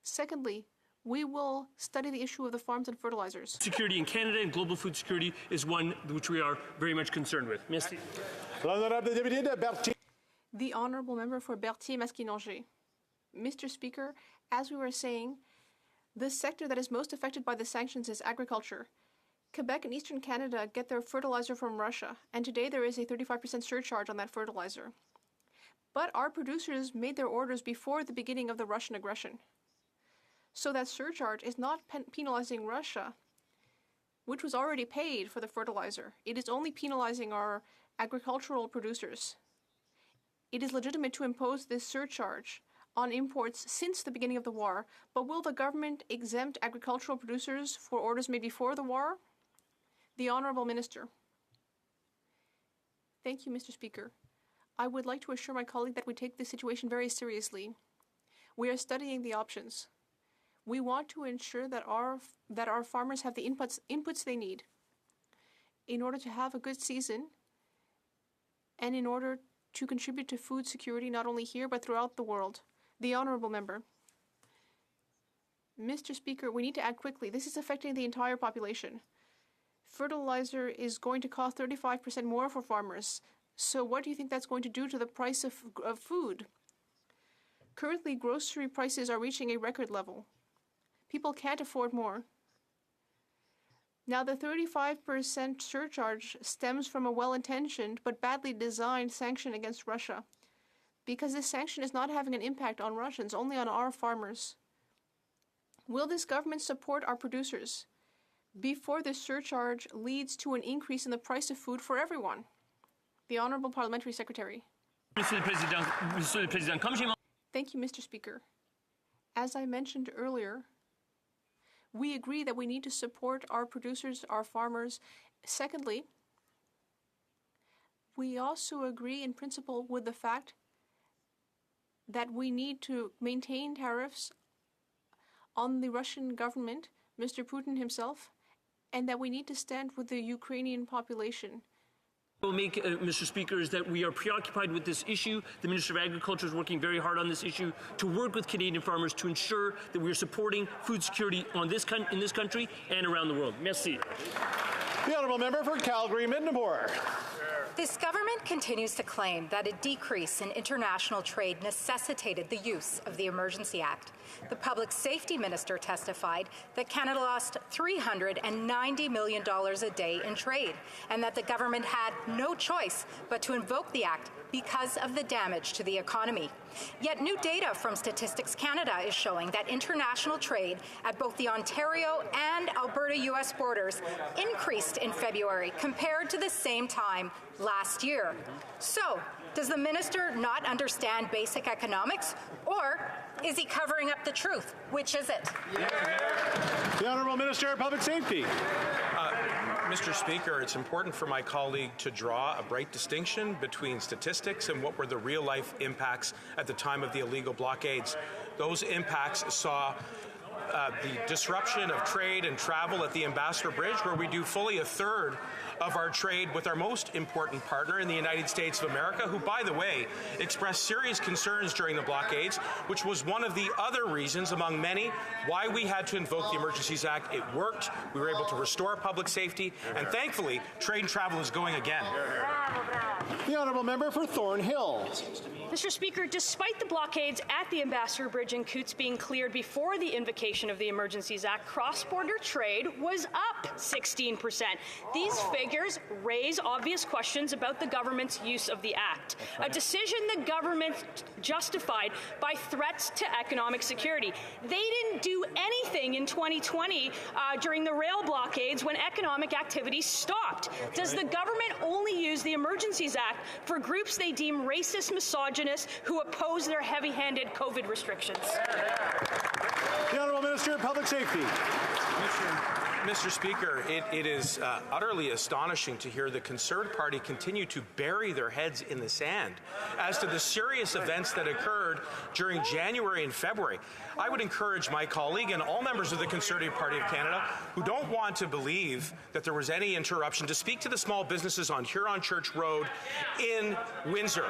Secondly, we will study the issue of the farms and fertilizers. Security in Canada and global food security is one which we are very much concerned with. Merci. The Honourable Member for Berthier-Masquinongé. Mr. Speaker, as we were saying, the sector that is most affected by the sanctions is agriculture. Quebec and Eastern Canada get their fertilizer from Russia, and today there is a 35% surcharge on that fertilizer. But our producers made their orders before the beginning of the Russian aggression. So that surcharge is not penalizing Russia, which was already paid for the fertilizer. It is only penalizing our agricultural producers. It is legitimate to impose this surcharge on imports since the beginning of the war, but will the government exempt agricultural producers for orders made before the war? The Honourable Minister. Thank you, Mr. Speaker. I would like to assure my colleague that we take this situation very seriously. We are studying the options. We want to ensure that our farmers have the inputs they need in order to have a good season and in order to contribute to food security not only here but throughout the world. The Honourable Member. Mr. Speaker, we need to act quickly. This is affecting the entire population. Fertilizer is going to cost 35% more for farmers. So what do you think that's going to do to the price of food? Currently, grocery prices are reaching a record level. People can't afford more. Now, the 35% surcharge stems from a well-intentioned but badly designed sanction against Russia, because this sanction is not having an impact on Russians, only on our farmers. Will this government support our producers before this surcharge leads to an increase in the price of food for everyone? The Honourable Parliamentary Secretary. Thank you, Mr. Speaker. As I mentioned earlier, we agree that we need to support our producers, our farmers. Secondly, we also agree in principle with the fact that we need to maintain tariffs on the Russian government, Mr. Putin himself, and that we need to stand with the Ukrainian population. What will make, Mr. Speaker, is that we are preoccupied with this issue. The Minister of Agriculture is working very hard on this issue to work with Canadian farmers to ensure that we are supporting food security in this country and around the world. Merci. The Honourable Member for Calgary-Midnapore. This government continues to claim that a decrease in international trade necessitated the use of the Emergency Act. The Public Safety Minister testified that Canada lost $390 million a day in trade, and that the government had no choice but to invoke the Act because of the damage to the economy. Yet new data from Statistics Canada is showing that international trade at both the Ontario and Alberta U.S. borders increased in February compared to the same time last year. So, does the minister not understand basic economics, or is he covering up the truth? Which is it? The Honourable Minister of Public Safety. Mr. Speaker, it's important for my colleague to draw a bright distinction between statistics and what were the real-life impacts at the time of the illegal blockades. Those impacts saw the disruption of trade and travel at the Ambassador Bridge, where we do fully a third of our trade with our most important partner in the United States of America, who, by the way, expressed serious concerns during the blockades, which was one of the other reasons, among many, why we had to invoke the Emergencies Act. It worked. We were able to restore public safety, and thankfully, trade and travel is going again. The honourable member for Thornhill. Mr. Speaker, despite the blockades at the Ambassador Bridge in Coutts being cleared before the invocation of the Emergencies Act, cross-border trade was up 16%. These figures raise obvious questions about the government's use of the Act, a decision the government justified by threats to economic security. They didn't do anything in 2020 during the rail blockades when economic activity stopped. Does the government only use the Emergencies Act for groups they deem racist, misogynists, who oppose their heavy-handed COVID restrictions? The Honourable Minister of Public Safety. Mr. Speaker, it is utterly astonishing to hear the Conservative Party continue to bury their heads in the sand as to the serious events that occurred during January and February. I would encourage my colleague and all members of the Conservative Party of Canada who don't want to believe that there was any interruption to speak to the small businesses on Huron Church Road in Windsor.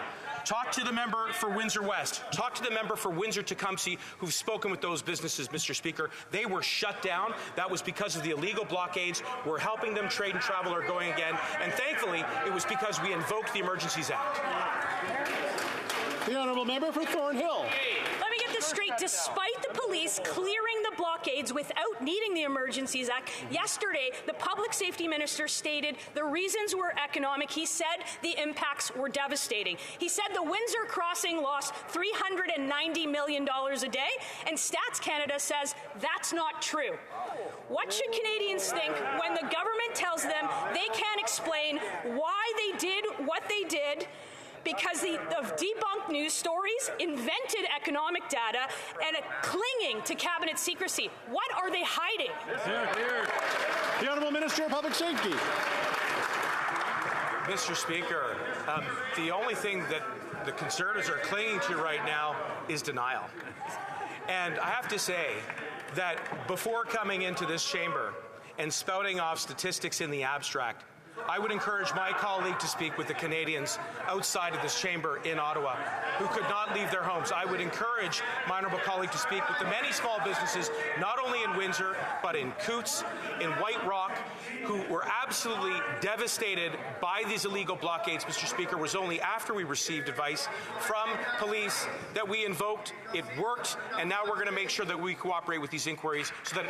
Talk to the member for Windsor West. Talk to the member for Windsor-Tecumseh who've spoken with those businesses, Mr. Speaker. They were shut down. That was because of the illegal blockades. We're helping them. Trade and travel are going again. And thankfully, it was because we invoked the Emergencies Act. The honourable member for Thornhill. Let me get this straight. Despite the police clearing the blockades without needing the Emergencies Act, yesterday the public safety minister stated the reasons were economic. He said the impacts were devastating. He said the Windsor crossing lost $390 million a day, and Stats Canada says that's not true. What should Canadians think when the government tells them they can't explain why they did what they did because of debunked news stories, invented economic data, and clinging to cabinet secrecy? What are they hiding? The Honourable Minister of Public Safety. Mr. Speaker, the only thing that the Conservatives are clinging to right now is denial. And I have to say that before coming into this chamber and spouting off statistics in the abstract, I would encourage my colleague to speak with the Canadians outside of this chamber in Ottawa who could not leave their homes. I would encourage my honourable colleague to speak with the many small businesses, not only in Windsor, but in Coutts, in White Rock, who were absolutely devastated by these illegal blockades. Mr. Speaker, it was only after we received advice from police that we invoked. It worked, and now we're going to make sure that we cooperate with these inquiries so that...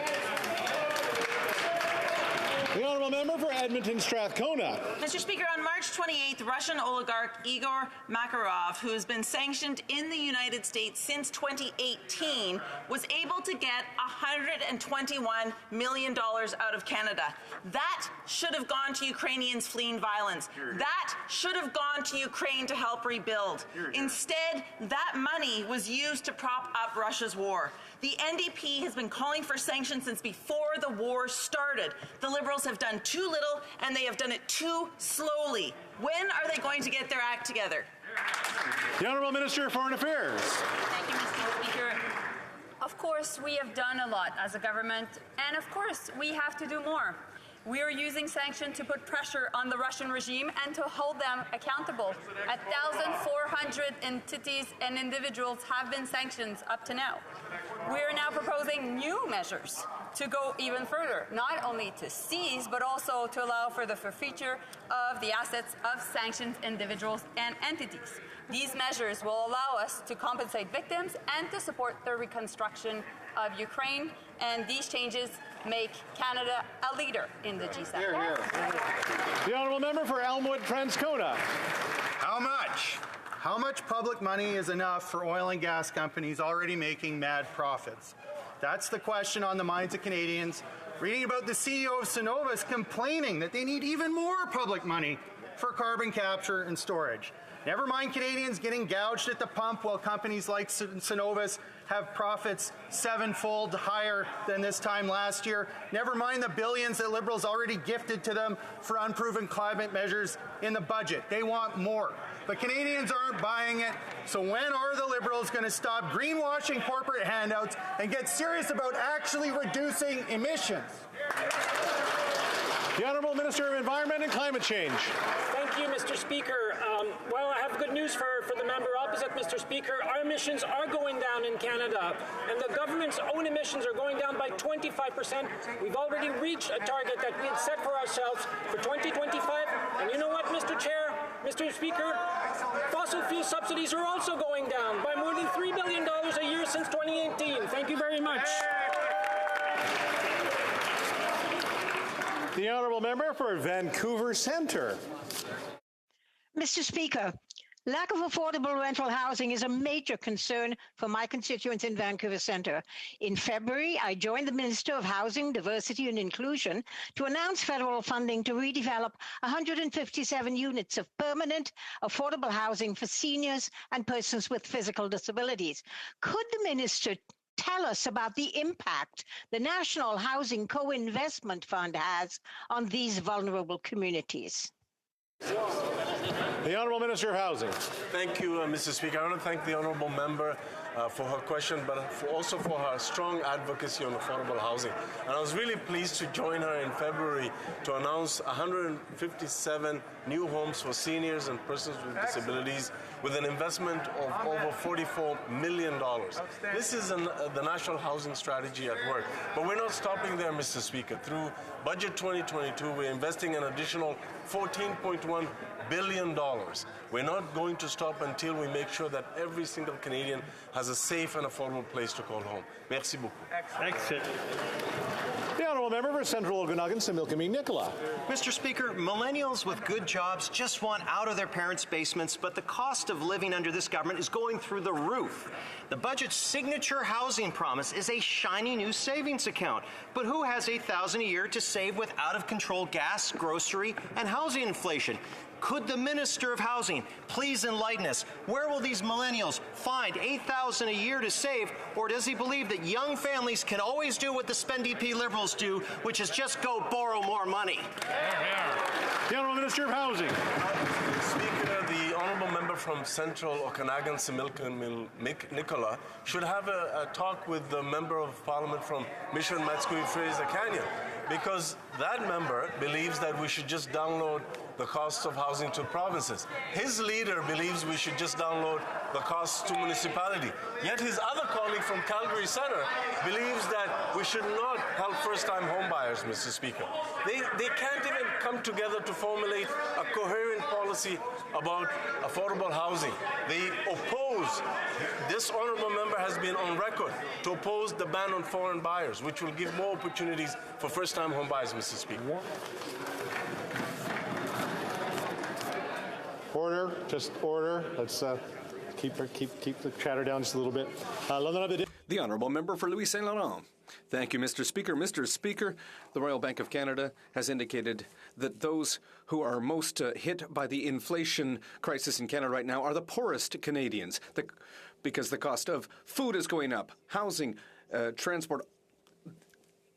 The honourable member for Edmonton Strathcona. Mr. Speaker, on March 28th, Russian oligarch Igor Makarov, who has been sanctioned in the United States since 2018, was able to get $121 million out of Canada. That should have gone to Ukrainians fleeing violence. That should have gone to Ukraine to help rebuild. Instead, that money was used to prop up Russia's war. The NDP has been calling for sanctions since before the war started. The Liberals have done too little, and they have done it too slowly. When are they going to get their act together? The Honourable Minister of Foreign Affairs. Thank you, Mr. Speaker. Of course, we have done a lot as a government, and of course, we have to do more. We are using sanctions to put pressure on the Russian regime and to hold them accountable. 1,400 entities and individuals have been sanctioned up to now. We are now proposing new measures to go even further, not only to seize, but also to allow for the forfeiture of the assets of sanctioned individuals and entities. These measures will allow us to compensate victims and to support the reconstruction of Ukraine, and these changes make Canada a leader in the G7. Hear, hear. The honourable member for Elmwood Transcona. How much? How much public money is enough for oil and gas companies already making mad profits? That's the question on the minds of Canadians. Reading about the CEO of Cenovus complaining that they need even more public money for carbon capture and storage. Never mind Canadians getting gouged at the pump while companies like Cenovus have profits sevenfold higher than this time last year. Never mind the billions that Liberals already gifted to them for unproven climate measures in the budget. They want more. But Canadians aren't buying it. So when are the Liberals going to stop greenwashing corporate handouts and get serious about actually reducing emissions? The Honourable Minister of Environment and Climate Change. Thank you, Mr. Speaker. Well, I have good news for the member opposite, Mr. Speaker. Our emissions are going down in Canada, and the government's own emissions are going down by 25%. We've already reached a target that we had set for ourselves for 2025. And you know what, Mr. Chair, Mr. Speaker? Fossil fuel subsidies are also going down by more than $3 billion a year since 2018. Thank you very much. The Honourable Member for Vancouver Centre. Mr. Speaker, lack of affordable rental housing is a major concern for my constituents in Vancouver Centre. In February, I joined the Minister of Housing, Diversity and Inclusion to announce federal funding to redevelop 157 units of permanent, affordable housing for seniors and persons with physical disabilities. Could the Minister tell us about the impact the National Housing Co-Investment Fund has on these vulnerable communities? The Honourable Minister of Housing. Thank you, Mr. Speaker. I want to thank the Honourable Member for her question, but also for her strong advocacy on affordable housing. And I was really pleased to join her in February to announce 157 new homes for seniors and persons with disabilities with an investment of over $44 million. This is the National Housing Strategy at work. But we're not stopping there, Mr. Speaker. Through Budget 2022, we're investing an additional $14.1 billion. We're not going to stop until we make sure that every single Canadian has a safe and affordable place to call home. Merci beaucoup. Excellent. The Honourable Member for Central Okanagan, Similkameen Nicola. Mr. Speaker, millennials with good jobs just want out of their parents' basements, but the cost of living under this government is going through the roof. The budget's signature housing promise is a shiny new savings account. But who has $8,000 a year to save with out-of-control gas, grocery, and housing inflation? Could the Minister of Housing please enlighten us? Where will these millennials find $8,000 a year to save, or does he believe that young families can always do what the SpendDP Liberals do, which is just go borrow more money? The Honourable Minister of Housing. Speaker, the Honourable Member from Central Okanagan, Similkameen Nicola, should have a talk with the Member of Parliament from Mission Matsui Fraser Canyon, because that member believes that we should just download the costs of housing to provinces. His leader believes we should just download the costs to municipality. Yet his other colleague from Calgary Centre believes that we should not help first-time homebuyers, Mr. Speaker. They can't even come together to formulate a coherent policy about affordable housing. They oppose, this honourable member has been on record to oppose the ban on foreign buyers, which will give more opportunities for first-time homebuyers, Mr. Speaker. Order, just order. Let's keep the chatter down just a little bit. The Honourable Member for Louis Saint Laurent. Thank you, Mr. Speaker. Mr. Speaker, the Royal Bank of Canada has indicated that those who are most hit by the inflation crisis in Canada right now are the poorest Canadians, because the cost of food is going up, housing, transport,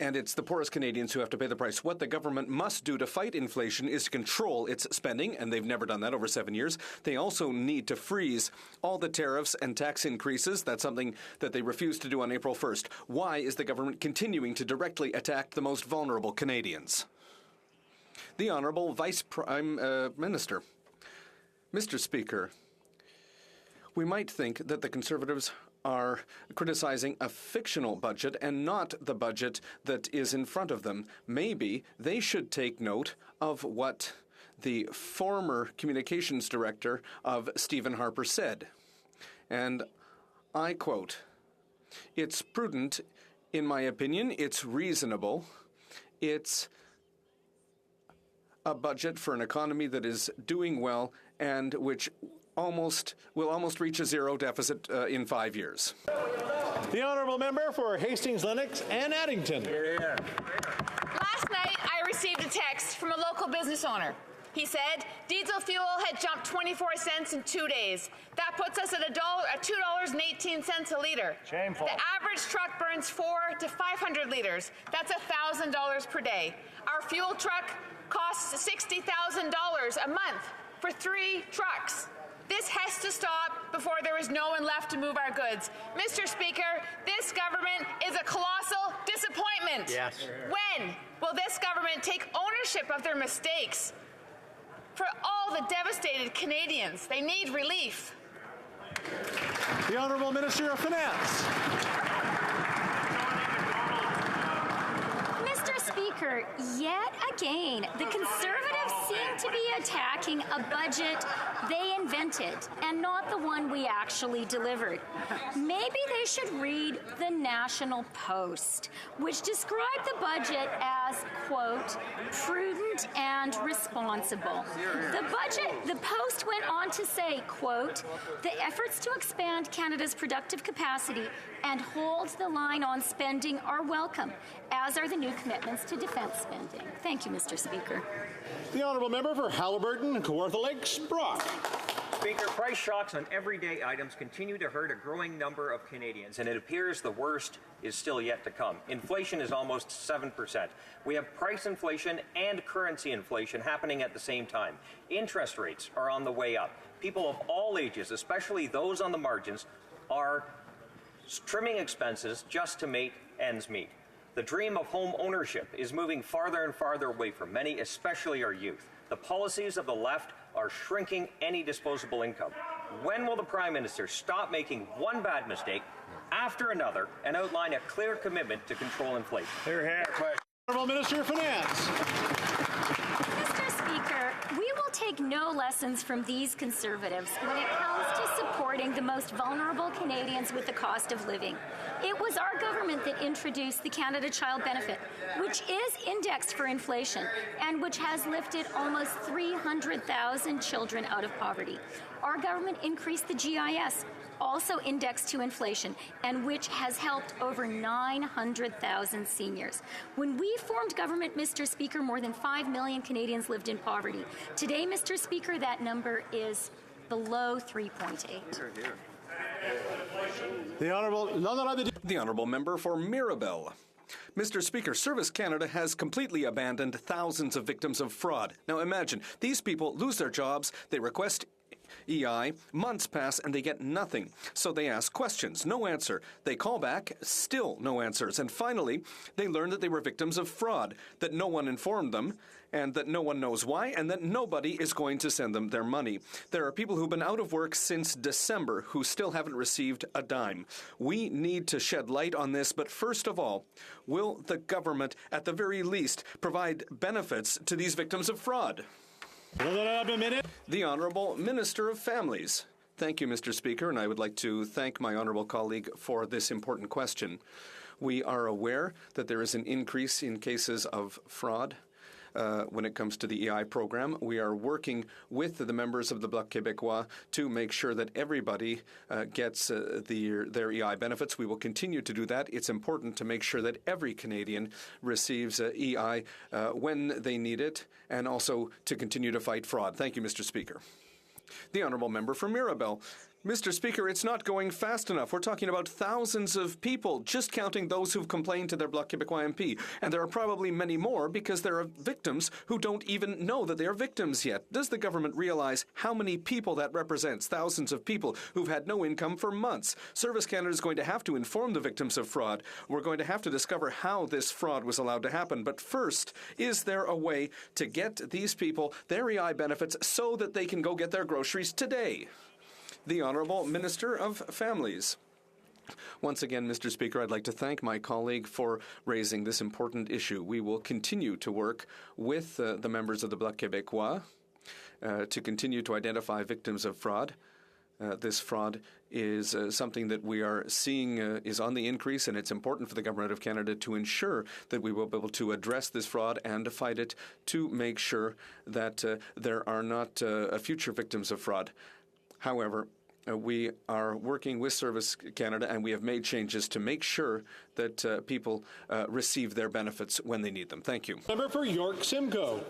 and it's the poorest Canadians who have to pay the price. What the government must do to fight inflation is to control its spending, and they've never done that over 7 years. They also need to freeze all the tariffs and tax increases. That's something that they refused to do on April 1st. Why is the government continuing to directly attack the most vulnerable Canadians? The Honourable Vice Prime Minister. Mr. Speaker, we might think that the Conservatives are criticizing a fictional budget and not the budget that is in front of them. Maybe they should take note of what the former communications director of Stephen Harper said. And I quote, "It's prudent, in my opinion, it's reasonable, it's a budget for an economy that is doing well and which will almost reach a zero deficit in 5 years." The Honourable Member for Hastings, Lennox and Addington. Last night, I received a text from a local business owner. He said diesel fuel had jumped 24 cents in 2 days. That puts us at $2.18 a litre. Shameful. The average truck burns 400 to 500 litres. That's $1,000 per day. Our fuel truck costs $60,000 a month for 3 trucks. This has to stop before there is no one left to move our goods. Mr. Speaker, this government is a colossal disappointment. Yes. When will this government take ownership of their mistakes? For all the devastated Canadians, they need relief. The Honourable Minister of Finance. Mr. Speaker, yet again, the Conservatives seem to be attacking a budget they invented and not the one we actually delivered. Maybe they should read the National Post, which described the budget as, quote, prudent and responsible. The Post went on to say, quote, the efforts to expand Canada's productive capacity and hold the line on spending are welcome, as are the new commitments to defence spending. Thank you, Mr. Speaker. The Honourable Member for Haliburton and Kawartha Lakes, Brock. Speaker, price shocks on everyday items continue to hurt a growing number of Canadians, and it appears the worst is still yet to come. Inflation is almost 7%. We have price inflation and currency inflation happening at the same time. Interest rates are on the way up. People of all ages, especially those on the margins, are trimming expenses just to make ends meet. The dream of home ownership is moving farther and farther away from many, especially our youth. The policies of the left are shrinking any disposable income. When will the Prime Minister stop making one bad mistake after another and outline a clear commitment to control inflation? Here, here. Honourable Minister of Finance. Mr. Speaker, we will take no lessons from these Conservatives when it comes to supporting the most vulnerable Canadians with the cost of living. It was our government that introduced the Canada Child Benefit, which is indexed for inflation and which has lifted almost 300,000 children out of poverty. Our government increased the GIS, also indexed to inflation, and which has helped over 900,000 seniors. When we formed government, Mr. Speaker, more than 5 million Canadians lived in poverty. Today, Mr. Speaker, that number is below 3.8. The Honourable Member for Mirabel. Mr. Speaker, Service Canada has completely abandoned thousands of victims of fraud. Now imagine, these people lose their jobs, they request EI, months pass and they get nothing. So they ask questions, no answer. They call back, still no answers. And finally, they learn that they were victims of fraud, that no one informed them, and that no one knows why, and that nobody is going to send them their money. There are people who've been out of work since December who still haven't received a dime. We need to shed light on this, but first of all, will the government, at the very least, provide benefits to these victims of fraud? The Honourable Minister of Families. Thank you, Mr. Speaker, and I would like to thank my honourable colleague for this important question. We are aware that there is an increase in cases of fraud when it comes to the EI program. We are working with the members of the Bloc Québécois to make sure that everybody gets their EI benefits. We will continue to do that. It's important to make sure that every Canadian receives EI when they need it, and also to continue to fight fraud. Thank you, Mr. Speaker. The Honourable Member for Mirabel. Mr. Speaker, it's not going fast enough. We're talking about thousands of people, just counting those who've complained to their Bloc Québécois MP. And there are probably many more because there are victims who don't even know that they are victims yet. Does the government realize how many people that represents? Thousands of people who've had no income for months. Service Canada is going to have to inform the victims of fraud. We're going to have to discover how this fraud was allowed to happen. But first, is there a way to get these people their EI benefits so that they can go get their groceries today? The Honourable Minister of Families. Once again, Mr. Speaker, I'd like to thank my colleague for raising this important issue. We will continue to work with the members of the Bloc Québécois to continue to identify victims of fraud. This fraud is something that we are seeing is on the increase, and it's important for the Government of Canada to ensure that we will be able to address this fraud and to fight it to make sure that there are not future victims of fraud. However, we are working with Service Canada, and we have made changes to make sure that people receive their benefits when they need them. Thank you. Member for York Simcoe.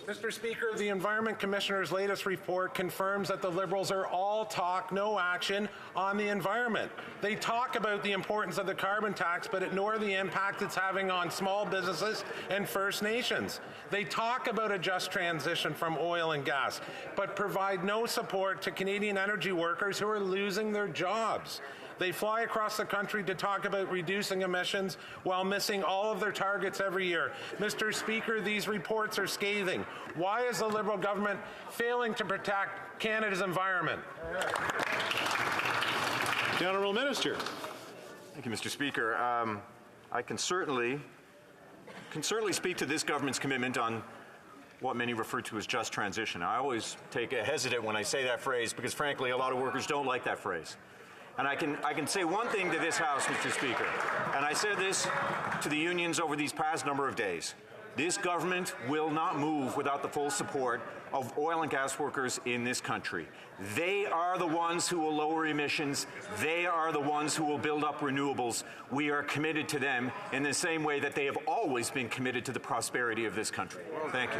Mr. Speaker, the Environment Commissioner's latest report confirms that the Liberals are all talk, no action on the environment. They talk about the importance of the carbon tax, but ignore the impact it's having on small businesses and First Nations. They talk about a just transition from oil and gas, but provide no support to Canadian energy workers who are losing their jobs. They fly across the country to talk about reducing emissions while missing all of their targets every year. Mr. Speaker, these reports are scathing. Why is the Liberal government failing to protect Canada's environment? The Honourable Minister. Thank you, Mr. Speaker. I can certainly speak to this government's commitment on what many refer to as just transition. I always take a hesitant when I say that phrase because, frankly, a lot of workers don't like that phrase. And I can say one thing to this House, Mr. Speaker, and I said this to the unions over these past number of days. This government will not move without the full support of oil and gas workers in this country. They are the ones who will lower emissions. They are the ones who will build up renewables. We are committed to them in the same way that they have always been committed to the prosperity of this country. Thank you.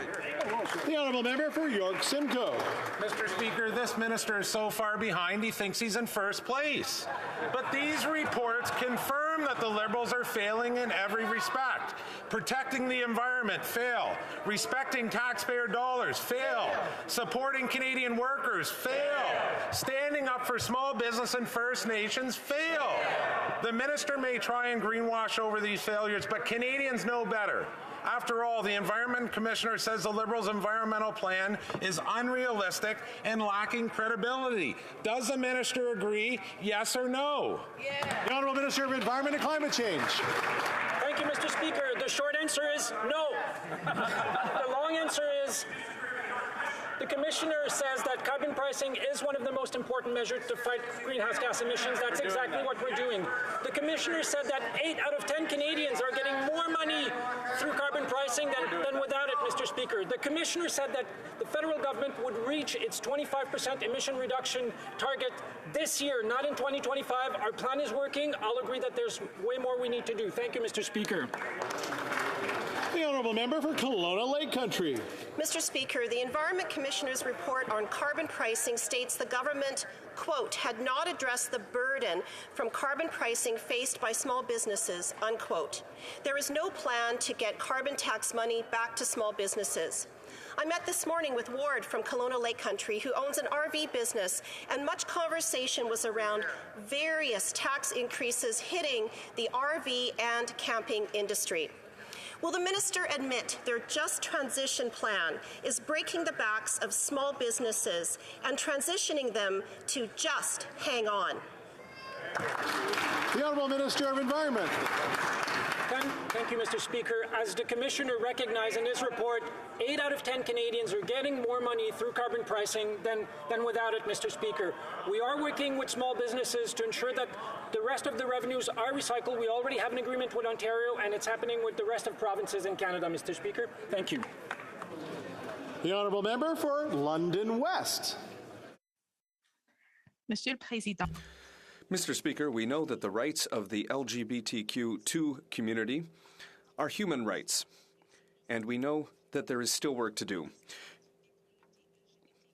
The Honourable Member for York Simcoe. Mr. Speaker, this minister is so far behind he thinks he's in first place. But these reports confirm that the Liberals are failing in every respect. Protecting the environment, fail. Respecting taxpayer dollars, fail. Supporting Canadian workers, fail. Standing up for small business and First Nations, fail. The minister may try and greenwash over these failures, but Canadians know better. After all, the Environment Commissioner says the Liberals' environmental plan is unrealistic and lacking credibility. Does the minister agree, yes or no? Yeah. The Honourable Minister of Environment and Climate Change. Thank you, Mr. Speaker. The short answer is no. The long answer is the Commissioner says that carbon pricing is one of the most important measures to fight greenhouse gas emissions. That's exactly what we're doing. The Commissioner said that 8 out of 10 Canadians are getting more money through carbon pricing than without it, Mr. Speaker. The Commissioner said that the federal government would reach its 25% emission reduction target this year, not in 2025. Our plan is working. I'll agree that there's way more we need to do. Thank you, Mr. Speaker. The Honourable Member for Kelowna Lake Country. Mr. Speaker, the Environment Commissioner's report on carbon pricing states the government, quote, had not addressed the burden from carbon pricing faced by small businesses, unquote. There is no plan to get carbon tax money back to small businesses. I met this morning with Ward from Kelowna Lake Country, who owns an RV business, and much conversation was around various tax increases hitting the RV and camping industry. Will the minister admit their just transition plan is breaking the backs of small businesses and transitioning them to just hang on? The Honourable Minister of Environment. Thank you, Mr. Speaker. As the Commissioner recognized in his report, 8 out of 10 Canadians are getting more money through carbon pricing than without it, Mr. Speaker. We are working with small businesses to ensure that the rest of the revenues are recycled. We already have an agreement with Ontario, and it's happening with the rest of provinces in Canada, Mr. Speaker. Thank you. The Honourable Member for London West. Monsieur le Président. Mr. Speaker, we know that the rights of the LGBTQ2 community are human rights, and we know that there is still work to do.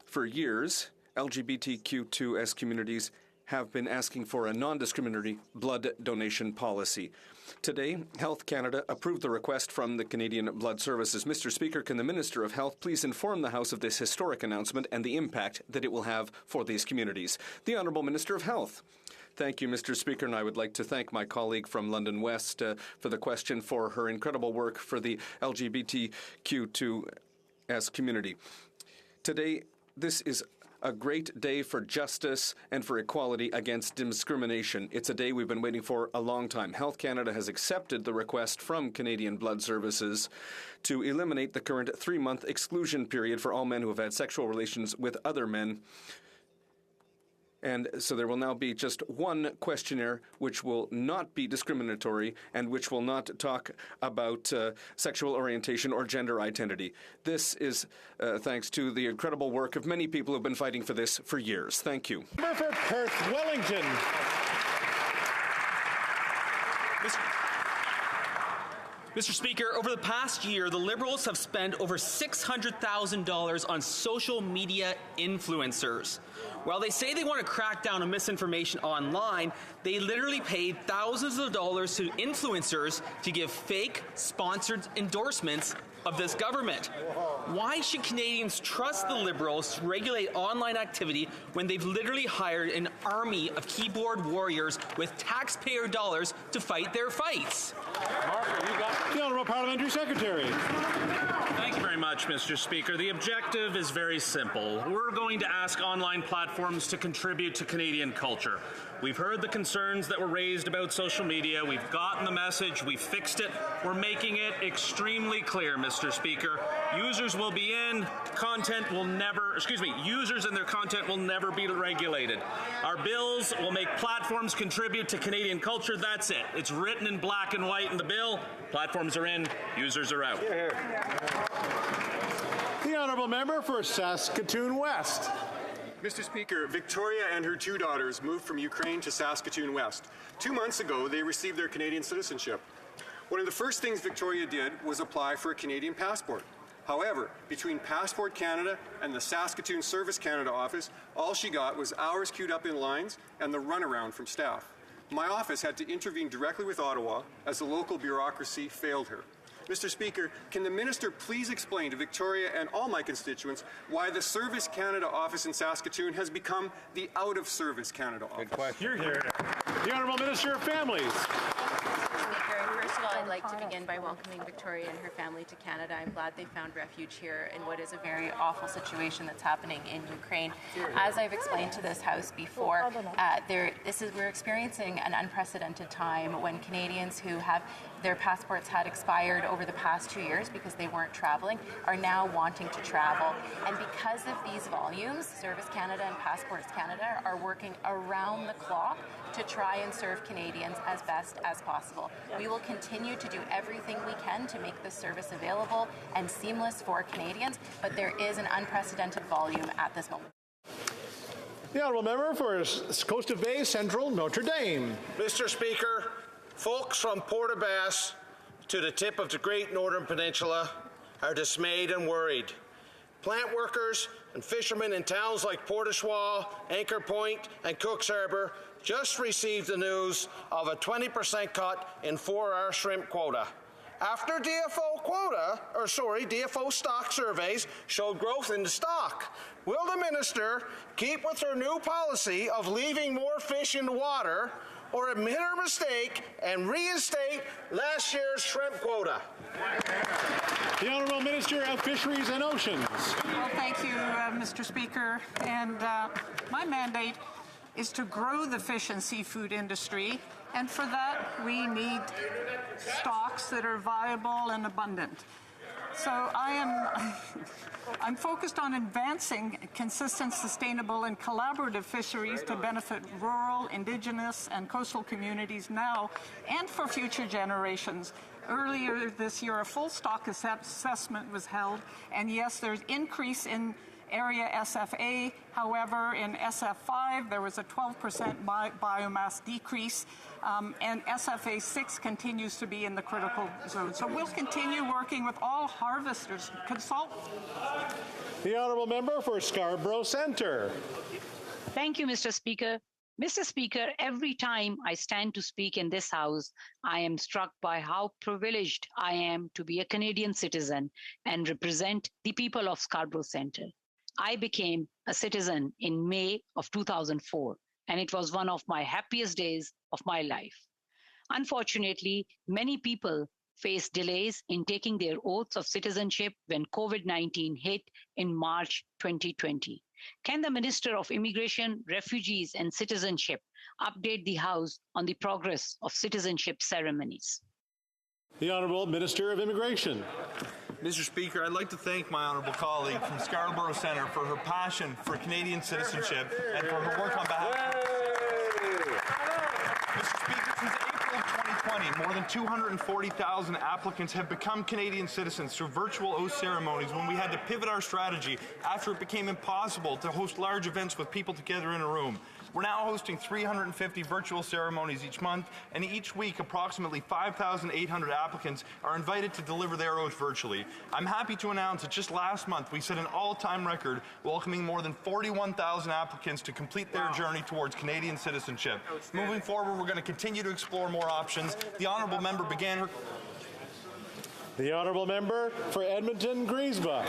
For years, LGBTQ2S communities have been asking for a non-discriminatory blood donation policy. Today, Health Canada approved the request from the Canadian Blood Services. Mr. Speaker, can the Minister of Health please inform the House of this historic announcement and the impact that it will have for these communities? The Honourable Minister of Health. Thank you, Mr. Speaker, and I would like to thank my colleague from London West for the question, for her incredible work for the LGBTQ2S community. Today, this is a great day for justice and for equality against discrimination. It's a day we've been waiting for a long time. Health Canada has accepted the request from Canadian Blood Services to eliminate the current 3-month exclusion period for all men who have had sexual relations with other men. And so there will now be just one questionnaire which will not be discriminatory and which will not talk about sexual orientation or gender identity. This is thanks to the incredible work of many people who have been fighting for this for years. Thank you. Member for Perth Wellington. Mr. Speaker, over the past year, the Liberals have spent over $600,000 on social media influencers. While they say they want to crack down on misinformation online, they literally paid thousands of dollars to influencers to give fake, sponsored endorsements of this government. Why should Canadians trust the Liberals to regulate online activity when they've literally hired an army of keyboard warriors with taxpayer dollars to fight their fights? The Honourable Parliamentary Secretary. Thank you very much, Mr. Speaker. The objective is very simple. We're going to ask online platforms to contribute to Canadian culture. We've heard the concerns that were raised about social media. We've gotten the message. We've fixed it. We're making it extremely clear, Mr. Speaker. Users will be in. Users and their content will never be regulated. Our bills will make platforms contribute to Canadian culture. That's it. It's written in black and white in the bill. Platforms are in. Users are out. The Honourable Member for Saskatoon West. Mr. Speaker, Victoria and her two daughters moved from Ukraine to Saskatoon West. 2 months ago, they received their Canadian citizenship. One of the first things Victoria did was apply for a Canadian passport. However, between Passport Canada and the Saskatoon Service Canada office, all she got was hours queued up in lines and the runaround from staff. My office had to intervene directly with Ottawa as the local bureaucracy failed her. Mr. Speaker, can the Minister please explain to Victoria and all my constituents why the Service Canada office in Saskatoon has become the out-of-service Canada office? Good question. The Honourable Minister of Families. Speaker, first of all, I'd like to begin by welcoming Victoria and her family to Canada. I'm glad they found refuge here in what is a very awful situation that's happening in Ukraine. As I've explained to this House before, we're experiencing an unprecedented time when Canadians who have their passports had expired over the past 2 years because they weren't traveling are now wanting to travel. And because of these volumes, Service Canada and Passports Canada are working around the clock to try and serve Canadians as best as possible. We will continue to do everything we can to make this service available and seamless for Canadians, but there is an unprecedented volume at this moment. The Honourable Member for Coast of Bay Central Notre Dame. Mr. Speaker, folks from Port-aux-Basques to the tip of the Great Northern Peninsula are dismayed and worried. Plant workers and fishermen in towns like Port-au-Choix, Anchor Point and Cook's Harbour just received the news of a 20% cut in 4-hour shrimp quota. After DFO stock surveys showed growth in the stock. Will the Minister keep with her new policy of leaving more fish in the water or admit her mistake and reinstate last year's shrimp quota? The Honourable Minister of Fisheries and Oceans. Well, thank you, Mr. Speaker. And my mandate is to grow the fish and seafood industry, and for that we need stocks that are viable and abundant. So I'm focused on advancing consistent, sustainable, and collaborative fisheries to benefit rural, Indigenous, and coastal communities now and for future generations. Earlier this year, a full stock assessment was held, and yes, there's increase in area SFA. However, in SF5, there was a 12% biomass decrease, and SFA 6 continues to be in the critical zone. So we'll continue working with all harvesters, consultants. The Honourable Member for Scarborough Centre. Thank you, Mr. Speaker. Mr. Speaker, every time I stand to speak in this House, I am struck by how privileged I am to be a Canadian citizen and represent the people of Scarborough Centre. I became a citizen in May of 2004, and it was one of my happiest days of my life. Unfortunately, many people faced delays in taking their oaths of citizenship when COVID-19 hit in March 2020. Can the Minister of Immigration, Refugees and Citizenship update the House on the progress of citizenship ceremonies? The Honourable Minister of Immigration. Mr. Speaker, I'd like to thank my honourable colleague from Scarborough Centre for her passion for Canadian citizenship and for her work on behalf of Mr. Speaker, since April of 2020, more than 240,000 applicants have become Canadian citizens through virtual oath ceremonies when we had to pivot our strategy after it became impossible to host large events with people together in a room. We're now hosting 350 virtual ceremonies each month, and each week approximately 5,800 applicants are invited to deliver their oath virtually. I'm happy to announce that just last month we set an all-time record, welcoming more than 41,000 applicants to complete their journey towards Canadian citizenship. Moving forward, we're going to continue to explore more options. The honourable member began her... The honourable member for Edmonton-Griesbach.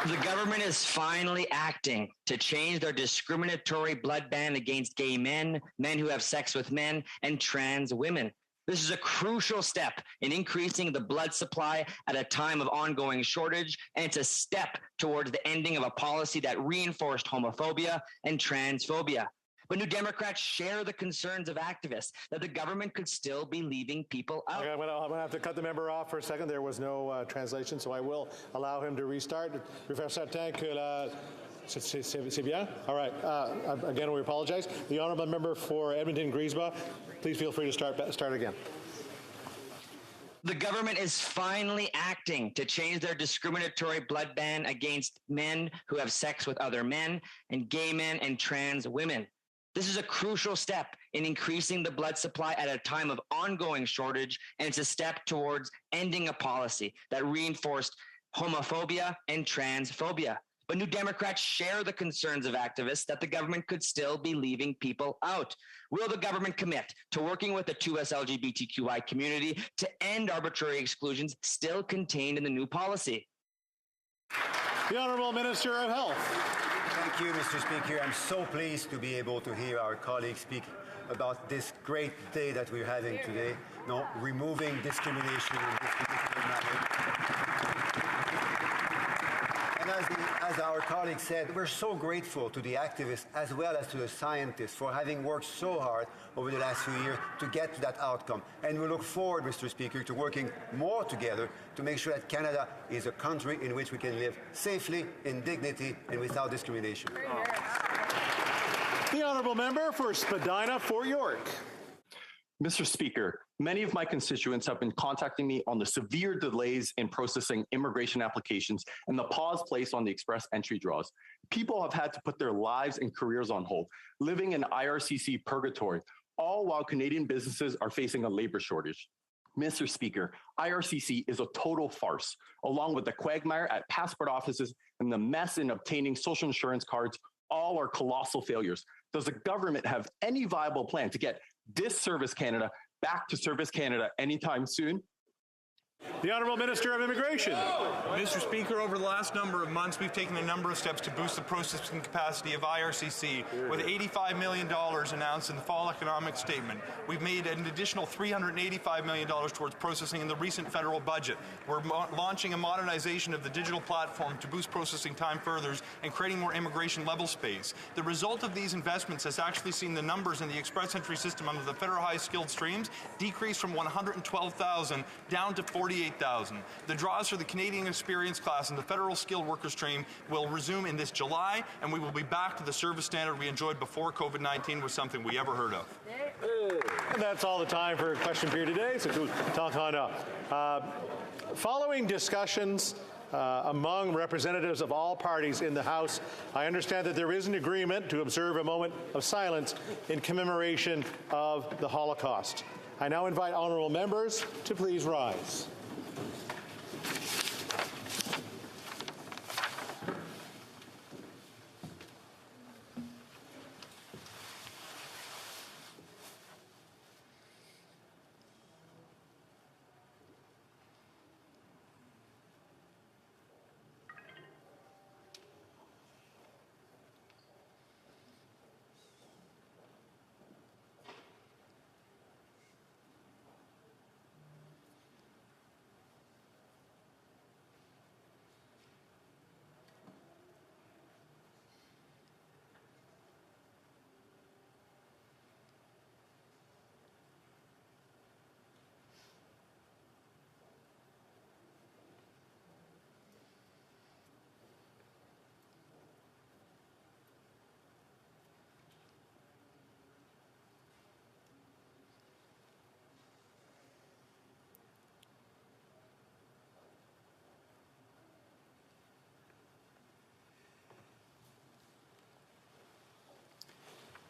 The government is finally acting to change their discriminatory blood ban against gay men, men who have sex with men, and trans women. This is a crucial step in increasing the blood supply at a time of ongoing shortage, and it's a step towards the ending of a policy that reinforced homophobia and transphobia. But New Democrats share the concerns of activists that the government could still be leaving people out. Okay, I'm going to have to cut the member off for a second. There was no translation, so I will allow him to restart. C'est bien? All right. Again, we apologize. The honourable member for Edmonton-Griesbach, please feel free to start again. The government is finally acting to change their discriminatory blood ban against men who have sex with other men and gay men and trans women. This is a crucial step in increasing the blood supply at a time of ongoing shortage, and it's a step towards ending a policy that reinforced homophobia and transphobia. But New Democrats share the concerns of activists that the government could still be leaving people out. Will the government commit to working with the 2S LGBTQI community to end arbitrary exclusions still contained in the new policy? The Honourable Minister of Health. Thank you, Mr. Speaker. I'm so pleased to be able to hear our colleagues speak about this great day that we're having today, removing discrimination in this particular matter. And as our colleague said, we're so grateful to the activists as well as to the scientists for having worked so hard over the last few years to get to that outcome. And we look forward, Mr. Speaker, to working more together to make sure that Canada is a country in which we can live safely, in dignity, and without discrimination. The honourable member for Spadina-Fort York. Mr. Speaker, many of my constituents have been contacting me on the severe delays in processing immigration applications and the pause placed on the express entry draws. People have had to put their lives and careers on hold, living in IRCC purgatory, all while Canadian businesses are facing a labor shortage. Mr. Speaker, IRCC is a total farce, along with the quagmire at passport offices and the mess in obtaining social insurance cards. All are colossal failures. Does the government have any viable plan to get this Service Canada back to Service Canada anytime soon? The Honourable Minister of Immigration. Mr. Speaker, over the last number of months, we've taken a number of steps to boost the processing capacity of IRCC, with $85 million announced in the fall economic statement. We've made an additional $385 million towards processing in the recent federal budget. We're launching a modernization of the digital platform to boost processing time further and creating more immigration level space. The result of these investments has actually seen the numbers in the express entry system under the federal high-skilled streams decrease from 112,000 down to 48,000. The draws for the Canadian Experience class and the federal skilled worker stream will resume in this July, and we will be back to the service standard we enjoyed before COVID-19 was something we ever heard of. And that's all the time for question period today, so to talk on up. Following discussions among representatives of all parties in the House, I understand that there is an agreement to observe a moment of silence in commemoration of the Holocaust. I now invite honourable members to please rise.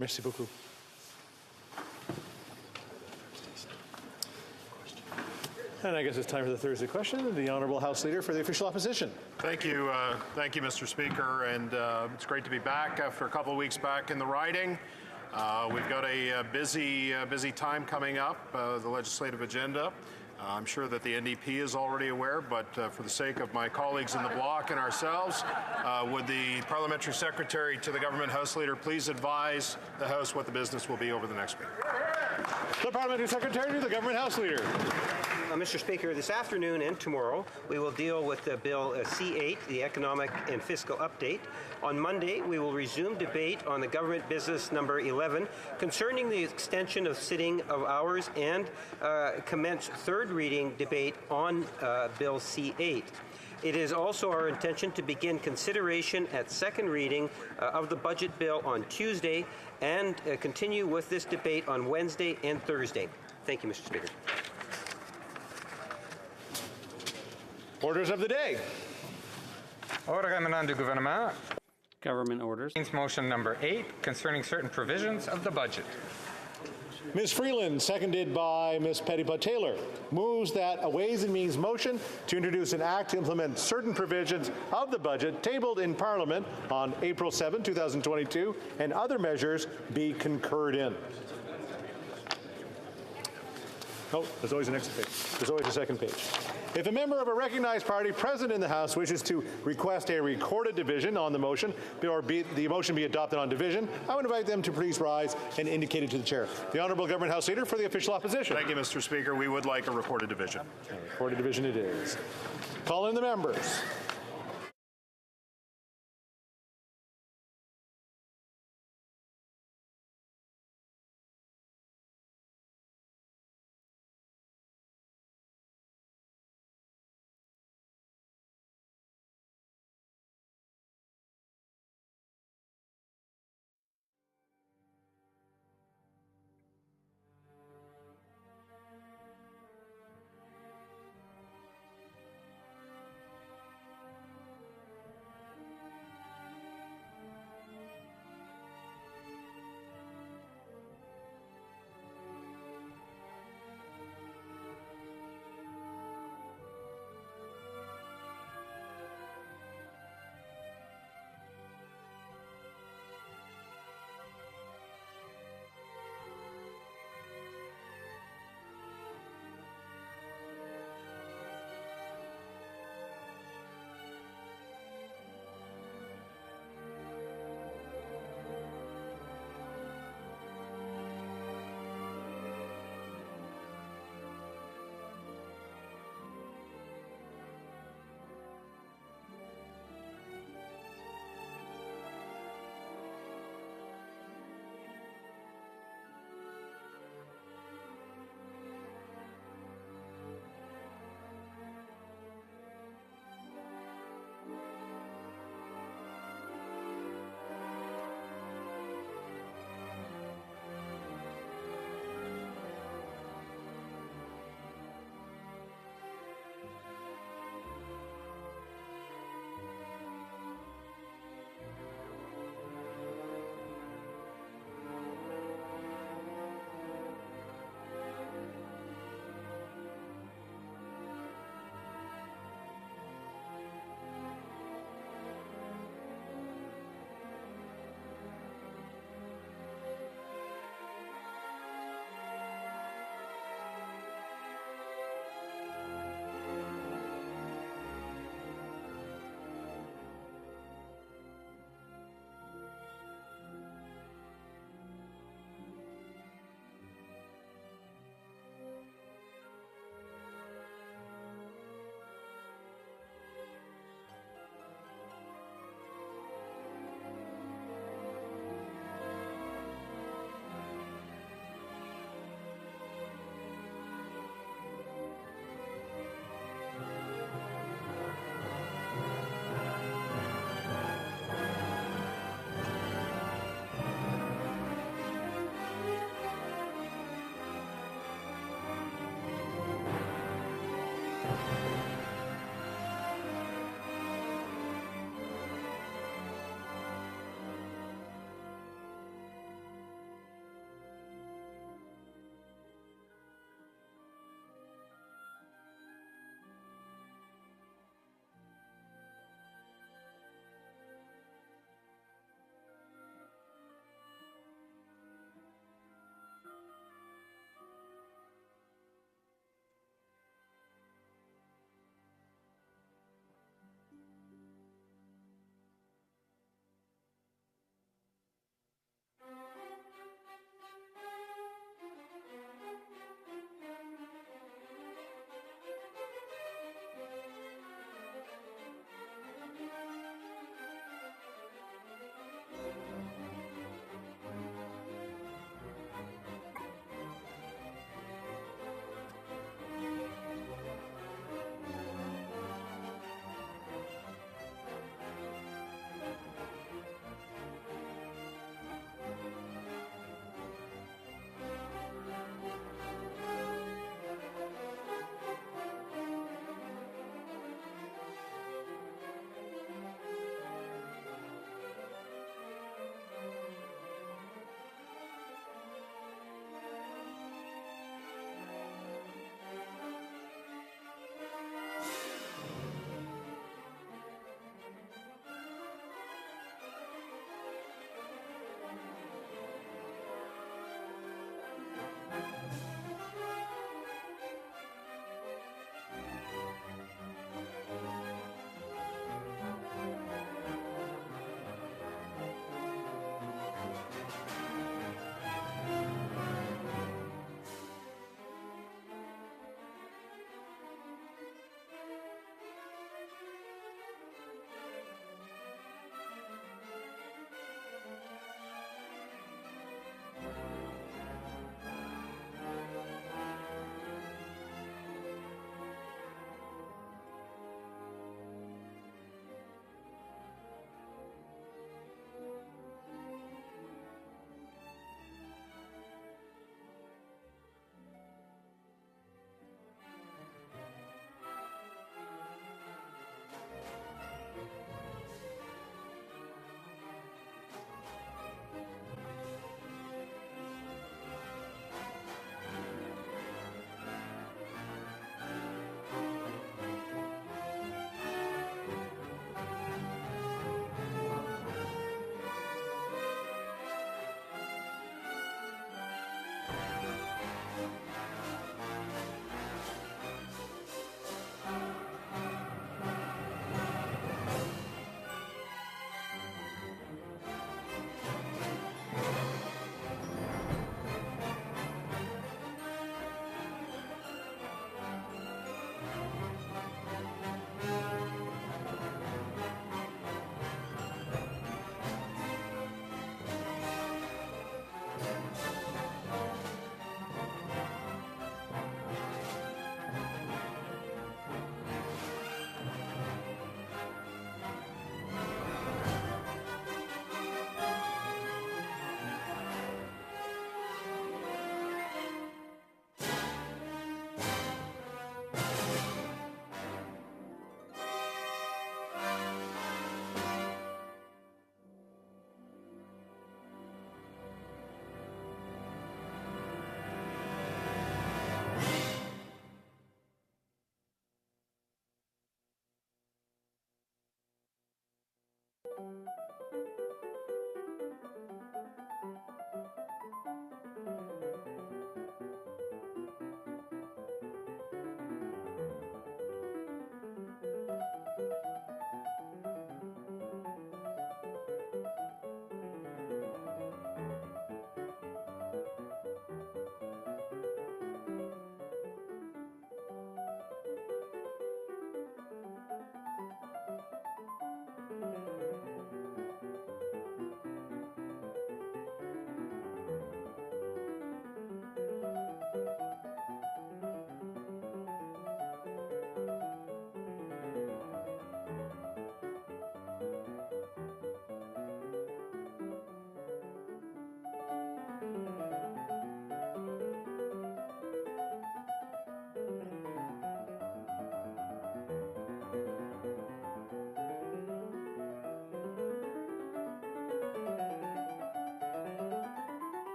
Merci beaucoup. And I guess it's time for the Thursday question. The Honourable House Leader for the Official Opposition. Thank you, Mr. Speaker, and it's great to be back after a couple of weeks back in the riding. We've got a busy time coming up, the legislative agenda. I'm sure that the NDP is already aware, but for the sake of my colleagues in the bloc and ourselves, would the Parliamentary Secretary to the Government House Leader please advise the House what the business will be over the next week? The Parliamentary Secretary to the Government House Leader. Mr. Speaker, this afternoon and tomorrow we will deal with Bill C8, the Economic and Fiscal Update. On Monday, we will resume debate on the Government Business number 11 concerning the extension of sitting of hours and commence third reading debate on Bill C8. It is also our intention to begin consideration at second reading of the budget bill on Tuesday and continue with this debate on Wednesday and Thursday. Thank you, Mr. Speaker. Orders of the day. Ordre émanant du gouvernement. Government orders. Motion number 8 concerning certain provisions of the budget. Ms. Freeland, seconded by Ms. Petitpas-Taylor, moves that a Ways and Means motion to introduce an act to implement certain provisions of the budget tabled in Parliament on April 7, 2022, and other measures be concurred in. Oh, there's always a next page. There's always a second page. If a member of a recognized party present in the House wishes to request a recorded division on the motion, or the motion be adopted on division, I would invite them to please rise and indicate it to the chair. The Honourable Government House Leader for the Official Opposition. Thank you, Mr. Speaker. We would like a recorded division. A recorded division it is. Call in the members.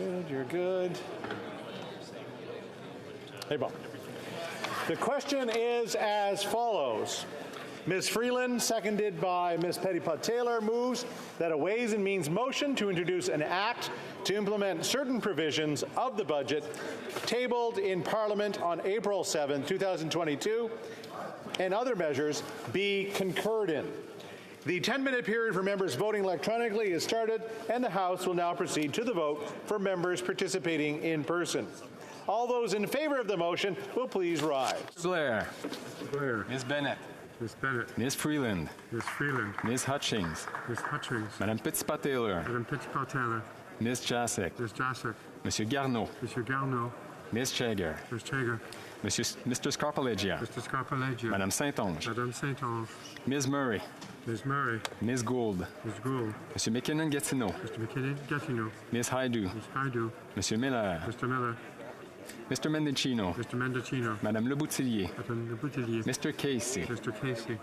Good, you're good. Hey, Bob. The question is as follows. Ms. Freeland, seconded by Ms. Petitpas-Taylor, moves that a Ways and Means motion to introduce an act to implement certain provisions of the budget tabled in Parliament on April 7, 2022, and other measures be concurred in. The 10-minute period for members voting electronically is started, and the House will now proceed to the vote for members participating in person. All those in favor of the motion will please rise. Blair. Blair. Ms. Bennett. Ms. Bennett. Ms. Freeland. Ms. Freeland. Ms. Hutchings. Ms. Hutchings. Madame Petitpas-Taylor. Madame Petitpas-Taylor. Ms. Jasek. Ms. Jasek. Monsieur Garneau. Monsieur Garneau. Ms. Chager. Ms. Chager. Mr. Scarpaleggia. Mr. Scarpaleggia. Madame Saint-Onge. Madame Saint-Onge. Ms. Murray. Ms. Murray. Ms. Gould. Ms. Gould. Monsieur McKinnon-Gatineau. Mr. McKinnon-Gatineau. Ms. Haidu. Ms. Haidu. Monsieur Miller. Mr. Miller. Mr. Mendicino. Mr. Mendicino. Madame Le Boutillier. Madame Le Boutillier. Mr. Casey. Mr. Casey.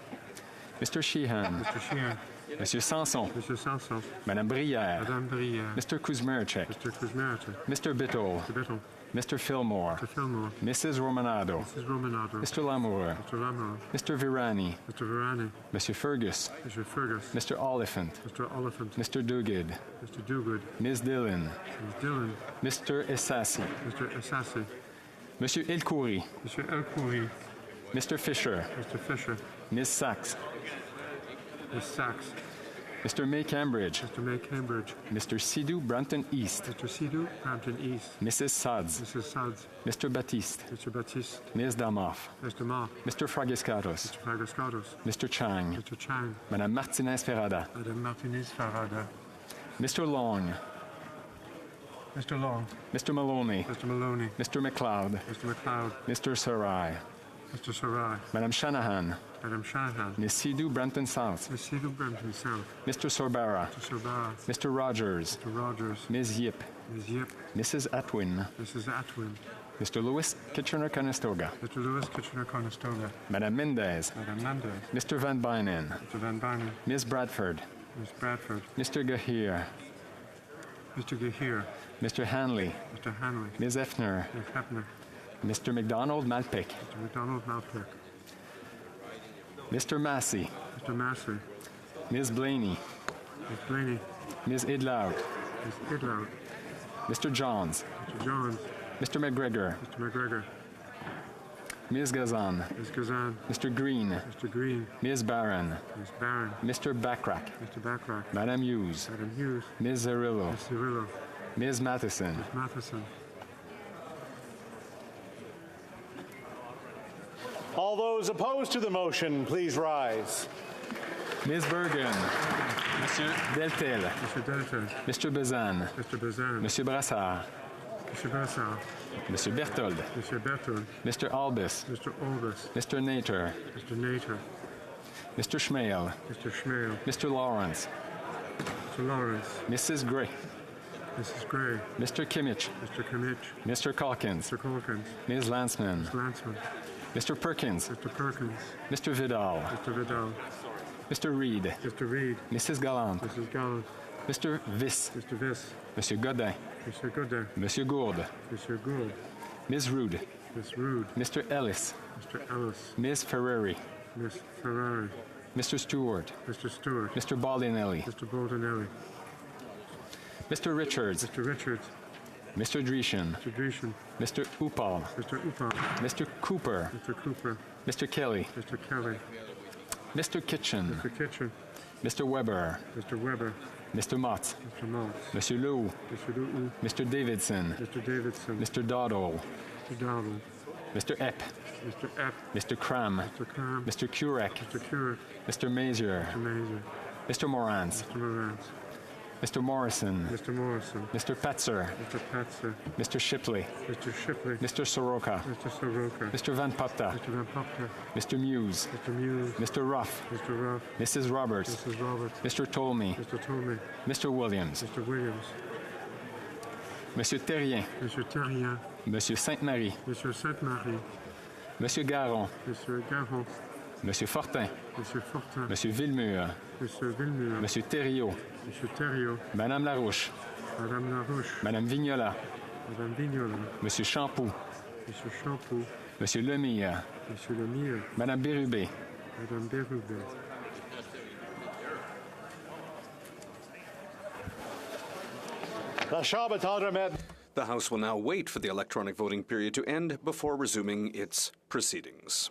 Mr. Sheehan. Mr. Sheehan. Monsieur Sanson. Monsieur Sanson. Madame Brière. Madame Brière. Mr. Kuzmerchek. Mr. Kuzmerchek. Mr. Bittle. Mr. Bittle. Mr. Fillmore. Mr. Fillmore. Mrs. Romanado. Mrs. Romanado. Mr. Lamour. Mr. Lamour. Mr. Virani. Mr. Virani. Monsieur Fergus. Mr. Fergus. Mr. Oliphant. Mr. Oliphant. Mr. Duguid. Mr. Duguid. Ms. Dillon. Ms. Dillon. Mr. Essassi. Mr. Essassi. Monsieur Elkoury. Monsieur Elkoury. Mr. Fisher. Mr. Fisher. Ms. Sachs. Ms. Sachs. Mr. May Cambridge. Mr. May Cambridge. Mr. Sidhu Brampton East. Mr. Sidhu Brampton East. Mrs. Sads. Mrs. Sads. Mr. Baptiste. Mr. Baptiste. Ms. Damoff. Mr. Ma. Mr. Fragiscatos. Mr. Fragiscatos. Mr. Chang. Mr. Chang. Madame Martinez Ferrada. Madame Martinez Ferrada. Mr. Long. Mr. Long. Mr. Maloney. Mr. Maloney. Mr. McLeod. Mr. McLeod. Mr. Sarai. Mr. Sarai. Madame Shanahan. Madame Shanahan. Ms. Sidhu Brampton South. Ms. Sidhu Brampton South. Mr. Sorbara. Mr. Sorbara. Mr. Rogers. Mr. Rogers. Ms. Yip. Ms. Yip. Mrs. Atwin. Mrs. Atwin. Mr. Lewis Kitchener-Conestoga. Mr. Lewis Kitchener-Conestoga. Madame Mendez. Madame Mendez. Mr. Van Bynen. Mr. Van Bynen. Ms. Bradford. Ms. Bradford. Mr. Gahir. Mr. Gahir. Mr. Hanley. Mr. Hanley. Ms. Effner. Ms. Hefner. Mr. McDonald Malpic. Mr. McDonald Malpic. Mr. Massey. Mr. Massey. Ms. Blaney. Ms. Blaney. Ms. Idlout. Ms. Idlout. Mr. Johns. Mr. Johns. Mr. McGregor. Mr. McGregor. Ms. Gazan. Ms. Gazan. Mr. Green. Mr. Green. Ms. Barron. Ms. Barron. Mr. Backrack. Mr. Backrack. Madame Hughes. Madam Hughes. Ms. Zerillo. Ms. Cirillo. Ms. Matheson. Ms. Matheson. All those opposed to the motion, please rise. Ms. Bergen. Monsieur Deltel. Mr. Deltel. Mr. Bazan. Mr. Bazan. Monsieur Brassard. Mr. Brassard. Monsieur Berthold. Mr. Berthold. Mr. Albus. Mr. Albus. Mr. Nater. Mr. Nater. Mr. Schmale. Mr. Schmale. Mr. Lawrence. Mr. Lawrence. Mrs. Gray. Mrs. Gray. Mr. Kimmich. Mr. Kimmich. Mr. Calkins. Mr. Calkins. Ms. Landsman. Ms. Landsman. Mr. Perkins. Mr. Perkins. Mr. Vidal. Mr. Vidal. Mr. Reed. Mr. Reed. Mrs. Gallant. Mrs. Gallant. Mr. Viss. Mr. Viss. Monsieur Godin. Mr. Godin. Monsieur Gourde. Mr. Gould. Ms. Rude. Ms. Rude. Mr. Ellis. Mr. Ellis. Ms. Ferrari. Miss Ferrari. Mr. Stewart. Mr. Stewart. Mr. Baldinelli. Mr. Baldinelli. Mr. Richards. Mr. Richards. Mr. Dreeshen. Mr. Dreeshen. Mr. Upal. Mr. Upal. Mr. Cooper. Mr. Cooper. Mr. Kelly. Mr. Kelly. Mr. Kitchen. Mr. Kitchen. Mr. Weber. Mr. Weber. Mr. Mott. Mr. Motts. Monsieur Lou. Mr. Luton. Mr. Davidson. Mr. Davidson. Mr. Doddle. Mr. Dowdle. Mr. Epp. Mr. Epp. Mr. Cram. Mr. Cram. Mr. Kurek. Mr. Curek. Mr. Mazier. Mr. Mazer. Mr. Morans. Mr. Morans. Mr. Morrison. Mr. Morrison. Mr. Petzer. Mr. Patzer. Mr. Shipley. Mr. Shipley. Mr. Soroka. Mr. Soroka. Mr. Van Popta. Mr. Van Popta. Mr. Muse. Mr. Muse. Mr. Ruff. Mr. Ruff. Mrs. Roberts. Mrs. Roberts. Mr. Tolmie. Mr. Tomey. Mr. Williams. Mr. Williams. Monsieur Terrien. Monsieur Terrien. Monsieur Sainte-Marie. Monsieur Sainte-Marie. Monsieur Garon. Monsieur Garon. Monsieur Fortin. Monsieur Fortin. Monsieur Villemur. Monsieur Villemur. Monsieur Thériault. Monsieur Thériault. Madame Larouche. Madame Laroche. Madame Vignola. Madame Vignola. Monsieur Champoux. Monsieur Champoux. Monsieur Lemire. Monsieur Lemire. Madame Bérubé. Madame Bérubé. The House will now wait for the electronic voting period to end before resuming its proceedings.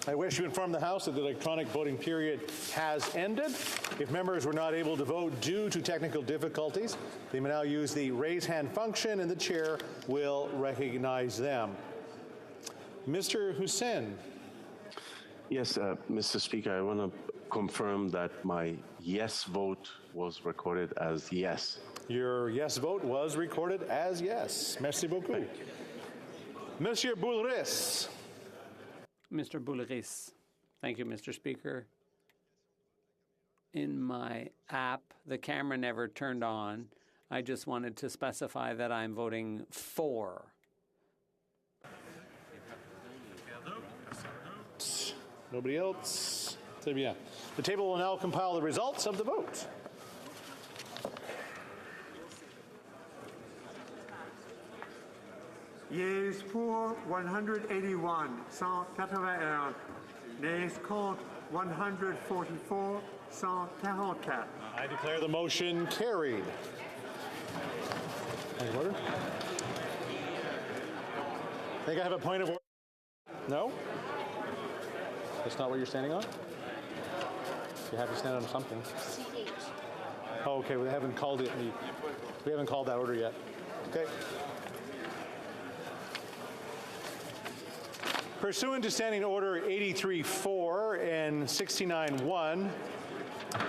I wish to inform the House that the electronic voting period has ended. If members were not able to vote due to technical difficulties, they may now use the raise hand function and the chair will recognize them. Mr. Hussein. Yes, Mr. Speaker, I want to confirm that my yes vote was recorded as yes. Your yes vote was recorded as yes. Merci beaucoup. Monsieur Boulris. Mr. Boulris. Thank you, Mr. Speaker. In my app, the camera never turned on. I just wanted to specify that I'm voting for. Nobody else? Très bien. The table will now compile the results of the vote. Yeas pour 181, 181. Nays contre 144, 144. I declare the motion carried. Point of order? I think I have a point of order. No? That's not what you're standing on? You have to stand on something. Oh, okay, we haven't called it. We haven't called that order yet. Okay. Pursuant to Standing Order 83-4 and 69-1,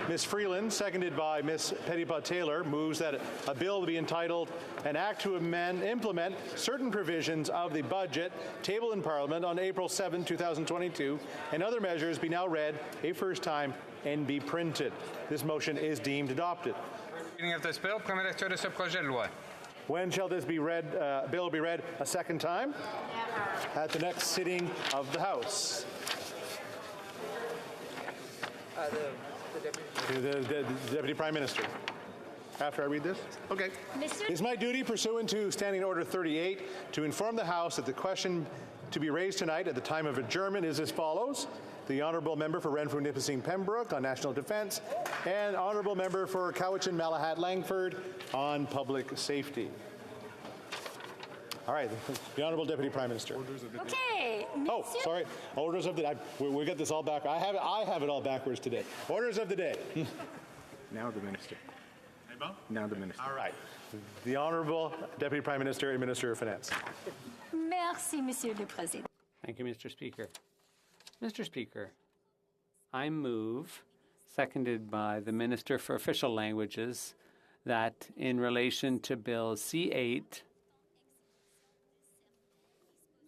Ms. Freeland, seconded by Ms. Petitpas-Taylor, moves that a bill be entitled An Act to Implement Certain Provisions of the Budget tabled in Parliament on April 7, 2022, and other measures be now read a first time and be printed. This motion is deemed adopted. Reading of this bill, premier lecture de ce projet de loi. When shall this be read? Bill be read a second time? Never. At the next sitting of the House. The Deputy Prime Minister. After I read this? Okay. It's my duty, pursuant to Standing Order 38, to inform the House that the question to be raised tonight at the time of adjournment is as follows. The Honourable Member for Renfrew-Nipissing-Pembroke on National Defence and Honourable Member for Cowichan-Malahat-Langford on Public Safety. All right, the Honourable Deputy Prime Minister. Okay. Oh, sorry. Orders of the day. We got this all back. I have it all backwards today. Orders of the day. Now the Minister. Now the Minister. All right. The Honourable Deputy Prime Minister and Minister of Finance. Merci, Monsieur le Président. Thank you, Mr. Speaker. Mr. Speaker, I move, seconded by the Minister for Official Languages, that in relation to Bill C-8,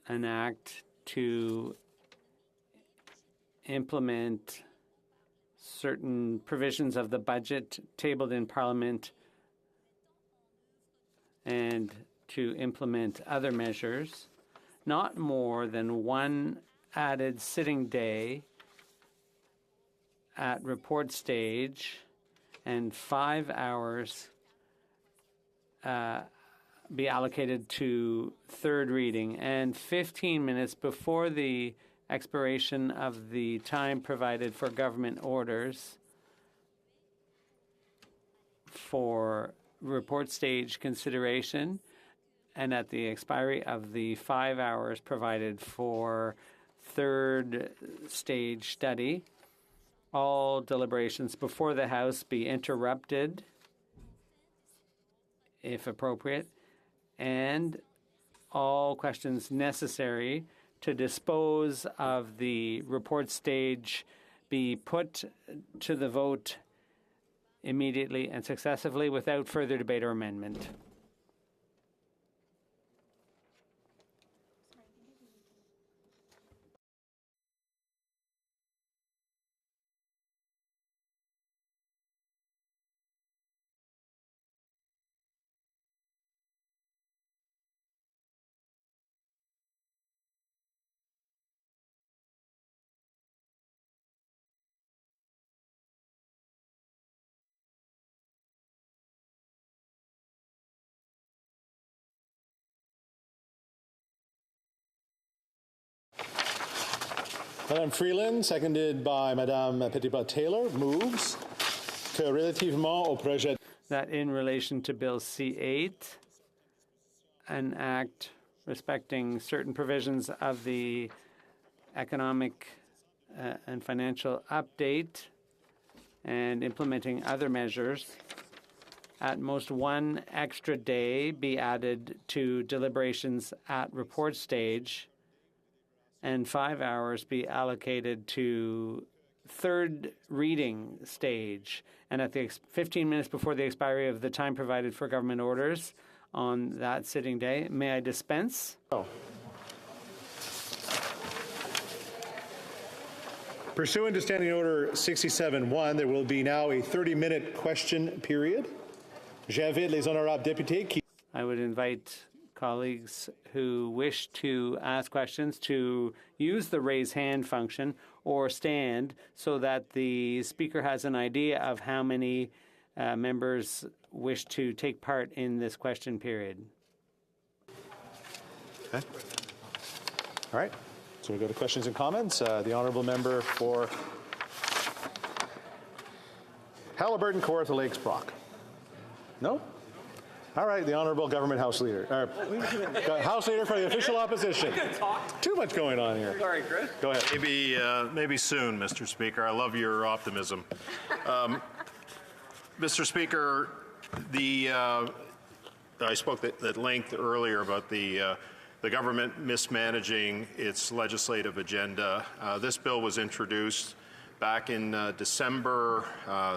an act to implement certain provisions of the budget tabled in Parliament and to implement other measures, not more than one added sitting day at report stage and 5 hours be allocated to third reading, and 15 minutes before the expiration of the time provided for government orders for report stage consideration, and at the expiry of the 5 hours provided for third stage study, all deliberations before the House be interrupted, if appropriate, and all questions necessary to dispose of the report stage be put to the vote immediately and successively without further debate or amendment. Madame Freeland, seconded by Madame Petitpas-Taylor, moves que relativement au projet. That in relation to Bill C-8, an act respecting certain provisions of the economic and financial update and implementing other measures, at most one extra day be added to deliberations at report stage, and 5 hours be allocated to third reading stage. And at the 15 minutes before the expiry of the time provided for government orders on that sitting day, may I dispense? Oh. Pursuant to Standing Order 67-1, there will be now a 30-minute question period. J'invite les honorables députés qui... I would invite colleagues who wish to ask questions to use the raise hand function or stand so that the speaker has an idea of how many members wish to take part in this question period. Okay. All right. So we go to questions and comments. The honourable member for Halliburton, Kawartha Lakes, Brock. No? All right, the Honourable Government House Leader. House Leader for the official opposition. Too much going on here. Sorry, Chris. Go ahead. Maybe soon, Mr. Speaker. I love your optimism. Mr. Speaker, I spoke at length earlier about the government mismanaging its legislative agenda. This bill was introduced back in December,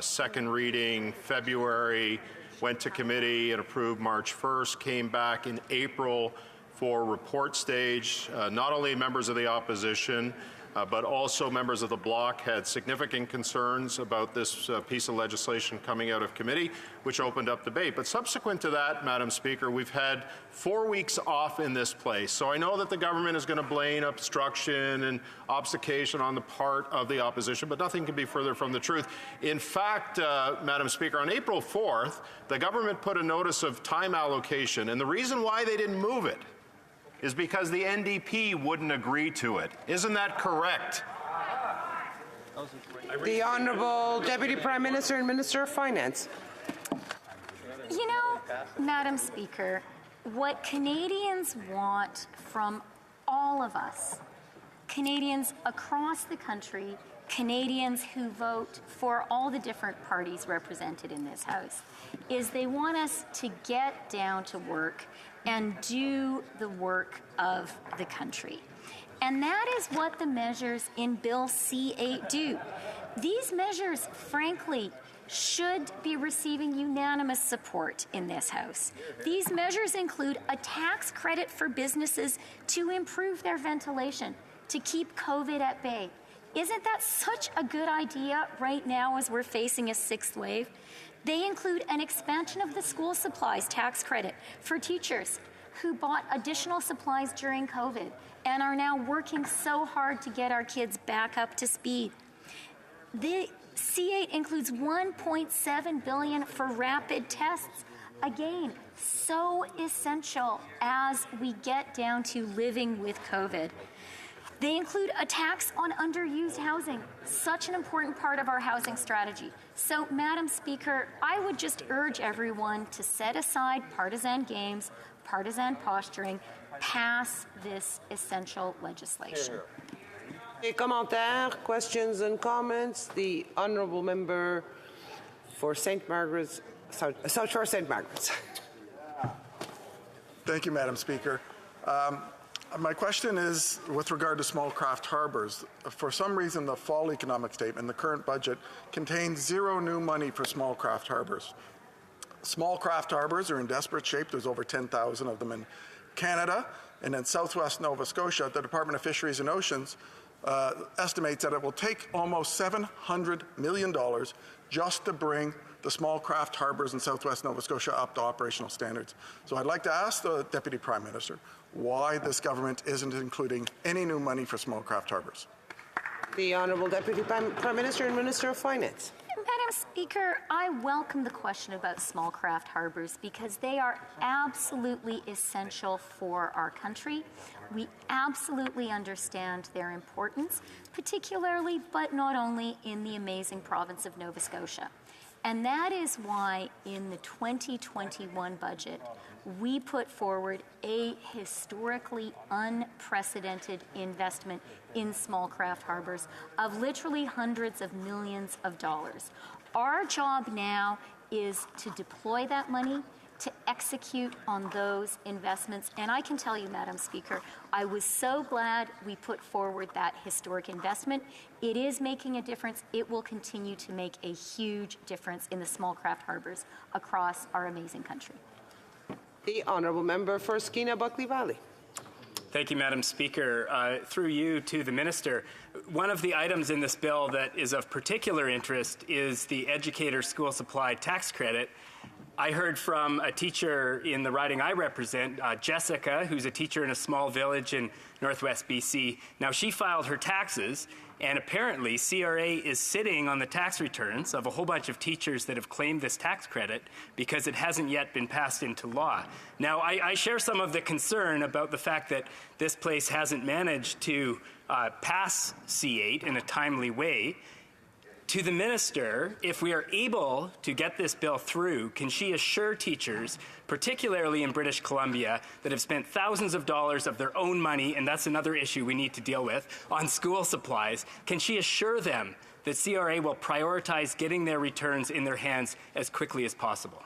second reading, February, went to committee and approved March 1st, came back in April for report stage. Not only members of the opposition, but also members of the bloc had significant concerns about this piece of legislation coming out of committee, which opened up debate. But subsequent to that, Madam Speaker, we've had 4 weeks off in this place. So I know that the government is going to blame obstruction and obfuscation on the part of the opposition, but nothing can be further from the truth. In fact, Madam Speaker, on April 4th, the government put a notice of time allocation, and the reason why they didn't move it is because the NDP wouldn't agree to it. Isn't that correct? The Honourable Deputy Prime Minister and Minister of Finance. You know, Madam Speaker, what Canadians want from all of us, Canadians across the country, Canadians who vote for all the different parties represented in this House, is they want us to get down to work and do the work of the country. And that is what the measures in Bill C-8 do. These measures, frankly, should be receiving unanimous support in this House. These measures include a tax credit for businesses to improve their ventilation, to keep COVID at bay. Isn't that such a good idea right now as we're facing a sixth wave? They include an expansion of the school supplies tax credit for teachers who bought additional supplies during COVID and are now working so hard to get our kids back up to speed. The C-8 includes $1.7 billion for rapid tests. Again, so essential as we get down to living with COVID. They include a tax on underused housing, such an important part of our housing strategy. So, Madam Speaker, I would just urge everyone to set aside partisan games, partisan posturing, pass this essential legislation. Any commentaires, questions and comments? The honourable member for St. Margaret's, South Shore St. Margaret's. Thank you, Madam Speaker. My question is with regard to small craft harbours. For some reason, the fall economic statement, the current budget, contains zero new money for small craft harbours. Small craft harbours are in desperate shape. There's over 10,000 of them in Canada. And in southwest Nova Scotia, the Department of Fisheries and Oceans estimates that it will take almost $700 million just to bring the small craft harbours in southwest Nova Scotia up to operational standards. So I'd like to ask the Deputy Prime Minister why this government isn't including any new money for small craft harbours. The Honourable Deputy Prime Minister and Minister of Finance. Madam Speaker, I welcome the question about small craft harbors because they are absolutely essential for our country. We absolutely understand their importance, particularly, but not only, in the amazing province of Nova Scotia. And that is why in the 2021 budget, we put forward a historically unprecedented investment in small craft harbors of literally hundreds of millions of dollars. Our job now is to deploy that money, to execute on those investments. And I can tell you, Madam Speaker, I was so glad we put forward that historic investment. It is making a difference. It will continue to make a huge difference in the small craft harbors across our amazing country. The Honourable Member for Skeena Buckley Valley. Thank you, Madam Speaker. Through you to the Minister, one of the items in this bill that is of particular interest is the educator school supply tax credit. I heard from a teacher in the riding I represent, Jessica, who's a teacher in a small village in northwest BC. Now, she filed her taxes, and apparently CRA is sitting on the tax returns of a whole bunch of teachers that have claimed this tax credit because it hasn't yet been passed into law. Now, I share some of the concern about the fact that this place hasn't managed to pass C8 in a timely way. To the Minister, if we are able to get this bill through, can she assure teachers, particularly in British Columbia, that have spent thousands of dollars of their own money, and that's another issue we need to deal with, on school supplies, can she assure them that CRA will prioritize getting their returns in their hands as quickly as possible?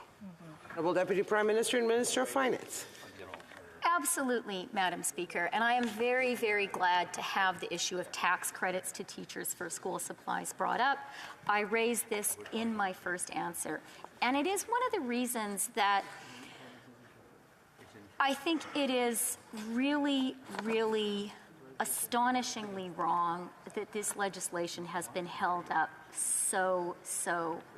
Honourable Deputy Prime Minister and Minister of Finance. Absolutely, Madam Speaker, and I am very, very glad to have the issue of tax credits to teachers for school supplies brought up. I raised this in my first answer, and it is one of the reasons that I think it is really, really astonishingly wrong that this legislation has been held up so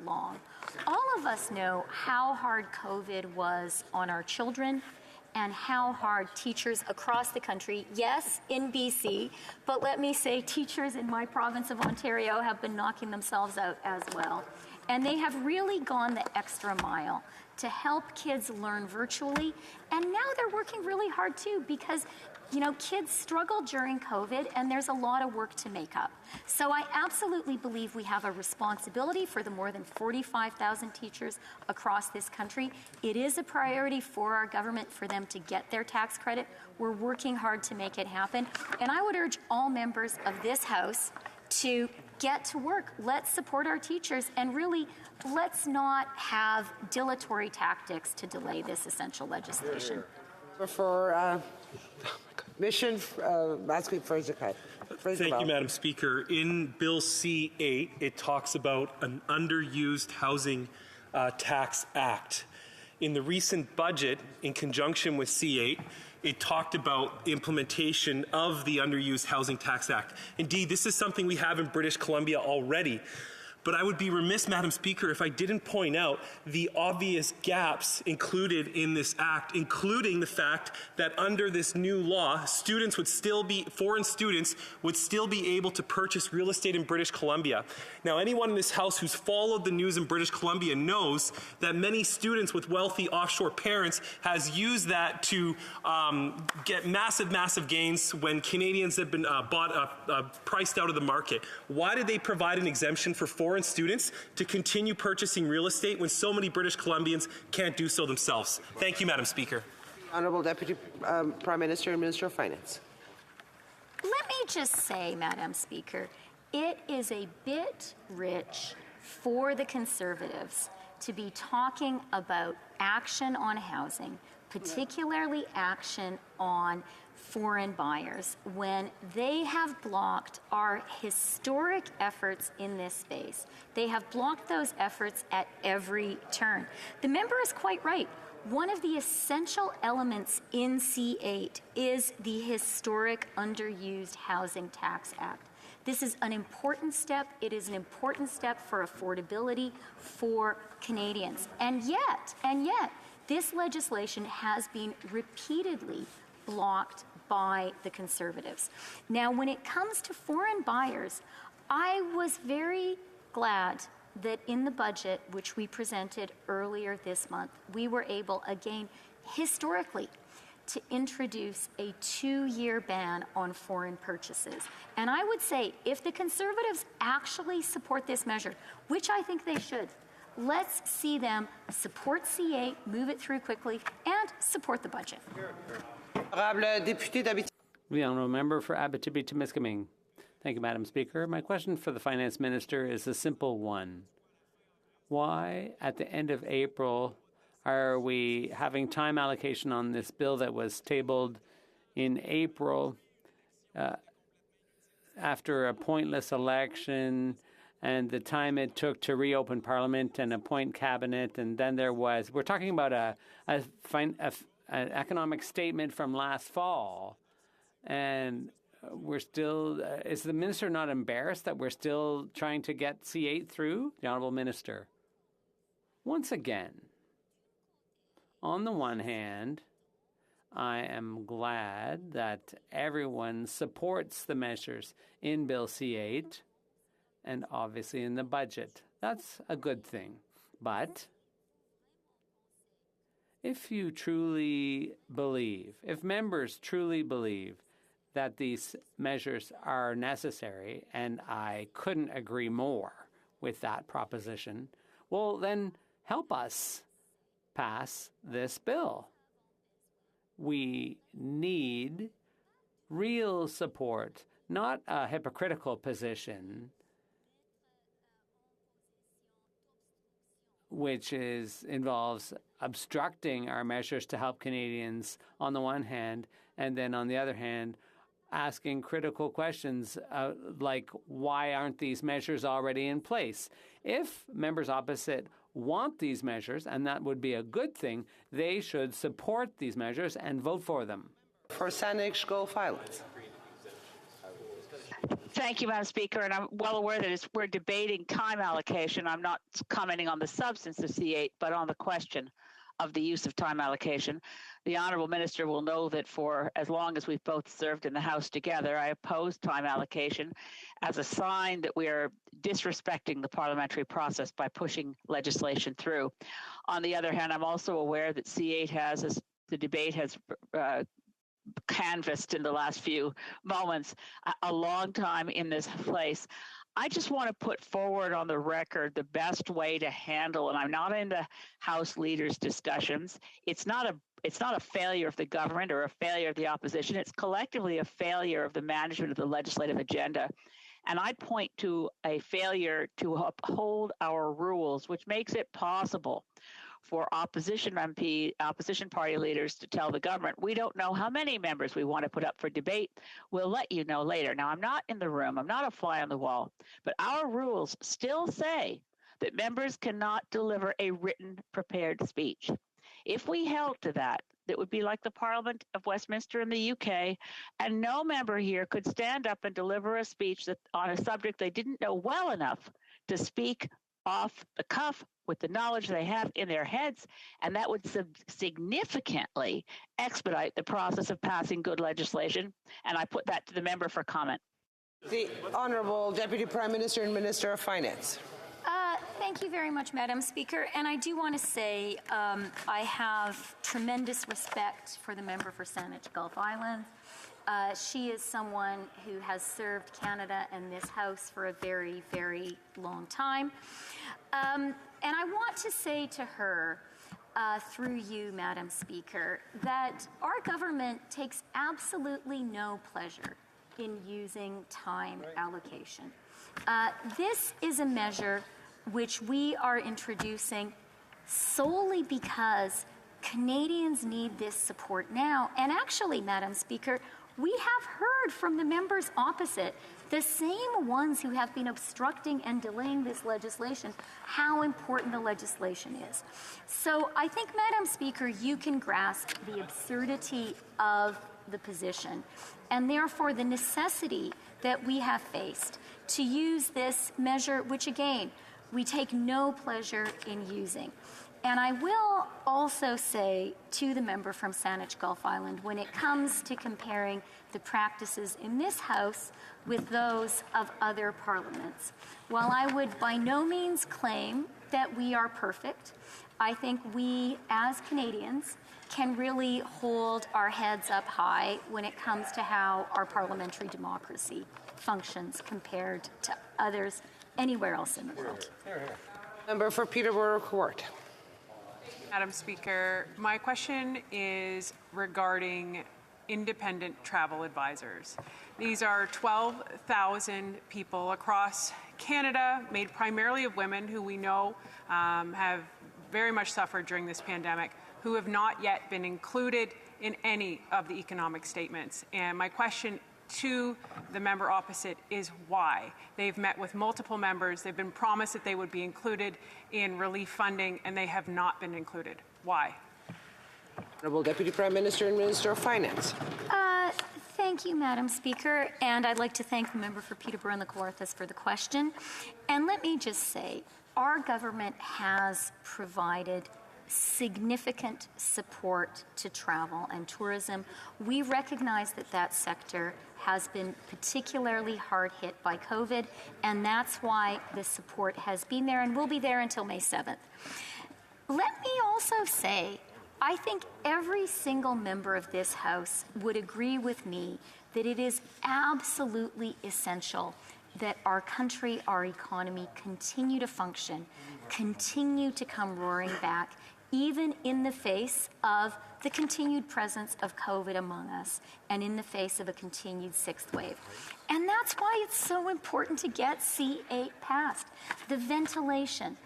long. All of us know how hard COVID was on our children and how hard teachers across the country, yes, in BC, but let me say teachers in my province of Ontario have been knocking themselves out as well. And they have really gone the extra mile to help kids learn virtually. And now they're working really hard too because, you know, kids struggled during COVID and there's a lot of work to make up. So I absolutely believe we have a responsibility for the more than 45,000 teachers across this country. It is a priority for our government for them to get their tax credit. We're working hard to make it happen. And I would urge all members of this House to get to work. Let's support our teachers and really let's not have dilatory tactics to delay this essential legislation. For Mission, asking for Zakai. Thank you, Madam Speaker. In Bill C8, it talks about an underused housing tax act. In the recent budget, in conjunction with C8, it talked about implementation of the Underused Housing Tax Act. Indeed, this is something we have in British Columbia already. But I would be remiss, Madam Speaker, if I didn't point out the obvious gaps included in this act, including the fact that under this new law, foreign students would still be able to purchase real estate in British Columbia. Now, anyone in this House who's followed the news in British Columbia knows that many students with wealthy offshore parents has used that to get massive gains when Canadians have been priced out of the market. Why did they provide an exemption for foreign students to continue purchasing real estate when so many British Columbians can't do so themselves? Thank you, Madam Speaker. Honourable Deputy Prime Minister and Minister of Finance. Let me just say, Madam Speaker, it is a bit rich for the Conservatives to be talking about action on housing, particularly action on foreign buyers, when they have blocked our historic efforts in this space. They have blocked those efforts at every turn. The member is quite right. One of the essential elements in C8 is the historic Underused Housing Tax Act. This is an important step. It is an important step for affordability for Canadians. And yet, this legislation has been repeatedly blocked by the Conservatives. Now, when it comes to foreign buyers, I was very glad that in the budget, which we presented earlier this month, we were able, again, historically, to introduce a 2-year ban on foreign purchases. And I would say, if the Conservatives actually support this measure, which I think they should, let's see them support C8, move it through quickly, and support the budget. The honourable member for Abitibi-Temiskaming. Thank you, Madam Speaker. My question for the Finance Minister is a simple one. Why, at the end of April, are we having time allocation on this bill that was tabled in April after a pointless election and the time it took to reopen Parliament and appoint cabinet? And then we're talking about an economic statement from last fall, and we're still, is the minister not embarrassed that we're still trying to get C8 through? The Honourable Minister. Once again, on the one hand, I am glad that everyone supports the measures in Bill C8 and obviously in the budget. That's a good thing. But if you truly believe, if members truly believe that these measures are necessary, and I couldn't agree more with that proposition, well, then help us pass this bill. We need real support, not a hypocritical position, which involves obstructing our measures to help Canadians on the one hand, and then on the other hand, asking critical questions like, why aren't these measures already in place? If members opposite want these measures, and that would be a good thing, they should support these measures and vote for them. For Saanich Gulf Islands. Thank you, Madam Speaker, and I'm well aware that we're debating time allocation. I'm not commenting on the substance of C8, but on the question of the use of time allocation. The Honourable Minister will know that for as long as we've both served in the House together, I opposed time allocation as a sign that we are disrespecting the parliamentary process by pushing legislation through. On the other hand, I'm also aware that C8 has, as the debate has canvassed in the last few moments, a long time in this place. I just want to put forward on the record the best way to handle, and I'm not in the House leaders' discussions. It's not a failure of the government or a failure of the opposition. It's collectively a failure of the management of the legislative agenda. And I point to a failure to uphold our rules, which makes it possible for opposition party leaders to tell the government, we don't know how many members we want to put up for debate. We'll let you know later. Now, I'm not in the room. I'm not a fly on the wall. But our rules still say that members cannot deliver a written, prepared speech. If we held to that, it would be like the Parliament of Westminster in the UK, and no member here could stand up and deliver a speech on a subject they didn't know well enough to speak off the cuff with the knowledge they have in their heads, and that would significantly expedite the process of passing good legislation. And I put that to the member for comment. The Honourable Deputy Prime Minister and Minister of Finance. Thank you very much, Madam Speaker. And I do want to say I have tremendous respect for the member for Saanich Gulf Islands. She is someone who has served Canada and this House for a very, very long time. And I want to say to her, through you, Madam Speaker, that our government takes absolutely no pleasure in using time allocation. This is a measure which we are introducing solely because Canadians need this support now. And actually, Madam Speaker, we have heard from the members opposite, the same ones who have been obstructing and delaying this legislation, how important the legislation is. So I think, Madam Speaker, you can grasp the absurdity of the position and therefore the necessity that we have faced to use this measure, which again, we take no pleasure in using. And I will also say to the member from Saanich Gulf Island, when it comes to comparing the practices in this House with those of other parliaments, while I would by no means claim that we are perfect, I think we as Canadians can really hold our heads up high when it comes to how our parliamentary democracy functions compared to others anywhere else in the world. Member for Peterborough Court. Madam Speaker, my question is regarding independent travel advisors. These are 12,000 people across Canada, made primarily of women who we know have very much suffered during this pandemic, who have not yet been included in any of the economic statements. And my question to the member opposite is why. They've met with multiple members. They've been promised that they would be included in relief funding, and they have not been included. Why? Honourable Deputy Prime Minister and Minister of Finance. Thank you, Madam Speaker, and I'd like to thank the member for Peterborough and the Kawarthas for the question. And let me just say, our government has provided significant support to travel and tourism. We recognize that that sector has been particularly hard hit by COVID, and that's why the support has been there and will be there until May 7th. Let me also say, I think every single member of this House would agree with me that it is absolutely essential that our country, our economy continue to function, continue to come roaring back, even in the face of the continued presence of COVID among us and in the face of a continued sixth wave. And that's why it's so important to get C8 passed. The ventilation,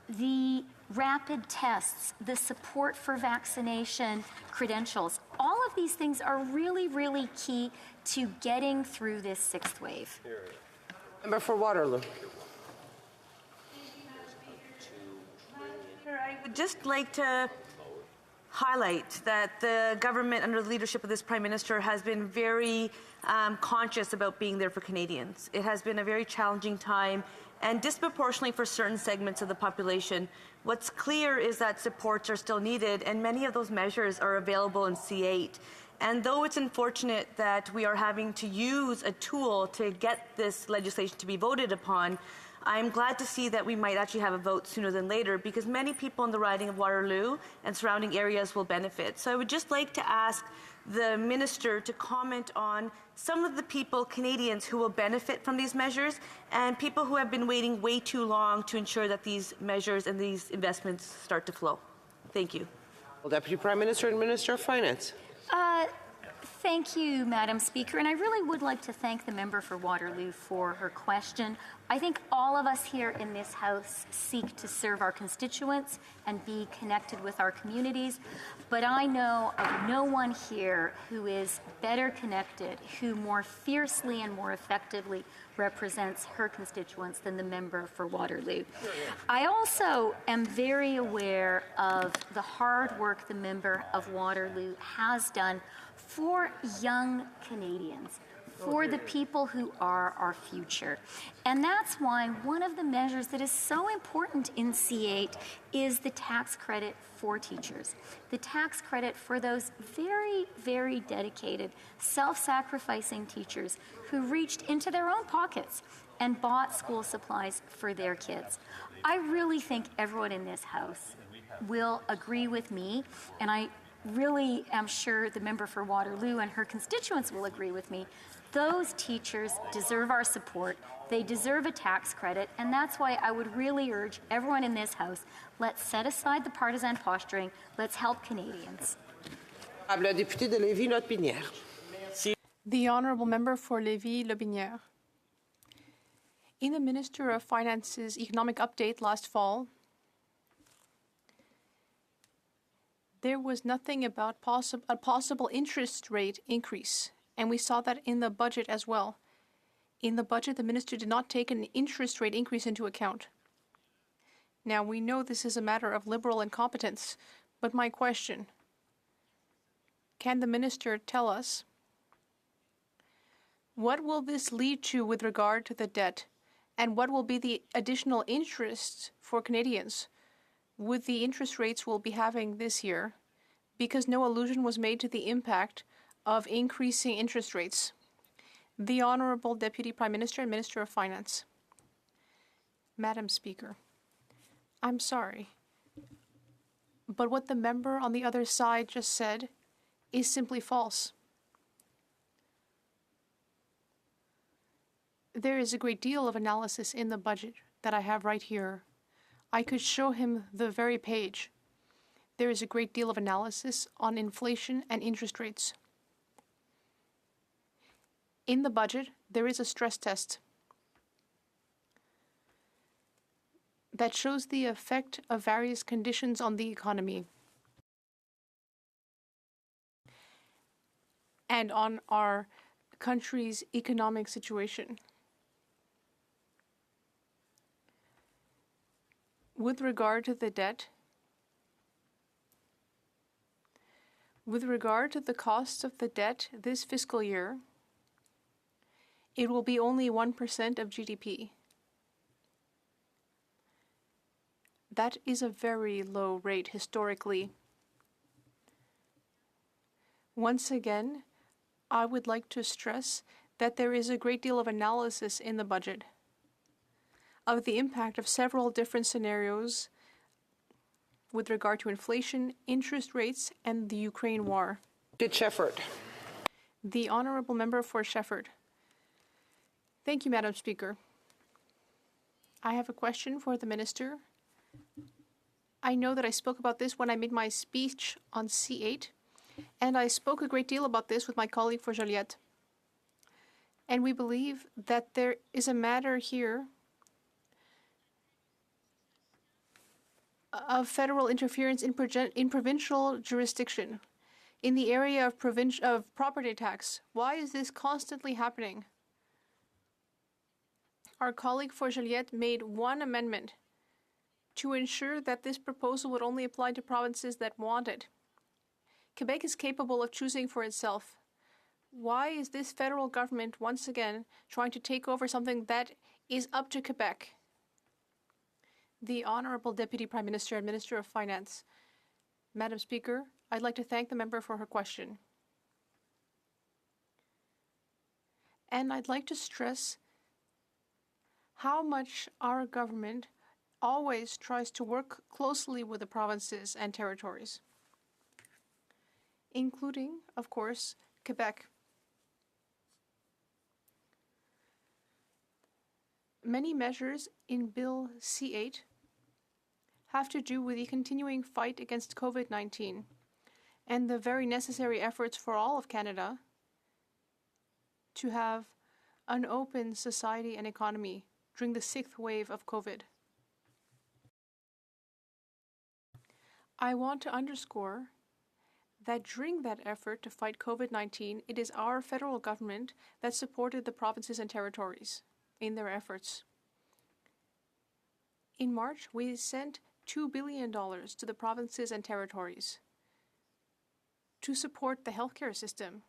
the rapid tests, the support for vaccination credentials, all of these things are really, really key to getting through this sixth wave. Member for Waterloo. I would just like to highlight that the government under the leadership of this Prime Minister has been very conscious about being there for Canadians. It has been a very challenging time and disproportionately for certain segments of the population. What's clear is that supports are still needed and many of those measures are available in C8. And though it's unfortunate that we are having to use a tool to get this legislation to be voted upon, I'm glad to see that we might actually have a vote sooner than later because many people in the riding of Waterloo and surrounding areas will benefit. So I would just like to ask the Minister to comment on some of the people, Canadians, who will benefit from these measures and people who have been waiting way too long to ensure that these measures and these investments start to flow. Thank you. Well, Deputy Prime Minister and Minister of Finance. Thank you, Madam Speaker, and I really would like to thank the member for Waterloo for her question. I think all of us here in this House seek to serve our constituents and be connected with our communities, but I know of no one here who is better connected, who more fiercely and more effectively represents her constituents than the member for Waterloo. I also am very aware of the hard work the member of Waterloo has done for young Canadians, for the people who are our future. And that's why one of the measures that is so important in C8 is the tax credit for teachers. The tax credit for those very, very dedicated, self-sacrificing teachers who reached into their own pockets and bought school supplies for their kids. I really think everyone in this House will agree with me, and I really am sure the member for Waterloo and her constituents will agree with me. Those teachers deserve our support. They deserve a tax credit, and that's why I would really urge everyone in this House, let's set aside the partisan posturing, let's help Canadians. The Honourable Member for Lévis-Lobinière. In the Minister of Finance's economic update last fall, there was nothing about a possible interest rate increase, and we saw that in the budget as well. In the budget, the minister did not take an interest rate increase into account. Now, we know this is a matter of Liberal incompetence, but my question, can the minister tell us what will this lead to with regard to the debt, and what will be the additional interest for Canadians with the interest rates we'll be having this year, because no allusion was made to the impact of increasing interest rates? The Honourable Deputy Prime Minister and Minister of Finance. Madam Speaker, I'm sorry, but what the member on the other side just said is simply false. There is a great deal of analysis in the budget that I have right here. I could show him the very page. There is a great deal of analysis on inflation and interest rates. In the budget, there is a stress test that shows the effect of various conditions on the economy and on our country's economic situation. With regard to the debt, with regard to the cost of the debt this fiscal year, it will be only 1% of GDP. That is a very low rate historically. Once again, I would like to stress that there is a great deal of analysis in the budget of the impact of several different scenarios with regard to inflation, interest rates, and the Ukraine war. Shefford. The Honourable Member for Shefford. Thank you, Madam Speaker. I have a question for the Minister. I know that I spoke about this when I made my speech on C8, and I spoke a great deal about this with my colleague for Joliette. And we believe that there is a matter here of federal interference in provincial jurisdiction, in the area of property tax. Why is this constantly happening? Our colleague for Joliette made one amendment to ensure that this proposal would only apply to provinces that want it. Quebec is capable of choosing for itself. Why is this federal government once again trying to take over something that is up to Quebec? The Honourable Deputy Prime Minister and Minister of Finance. Madam Speaker, I'd like to thank the member for her question. And I'd like to stress how much our government always tries to work closely with the provinces and territories, including, of course, Quebec. Many measures in Bill C8 have to do with the continuing fight against COVID-19 and the very necessary efforts for all of Canada to have an open society and economy during the 6th wave of COVID. I want to underscore that during that effort to fight COVID-19, it is our federal government that supported the provinces and territories in their efforts. In March, we sent $2 billion to the provinces and territories to support the healthcare system.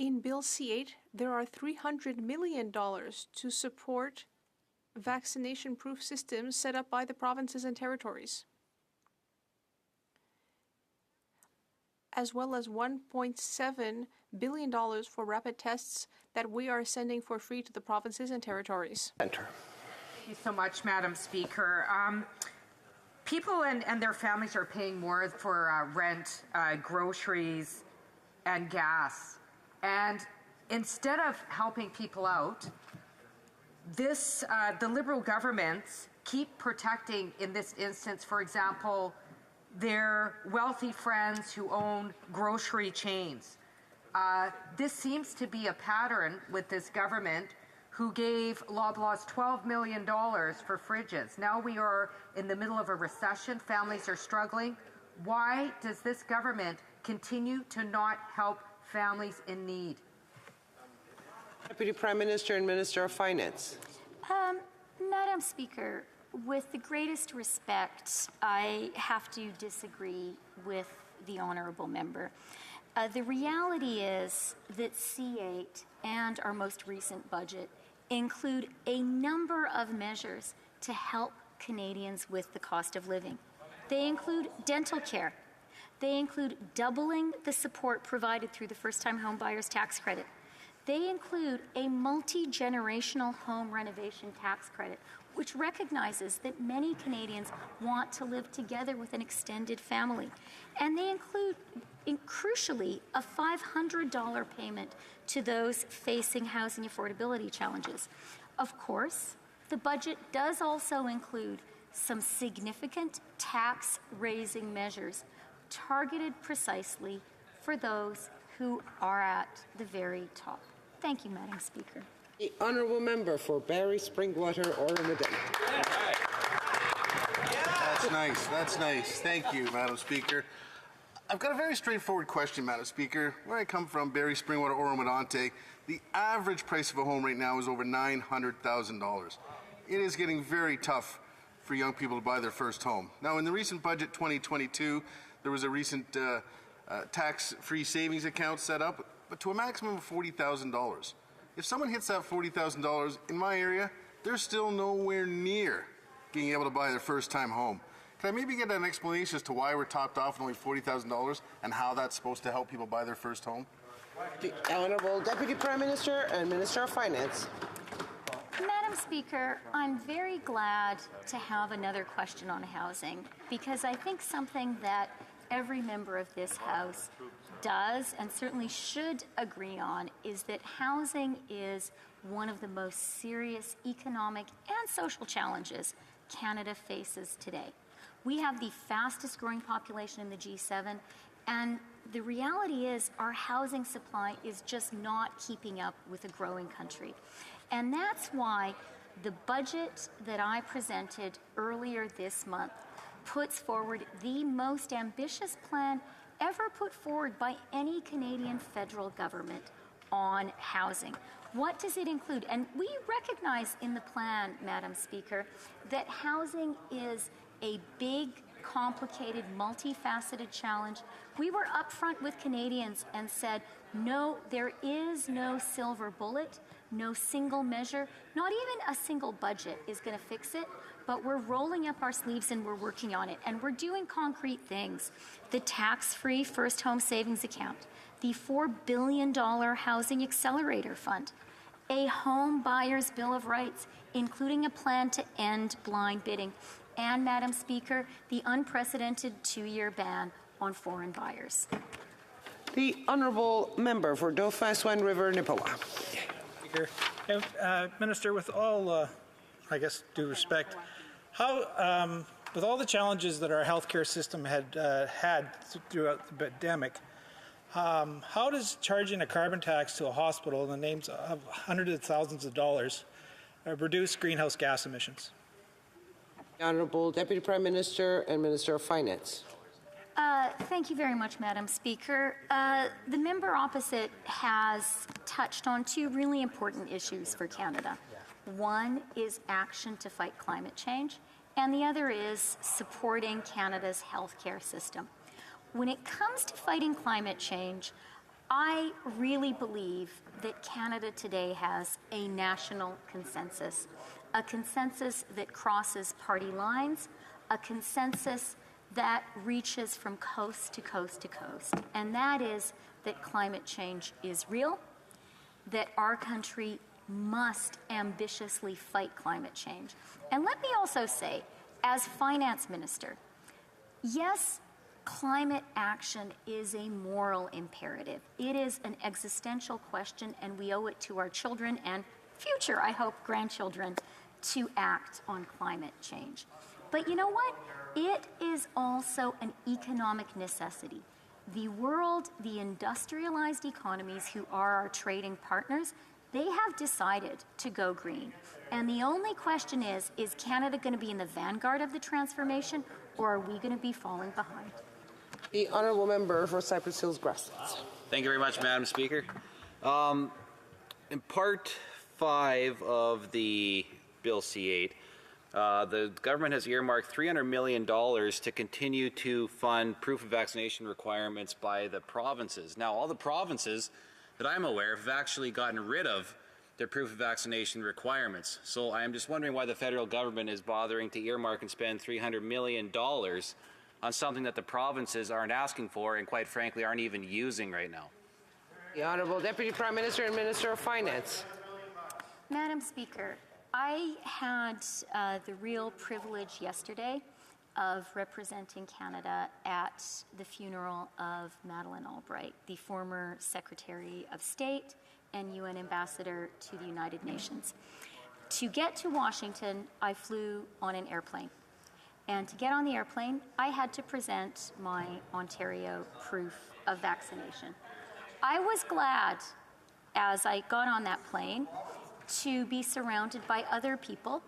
In Bill C8, there are $300 million to support vaccination-proof systems set up by the provinces and territories, as well as $1.7 billion for rapid tests that we are sending for free to the provinces and territories. Thank you so much, Madam Speaker. People and their families are paying more for rent, groceries, and gas. And instead of helping people out, the Liberal governments keep protecting, in this instance, for example, their wealthy friends who own grocery chains. This seems to be a pattern with this government, who gave Loblaws $12 million for fridges. Now we are in the middle of a recession. Families are struggling. Why does this government continue to not help families in need? Deputy Prime Minister and Minister of Finance. Madam Speaker, with the greatest respect, I have to disagree with the honourable member. The reality is that C8 and our most recent budget include a number of measures to help Canadians with the cost of living. They include dental care. They include doubling the support provided through the first-time home buyers tax credit. They include a multi-generational home renovation tax credit, which recognizes that many Canadians want to live together with an extended family. And they include, crucially, a $500 payment to those facing housing affordability challenges. Of course, the budget does also include some significant tax-raising measures targeted precisely for those who are at the very top. Thank you, Madam Speaker. The honourable member for Barrie, Springwater, Oromodem. That's nice. That's nice. Thank you, Madam Speaker. I've got a very straightforward question, Madam Speaker. Where I come from, Barrie, Springwater, Oromodonte, the average price of a home right now is over $900,000. It is getting very tough for young people to buy their first home. Now, in the recent budget 2022, there was a recent tax-free savings account set up, but to a maximum of $40,000. If someone hits that $40,000 in my area, they're still nowhere near being able to buy their first-time home. Can I maybe get an explanation as to why we're topped off at only $40,000 and how that's supposed to help people buy their first home? The Honourable Deputy Prime Minister and Minister of Finance. Madam Speaker, I'm very glad to have another question on housing, because I think something that every member of this House does and certainly should agree on is that housing is one of the most serious economic and social challenges Canada faces today. We have the fastest growing population in the G7, and the reality is our housing supply is just not keeping up with a growing country. And that's why the budget that I presented earlier this month puts forward the most ambitious plan ever put forward by any Canadian federal government on housing. What does it include? And we recognize in the plan, Madam Speaker, that housing is a big, complicated, multifaceted challenge. We were upfront with Canadians and said, no, there is no silver bullet, no single measure, not even a single budget is going to fix it, but we're rolling up our sleeves and we're working on it, and we're doing concrete things. The tax-free first home savings account, the $4 billion Housing Accelerator Fund, a home buyer's bill of rights, including a plan to end blind bidding, and, Madam Speaker, the unprecedented 2-year ban on foreign buyers. The Honourable Member for Dauphin, Swan River, Nipawin. Speaker, Minister, with all, I guess, due respect, how, with all the challenges that our healthcare system had throughout the pandemic, how does charging a carbon tax to a hospital in the names of hundreds of thousands of dollars reduce greenhouse gas emissions? The Honourable Deputy Prime Minister and Minister of Finance. Thank you very much, Madam Speaker. The member opposite has touched on two really important issues for Canada. One is action to fight climate change, and the other is supporting Canada's healthcare system. When it comes to fighting climate change, I really believe that Canada today has a national consensus, a consensus that crosses party lines, a consensus that reaches from coast to coast to coast, and that is that climate change is real, that our country must ambitiously fight climate change. And let me also say, as finance minister, yes, climate action is a moral imperative. It is an existential question, and we owe it to our children and future, I hope, grandchildren to act on climate change. But you know what? It is also an economic necessity. The world, the industrialized economies who are our trading partners, they have decided to go green. And the only question is Canada going to be in the vanguard of the transformation, or are we going to be falling behind? The honourable member for Cypress Hills Grasslands. Thank you very much, Madam Speaker. In Part 5 of the Bill C-8, the government has earmarked $300 million to continue to fund proof of vaccination requirements by the provinces. Now, all the provinces that I'm aware of have actually gotten rid of their proof of vaccination requirements. So I am just wondering why the federal government is bothering to earmark and spend $300 million on something that the provinces aren't asking for and, quite frankly, aren't even using right now. The Honourable Deputy Prime Minister and Minister of Finance. Madam Speaker, I had the real privilege yesterday of representing Canada at the funeral of Madeleine Albright, the former Secretary of State and UN Ambassador to the United Nations. To get to Washington, I flew on an airplane. And to get on the airplane, I had to present my Ontario proof of vaccination. I was glad, as I got on that plane, to be surrounded by other people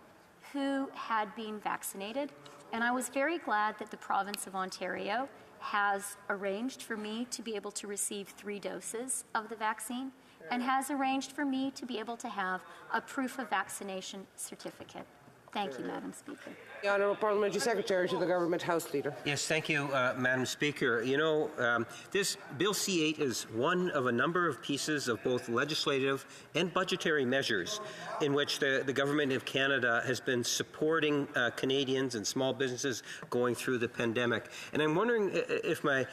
who had been vaccinated. And I was very glad that the province of Ontario has arranged for me to be able to receive 3 doses of the vaccine and has arranged for me to be able to have a proof of vaccination certificate. Thank you, Madam Speaker. The Honourable Parliamentary Secretary to the Government House Leader. Yes, thank you, Madam Speaker. You know, this Bill C-8 is one of a number of pieces of both legislative and budgetary measures in which the Government of Canada has been supporting Canadians and small businesses going through the pandemic. And I'm wondering if my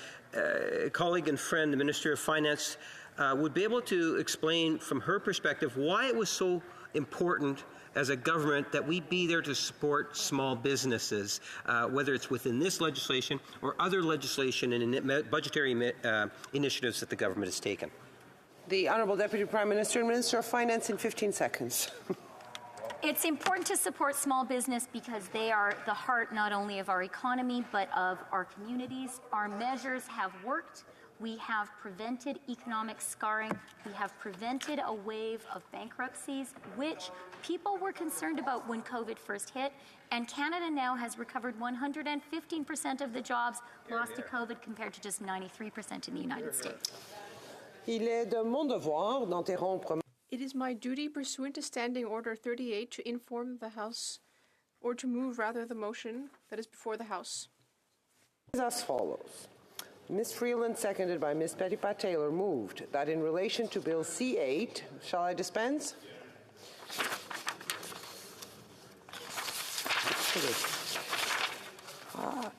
colleague and friend, the Minister of Finance, would be able to explain from her perspective why it was so important as a government that we be there to support small businesses, whether it's within this legislation or other legislation and budgetary initiatives that the government has taken. The Honourable Deputy Prime Minister and Minister of Finance in 15 seconds. It's important to support small business because they are the heart not only of our economy but of our communities. Our measures have worked. We have prevented economic scarring. We have prevented a wave of bankruptcies, which people were concerned about when COVID first hit. And Canada now has recovered 115% of the jobs lost to COVID compared to just 93% in the United States. Il est de mon devoir d'interrompre. It is my duty pursuant to Standing Order 38 to inform the House, or to move rather the motion that is before the House. As follows. Ms. Freeland, seconded by Ms. Pettipat-Taylor, moved that in relation to Bill C-8, shall I dispense?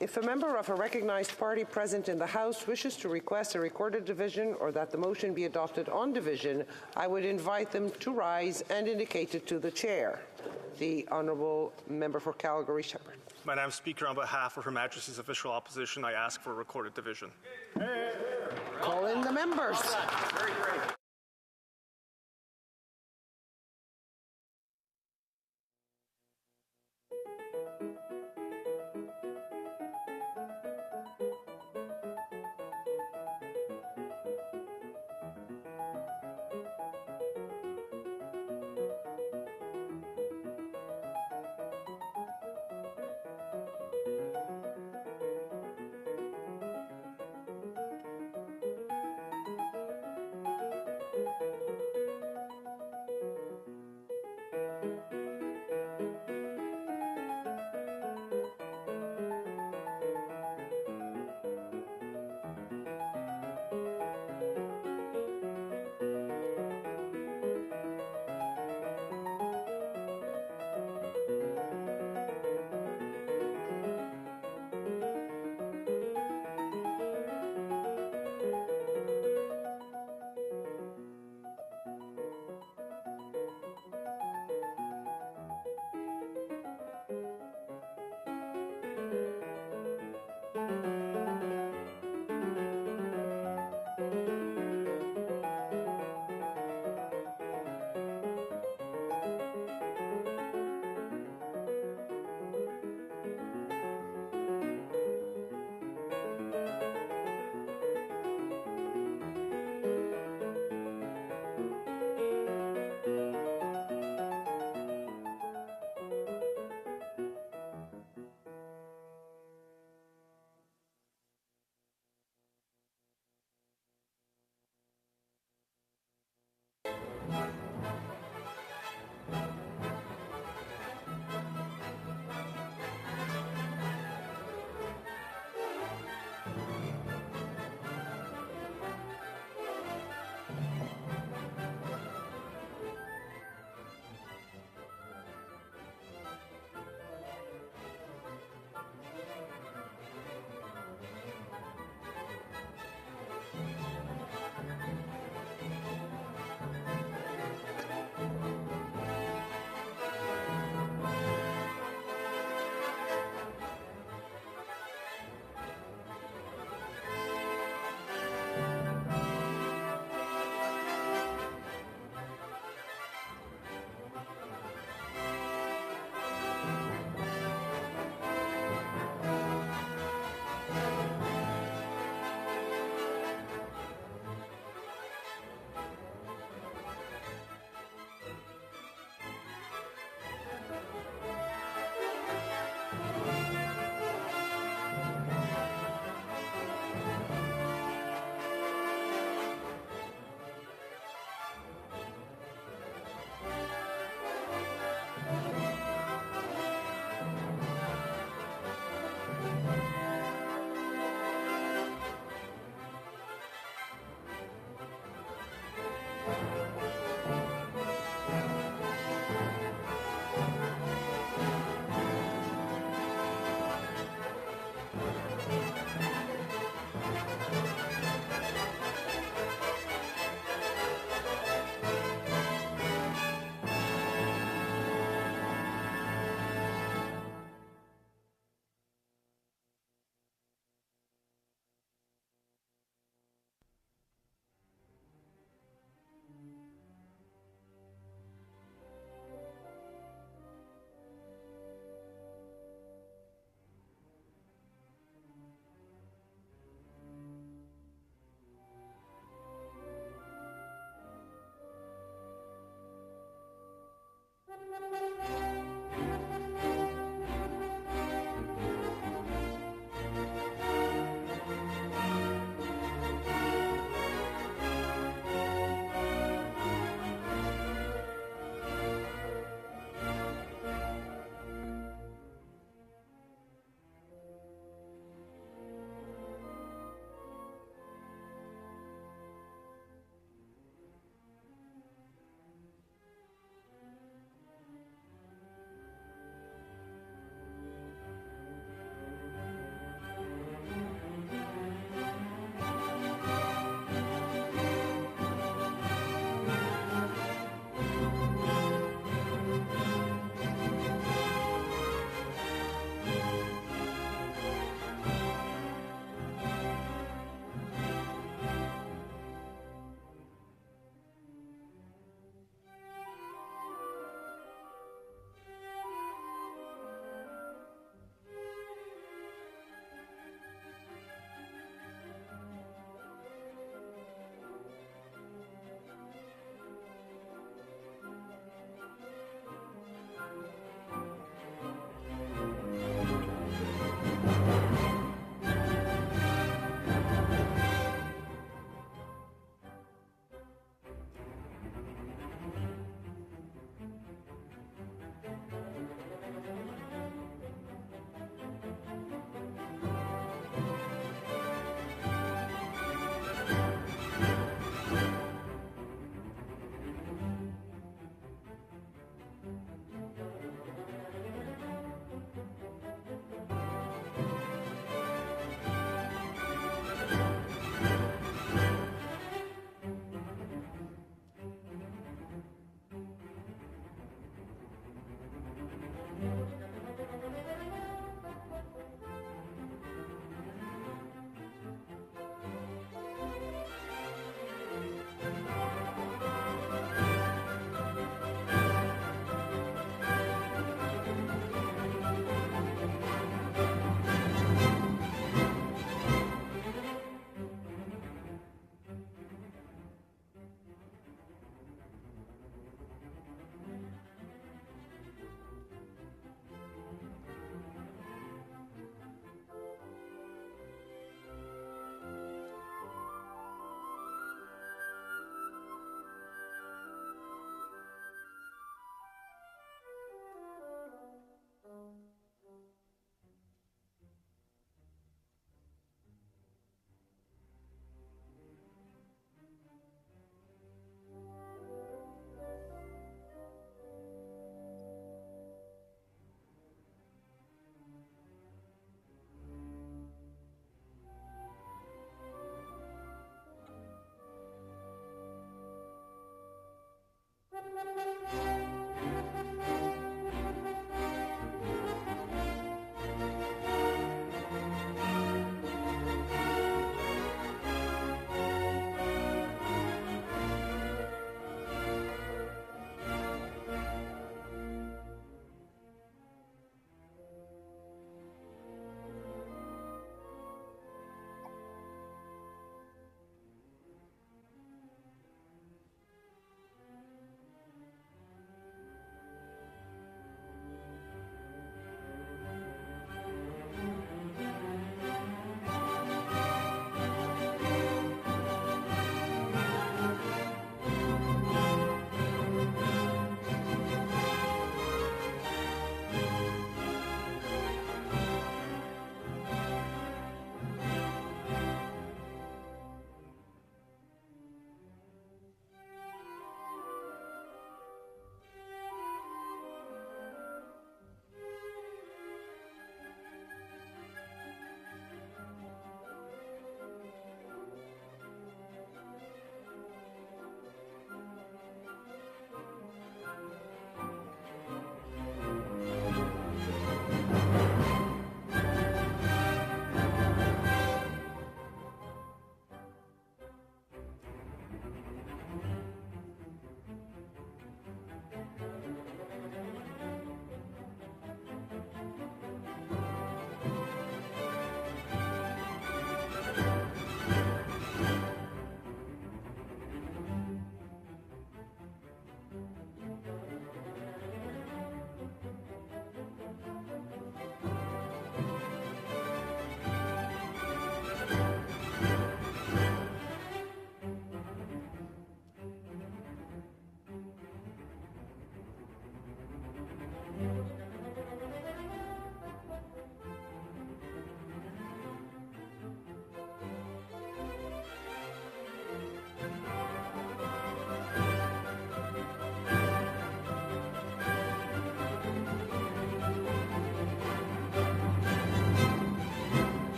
If a member of a recognized party present in the House wishes to request a recorded division or that the motion be adopted on division, I would invite them to rise and indicate it to the chair. The Honourable Member for Calgary-Shepherd. Madam Speaker, on behalf of Her Majesty's official opposition, I ask for a recorded division. Call in the members.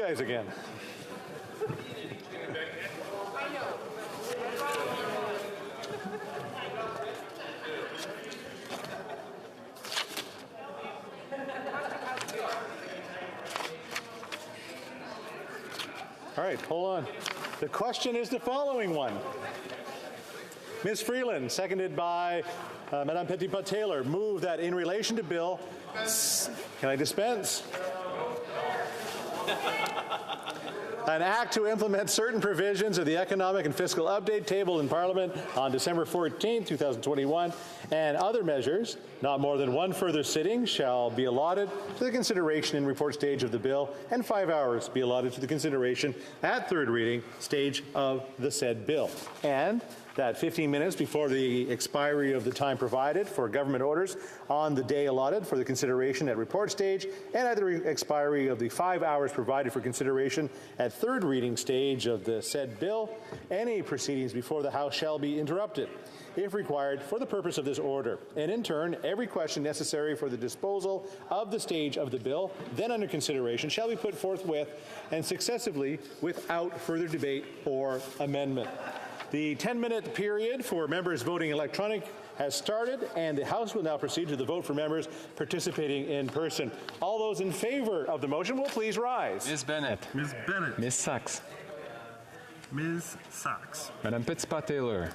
guys again. All right, hold on. The question is the following one. Ms. Freeland, seconded by Madame Petitpas-Taylor, move that in relation to Bill, can I dispense? An act to implement certain provisions of the Economic and Fiscal Update tabled in Parliament on December 14, 2021, and other measures, not more than one further sitting, shall be allotted to the consideration in report stage of the bill, and 5 hours be allotted to the consideration at third reading stage of the said bill. And that 15 minutes before the expiry of the time provided for government orders on the day allotted for the consideration at report stage, and at the expiry of the 5 hours provided for consideration at third reading stage of the said bill, any proceedings before the House shall be interrupted, if required, for the purpose of this order. And in turn, every question necessary for the disposal of the stage of the bill then under consideration shall be put forthwith and successively without further debate or amendment. The 10-minute period for members voting electronic has started, and the House will now proceed to the vote for members participating in person. All those in favor of the motion will please rise. Ms. Bennett. Ms. Bennett. Ms. Sachs. Ms. Sachs. Madame Petitpas-Taylor.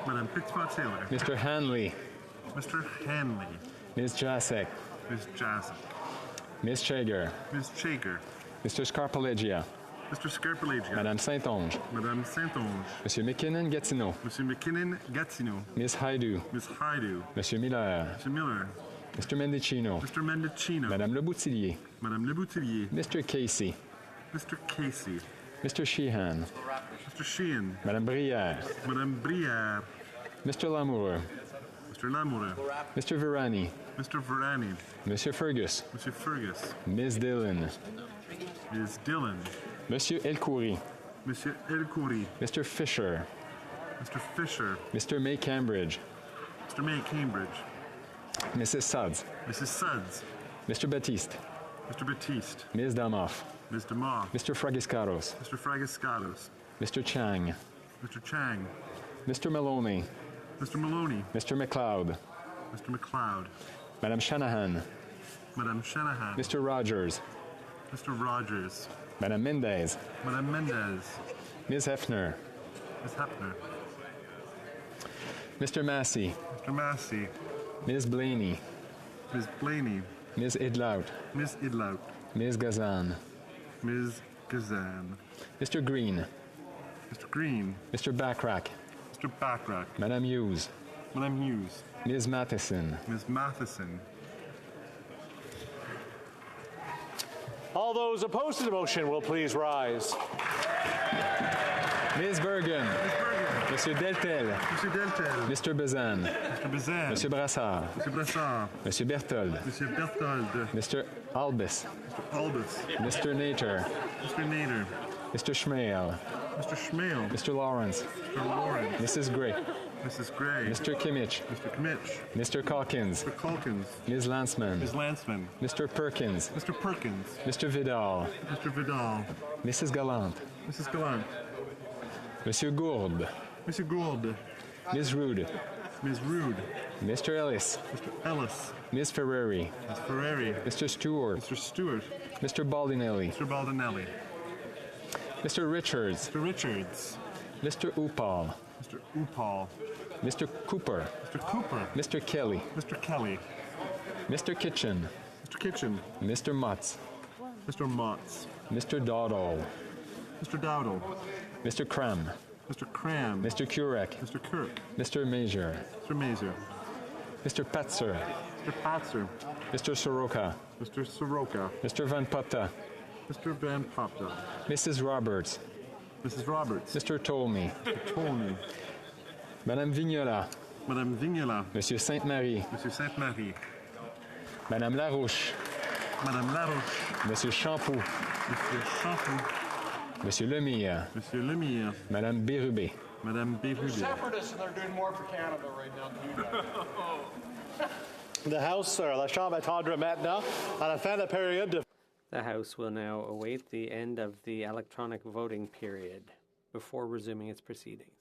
Madame Petitpas-Taylor. Mr. Hanley. Mr. Hanley. Ms. Jasek. Ms. Jasek. Ms. Chager. Ms. Chager. Mr. Scarpalegia. Mr. Scarpalegia. Madame Saint-Onge. Madame Saint-Onge. Monsieur McKinnon-Gatineau. Monsieur McKinnon-Gatineau. Ms. Haidu. Ms. Haidu. Monsieur Miller. Mr. Miller. Mr. Mendicino. Mr. Mendicino. Madame Leboutillier. Madame Leboutillier. Mr. Casey. Mr. Casey. Mr. Sheehan. Mr. Sheehan. Madame Brière. Madame Brière. Mr. Lamoureux. Mr. Lamoureux. Mr. Virani. Mr. Virani. Monsieur Fergus. Monsieur Fergus. Ms. Dillon. Ms. Dillon. Monsieur Elkoury. Monsieur Elkoury. Mr. Fisher. Mr. Fisher. Mr. May Cambridge. Mr. May Cambridge. Mrs. Suds. Mrs. Suds. Mr. Baptiste. Mr. Baptiste. Ms. Damoff. Ms. Damoff. Mr. Fragiscaros. Mr. Fragiscatos. Mr. Chang. Mr. Chang. Mr. Maloney. Mr. Maloney. Mr. McLeod. Mr. McLeod. Madame Shanahan. Madame Shanahan. Mr. Rogers. Mr. Rogers. Madame Mendez. Madame Mendez. Ms. Hefner. Ms. Hepner. Mr. Massey. Mr. Massey. Ms. Blaney. Ms. Blaney. Ms. Idlout. Ms. Idlout. Ms. Gazan. Ms. Gazan. Mr. Green. Mr. Green. Mr. Backrack. Mr. Backrack. Madame Hughes. Madame Hughes. Ms. Matheson. Ms. Matheson. All those opposed to the motion will please rise. Ms. Bergen. Ms. Bergen. Monsieur Deltel. Monsieur Deltel. Mr. Bazin. Mr. Bazin. Monsieur Brassard. Monsieur Brassard. Monsieur Berthold. Monsieur Berthold. Mr. Albus. Mr. Albus. Mr. Nater. Mr. Nader. Mr. Schmale. Mr. Schmale. Mr. Lawrence. Mr. Lawrence. Mrs. Gray. Mrs. Gray. Mr. Kimmich. Mr. Kimmich. Mr. Calkins. Mr. Calkins. Ms. Lanceman. Ms. Lanceman. Mr. Perkins. Mr. Perkins. Mr. Vidal. Mr. Vidal. Mrs. Gallant. Mrs. Gallant. Monsieur Gourde. Monsieur Gourde. Ms. Rude. Ms. Rude. Mr. Ellis. Mr. Ellis. Ms. Ferreri. Ms. Ferreri. Mr. Stewart. Mr. Stewart. Mr. Baldinelli. Mr. Baldinelli. Mr. Richards. Mr. Richards. Mr. Upal. Mr. Upal. Mr. Cooper. Mr. Cooper. Mr. Kelly. Mr. Kelly. Mr. Kitchen. Mr. Kitchen. Mr. Motz. Mr. Motz. Mr. Dowdall. Mr. Dowdall. Mr. Cram. Mr. Cram. Mr. Kurek. Mr. Kirk. Mr. Major. Mr. Mazer. Mr. Patzer. Mr. Patzer. Mr. Soroka. Mr. Soroka. Mr. Van Popta. Mr. Van Popta. Mrs. Roberts. Mrs. Roberts. Mr. Tolney. Mr. Tolney. Madame Vignola. Madame Vignola. Monsieur Sainte-Marie. Monsieur Sainte-Marie. Madame Larouche. Madame Larouche. Monsieur Champoux. Monsieur Champoux. Monsieur Lemire. Monsieur Lemire. Madame Bérubé. Madame Bérubé. Separatists, and they're doing more for Canada right now than you guys. The House, la Chambre attendra maintenant à la fin de la période de The House will now await the end of the electronic voting period before resuming its proceedings.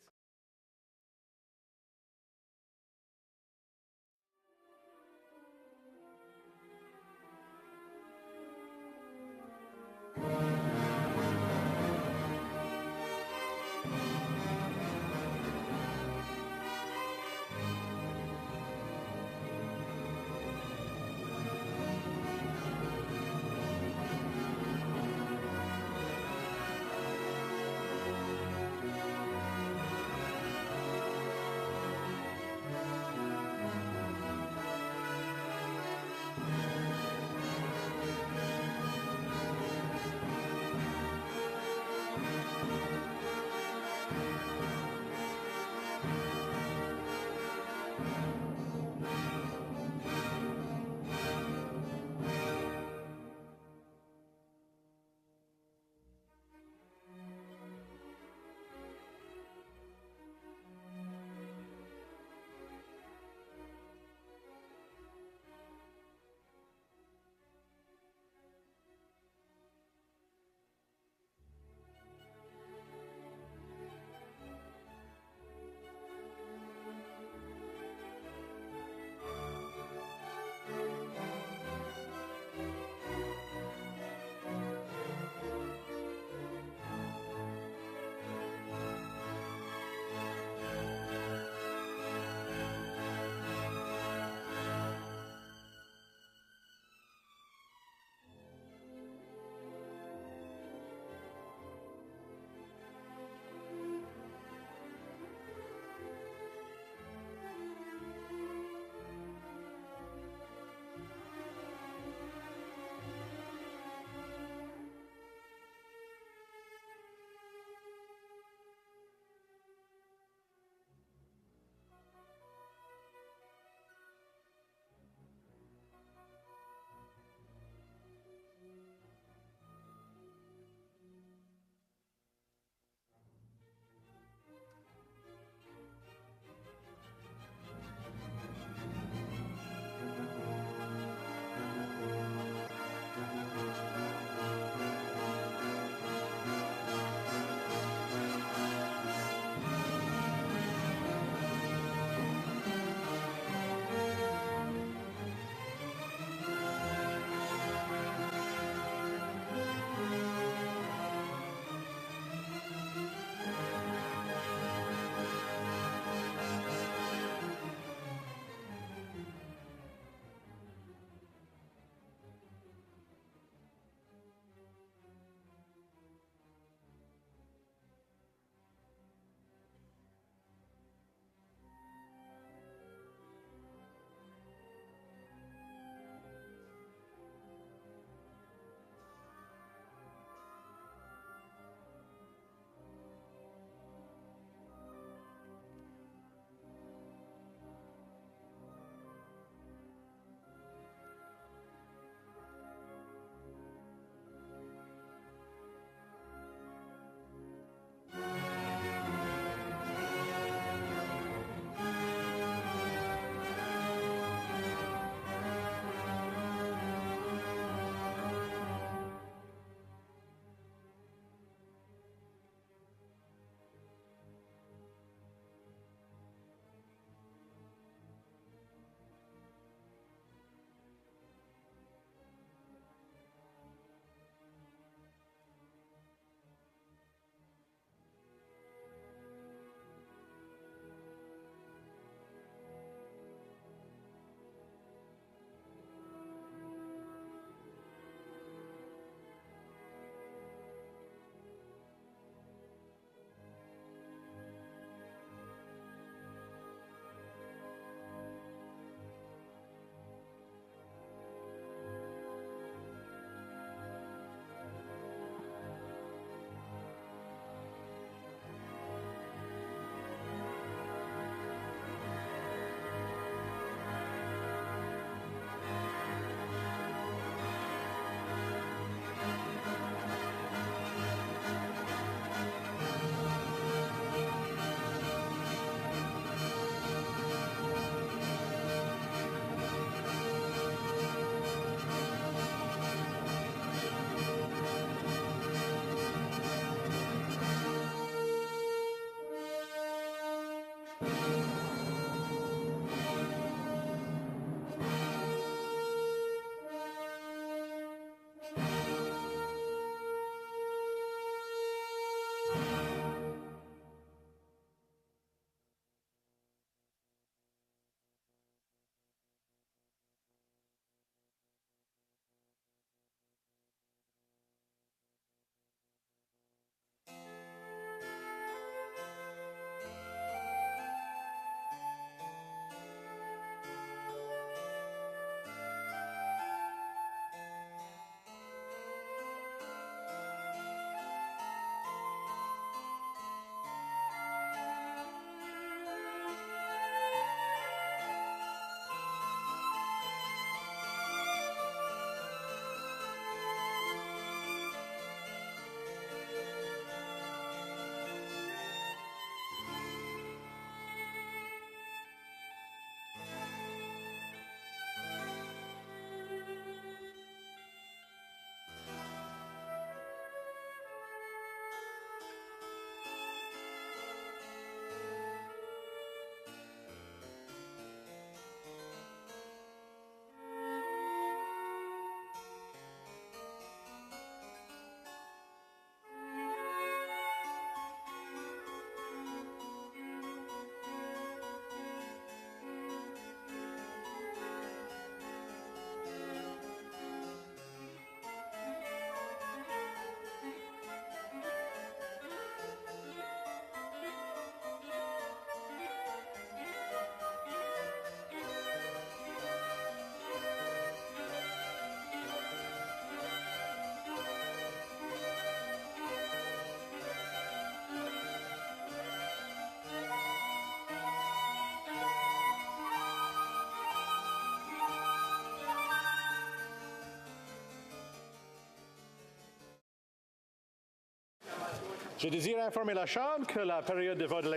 Je désire informer la Chambre que la période de vote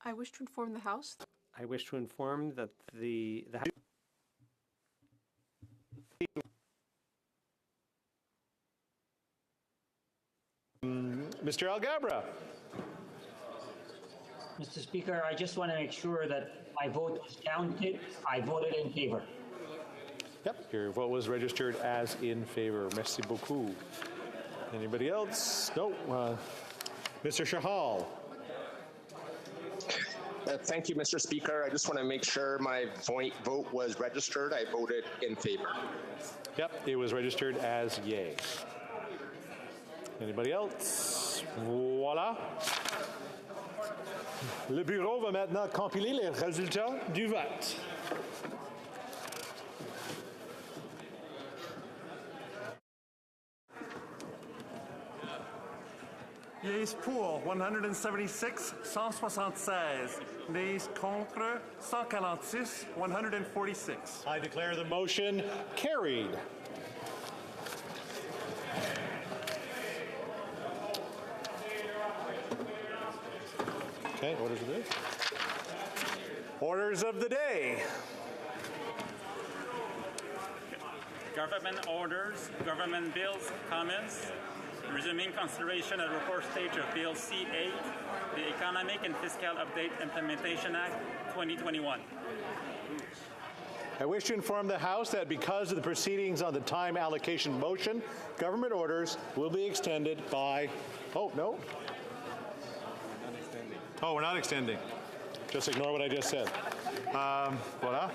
I wish to inform the House. I wish to inform that the Mr. Algabra. Mr. Speaker, I just want to make sure that my vote was counted. I voted in favor. Yep, your vote was registered as in favor. Merci beaucoup. Anybody else? No. Mr. Shahal. Thank you, Mr. Speaker. I just want to make sure my vote was registered. I voted in favor. Yep, it was registered as yay. Anybody else? Voilà. Le bureau va maintenant compiler les résultats du vote. Yeas pour 176, 176. Nays contre 146, 146. I declare the motion carried. Okay, orders of the day. Orders of the day. Government orders, government bills, comments, resuming consideration at report stage of Bill C-8, the Economic and Fiscal Update Implementation Act 2021. I wish to inform the House that because of the proceedings on the time allocation motion, government orders will be extended by, oh, no. Oh, we're not extending. Just ignore what I just said. Voilà.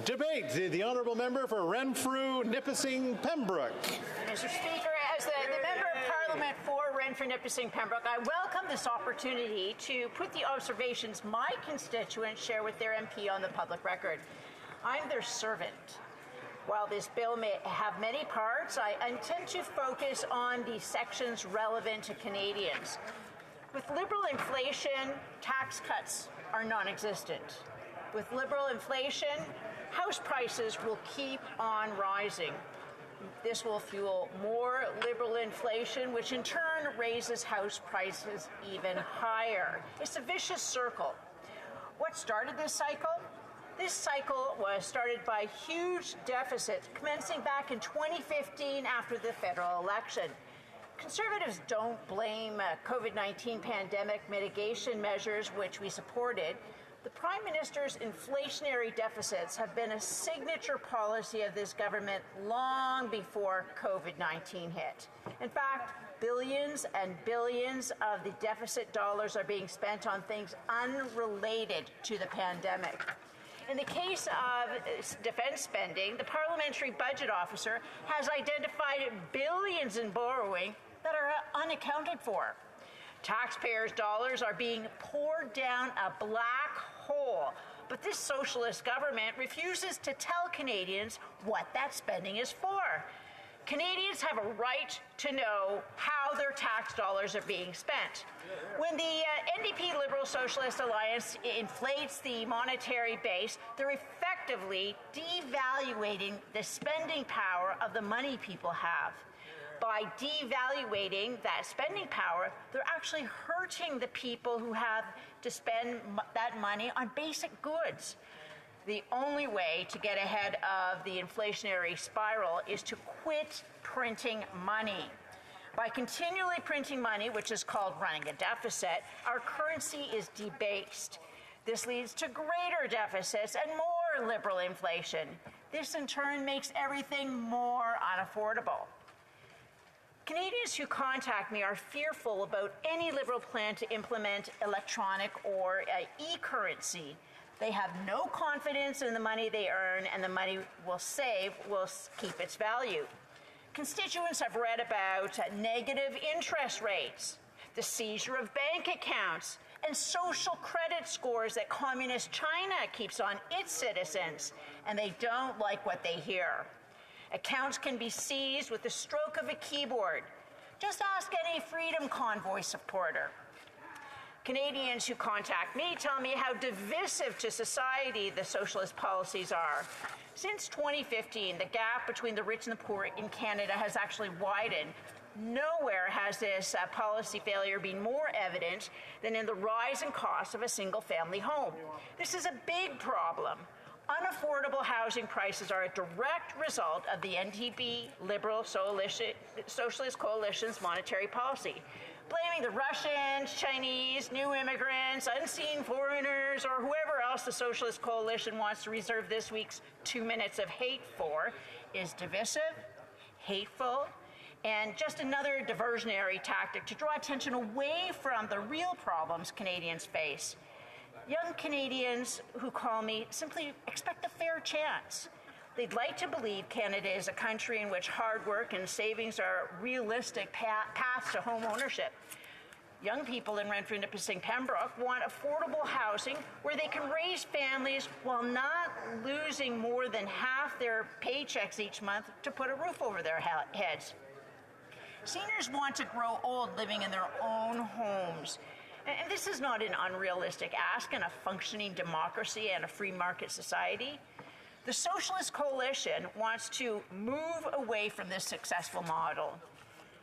Debate. The honourable member for Renfrew, Nipissing, Pembroke. Mr. Speaker, as the member of Parliament for Renfrew, Nipissing, Pembroke, I welcome this opportunity to put the observations my constituents share with their MP on the public record. I'm their servant. While this bill may have many parts, I intend to focus on the sections relevant to Canadians. With liberal inflation, tax cuts are non-existent. With liberal inflation, house prices will keep on rising. This will fuel more liberal inflation, which in turn raises house prices even higher. It's a vicious circle. What started this cycle? This cycle was started by huge deficits commencing back in 2015 after the federal election. Conservatives don't blame COVID-19 pandemic mitigation measures, which we supported. The Prime Minister's inflationary deficits have been a signature policy of this government long before COVID-19 hit. In fact, billions and billions of the deficit dollars are being spent on things unrelated to the pandemic. In the case of defense spending, the Parliamentary Budget Officer has identified billions in borrowing that are unaccounted for. Taxpayers' dollars are being poured down a black hole, but this socialist government refuses to tell Canadians what that spending is for. Canadians have a right to know how their tax dollars are being spent. When the NDP Liberal Socialist Alliance inflates the monetary base, they're effectively devaluating the spending power of the money people have. By devaluating that spending power, they're actually hurting the people who have to spend that money on basic goods. The only way to get ahead of the inflationary spiral is to quit printing money. By continually printing money, which is called running a deficit, our currency is debased. This leads to greater deficits and more liberal inflation. This in turn makes everything more unaffordable. Canadians who contact me are fearful about any Liberal plan to implement electronic or e-currency. They have no confidence in the money they earn, and the money we'll save will keep its value. Constituents have read about negative interest rates, the seizure of bank accounts, and social credit scores that Communist China keeps on its citizens, and they don't like what they hear. Accounts can be seized with the stroke of a keyboard. Just ask any Freedom Convoy supporter. Canadians who contact me tell me how divisive to society the socialist policies are. Since 2015, the gap between the rich and the poor in Canada has actually widened. Nowhere has this policy failure been more evident than in the rise in cost of a single-family home. This is a big problem. Unaffordable housing prices are a direct result of the NDP Liberal Socialist Coalition's monetary policy. Blaming the Russians, Chinese, new immigrants, unseen foreigners, or whoever else the Socialist Coalition wants to reserve this week's 2 minutes of hate for is divisive, hateful, and just another diversionary tactic to draw attention away from the real problems Canadians face. Young Canadians who call me simply expect a fair chance. They'd like to believe Canada is a country in which hard work and savings are realistic paths to home ownership. Young people in Renfrew, Nipissing, Pembroke want affordable housing where they can raise families while not losing more than half their paychecks each month to put a roof over their heads. Seniors want to grow old living in their own homes. And this is not an unrealistic ask in a functioning democracy and a free market society. The Socialist Coalition wants to move away from this successful model.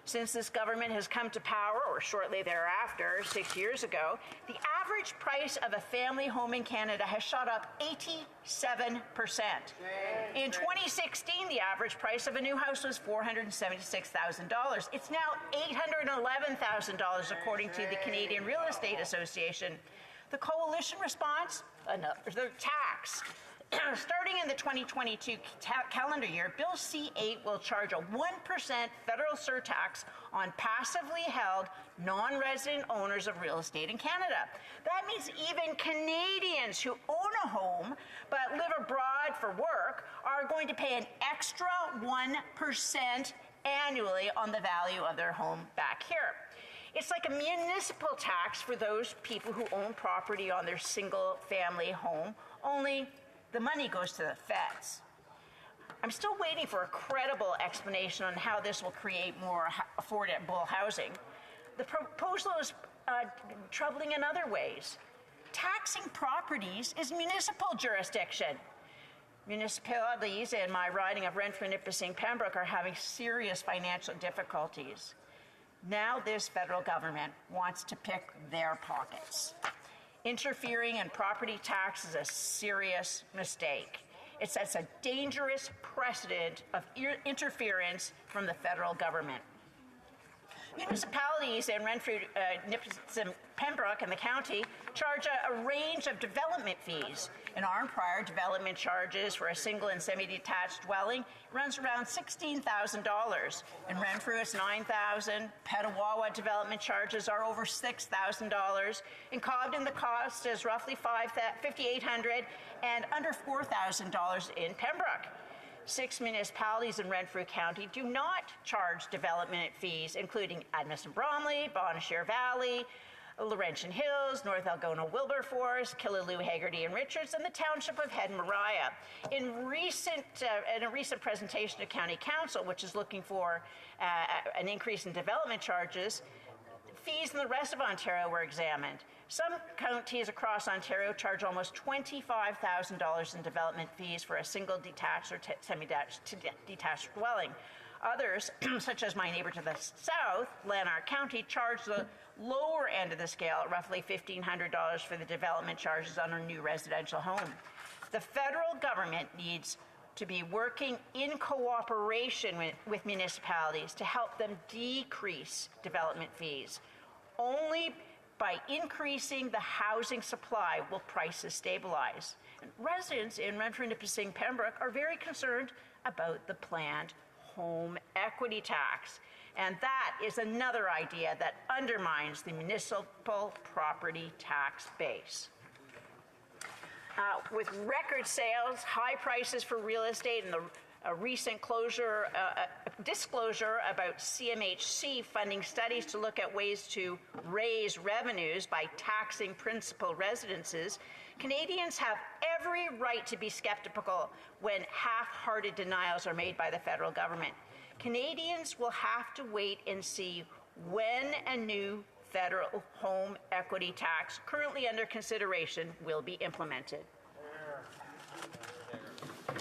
Since this government has come to power, or shortly thereafter, 6 years ago, the average price of a family home in Canada has shot up 87%. In 2016, the average price of a new house was $476,000. It's now $811,000, according to the Canadian Real Estate Association. The coalition response? Another tax. Starting in the 2022 calendar year, Bill C-8 will charge a 1% federal surtax on passively held non-resident owners of real estate in Canada. That means even Canadians who own a home but live abroad for work are going to pay an extra 1% annually on the value of their home back here. It's like a municipal tax for those people who own property on their single-family home, only the money goes to the feds. I'm still waiting for a credible explanation on how this will create more affordable housing. The proposal is troubling in other ways. Taxing properties is municipal jurisdiction. Municipalities in my riding of Renfrew, Nipissing, Pembroke are having serious financial difficulties. Now this federal government wants to pick their pockets. Interfering in property tax is a serious mistake. It sets a dangerous precedent of interference from the federal government. Municipalities in Renfrew, Nipissing, Pembroke, and the county charge a range of development fees. In Arnprior, development charges for a single and semi-detached dwelling runs around $16,000. In Renfrew, it's $9,000. Petawawa development charges are over $6,000. In Cobden, the cost is roughly $5,800 and under $4,000 in Pembroke. 6 municipalities in Renfrew County do not charge development fees, including Edmonton Bromley, Bonnechere Valley, Laurentian Hills, North Algona Wilberforce, Killaloe, Haggerty, and Richards, and the Township of Head Maria. In a recent presentation to County Council, which is looking for an increase in development charges, fees in the rest of Ontario were examined. Some counties across Ontario charge almost $25,000 in development fees for a single detached or semi-detached dwelling. Others, such as my neighbor to the south, Lanark County, charge the lower end of the scale at roughly $1,500 for the development charges on a new residential home. The federal government needs to be working in cooperation with municipalities to help them decrease development fees. Only by increasing the housing supply will prices stabilize. And residents in Renfrew, Nipissing, Pembroke are very concerned about the planned home equity tax. And that is another idea that undermines the municipal property tax base. With record sales, high prices for real estate, and a recent disclosure about CMHC funding studies to look at ways to raise revenues by taxing principal residences, Canadians have every right to be skeptical when half-hearted denials are made by the federal government. Canadians will have to wait and see when a new federal home equity tax, currently under consideration, will be implemented.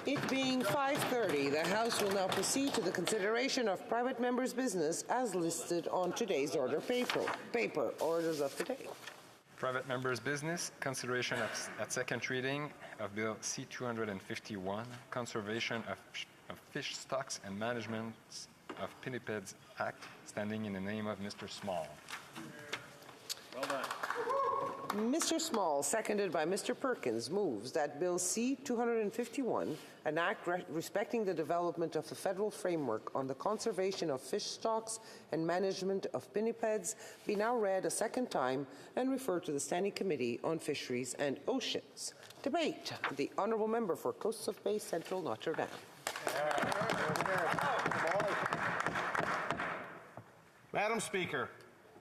It being 5:30, the House will now proceed to the consideration of private members' business as listed on today's order paper. Orders of the day. Private members' business, consideration at second reading of Bill C-251, Conservation of Fish Stocks and Management of Pinnipeds Act, standing in the name of Mr. Small. Well done. Mr. Small, seconded by Mr. Perkins, moves that Bill C-251, an act respecting the development of the federal framework on the conservation of fish stocks and management of pinnipeds, be now read a second time and referred to the Standing Committee on Fisheries and Oceans. Debate. The Honourable Member for Coasts of Bay Central, Notre Dame. Madam Speaker,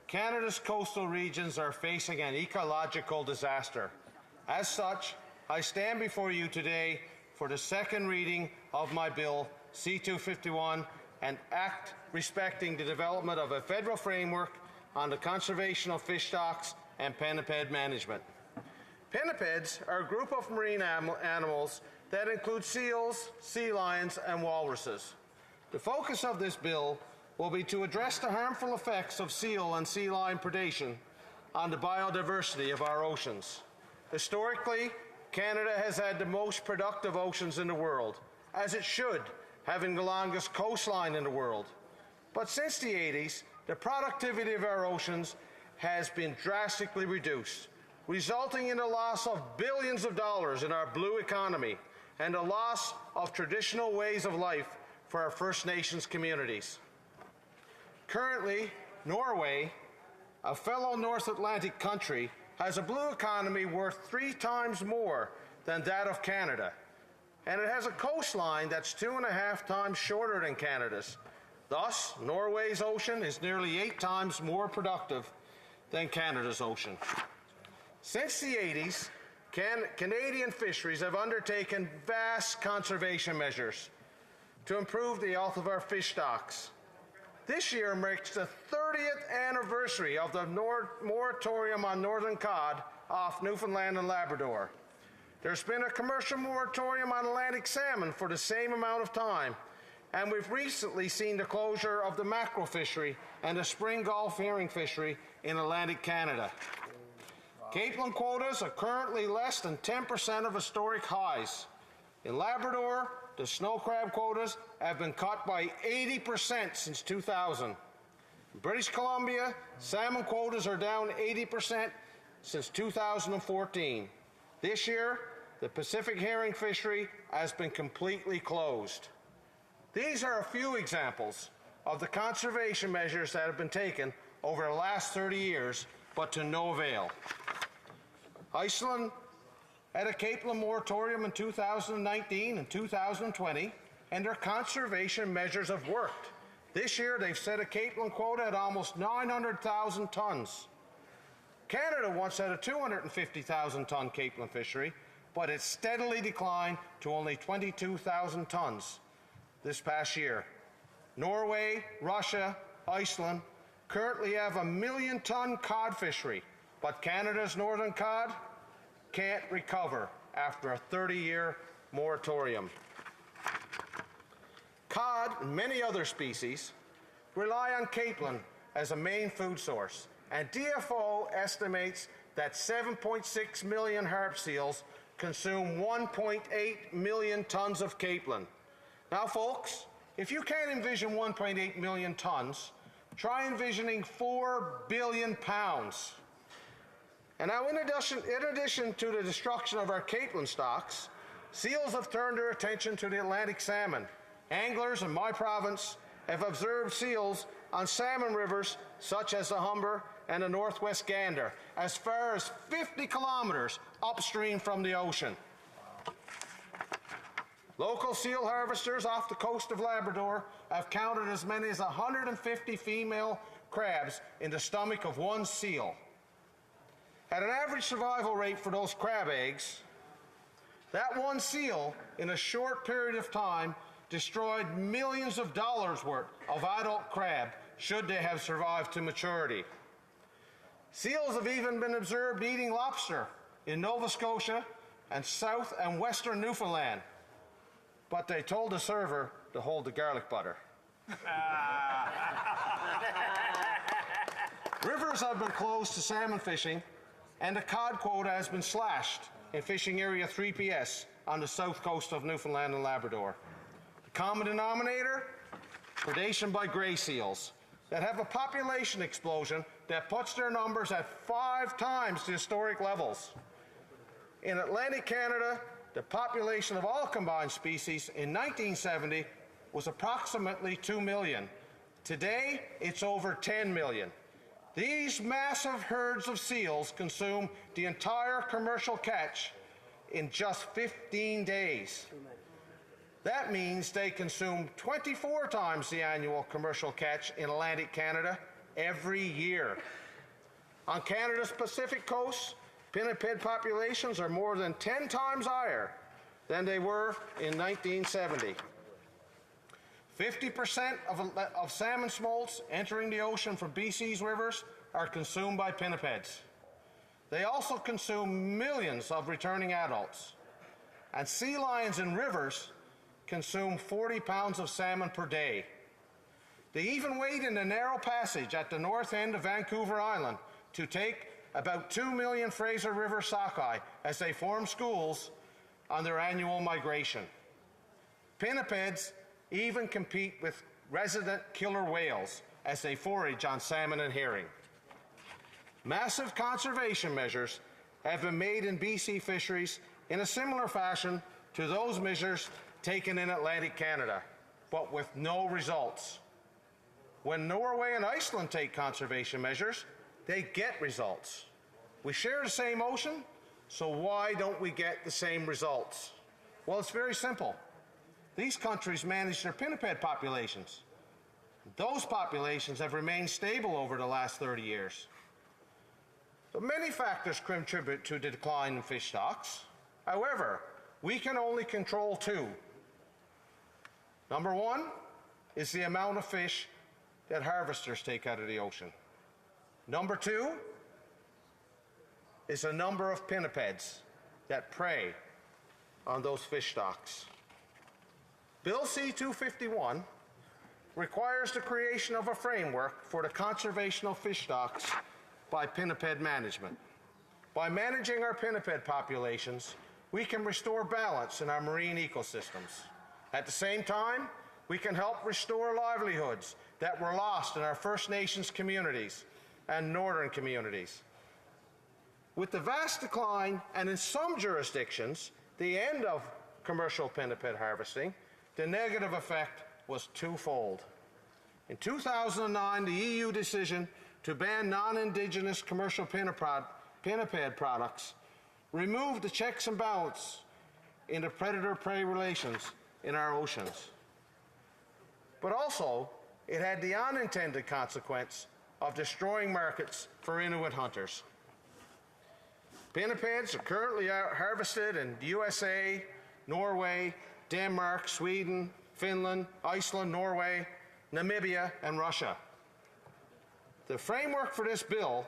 Canada's coastal regions are facing an ecological disaster. As such, I stand before you today for the second reading of my bill, C-251, an act respecting the development of a federal framework on the conservation of fish stocks and pinniped management. Pinnipeds are a group of marine animals that include seals, sea lions, and walruses. The focus of this bill will be to address the harmful effects of seal and sea lion predation on the biodiversity of our oceans. Historically, Canada has had the most productive oceans in the world, as it should, having the longest coastline in the world. But since the 80s, the productivity of our oceans has been drastically reduced, resulting in the loss of billions of dollars in our blue economy and the loss of traditional ways of life for our First Nations communities. Currently, Norway, a fellow North Atlantic country, has a blue economy worth 3 times more than that of Canada, and it has a coastline that's 2.5 times shorter than Canada's. Thus, Norway's ocean is nearly 8 times more productive than Canada's ocean. Since the 80s, Canadian fisheries have undertaken vast conservation measures to improve the health of our fish stocks. This year marks the 30th anniversary of the moratorium on northern cod off Newfoundland and Labrador. There's been a commercial moratorium on Atlantic salmon for the same amount of time, and we've recently seen the closure of the mackerel fishery and the spring Gulf herring fishery in Atlantic Canada. Capelin quotas are currently less than 10% of historic highs. In Labrador, the snow crab quotas have been cut by 80% since 2000. In British Columbia, salmon quotas are down 80% since 2014. This year, the Pacific herring fishery has been completely closed. These are a few examples of the conservation measures that have been taken over the last 30 years, but to no avail. Iceland had a capelin moratorium in 2019 and 2020, and their conservation measures have worked. This year, they've set a capelin quota at almost 900,000 tons. Canada once had a 250,000-ton capelin fishery, but it steadily declined to only 22,000 tons this past year. Norway, Russia, Iceland currently have a 1 million-ton cod fishery, but Canada's northern cod can't recover after a 30-year moratorium. Cod and many other species rely on capelin as a main food source, and DFO estimates that 7.6 million harp seals consume 1.8 million tons of capelin. Now, folks, if you can't envision 1.8 million tons, try envisioning 4 billion pounds. And now, in addition to the destruction of our capelin stocks, seals have turned their attention to the Atlantic salmon. Anglers in my province have observed seals on salmon rivers such as the Humber and the Northwest Gander, as far as 50 kilometers upstream from the ocean. Local seal harvesters off the coast of Labrador have counted as many as 150 female crabs in the stomach of one seal. At an average survival rate for those crab eggs, that one seal, in a short period of time, destroyed millions of dollars worth of adult crab should they have survived to maturity. Seals have even been observed eating lobster in Nova Scotia and south and western Newfoundland. but they told the server to hold the garlic butter. Rivers have been closed to salmon fishing, and the cod quota has been slashed in fishing area 3PS on the south coast of Newfoundland and Labrador. The common denominator? Predation by gray seals that have a population explosion that puts their numbers at 5 times the historic levels. In Atlantic Canada, the population of all combined species in 1970 was approximately 2 million. Today, it's over 10 million. These massive herds of seals consume the entire commercial catch in just 15 days. That means they consume 24 times the annual commercial catch in Atlantic Canada every year. On Canada's Pacific coast, pinniped populations are more than 10 times higher than they were in 1970. 50% of salmon smolts entering the ocean from BC's rivers are consumed by pinnipeds. They also consume millions of returning adults. And sea lions in rivers consume 40 pounds of salmon per day. They even wait in the narrow passage at the north end of Vancouver Island to take about 2 million Fraser River sockeye as they form schools on their annual migration. Pinnipeds even compete with resident killer whales as they forage on salmon and herring. Massive conservation measures have been made in BC fisheries in a similar fashion to those measures taken in Atlantic Canada, but with no results. When Norway and Iceland take conservation measures, they get results. We share the same ocean, so why don't we get the same results? Well, it's very simple. These countries manage their pinniped populations. Those populations have remained stable over the last 30 years. So many factors contribute to the decline in fish stocks. However, we can only control 2. Number 1 is the amount of fish that harvesters take out of the ocean. Number 2 is the number of pinnipeds that prey on those fish stocks. Bill C-251 requires the creation of a framework for the conservation of fish stocks by pinniped management. By managing our pinniped populations, we can restore balance in our marine ecosystems. At the same time, we can help restore livelihoods that were lost in our First Nations communities and northern communities. With the vast decline, and in some jurisdictions, the end of commercial pinniped harvesting, the negative effect was twofold. In 2009, the EU decision to ban non-Indigenous commercial pinniped products removed the checks and balance in the predator-prey relations in our oceans. But also, it had the unintended consequence of destroying markets for Inuit hunters. Pinnipeds are currently harvested in the USA, Norway, Denmark, Sweden, Finland, Iceland, Norway, Namibia, and Russia. The framework for this bill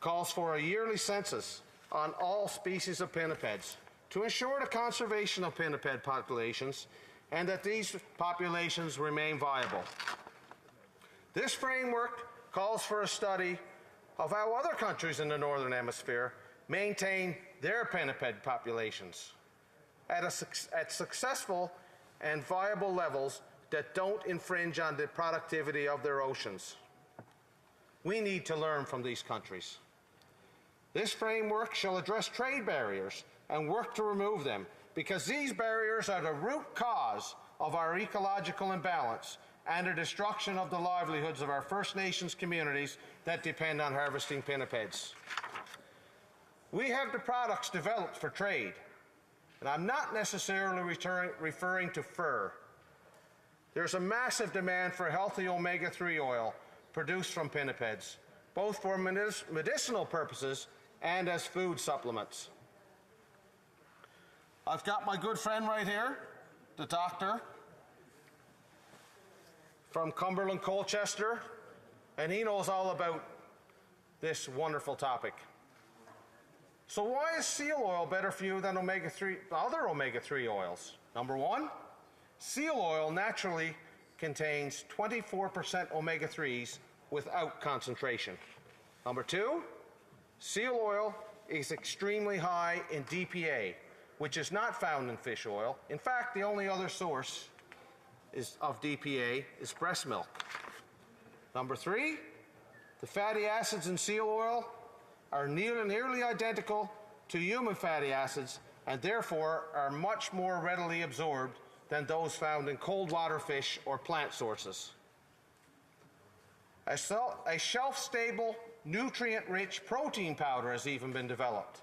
calls for a yearly census on all species of pinnipeds to ensure the conservation of pinniped populations and that these populations remain viable. This framework calls for a study of how other countries in the Northern Hemisphere maintain their pinniped populations at successful and viable levels that don't infringe on the productivity of their oceans. We need to learn from these countries. This framework shall address trade barriers and work to remove them, because these barriers are the root cause of our ecological imbalance and the destruction of the livelihoods of our First Nations communities that depend on harvesting pinnipeds. We have the products developed for trade, and I'm not necessarily referring to fur. There's a massive demand for healthy omega-3 oil produced from pinnipeds, both for medicinal purposes and as food supplements. I've got my good friend right here, the doctor from Cumberland, Colchester, and he knows all about this wonderful topic. So why is seal oil better for you than other omega-3 oils? Number 1, Seal oil naturally contains 24% omega-3s without concentration. Number 2, seal oil is extremely high in DPA, which is not found in fish oil. In fact, the only other source of DPA is breast milk. Number 3, the fatty acids in seal oil are nearly identical to human fatty acids and therefore are much more readily absorbed than those found in cold water fish or plant sources. A shelf-stable, nutrient-rich protein powder has even been developed,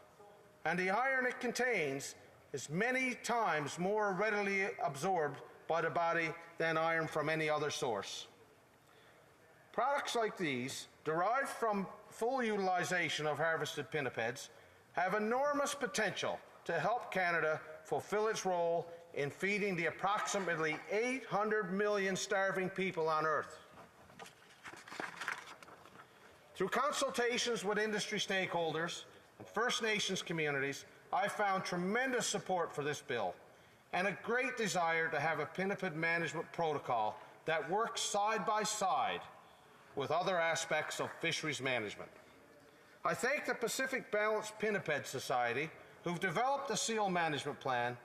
and the iron it contains is many times more readily absorbed by the body than iron from any other source. Products like these, derived from full utilization of harvested pinnipeds, have enormous potential to help Canada fulfill its role in feeding the approximately 800 million starving people on Earth. Through consultations with industry stakeholders and First Nations communities, I found tremendous support for this bill and a great desire to have a pinniped management protocol that works side by side with other aspects of fisheries management. I thank the Pacific Balanced Pinniped Society, who've developed a seal management plan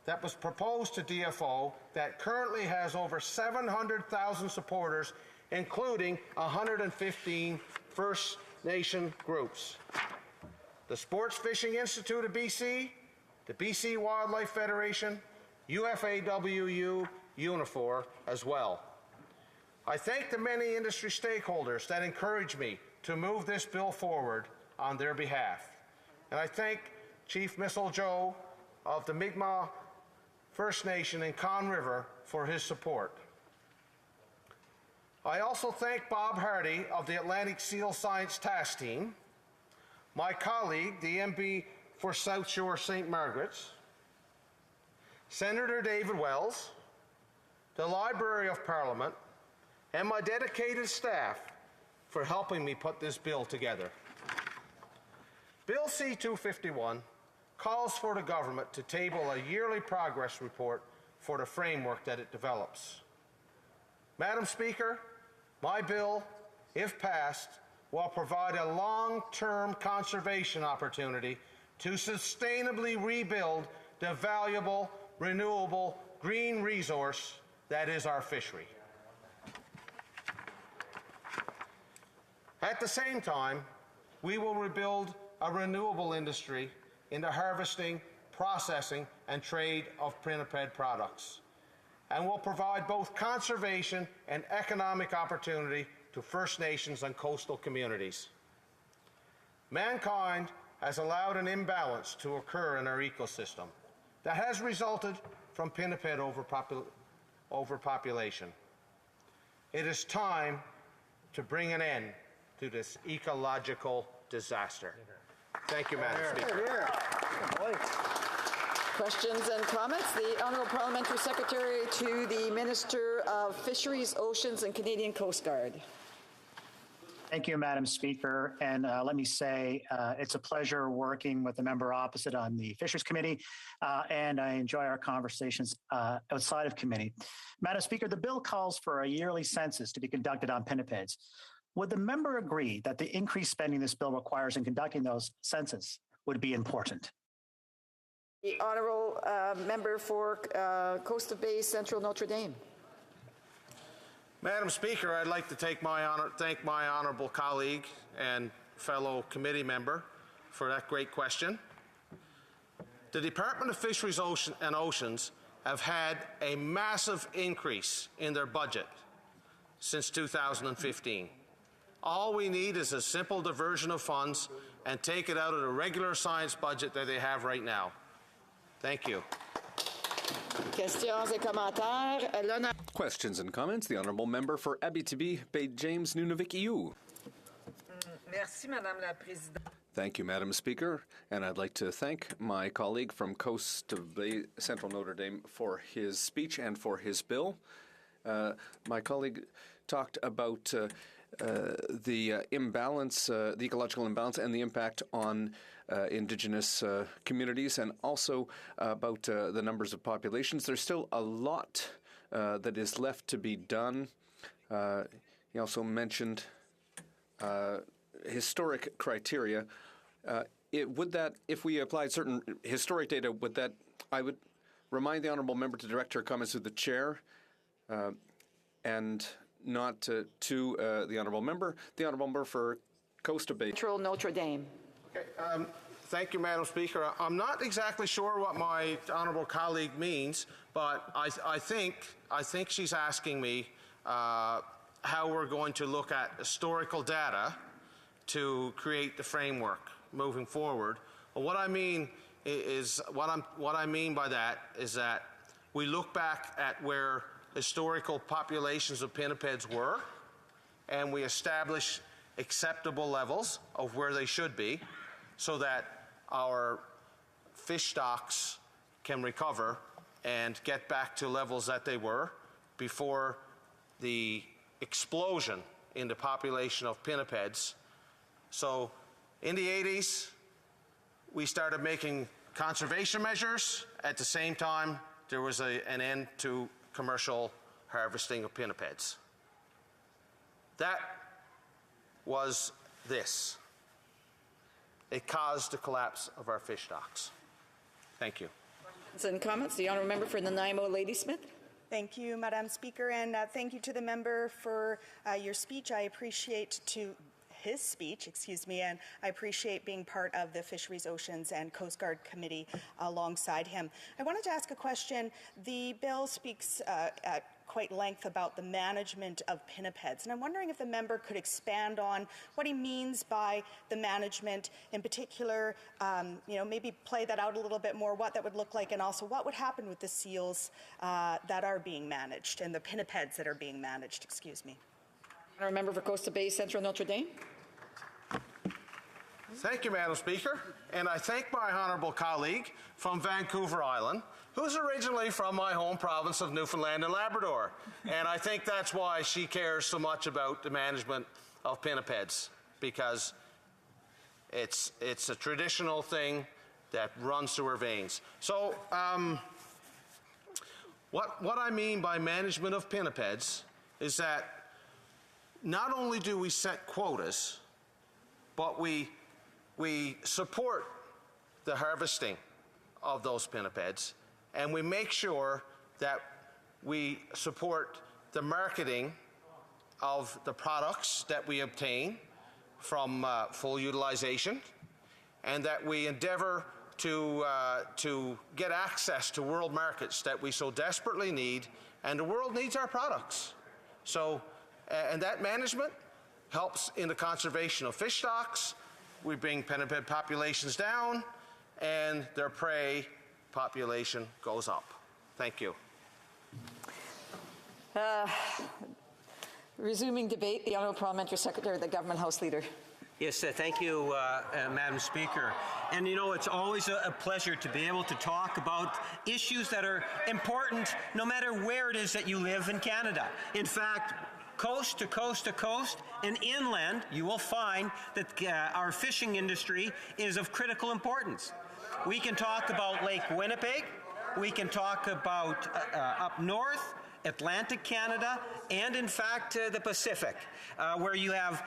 that was proposed to DFO that currently has over 700,000 supporters, including 115 First Nation groups. The Sports Fishing Institute of BC, the BC Wildlife Federation, UFAWU, Unifor as well. I thank the many industry stakeholders that encouraged me to move this bill forward on their behalf. And I thank Chief Missile Joe of the Mi'kmaq First Nation in Conn River for his support. I also thank Bob Hardy of the Atlantic Seal Science Task Team, my colleague, the MB for South Shore St. Margaret's, Senator David Wells, the Library of Parliament, and my dedicated staff for helping me put this bill together. Bill C-251 calls for the government to table a yearly progress report for the framework that it develops. Madam Speaker, my bill, if passed, will provide a long-term conservation opportunity to sustainably rebuild the valuable, renewable, green resource that is our fishery. At the same time, we will rebuild a renewable industry in the harvesting, processing, and trade of pinniped products, and will provide both conservation and economic opportunity to First Nations and coastal communities. Mankind has allowed an imbalance to occur in our ecosystem that has resulted from pinniped overpopulation. It is time to bring an end to this ecological disaster. Thank you, Madam Speaker. Questions and comments? The Honourable Parliamentary Secretary to the Minister of Fisheries, Oceans and Canadian Coast Guard. Thank you, Madam Speaker. And let me say it's a pleasure working with the member opposite on the Fisheries Committee, and I enjoy our conversations outside of committee. Madam Speaker, the bill calls for a yearly census to be conducted on pinnipeds. Would the member agree that the increased spending this bill requires in conducting those census would be important? The Honourable Member for Coastal Bay Central Notre Dame. Madam Speaker, I'd like to thank my honourable colleague and fellow committee member for that great question. The Department of Fisheries and Oceans have had a massive increase in their budget since 2015. All we need is a simple diversion of funds and take it out of the regular science budget that they have right now. Thank you. Questions and comments. The Honourable Member for Abitibi, Bay James, Nunavik EU. Merci, Madame la Présidente. Thank you, Madam Speaker, and I'd like to thank my colleague from Coast of Bay Central Notre Dame for his speech and for his bill. My colleague talked about the imbalance, the ecological imbalance, and the impact on Indigenous communities, and also about the numbers of populations. There's still a lot that is left to be done. He also mentioned historic criteria. Would that, if we applied certain historic data, would that, I would remind the honourable member to direct her comments to the chair and not to the honourable member. The honourable member for Coast Bay. Central Notre Dame. Okay, thank you, Madam Speaker. I'm not exactly sure what my honourable colleague means, but I think she's asking me how we're going to look at historical data to create the framework moving forward. Well, what I mean is what I mean by that is that we look back at where historical populations of pinnipeds were, and we establish acceptable levels of where they should be, so that our fish stocks can recover and get back to levels that they were before the explosion in the population of pinnipeds. So in the 80s, we started making conservation measures. At the same time, there was an end to commercial harvesting of pinnipeds. That was this. It caused the collapse of our fish stocks. Thank you. And comments, the honourable member for Nanaimo, Ladysmith. Thank you, Madam Speaker, and thank you to the member for your speech. I appreciate his speech, and I appreciate being part of the Fisheries, Oceans and Coast Guard Committee alongside him. I wanted to ask a question. The bill speaks at quite length about the management of pinnipeds, and I'm wondering if the member could expand on what he means by the management, in particular, maybe play that out a little bit more, what that would look like, and also what would happen with the seals that are being managed and the pinnipeds that are being managed, Honourable member for Coast Bay, Central Notre Dame. Thank you, Madam Speaker, and I thank my honourable colleague from Vancouver Island, who's originally from my home province of Newfoundland and Labrador, and I think that's why she cares so much about the management of pinnipeds, because it's a traditional thing that runs through her veins. So what I mean by management of pinnipeds is that not only do we set quotas, but we support the harvesting of those pinnipeds, and we make sure that we support the marketing of the products that we obtain from full utilization, and that we endeavor to get access to world markets that we so desperately need, and the world needs our products. So, and that management helps in the conservation of fish stocks. We bring pinniped populations down, and their prey population goes up. Thank you. Resuming debate, the Honourable Parliamentary Secretary, the Government House Leader. Yes, thank you, Madam Speaker. And it's always a pleasure to be able to talk about issues that are important no matter where it is that you live in Canada. In fact, coast to coast to coast and inland, you will find that our fishing industry is of critical importance. We can talk about Lake Winnipeg, we can talk about up north, Atlantic Canada, and in fact the Pacific, where you have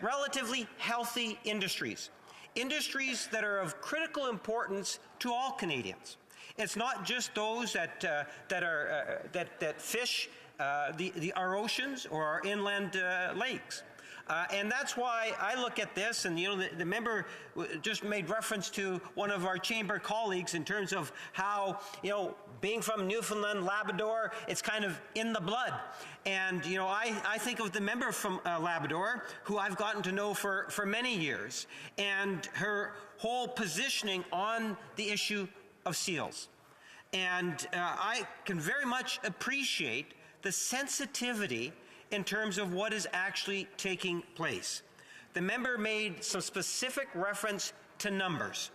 relatively healthy industries. Industries that are of critical importance to all Canadians. It's not just those that fish our oceans or our inland lakes. And that's why I look at this, and the member just made reference to one of our chamber colleagues in terms of how, being from Newfoundland, Labrador, it's kind of in the blood. And, I think of the member from Labrador, who I've gotten to know for many years, and her whole positioning on the issue of seals. And I can very much appreciate the sensitivity in terms of what is actually taking place. The member made some specific reference to numbers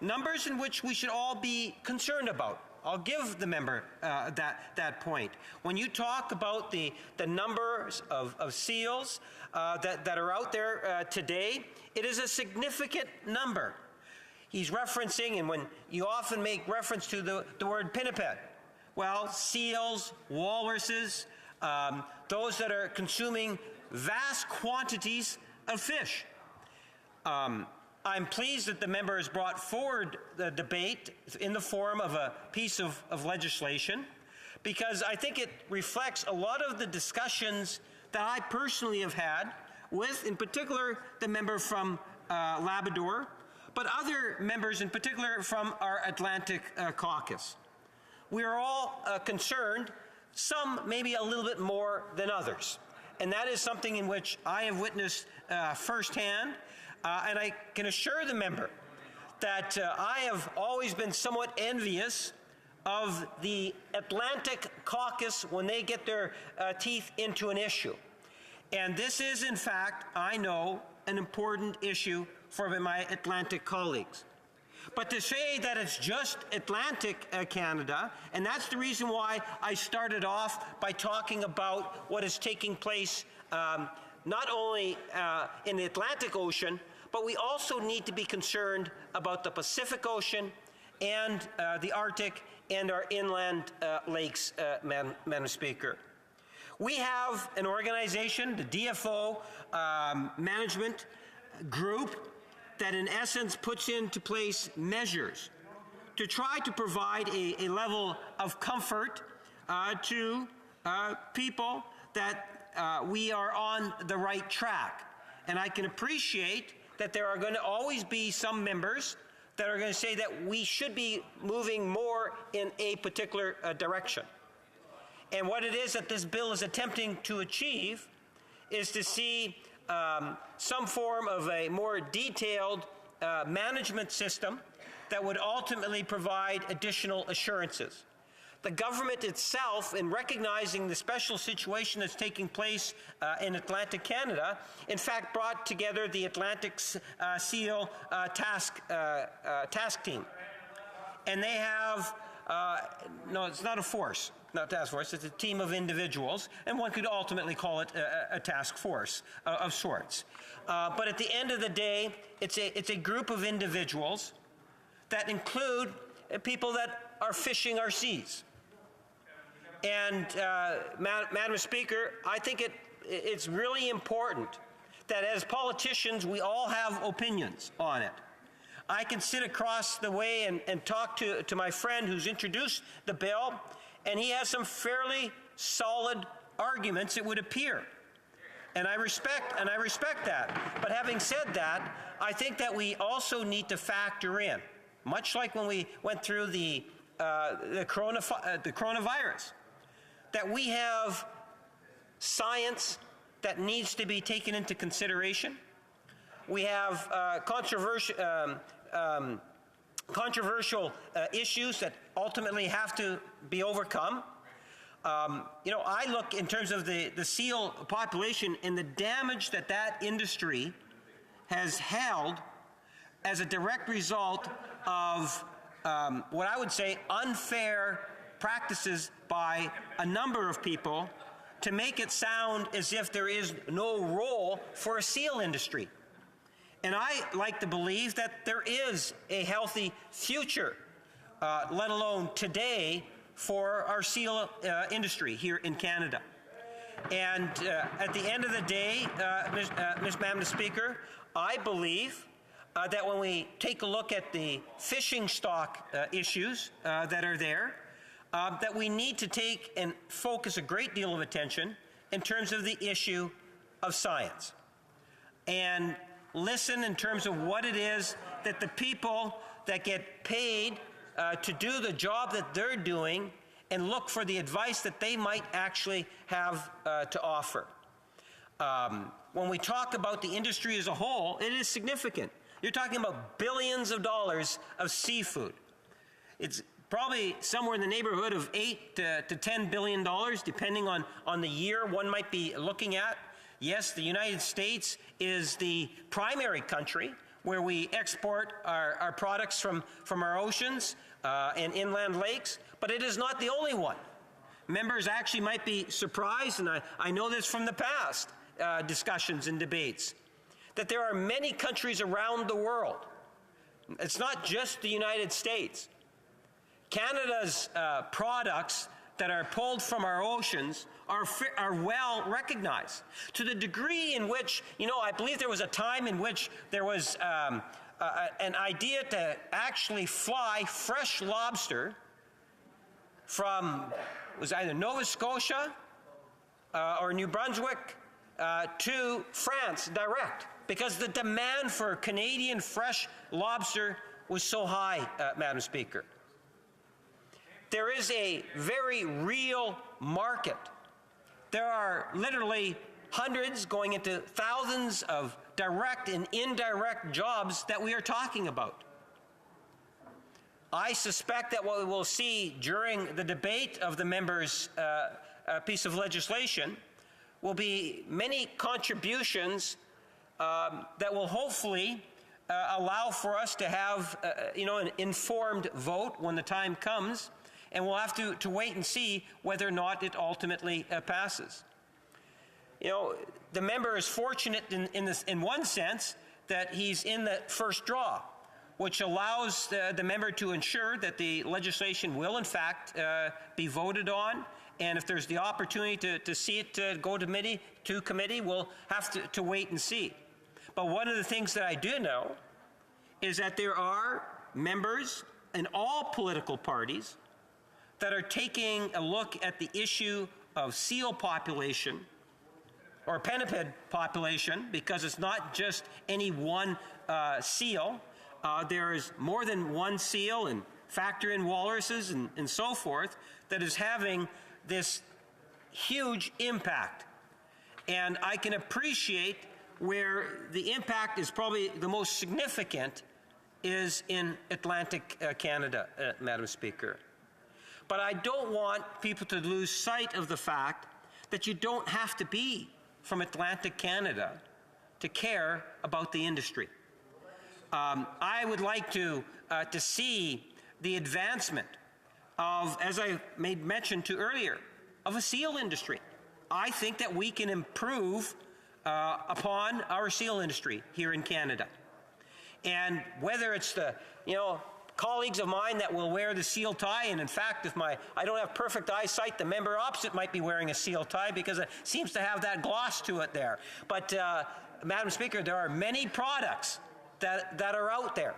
in which we should all be concerned about. I'll give the member that point. When you talk about the numbers of seals that are out there today, it is a significant number. He's referencing, and when you often make reference to the word pinniped, well, seals, walruses, those that are consuming vast quantities of fish. I'm pleased that the member has brought forward the debate in the form of a piece of legislation, because I think it reflects a lot of the discussions that I personally have had with, in particular, the member from Labrador, but other members in particular from our Atlantic caucus. We are all concerned, some maybe a little bit more than others. And that is something in which I have witnessed firsthand. And I can assure the member that I have always been somewhat envious of the Atlantic caucus when they get their teeth into an issue. And this is, in fact, I know, an important issue for my Atlantic colleagues. But to say that it's just Atlantic Canada, and that's the reason why I started off by talking about what is taking place not only in the Atlantic Ocean, but we also need to be concerned about the Pacific Ocean and the Arctic and our inland lakes, Madam Speaker. We have an organization, the DFO management group, that in essence puts into place measures to try to provide a level of comfort to people that we are on the right track. And I can appreciate that there are going to always be some members that are going to say that we should be moving more in a particular direction. And what it is that this bill is attempting to achieve is to see some form of a more detailed management system that would ultimately provide additional assurances. The government itself, in recognizing the special situation that's taking place in Atlantic Canada, in fact brought together the Atlantic SEAL task team. And they have, no, it's not a force, not task force, it's a team of individuals, and one could ultimately call it a task force of sorts. But at the end of the day, it's a group of individuals that include people that are fishing our seas. And Madam Speaker, I think it's really important that as politicians we all have opinions on it. I can sit across the way and talk to my friend who's introduced the bill, and he has some fairly solid arguments, it would appear. And I respect that. But having said that, I think that we also need to factor in, much like when we went through the coronavirus, that we have science that needs to be taken into consideration. We have controversial issues that ultimately have to be overcome. I look in terms of the seal population and the damage that industry has held as a direct result of what I would say unfair practices by a number of people to make it sound as if there is no role for a seal industry. And I like to believe that there is a healthy future, let alone today, for our seal industry here in Canada. And at the end of the day, Madam Speaker, I believe that when we take a look at the fishing stock issues that are there, that we need to take and focus a great deal of attention in terms of the issue of science. And listen in terms of what it is that the people that get paid to do the job that they're doing and look for the advice that they might actually have to offer. When we talk about the industry as a whole, it is significant. You're talking about billions of dollars of seafood. It's probably somewhere in the neighborhood of $8 to $10 billion, depending on the year one might be looking at. Yes, the United States is the primary country where we export our products from our oceans. and inland lakes, but it is not the only one. Members actually might be surprised, and I know this from the past discussions and debates, that there are many countries around the world. It's not just the United States. Canada's products that are pulled from our oceans are well recognized, to the degree in which, I believe there was a time in which there was an idea to actually fly fresh lobster from, it was either Nova Scotia or New Brunswick to France direct, because the demand for Canadian fresh lobster was so high, Madam Speaker. There is a very real market. There are literally hundreds going into thousands of direct and indirect jobs that we are talking about. I suspect that what we will see during the debate of the members' piece of legislation will be many contributions that will hopefully allow for us to have an informed vote when the time comes, and we'll have to wait and see whether or not it ultimately passes. The member is fortunate in one sense that he's in the first draw, which allows the member to ensure that the legislation will in fact be voted on, and if there's the opportunity to see it go to committee, we'll have to wait and see. But one of the things that I do know is that there are members in all political parties that are taking a look at the issue of seal population or pinniped population, because it's not just any one seal. There is more than one seal, and factor in walruses and so forth, that is having this huge impact. And I can appreciate where the impact is probably the most significant is in Atlantic Canada, Madam Speaker. But I don't want people to lose sight of the fact that you don't have to be from Atlantic Canada to care about the industry. I would like to see the advancement of, as I made mention to earlier, of a seal industry. I think that we can improve upon our seal industry here in Canada. And whether it's the, colleagues of mine that will wear the seal tie, and in fact, if I don't have perfect eyesight, the member opposite might be wearing a seal tie because it seems to have that gloss to it there. But, Madam Speaker, there are many products that are out there.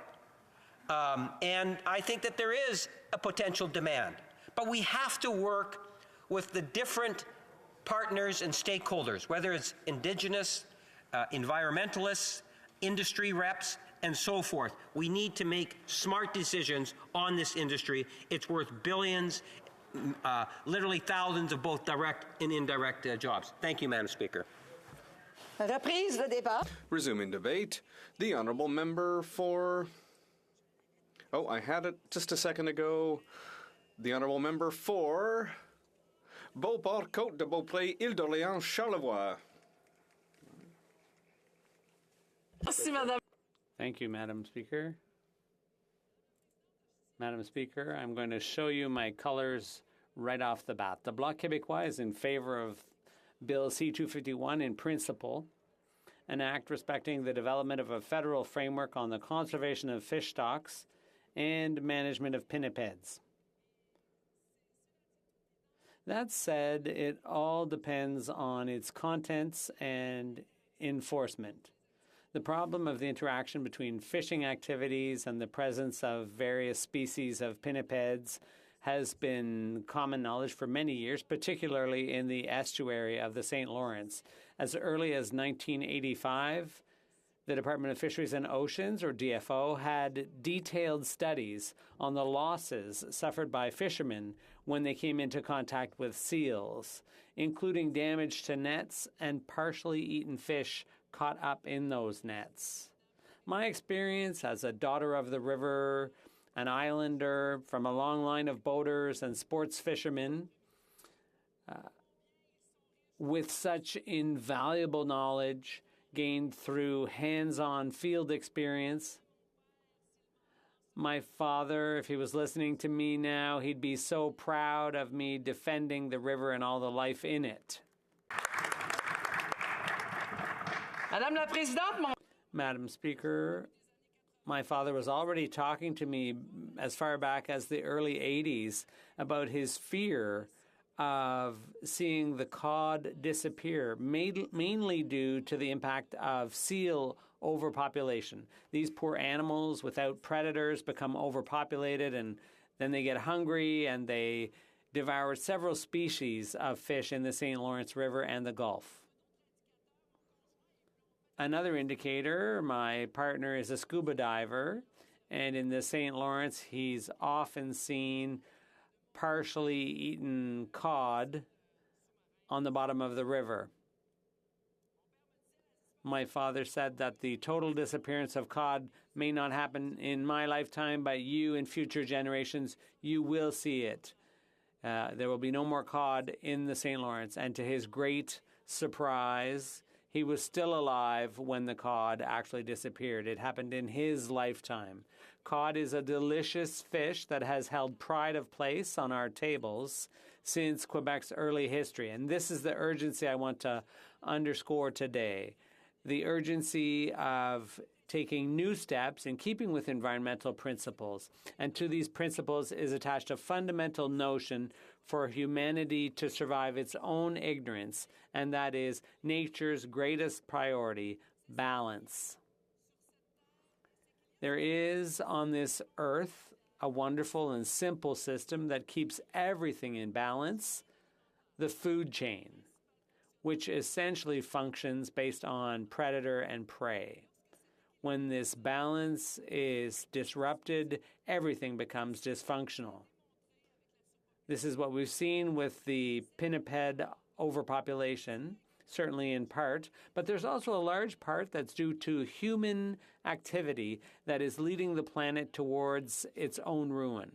And I think that there is a potential demand. But we have to work with the different partners and stakeholders, whether it's Indigenous, environmentalists, industry reps, and so forth. We need to make smart decisions on this industry. It's worth billions, literally thousands of both direct and indirect jobs. Thank you, Madam Speaker. Reprise le débat. Resuming debate, the honourable member for... Oh, I had it just a second ago. The honourable member for Beauport, Côte de Beaupré, Île-d'Orléans, Charlevoix. Merci, Madame. Thank you, Madam Speaker. Madam Speaker, I'm going to show you my colors right off the bat. The Bloc Québécois is in favor of Bill C-251 in principle, an act respecting the development of a federal framework on the conservation of fish stocks and management of pinnipeds. That said, it all depends on its contents and enforcement. The problem of the interaction between fishing activities and the presence of various species of pinnipeds has been common knowledge for many years, particularly in the estuary of the St. Lawrence. As early as 1985, the Department of Fisheries and Oceans, or DFO, had detailed studies on the losses suffered by fishermen when they came into contact with seals, including damage to nets and partially eaten fish caught up in those nets. My experience as a daughter of the river, an islander from a long line of boaters and sports fishermen, with such invaluable knowledge gained through hands-on field experience, My father, if he was listening to me now, he'd be so proud of me defending the river and all the life in it. Madam Speaker, my father was already talking to me as far back as the early 80s about his fear of seeing the cod disappear, mainly due to the impact of seal overpopulation. These poor animals without predators become overpopulated, and then they get hungry and they devour several species of fish in the St. Lawrence River and the Gulf. Another indicator, my partner is a scuba diver, and in the St. Lawrence, he's often seen partially eaten cod on the bottom of the river. My father said that the total disappearance of cod may not happen in my lifetime, but you in future generations, you will see it. There will be no more cod in the St. Lawrence. And to his great surprise, he was still alive when the cod actually disappeared. It happened in his lifetime. Cod is a delicious fish that has held pride of place on our tables since Quebec's early history. And this is the urgency I want to underscore today. The urgency of taking new steps in keeping with environmental principles. And to these principles is attached a fundamental notion for humanity to survive its own ignorance, and that is nature's greatest priority, balance. There is on this earth a wonderful and simple system that keeps everything in balance, the food chain, which essentially functions based on predator and prey. When this balance is disrupted, everything becomes dysfunctional. This is what we've seen with the pinniped overpopulation, certainly in part, but there's also a large part that's due to human activity that is leading the planet towards its own ruin.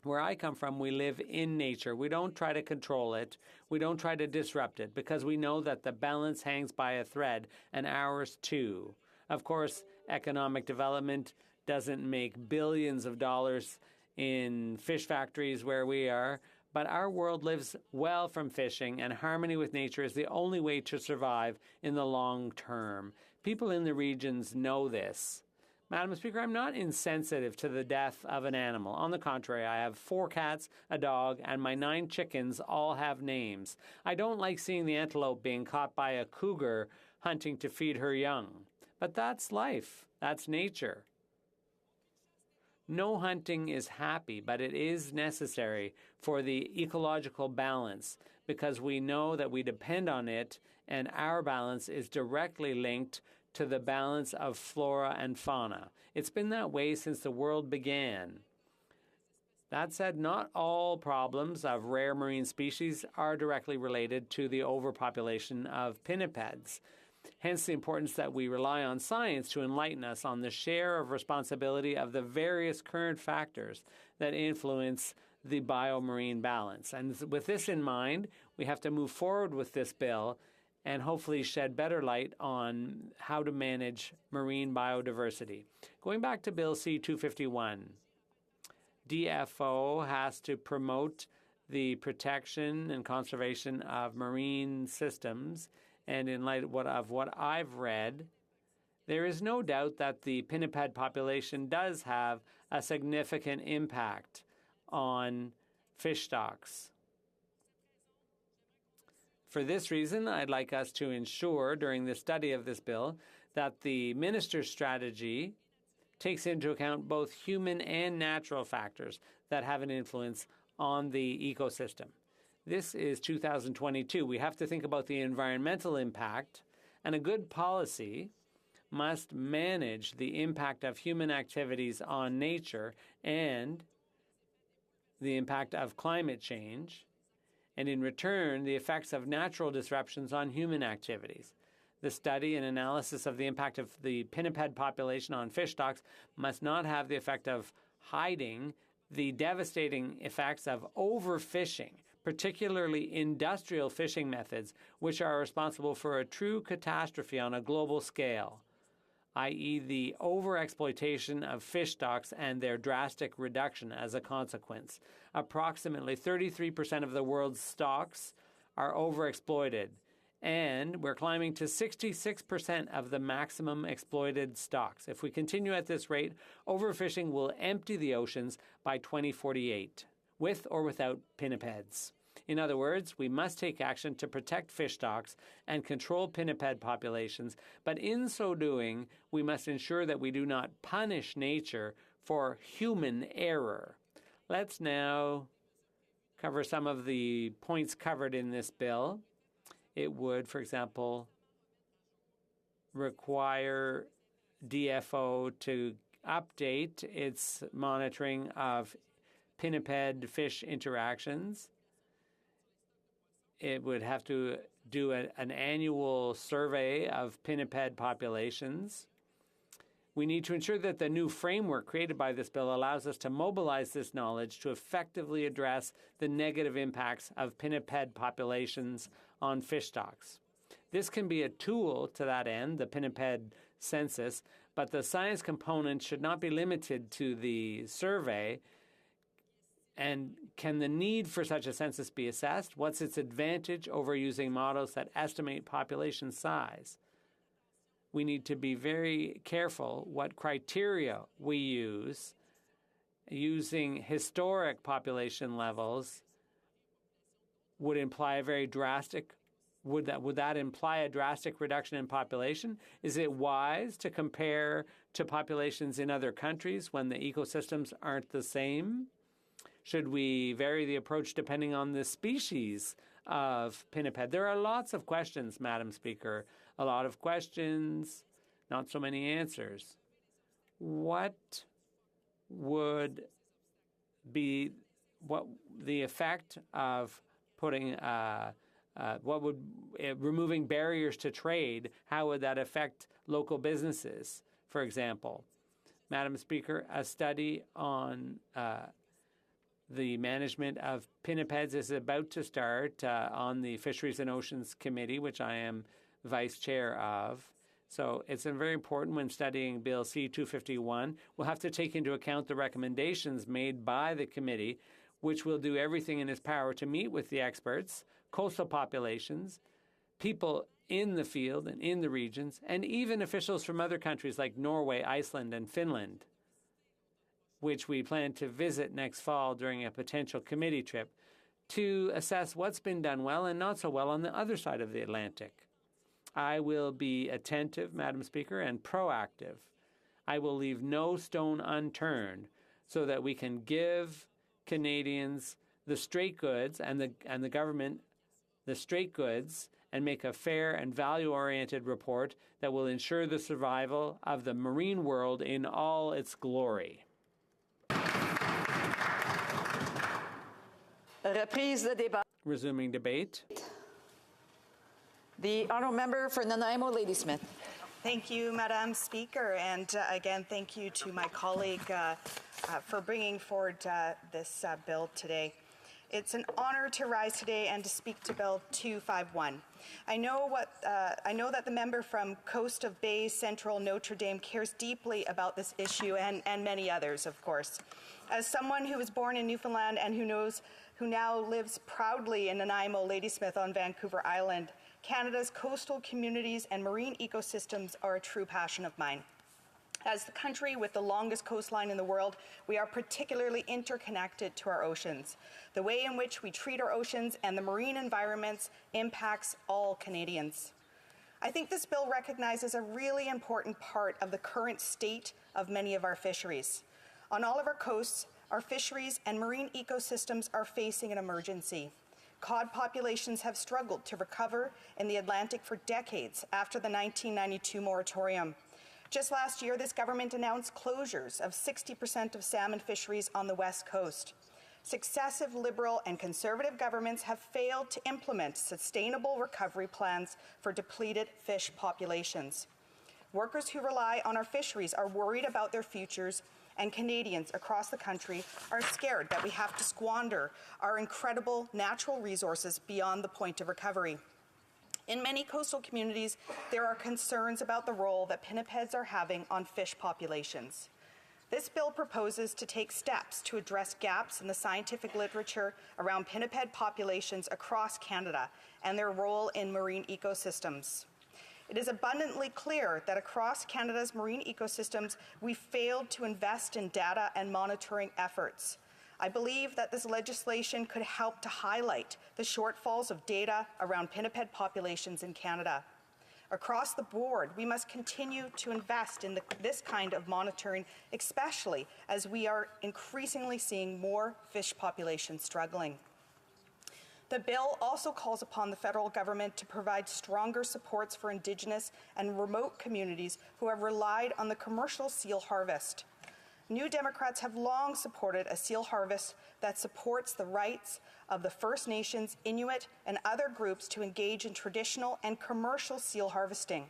Where I come from, we live in nature. We don't try to control it. We don't try to disrupt it because we know that the balance hangs by a thread, and ours too. Of course, economic development doesn't make billions of dollars in fish factories where we are, but our world lives well from fishing, and harmony with nature is the only way to survive in the long term. People in the regions know this. Madam Speaker, I'm not insensitive to the death of an animal. On the contrary, I have 4 cats, a dog, and my 9 chickens all have names. I don't like seeing the antelope being caught by a cougar hunting to feed her young. But that's life. That's nature. No hunting is happy, but it is necessary for the ecological balance because we know that we depend on it, and our balance is directly linked to the balance of flora and fauna. It's been that way since the world began. That said, not all problems of rare marine species are directly related to the overpopulation of pinnipeds. Hence the importance that we rely on science to enlighten us on the share of responsibility of the various current factors that influence the biomarine balance. And with this in mind, we have to move forward with this bill and hopefully shed better light on how to manage marine biodiversity. Going back to Bill C-251, DFO has to promote the protection and conservation of marine systems. And in light of what I've read, there is no doubt that the pinniped population does have a significant impact on fish stocks. For this reason, I'd like us to ensure during the study of this bill that the minister's strategy takes into account both human and natural factors that have an influence on the ecosystem. This is 2022. We have to think about the environmental impact, and a good policy must manage the impact of human activities on nature and the impact of climate change, and in return, the effects of natural disruptions on human activities. The study and analysis of the impact of the pinniped population on fish stocks must not have the effect of hiding the devastating effects of overfishing, particularly industrial fishing methods, which are responsible for a true catastrophe on a global scale. i.e. the overexploitation of fish stocks and their drastic reduction as a consequence. Approximately 33% of the world's stocks are overexploited, and we're climbing to 66% of the maximum exploited stocks. If we continue at this rate, overfishing will empty the oceans by 2048, with or without pinnipeds. In other words, we must take action to protect fish stocks and control pinniped populations, but in so doing, we must ensure that we do not punish nature for human error. Let's now cover some of the points covered in this bill. It would, for example, require DFO to update its monitoring of pinniped fish interactions. It would have to do an annual survey of pinniped populations. We need to ensure that the new framework created by this bill allows us to mobilize this knowledge to effectively address the negative impacts of pinniped populations on fish stocks. This can be a tool to that end, the pinniped census, but the science component should not be limited to the survey. And can the need for such a census be assessed? What's its advantage over using models that estimate population size? We need to be very careful what criteria we use. Using historic population levels would imply a very drastic, would that imply a drastic reduction in population? Is it wise to compare to populations in other countries when the ecosystems aren't the same? Should we vary the approach depending on the species of pinniped? There are lots of questions, Madam Speaker. A lot of questions, not so many answers. What would be the effect of putting removing barriers to trade? How would that affect local businesses, for example? Madam Speaker, a study on the management of pinnipeds is about to start on the Fisheries and Oceans Committee, which I am vice chair of. So it's very important when studying Bill C-251. We'll have to take into account the recommendations made by the committee, which will do everything in its power to meet with the experts, coastal populations, people in the field and in the regions, and even officials from other countries like Norway, Iceland, and Finland, which we plan to visit next fall during a potential committee trip, to assess what's been done well and not so well on the other side of the Atlantic. I will be attentive, Madam Speaker, and proactive. I will leave no stone unturned so that we can give Canadians the straight goods and the government the straight goods and make a fair and value-oriented report that will ensure the survival of the marine world in all its glory. Resuming debate. The honourable member for Nanaimo, Ladysmith. Thank you, Madam Speaker, and again, thank you to my colleague for bringing forward this bill today. It's an honor to rise today and to speak to Bill 251. I know that the member from Coast of Bay Central Notre Dame cares deeply about this issue and many others, of course. As someone who was born in Newfoundland and who now lives proudly in Nanaimo, Ladysmith on Vancouver Island, Canada's coastal communities and marine ecosystems are a true passion of mine. As the country with the longest coastline in the world, we are particularly interconnected to our oceans. The way in which we treat our oceans and the marine environments impacts all Canadians. I think this bill recognizes a really important part of the current state of many of our fisheries. On all of our coasts, our fisheries and marine ecosystems are facing an emergency. Cod populations have struggled to recover in the Atlantic for decades after the 1992 moratorium. Just last year, this government announced closures of 60% of salmon fisheries on the West Coast. Successive Liberal and Conservative governments have failed to implement sustainable recovery plans for depleted fish populations. Workers who rely on our fisheries are worried about their futures, and Canadians across the country are scared that we have to squander our incredible natural resources beyond the point of recovery. In many coastal communities, there are concerns about the role that pinnipeds are having on fish populations. This bill proposes to take steps to address gaps in the scientific literature around pinniped populations across Canada and their role in marine ecosystems. It is abundantly clear that across Canada's marine ecosystems, we failed to invest in data and monitoring efforts. I believe that this legislation could help to highlight the shortfalls of data around pinniped populations in Canada. Across the board, we must continue to invest in this kind of monitoring, especially as we are increasingly seeing more fish populations struggling. The bill also calls upon the federal government to provide stronger supports for Indigenous and remote communities who have relied on the commercial seal harvest. New Democrats have long supported a seal harvest that supports the rights of the First Nations, Inuit, and other groups to engage in traditional and commercial seal harvesting,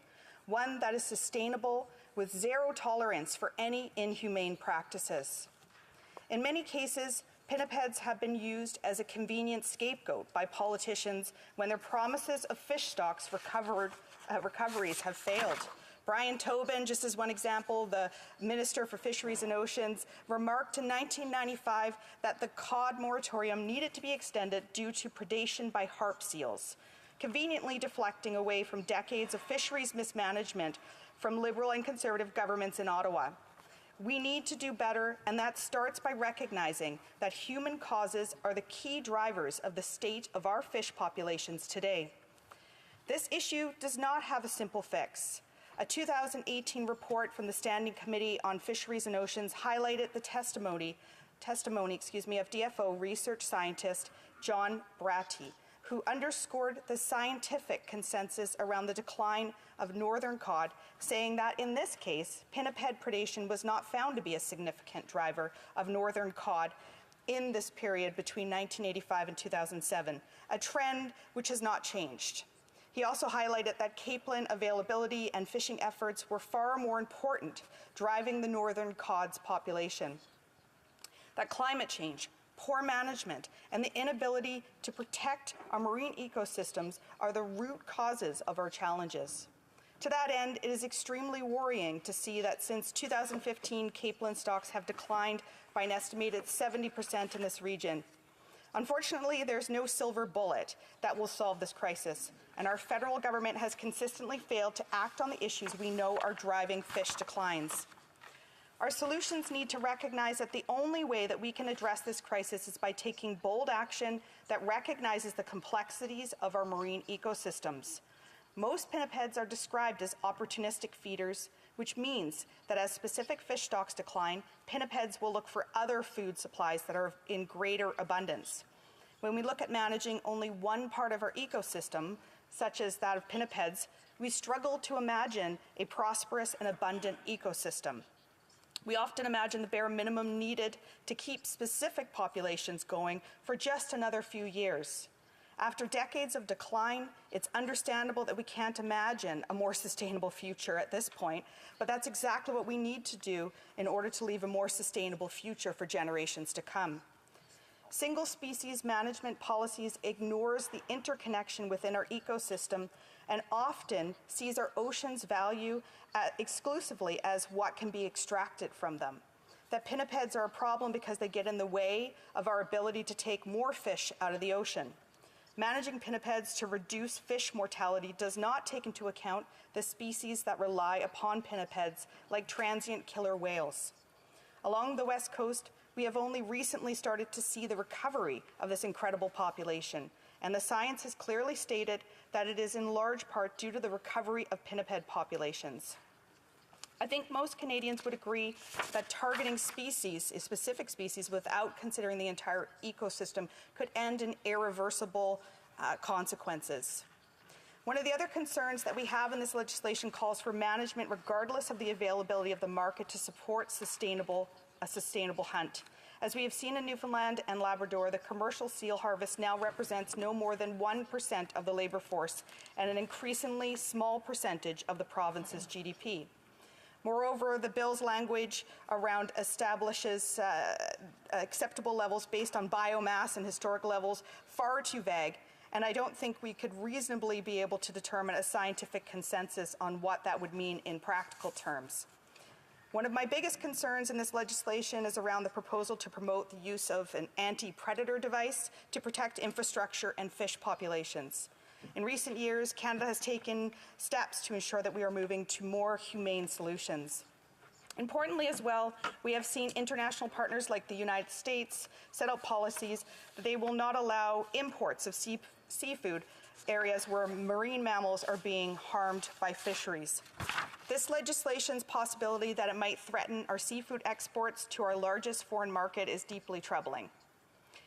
one that is sustainable with zero tolerance for any inhumane practices. In many cases, pinnipeds have been used as a convenient scapegoat by politicians when their promises of fish stocks recoveries have failed. Brian Tobin, just as one example, the Minister for Fisheries and Oceans, remarked in 1995 that the cod moratorium needed to be extended due to predation by harp seals, conveniently deflecting away from decades of fisheries mismanagement from Liberal and Conservative governments in Ottawa. We need to do better, and that starts by recognizing that human causes are the key drivers of the state of our fish populations today. This issue does not have a simple fix. A 2018 report from the Standing Committee on Fisheries and Oceans highlighted the testimony of DFO research scientist John Bratty, who underscored the scientific consensus around the decline of northern cod, saying that in this case, pinniped predation was not found to be a significant driver of northern cod in this period between 1985 and 2007, a trend which has not changed. He also highlighted that capelin availability and fishing efforts were far more important, driving the northern cod's population. That climate change, poor management, and the inability to protect our marine ecosystems are the root causes of our challenges. To that end, it is extremely worrying to see that since 2015, capelin stocks have declined by an estimated 70% in this region. Unfortunately, there's no silver bullet that will solve this crisis, and our federal government has consistently failed to act on the issues we know are driving fish declines. Our solutions need to recognize that the only way that we can address this crisis is by taking bold action that recognizes the complexities of our marine ecosystems. Most pinnipeds are described as opportunistic feeders, which means that as specific fish stocks decline, pinnipeds will look for other food supplies that are in greater abundance. When we look at managing only one part of our ecosystem, such as that of pinnipeds, we struggle to imagine a prosperous and abundant ecosystem. We often imagine the bare minimum needed to keep specific populations going for just another few years. After decades of decline, it's understandable that we can't imagine a more sustainable future at this point, but that's exactly what we need to do in order to leave a more sustainable future for generations to come. Single species management policies ignores the interconnection within our ecosystem and often sees our oceans' value exclusively as what can be extracted from them. That pinnipeds are a problem because they get in the way of our ability to take more fish out of the ocean. Managing pinnipeds to reduce fish mortality does not take into account the species that rely upon pinnipeds, like transient killer whales. Along the West Coast, we have only recently started to see the recovery of this incredible population, and the science has clearly stated that it is in large part due to the recovery of pinniped populations. I think most Canadians would agree that targeting specific species without considering the entire ecosystem could end in irreversible consequences. One of the other concerns that we have in this legislation calls for management regardless of the availability of the market to support a sustainable hunt. As we have seen in Newfoundland and Labrador, the commercial seal harvest now represents no more than 1% of the labour force and an increasingly small percentage of the province's GDP. Moreover, the bill's language around establishes acceptable levels based on biomass and historic levels far too vague and I don't think we could reasonably be able to determine a scientific consensus on what that would mean in practical terms. One of my biggest concerns in this legislation is around the proposal to promote the use of an anti-predator device to protect infrastructure and fish populations. In recent years, Canada has taken steps to ensure that we are moving to more humane solutions. Importantly as well, we have seen international partners like the United States set out policies that they will not allow imports of seafood areas where marine mammals are being harmed by fisheries. This legislation's possibility that it might threaten our seafood exports to our largest foreign market is deeply troubling.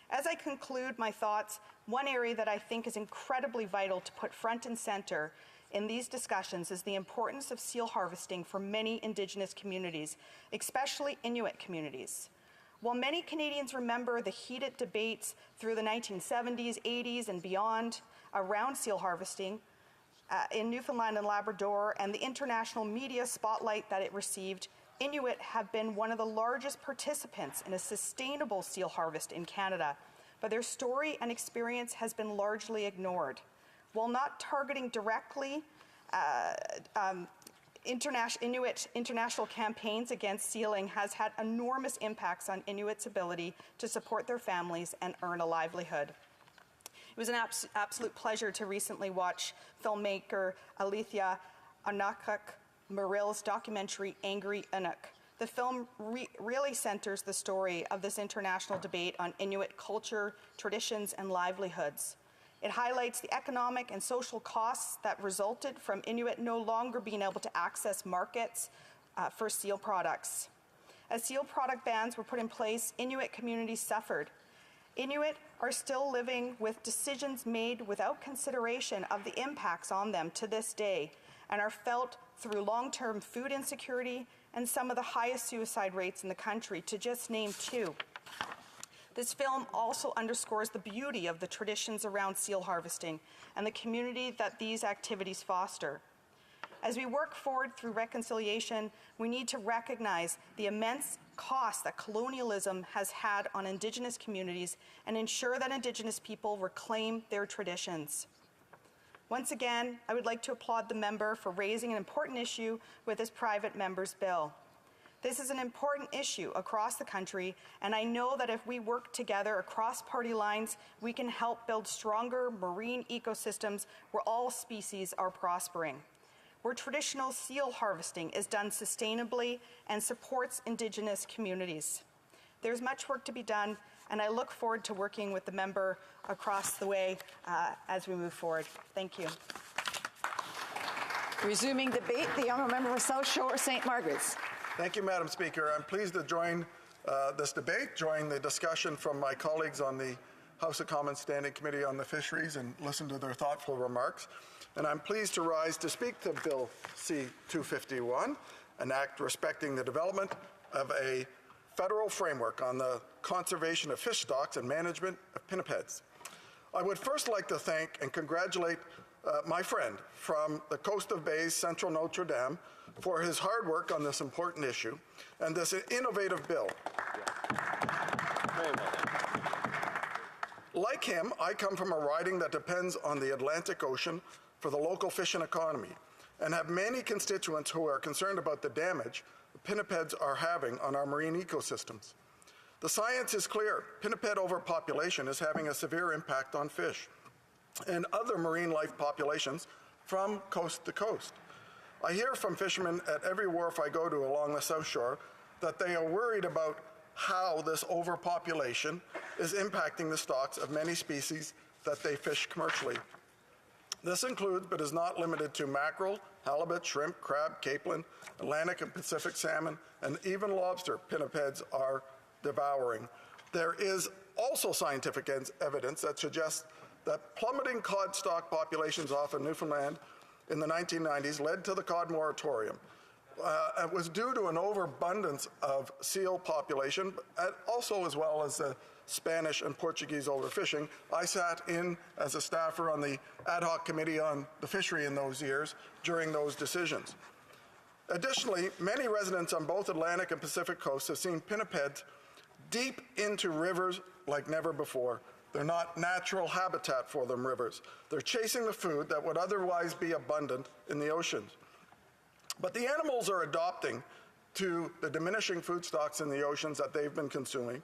As I conclude my thoughts, one area that I think is incredibly vital to put front and center in these discussions is the importance of seal harvesting for many Indigenous communities, especially Inuit communities. While many Canadians remember the heated debates through the 1970s, 80s, and beyond around seal harvesting in Newfoundland and Labrador and the international media spotlight that it received, Inuit have been one of the largest participants in a sustainable seal harvest in Canada, but their story and experience has been largely ignored. While not targeting directly Inuit international campaigns against sealing has had enormous impacts on Inuits' ability to support their families and earn a livelihood. It was an absolute pleasure to recently watch filmmaker Alethea Anakuk-Marill's documentary, Angry Inuk. The film really centers the story of this international debate on Inuit culture, traditions, and livelihoods. It highlights the economic and social costs that resulted from Inuit no longer being able to access markets for seal products. As seal product bans were put in place, Inuit communities suffered. Inuit are still living with decisions made without consideration of the impacts on them to this day, and are felt through long-term food insecurity and some of the highest suicide rates in the country, to just name two. This film also underscores the beauty of the traditions around seal harvesting and the community that these activities foster. As we work forward through reconciliation, we need to recognize the immense cost that colonialism has had on Indigenous communities and ensure that Indigenous people reclaim their traditions. Once again, I would like to applaud the member for raising an important issue with this private member's bill. This is an important issue across the country, and I know that if we work together across party lines, we can help build stronger marine ecosystems where all species are prospering, where traditional seal harvesting is done sustainably and supports Indigenous communities. There's much work to be done, and I look forward to working with the member across the way as we move forward. Thank you. Resuming debate, the honourable member for South Shore, St. Margaret's. Thank you, Madam Speaker. I'm pleased to join this debate, join the discussion from my colleagues on the House of Commons Standing Committee on the Fisheries and listen to their thoughtful remarks. And I'm pleased to rise to speak to Bill C-251, an act respecting the development of a federal framework on the conservation of fish stocks and management of pinnipeds. I would first like to thank and congratulate my friend from the coast of Bays, Central Notre Dame, for his hard work on this important issue and this innovative bill. Like him, I come from a riding that depends on the Atlantic Ocean for the local fishing economy and have many constituents who are concerned about the damage the pinnipeds are having on our marine ecosystems. The science is clear. Pinniped overpopulation is having a severe impact on fish and other marine life populations from coast to coast. I hear from fishermen at every wharf I go to along the South Shore that they are worried about how this overpopulation is impacting the stocks of many species that they fish commercially. This includes, but is not limited to, mackerel, halibut, shrimp, crab, capelin, Atlantic and Pacific salmon, and even lobster pinnipeds are devouring. There is also scientific evidence that suggests that plummeting cod stock populations off of Newfoundland in the 1990s led to the cod moratorium. It was due to an overabundance of seal population, also as well as the Spanish and Portuguese overfishing. I sat in as a staffer on the ad hoc committee on the fishery in those years during those decisions. Additionally, many residents on both Atlantic and Pacific coasts have seen pinnipeds deep into rivers like never before, They're not natural habitat for them, rivers. They're chasing the food that would otherwise be abundant in the oceans. But the animals are adopting to the diminishing food stocks in the oceans that they've been consuming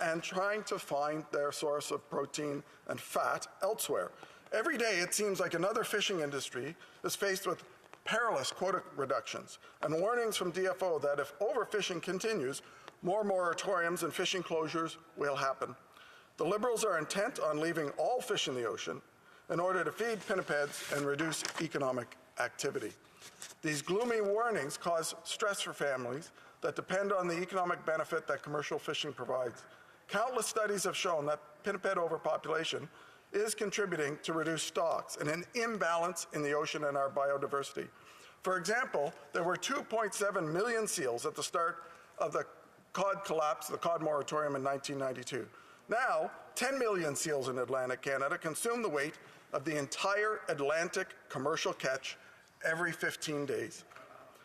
and trying to find their source of protein and fat elsewhere. Every day, it seems like another fishing industry is faced with perilous quota reductions and warnings from DFO that if overfishing continues, more moratoriums and fishing closures will happen. The Liberals are intent on leaving all fish in the ocean in order to feed pinnipeds and reduce economic activity. These gloomy warnings cause stress for families that depend on the economic benefit that commercial fishing provides. Countless studies have shown that pinniped overpopulation is contributing to reduced stocks and an imbalance in the ocean and our biodiversity. For example, there were 2.7 million seals at the start of the cod collapse, the cod moratorium in 1992. Now, 10 million seals in Atlantic Canada consume the weight of the entire Atlantic commercial catch every 15 days.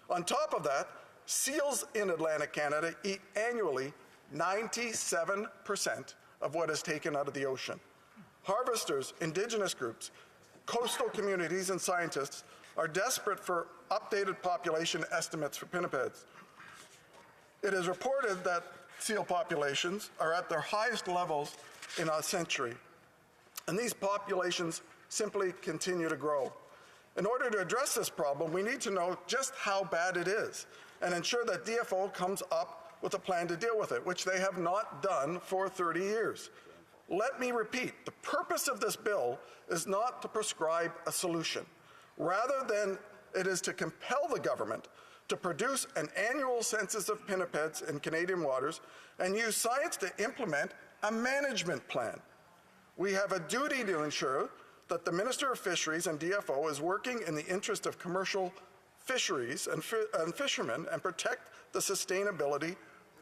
On top of that, seals in Atlantic Canada eat annually 97% of what is taken out of the ocean. Harvesters, Indigenous groups, coastal communities, and scientists are desperate for updated population estimates for pinnipeds. It is reported that seal populations are at their highest levels in a century, and these populations simply continue to grow. In order to address this problem, we need to know just how bad it is and ensure that DFO comes up with a plan to deal with it, which they have not done for 30 years. Let me repeat, the purpose of this bill is not to prescribe a solution. Rather than it is to compel the government to produce an annual census of pinnipeds in Canadian waters and use science to implement a management plan. We have a duty to ensure that the Minister of Fisheries and DFO is working in the interest of commercial fisheries and fishermen and protect the sustainability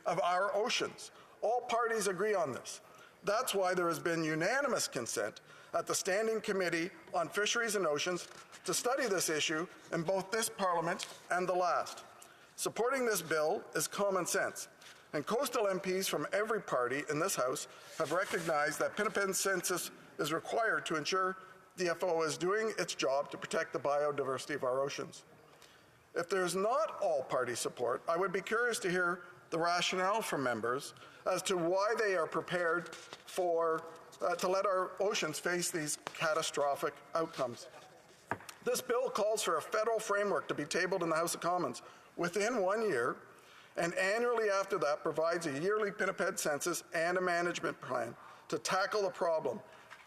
of our oceans. All parties agree on this. That's why there has been unanimous consent at the Standing Committee on Fisheries and Oceans to study this issue in both this Parliament and the last. Supporting this bill is common sense, and coastal MPs from every party in this House have recognized that pinniped census is required to ensure DFO is doing its job to protect the biodiversity of our oceans. If there is not all-party support, I would be curious to hear the rationale from members as to why they are prepared to let our oceans face these catastrophic outcomes. This bill calls for a federal framework to be tabled in the House of Commons within 1 year, and annually after that provides a yearly pinniped census and a management plan to tackle the problem.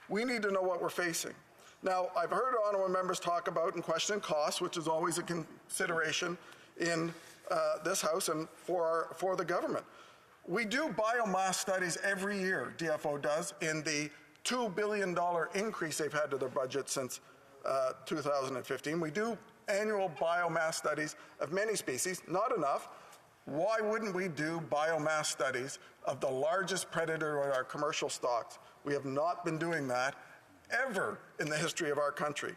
We need to know what we're facing. Now, I've heard honourable members talk about and question costs, which is always a consideration in this House and for the government. We do biomass studies every year, DFO does, in the $2 billion increase they've had to their budget since 2015. We do annual biomass studies of many species, not enough. Why wouldn't we do biomass studies of the largest predator in our commercial stocks? We have not been doing that ever in the history of our country.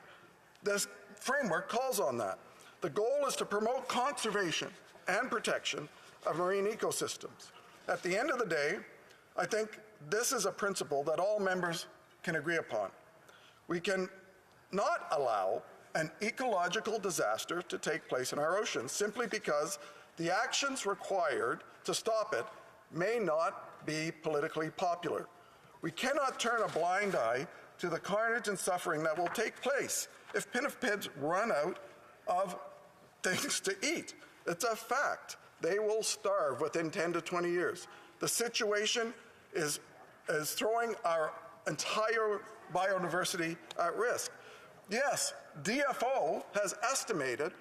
This framework calls on that. The goal is to promote conservation and protection of marine ecosystems. At the end of the day, I think this is a principle that all members can agree upon. We can not allow an ecological disaster to take place in our oceans simply because the actions required to stop it may not be politically popular. We cannot turn a blind eye to the carnage and suffering that will take place if pinnipeds run out of things to eat. It's a fact. They will starve within 10 to 20 years. The situation is throwing our entire biodiversity at risk. Yes, DFO has estimated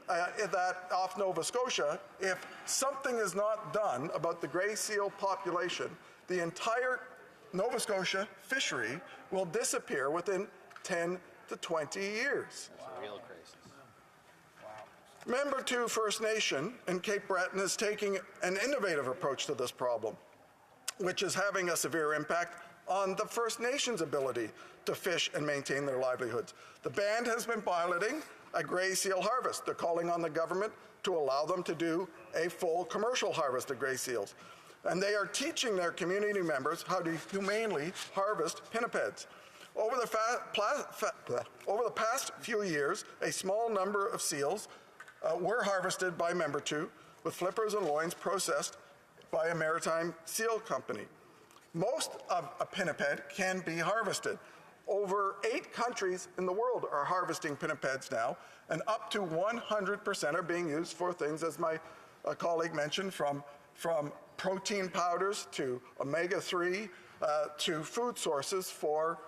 that off Nova Scotia, if something is not done about the grey seal population, the entire Nova Scotia fishery will disappear within 10 to 20 years. It's a real crisis. Member 2 First Nation in Cape Breton is taking an innovative approach to this problem, which is having a severe impact on the First Nations' ability to fish and maintain their livelihoods. The band has been piloting a grey seal harvest. They're calling on the government to allow them to do a full commercial harvest of grey seals. and they are teaching their community members how to humanely harvest pinnipeds. Over the past few years, a small number of seals were harvested by Member 2, with flippers and loins processed by a maritime seal company. Most of a pinniped can be harvested. Over 8 countries in the world are harvesting pinnipeds now, and up to 100% are being used for things, as my colleague mentioned, from protein powders to omega-3 to food sources for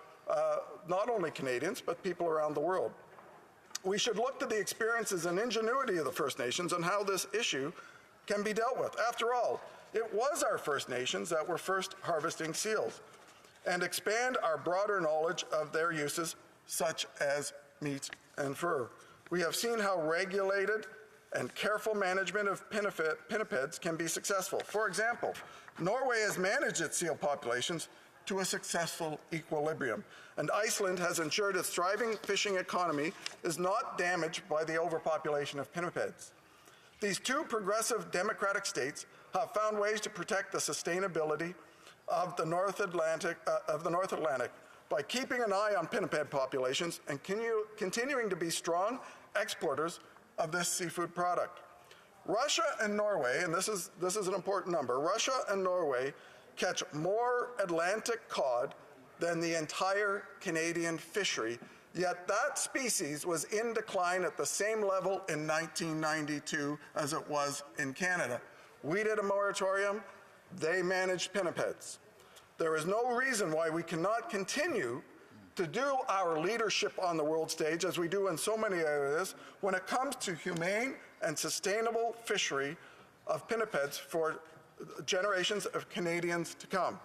not only Canadians, but people around the world. We should look to the experiences and ingenuity of the First Nations and how this issue can be dealt with. After all, it was our First Nations that were first harvesting seals, and expand our broader knowledge of their uses, such as meat and fur. We have seen how regulated and careful management of pinnipeds can be successful. For example, Norway has managed its seal populations to a successful equilibrium, and Iceland has ensured its thriving fishing economy is not damaged by the overpopulation of pinnipeds. These 2 progressive democratic states have found ways to protect the sustainability of the North Atlantic by keeping an eye on pinniped populations and continuing to be strong exporters of this seafood product. Russia and Norway, and this is an important number, Russia and Norway catch more Atlantic cod than the entire Canadian fishery, yet that species was in decline at the same level in 1992 as it was in Canada. We did a moratorium, they managed pinnipeds. There is no reason why we cannot continue to do our leadership on the world stage, as we do in so many areas, when it comes to humane and sustainable fishery of pinnipeds for generations of Canadians to come.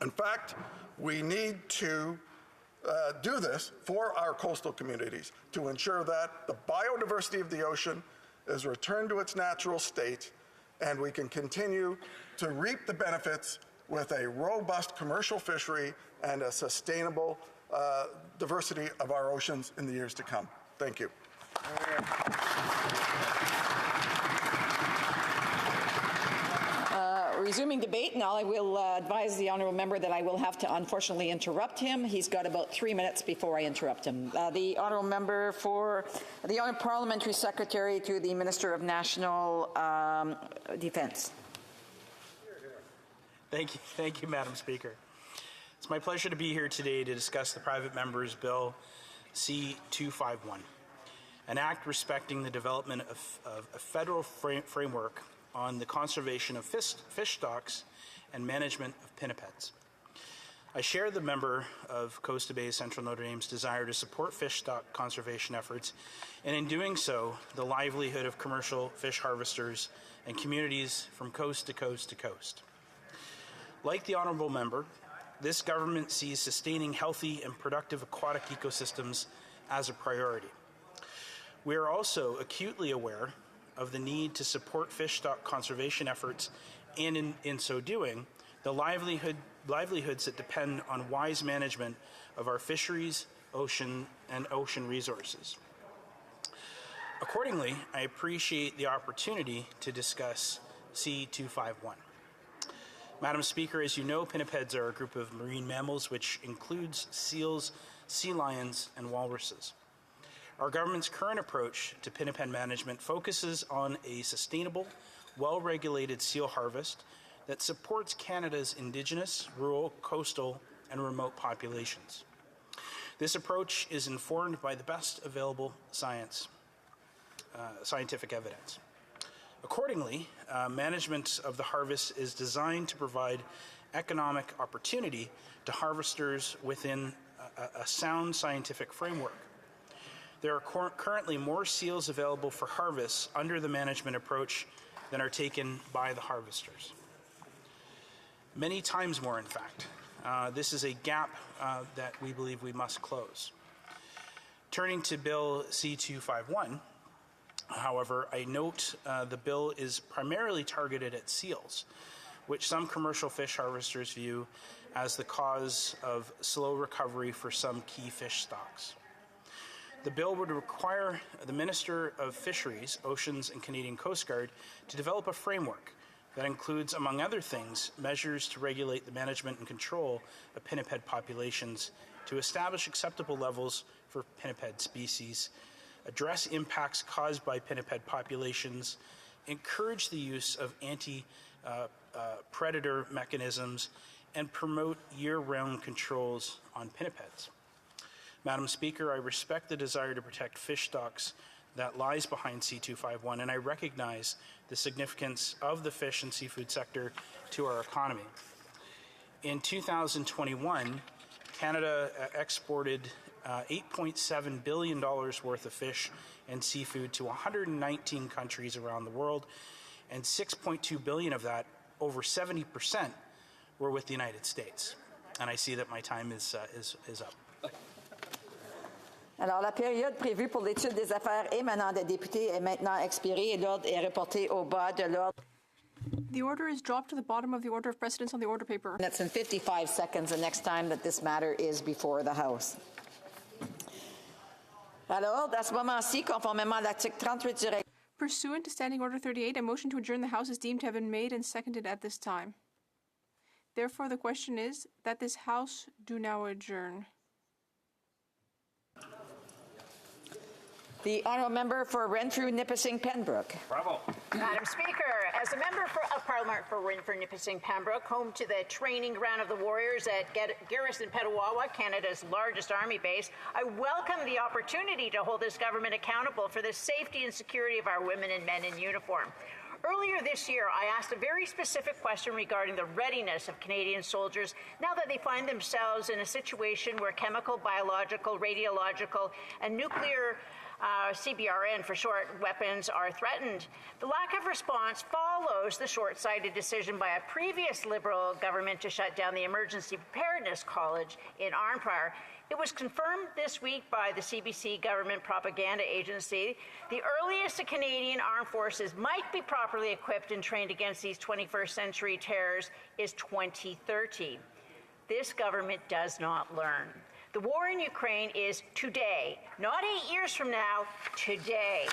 In fact, we need to do this for our coastal communities to ensure that the biodiversity of the ocean is returned to its natural state, and we can continue to reap the benefits with a robust commercial fishery and a sustainable diversity of our oceans in the years to come. Thank you. Resuming debate, now I will advise the honourable member that I will have to unfortunately interrupt him. He's got about 3 minutes before I interrupt him. The honourable member for the Honourable Parliamentary Secretary to the Minister of National Defence. Thank you, Madam Speaker. It's my pleasure to be here today to discuss the private member's bill C-251, an act respecting the development of a federal framework on the conservation of fish stocks and management of pinnipeds. I share the member of Coast Bay Central Notre Dame's desire to support fish stock conservation efforts, and in doing so, the livelihood of commercial fish harvesters and communities from coast to coast to coast. Like the honourable member, this government sees sustaining healthy and productive aquatic ecosystems as a priority. We are also acutely aware of the need to support fish stock conservation efforts, and in so doing, the livelihoods that depend on wise management of our fisheries, ocean resources. Accordingly, I appreciate the opportunity to discuss C-251. Madam Speaker, as you know, pinnipeds are a group of marine mammals which includes seals, sea lions, and walruses. Our government's current approach to pinniped management focuses on a sustainable, well-regulated seal harvest that supports Canada's Indigenous, rural, coastal, and remote populations. This approach is informed by the best available scientific evidence. Accordingly, management of the harvest is designed to provide economic opportunity to harvesters within a sound scientific framework. There are currently more seals available for harvest under the management approach than are taken by the harvesters. Many times more, in fact. This is a gap that we believe we must close. Turning to Bill C-251, however, I note the bill is primarily targeted at seals, which some commercial fish harvesters view as the cause of slow recovery for some key fish stocks. The bill would require the Minister of Fisheries, Oceans and Canadian Coast Guard to develop a framework that includes, among other things, measures to regulate the management and control of pinniped populations, to establish acceptable levels for pinniped species, address impacts caused by pinniped populations, encourage the use of anti-predator mechanisms, and promote year-round controls on pinnipeds. Madam Speaker, I respect the desire to protect fish stocks that lies behind C251, and I recognize the significance of the fish and seafood sector to our economy. In 2021, Canada exported $8.7 billion worth of fish and seafood to 119 countries around the world, and $6.2 billion of that, over 70%, were with the United States. And I see that my time is up. Alors, la période prévue pour l'étude des affaires émanant des députés est maintenant expirée et l'ordre est reporté au bas de l'ordre. The order is dropped to the bottom of the order of precedence on the order paper. That's in 55 seconds the next time that this matter is before the House. Alors, à ce moment-ci, conformément à l'article 38 du règlement. Pursuant to Standing Order 38, a motion to adjourn the House is deemed to have been made and seconded at this time. Therefore, the question is that this House do now adjourn. The honourable member for Renfrew, Nipissing, Pembroke. Bravo. Madam Speaker, as a member of Parliament for Renfrew, Nipissing, Pembroke, home to the training ground of the Warriors at Garrison Petawawa, Canada's largest army base, I welcome the opportunity to hold this government accountable for the safety and security of our women and men in uniform. Earlier this year, I asked a very specific question regarding the readiness of Canadian soldiers now that they find themselves in a situation where chemical, biological, radiological, and nuclear CBRN for short weapons are threatened. The lack of response follows the short-sighted decision by a previous Liberal government to shut down the Emergency Preparedness College in Arnprior. It was confirmed this week by the CBC government propaganda agency. The earliest the Canadian Armed Forces might be properly equipped and trained against these 21st century terrors is 2030. This government does not learn. The war in Ukraine is today, not 8 years from now, today.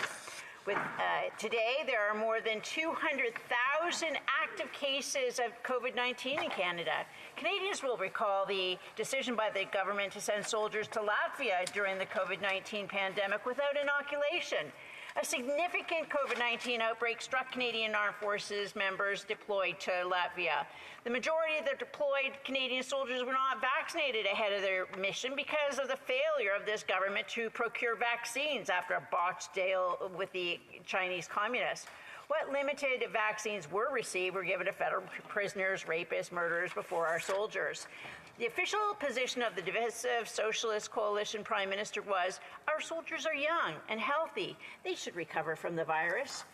Today, there are more than 200,000 active cases of COVID-19 in Canada. Canadians will recall the decision by the government to send soldiers to Latvia during the COVID-19 pandemic without inoculation. A significant COVID-19 outbreak struck Canadian Armed Forces members deployed to Latvia. The majority of the deployed Canadian soldiers were not vaccinated ahead of their mission because of the failure of this government to procure vaccines after a botched deal with the Chinese communists. What limited vaccines were received were given to federal prisoners, rapists, murderers before our soldiers. The official position of the Divisive Socialist Coalition Prime Minister was, our soldiers are young and healthy. They should recover from the virus.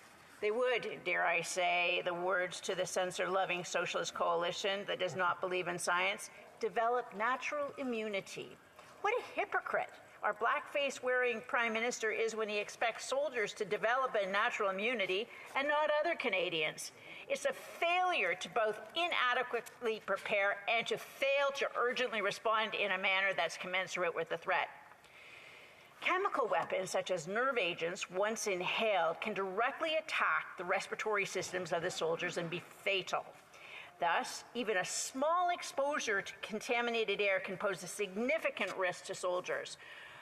They would, dare I say, the words to the censor-loving Socialist Coalition that does not believe in science, develop natural immunity. What a hypocrite our blackface-wearing Prime Minister is when he expects soldiers to develop a natural immunity and not other Canadians. It's a failure to both inadequately prepare and to fail to urgently respond in a manner that's commensurate with the threat. Chemical weapons, such as nerve agents, once inhaled, can directly attack the respiratory systems of the soldiers and be fatal. Thus, even a small exposure to contaminated air can pose a significant risk to soldiers.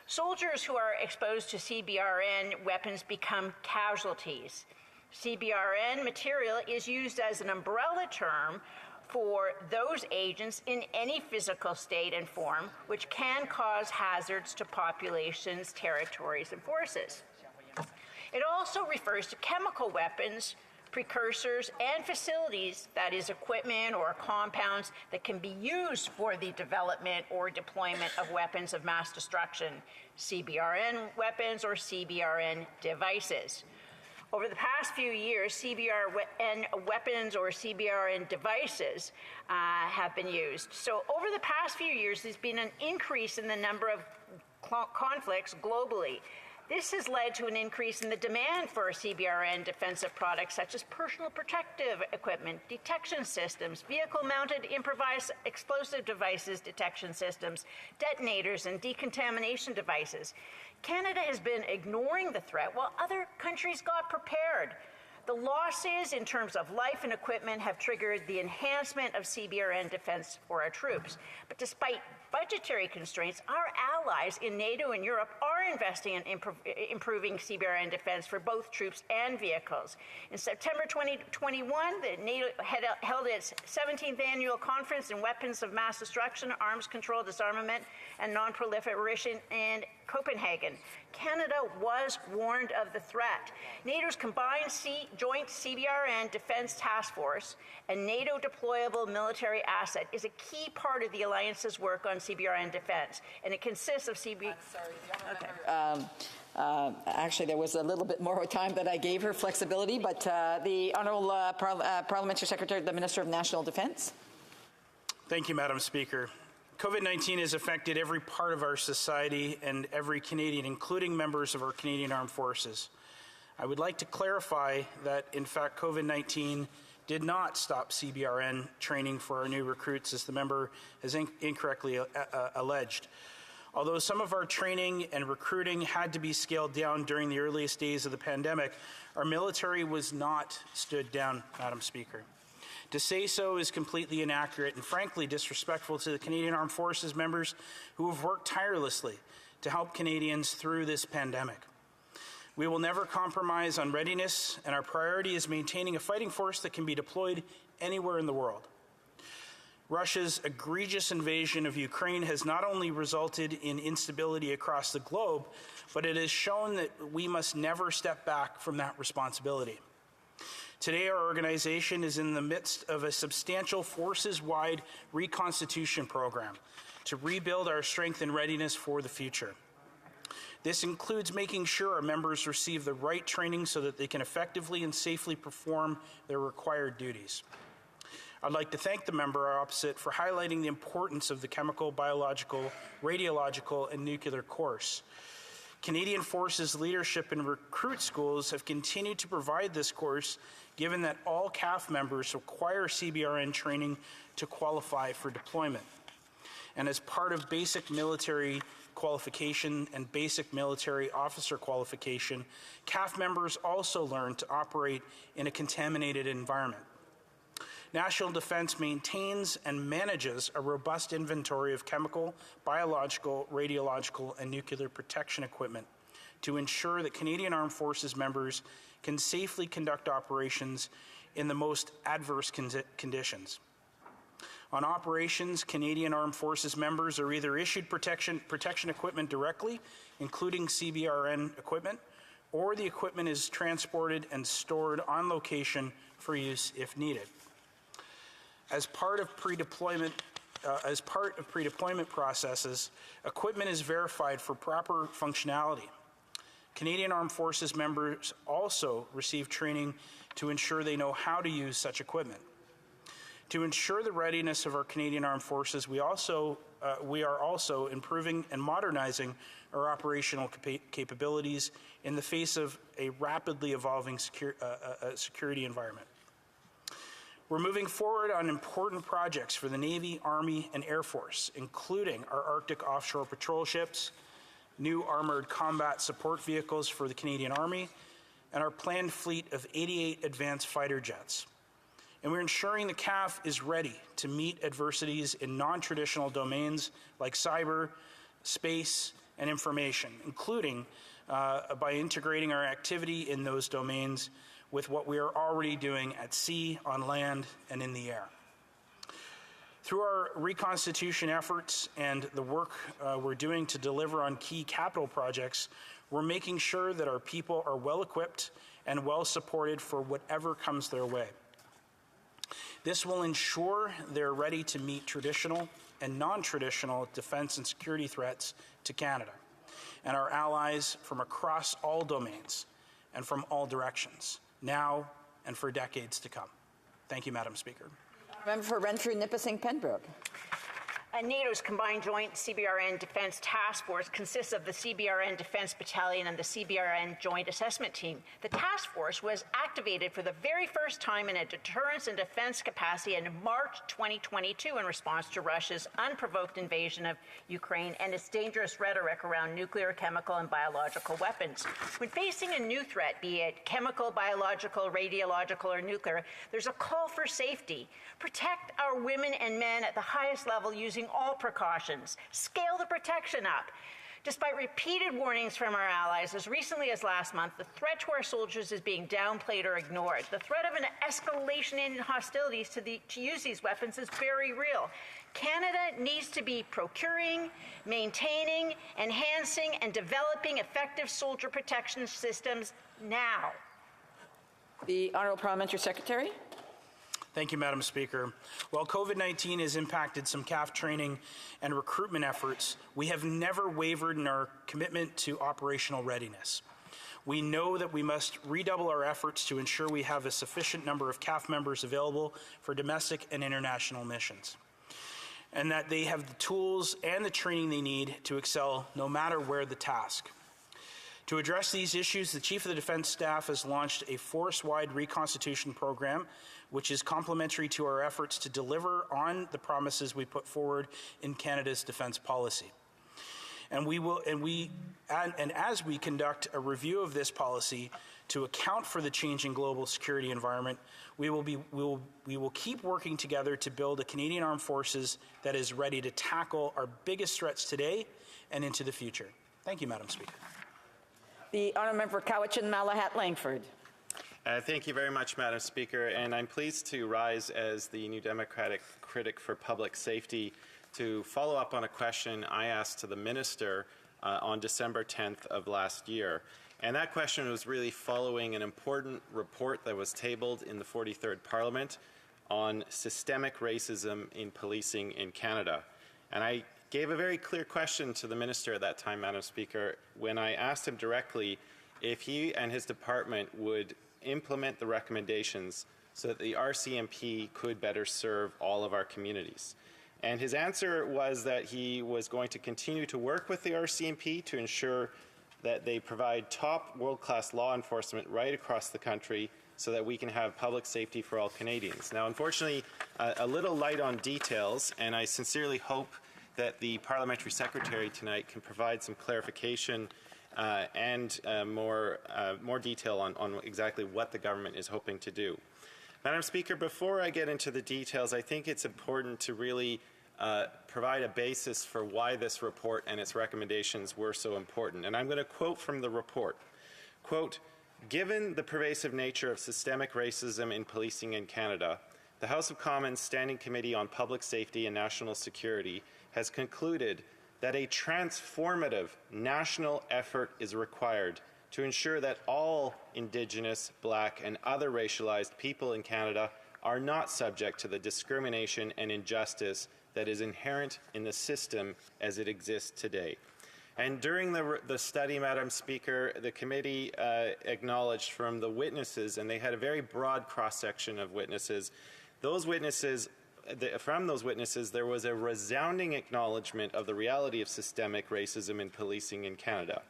Soldiers who are exposed to CBRN weapons become casualties. CBRN material is used as an umbrella term for those agents in any physical state and form which can cause hazards to populations, territories, and forces. It also refers to chemical weapons, precursors, and facilities, that is, equipment or compounds that can be used for the development or deployment of weapons of mass destruction, CBRN weapons or CBRN devices. Over the past few years, CBRN weapons or CBRN devices have been used. So over the past few years, there's been an increase in the number of conflicts globally. This has led to an increase in the demand for CBRN defensive products such as personal protective equipment, detection systems, vehicle-mounted improvised explosive devices detection systems, detonators, and decontamination devices. Canada has been ignoring the threat while other countries got prepared. The losses in terms of life and equipment have triggered the enhancement of CBRN defense for our troops. But despite budgetary constraints, our allies in NATO and Europe are investing in improving CBRN defense for both troops and vehicles. In September 2021, the NATO held its 17th annual conference in weapons of mass destruction, arms control, disarmament, and non-proliferation in Copenhagen. Canada was warned of the threat. NATO's combined Joint CBRN Defense Task Force, a NATO deployable military asset, is a key part of the alliance's work on CBRN defense, and it consists of Actually, there was a little bit more time that I gave her flexibility, but the Honourable Parliamentary Secretary, the Minister of National Defence. Thank you, Madam Speaker. COVID-19 has affected every part of our society and every Canadian, including members of our Canadian Armed Forces. I would like to clarify that, in fact, COVID-19 did not stop CBRN training for our new recruits, as the member has incorrectly alleged. Although some of our training and recruiting had to be scaled down during the earliest days of the pandemic, our military was not stood down, Madam Speaker. To say so is completely inaccurate and frankly disrespectful to the Canadian Armed Forces members who have worked tirelessly to help Canadians through this pandemic. We will never compromise on readiness, and our priority is maintaining a fighting force that can be deployed anywhere in the world. Russia's egregious invasion of Ukraine has not only resulted in instability across the globe, but it has shown that we must never step back from that responsibility. Today, our organization is in the midst of a substantial forces-wide reconstitution program to rebuild our strength and readiness for the future. This includes making sure our members receive the right training so that they can effectively and safely perform their required duties. I'd like to thank the member opposite for highlighting the importance of the chemical, biological, radiological, and nuclear course. Canadian Forces leadership and recruit schools have continued to provide this course, given that all CAF members require CBRN training to qualify for deployment. And as part of basic military qualification and basic military officer qualification, CAF members also learn to operate in a contaminated environment. National Defence maintains and manages a robust inventory of chemical, biological, radiological, and nuclear protection equipment to ensure that Canadian Armed Forces members can safely conduct operations in the most adverse conditions. On operations, Canadian Armed Forces members are either issued protection equipment directly, including CBRN equipment, or the equipment is transported and stored on location for use if needed. As part of pre-deployment processes, equipment is verified for proper functionality. Canadian Armed Forces members also receive training to ensure they know how to use such equipment. To ensure the readiness of our Canadian Armed Forces, we are also improving and modernizing our operational capabilities in the face of a rapidly evolving security environment. We're moving forward on important projects for the Navy, Army, and Air Force, including our Arctic offshore patrol ships, new armored combat support vehicles for the Canadian Army, and our planned fleet of 88 advanced fighter jets. And we're ensuring the CAF is ready to meet adversities in non-traditional domains like cyber, space, and information, including by integrating our activity in those domains with what we are already doing at sea, on land, and in the air. Through our reconstitution efforts and the work we're doing to deliver on key capital projects, we're making sure that our people are well equipped and well supported for whatever comes their way. This will ensure they're ready to meet traditional and non-traditional defense and security threats to Canada and our allies from across all domains and from all directions, now and for decades to come. Thank you, Madam Speaker. Member for Renfrew, Nipissing, Pembroke. NATO's Combined Joint CBRN Defense Task Force consists of the CBRN Defense Battalion and the CBRN Joint Assessment Team. The task force was activated for the very first time in a deterrence and defense capacity in March 2022 in response to Russia's unprovoked invasion of Ukraine and its dangerous rhetoric around nuclear, chemical, and biological weapons. When facing a new threat, be it chemical, biological, radiological, or nuclear, there's a call for safety. Protect our women and men at the highest level using all precautions. Scale the protection up. Despite repeated warnings from our allies, as recently as last month, the threat to our soldiers is being downplayed or ignored. The threat of an escalation in hostilities to use these weapons is very real. Canada needs to be procuring, maintaining, enhancing, and developing effective soldier protection systems now. The Honourable Parliamentary Secretary. Thank you, Madam Speaker. While COVID-19 has impacted some CAF training and recruitment efforts, we have never wavered in our commitment to operational readiness. We know that we must redouble our efforts to ensure we have a sufficient number of CAF members available for domestic and international missions, and that they have the tools and the training they need to excel no matter where the task. To address these issues, the Chief of the Defence Staff has launched a force-wide reconstitution program, which is complementary to our efforts to deliver on the promises we put forward in Canada's defence policy. And as we conduct a review of this policy to account for the changing global security environment, we will keep working together to build a Canadian Armed Forces that is ready to tackle our biggest threats today and into the future. Thank you, Madam Speaker. The Honourable Member for Cowichan, Langford. Thank you very much, Madam Speaker, and I'm pleased to rise as the New Democratic critic for public safety to follow up on a question I asked to the Minister on December 10th of last year. And that question was really following an important report that was tabled in the 43rd Parliament on systemic racism in policing in Canada. And I gave a very clear question to the Minister at that time, Madam Speaker, when I asked him directly if he and his department would implement the recommendations so that the RCMP could better serve all of our communities. And his answer was that he was going to continue to work with the RCMP to ensure that they provide top world-class law enforcement right across the country so that we can have public safety for all Canadians. Now, unfortunately, a little light on details, and I sincerely hope that the Parliamentary Secretary tonight can provide some clarification and more detail on exactly what the government is hoping to do. Madam Speaker, before I get into the details, I think it's important to really provide a basis for why this report and its recommendations were so important. And I'm going to quote from the report. Quote, "Given the pervasive nature of systemic racism in policing in Canada, the House of Commons Standing Committee on Public Safety and National Security has concluded that a transformative national effort is required to ensure that all Indigenous, Black, and other racialized people in Canada are not subject to the discrimination and injustice that is inherent in the system as it exists today." And during the study, Madam Speaker, the committee acknowledged from the witnesses, and they had a very broad cross-section of witnesses, from those witnesses, there was a resounding acknowledgement of the reality of systemic racism in policing in Canada.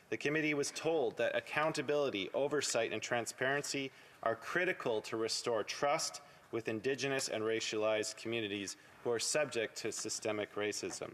The committee was told that accountability, oversight, and transparency are critical to restore trust with Indigenous and racialized communities who are subject to systemic racism.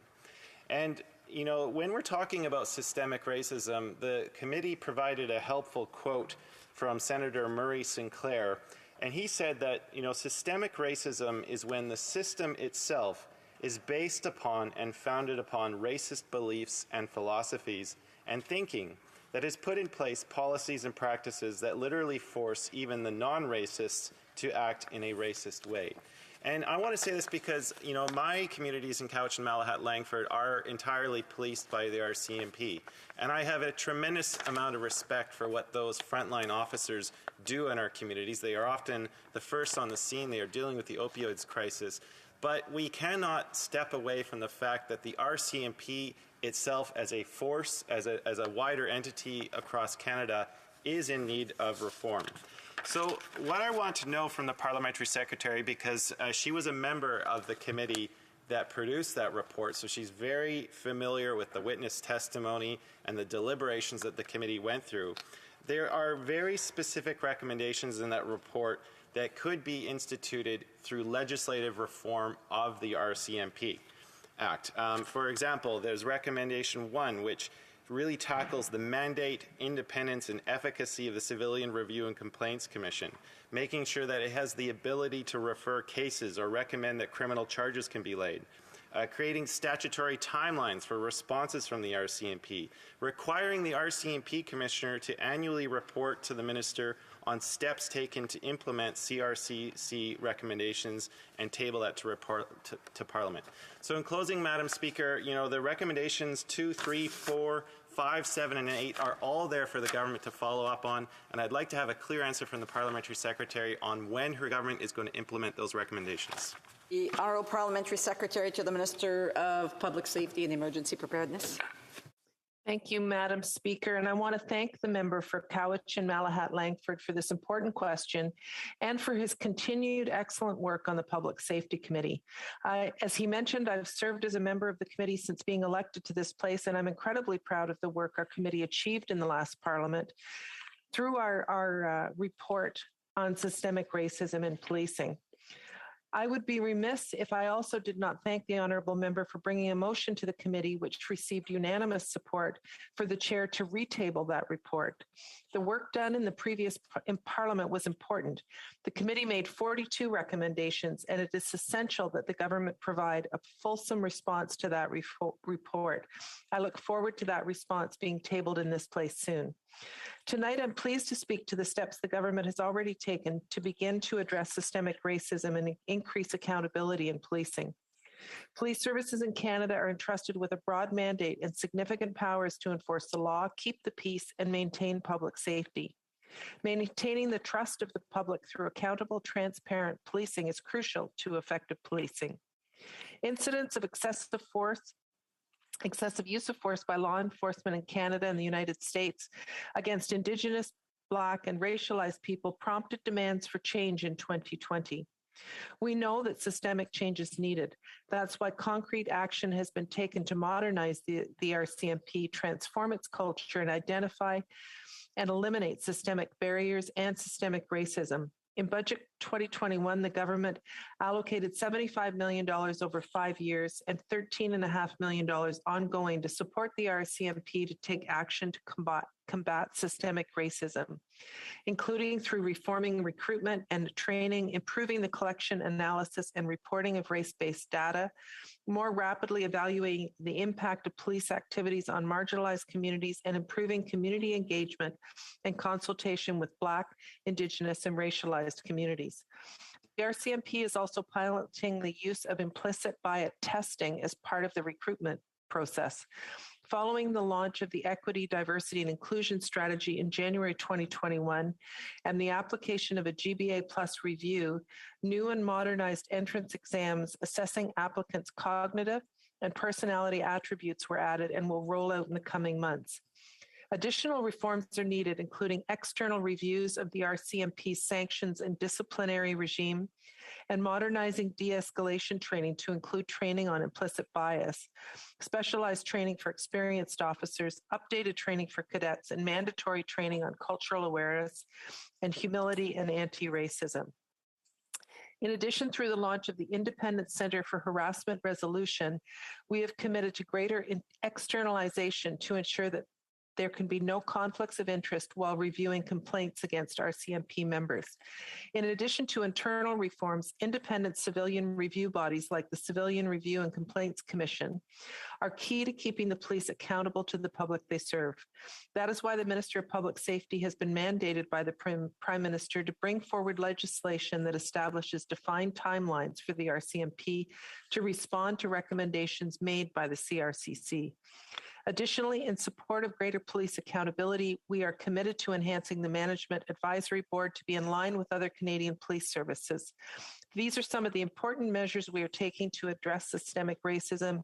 And, you know, when we're talking about systemic racism, the committee provided a helpful quote from Senator Murray Sinclair. And he said that, you know, systemic racism is when the system itself is based upon and founded upon racist beliefs and philosophies and thinking that has put in place policies and practices that literally force even the non-racists to act in a racist way. And I want to say this because, you know, my communities in Cowichan, Malahat, Langford are entirely policed by the RCMP. And I have a tremendous amount of respect for what those frontline officers do in our communities. They are often the first on the scene. They are dealing with the opioids crisis. But we cannot step away from the fact that the RCMP itself as a force, as a wider entity across Canada, is in need of reform. So what I want to know from the Parliamentary Secretary, because she was a member of the committee that produced that report, so she's very familiar with the witness testimony and the deliberations that the committee went through. There are very specific recommendations in that report that could be instituted through legislative reform of the RCMP Act. For example, there's recommendation 1, which really tackles the mandate, independence, and efficacy of the Civilian Review and Complaints Commission, making sure that it has the ability to refer cases or recommend that criminal charges can be laid. Creating statutory timelines for responses from the RCMP, requiring the RCMP Commissioner to annually report to the Minister on steps taken to implement CRCC recommendations and table that to report to Parliament. So in closing, Madam Speaker, the recommendations 2, 3, 4, 5, 7, and 8 are all there for the government to follow up on, and I'd like to have a clear answer from the Parliamentary Secretary on when her government is going to implement those recommendations. The Honourable Parliamentary Secretary to the Minister of Public Safety and Emergency Preparedness. Thank you, Madam Speaker, and I want to thank the member for Cowichan and Malahat Langford for this important question and for his continued excellent work on the Public Safety Committee. As he mentioned, I've served as a member of the committee since being elected to this place, and I'm incredibly proud of the work our committee achieved in the last Parliament through our report on systemic racism in policing. I would be remiss if I also did not thank the honourable member for bringing a motion to the committee which received unanimous support for the chair to retable that report. The work done in the previous Parliament was important. The committee made 42 recommendations, and it is essential that the government provide a fulsome response to that report. I look forward to that response being tabled in this place soon. Tonight, I'm pleased to speak to the steps the government has already taken to begin to address systemic racism and increase accountability in policing. Police services in Canada are entrusted with a broad mandate and significant powers to enforce the law, keep the peace, and maintain public safety. Maintaining the trust of the public through accountable, transparent policing is crucial to effective policing. Incidents of excessive use of force by law enforcement in Canada and the United States against Indigenous, Black, and racialized people prompted demands for change in 2020. We know that systemic change is needed. That's why concrete action has been taken to modernize the RCMP, transform its culture, and identify and eliminate systemic barriers and systemic racism. In Budget 2021, the government allocated $75 million over 5 years and $13.5 million ongoing to support the RCMP to take action to combat systemic racism, including through reforming recruitment and training, improving the collection, analysis, and reporting of race-based data, more rapidly evaluating the impact of police activities on marginalized communities, and improving community engagement and consultation with Black, Indigenous, and racialized communities. The RCMP is also piloting the use of implicit bias testing as part of the recruitment process. Following the launch of the Equity, Diversity, and Inclusion Strategy in January 2021 and the application of a GBA Plus review, new and modernized entrance exams assessing applicants' cognitive and personality attributes were added and will roll out in the coming months. Additional reforms are needed, including external reviews of the RCMP's sanctions and disciplinary regime, and modernizing de-escalation training to include training on implicit bias, specialized training for experienced officers, updated training for cadets, and mandatory training on cultural awareness and humility and anti-racism. In addition, through the launch of the Independent Center for Harassment Resolution, we have committed to greater externalization to ensure that there can be no conflicts of interest while reviewing complaints against RCMP members. In addition to internal reforms, independent civilian review bodies like the Civilian Review and Complaints Commission are key to keeping the police accountable to the public they serve. That is why the Minister of Public Safety has been mandated by the Prime Minister to bring forward legislation that establishes defined timelines for the RCMP to respond to recommendations made by the CRCC. Additionally, in support of greater police accountability, we are committed to enhancing the Management Advisory Board to be in line with other Canadian police services. These are some of the important measures we are taking to address systemic racism,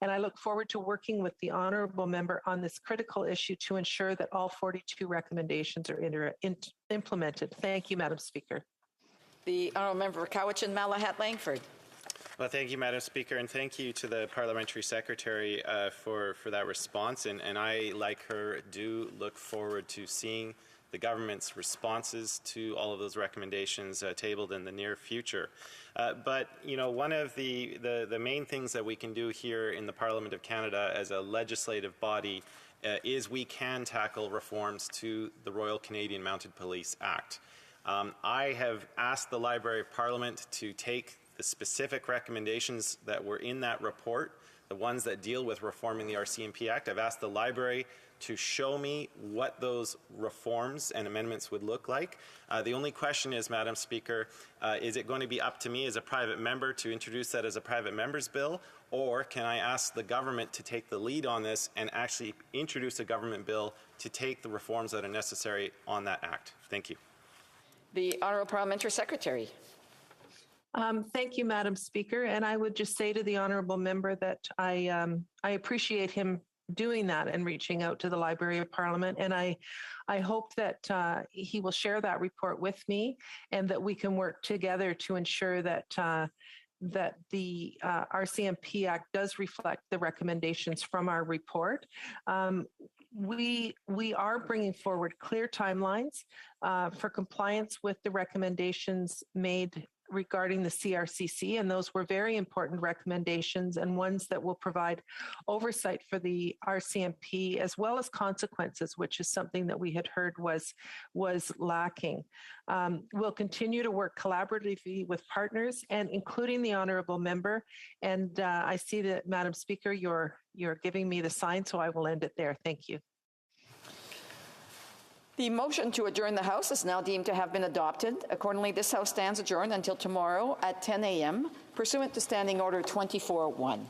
and I look forward to working with the honourable member on this critical issue to ensure that all 42 recommendations are implemented. Thank you, Madam Speaker. The honourable member for Cowichan, Malahat Langford. Well, thank you, Madam Speaker, and thank you to the Parliamentary Secretary for that response. And I, like her, do look forward to seeing the government's responses to all of those recommendations tabled in the near future. But, you know, one of the main things that we can do here in the Parliament of Canada as a legislative body is we can tackle reforms to the Royal Canadian Mounted Police Act. I have asked the Library of Parliament to take the specific recommendations that were in that report, the ones that deal with reforming the RCMP Act. I've asked the Library to show me what those reforms and amendments would look like. The only question is, Madam Speaker, is it going to be up to me as a private member to introduce that as a private member's bill, or can I ask the government to take the lead on this and actually introduce a government bill to take the reforms that are necessary on that act? Thank you. The Honourable Parliamentary Secretary. Thank you, Madam Speaker. And I would just say to the honourable member that I appreciate him doing that and reaching out to the Library of Parliament. And I hope that he will share that report with me and that we can work together to ensure that that the RCMP Act does reflect the recommendations from our report. We are bringing forward clear timelines for compliance with the recommendations made regarding the CRCC, and those were very important recommendations and ones that will provide oversight for the RCMP as well as consequences, which is something that we had heard was lacking. We'll continue to work collaboratively with partners, and including the honourable member. And I see that, Madam Speaker, you're giving me the sign, so I will end it there. Thank you. The motion to adjourn the House is now deemed to have been adopted. Accordingly, this House stands adjourned until tomorrow at 10 a.m. pursuant to Standing Order 24-1.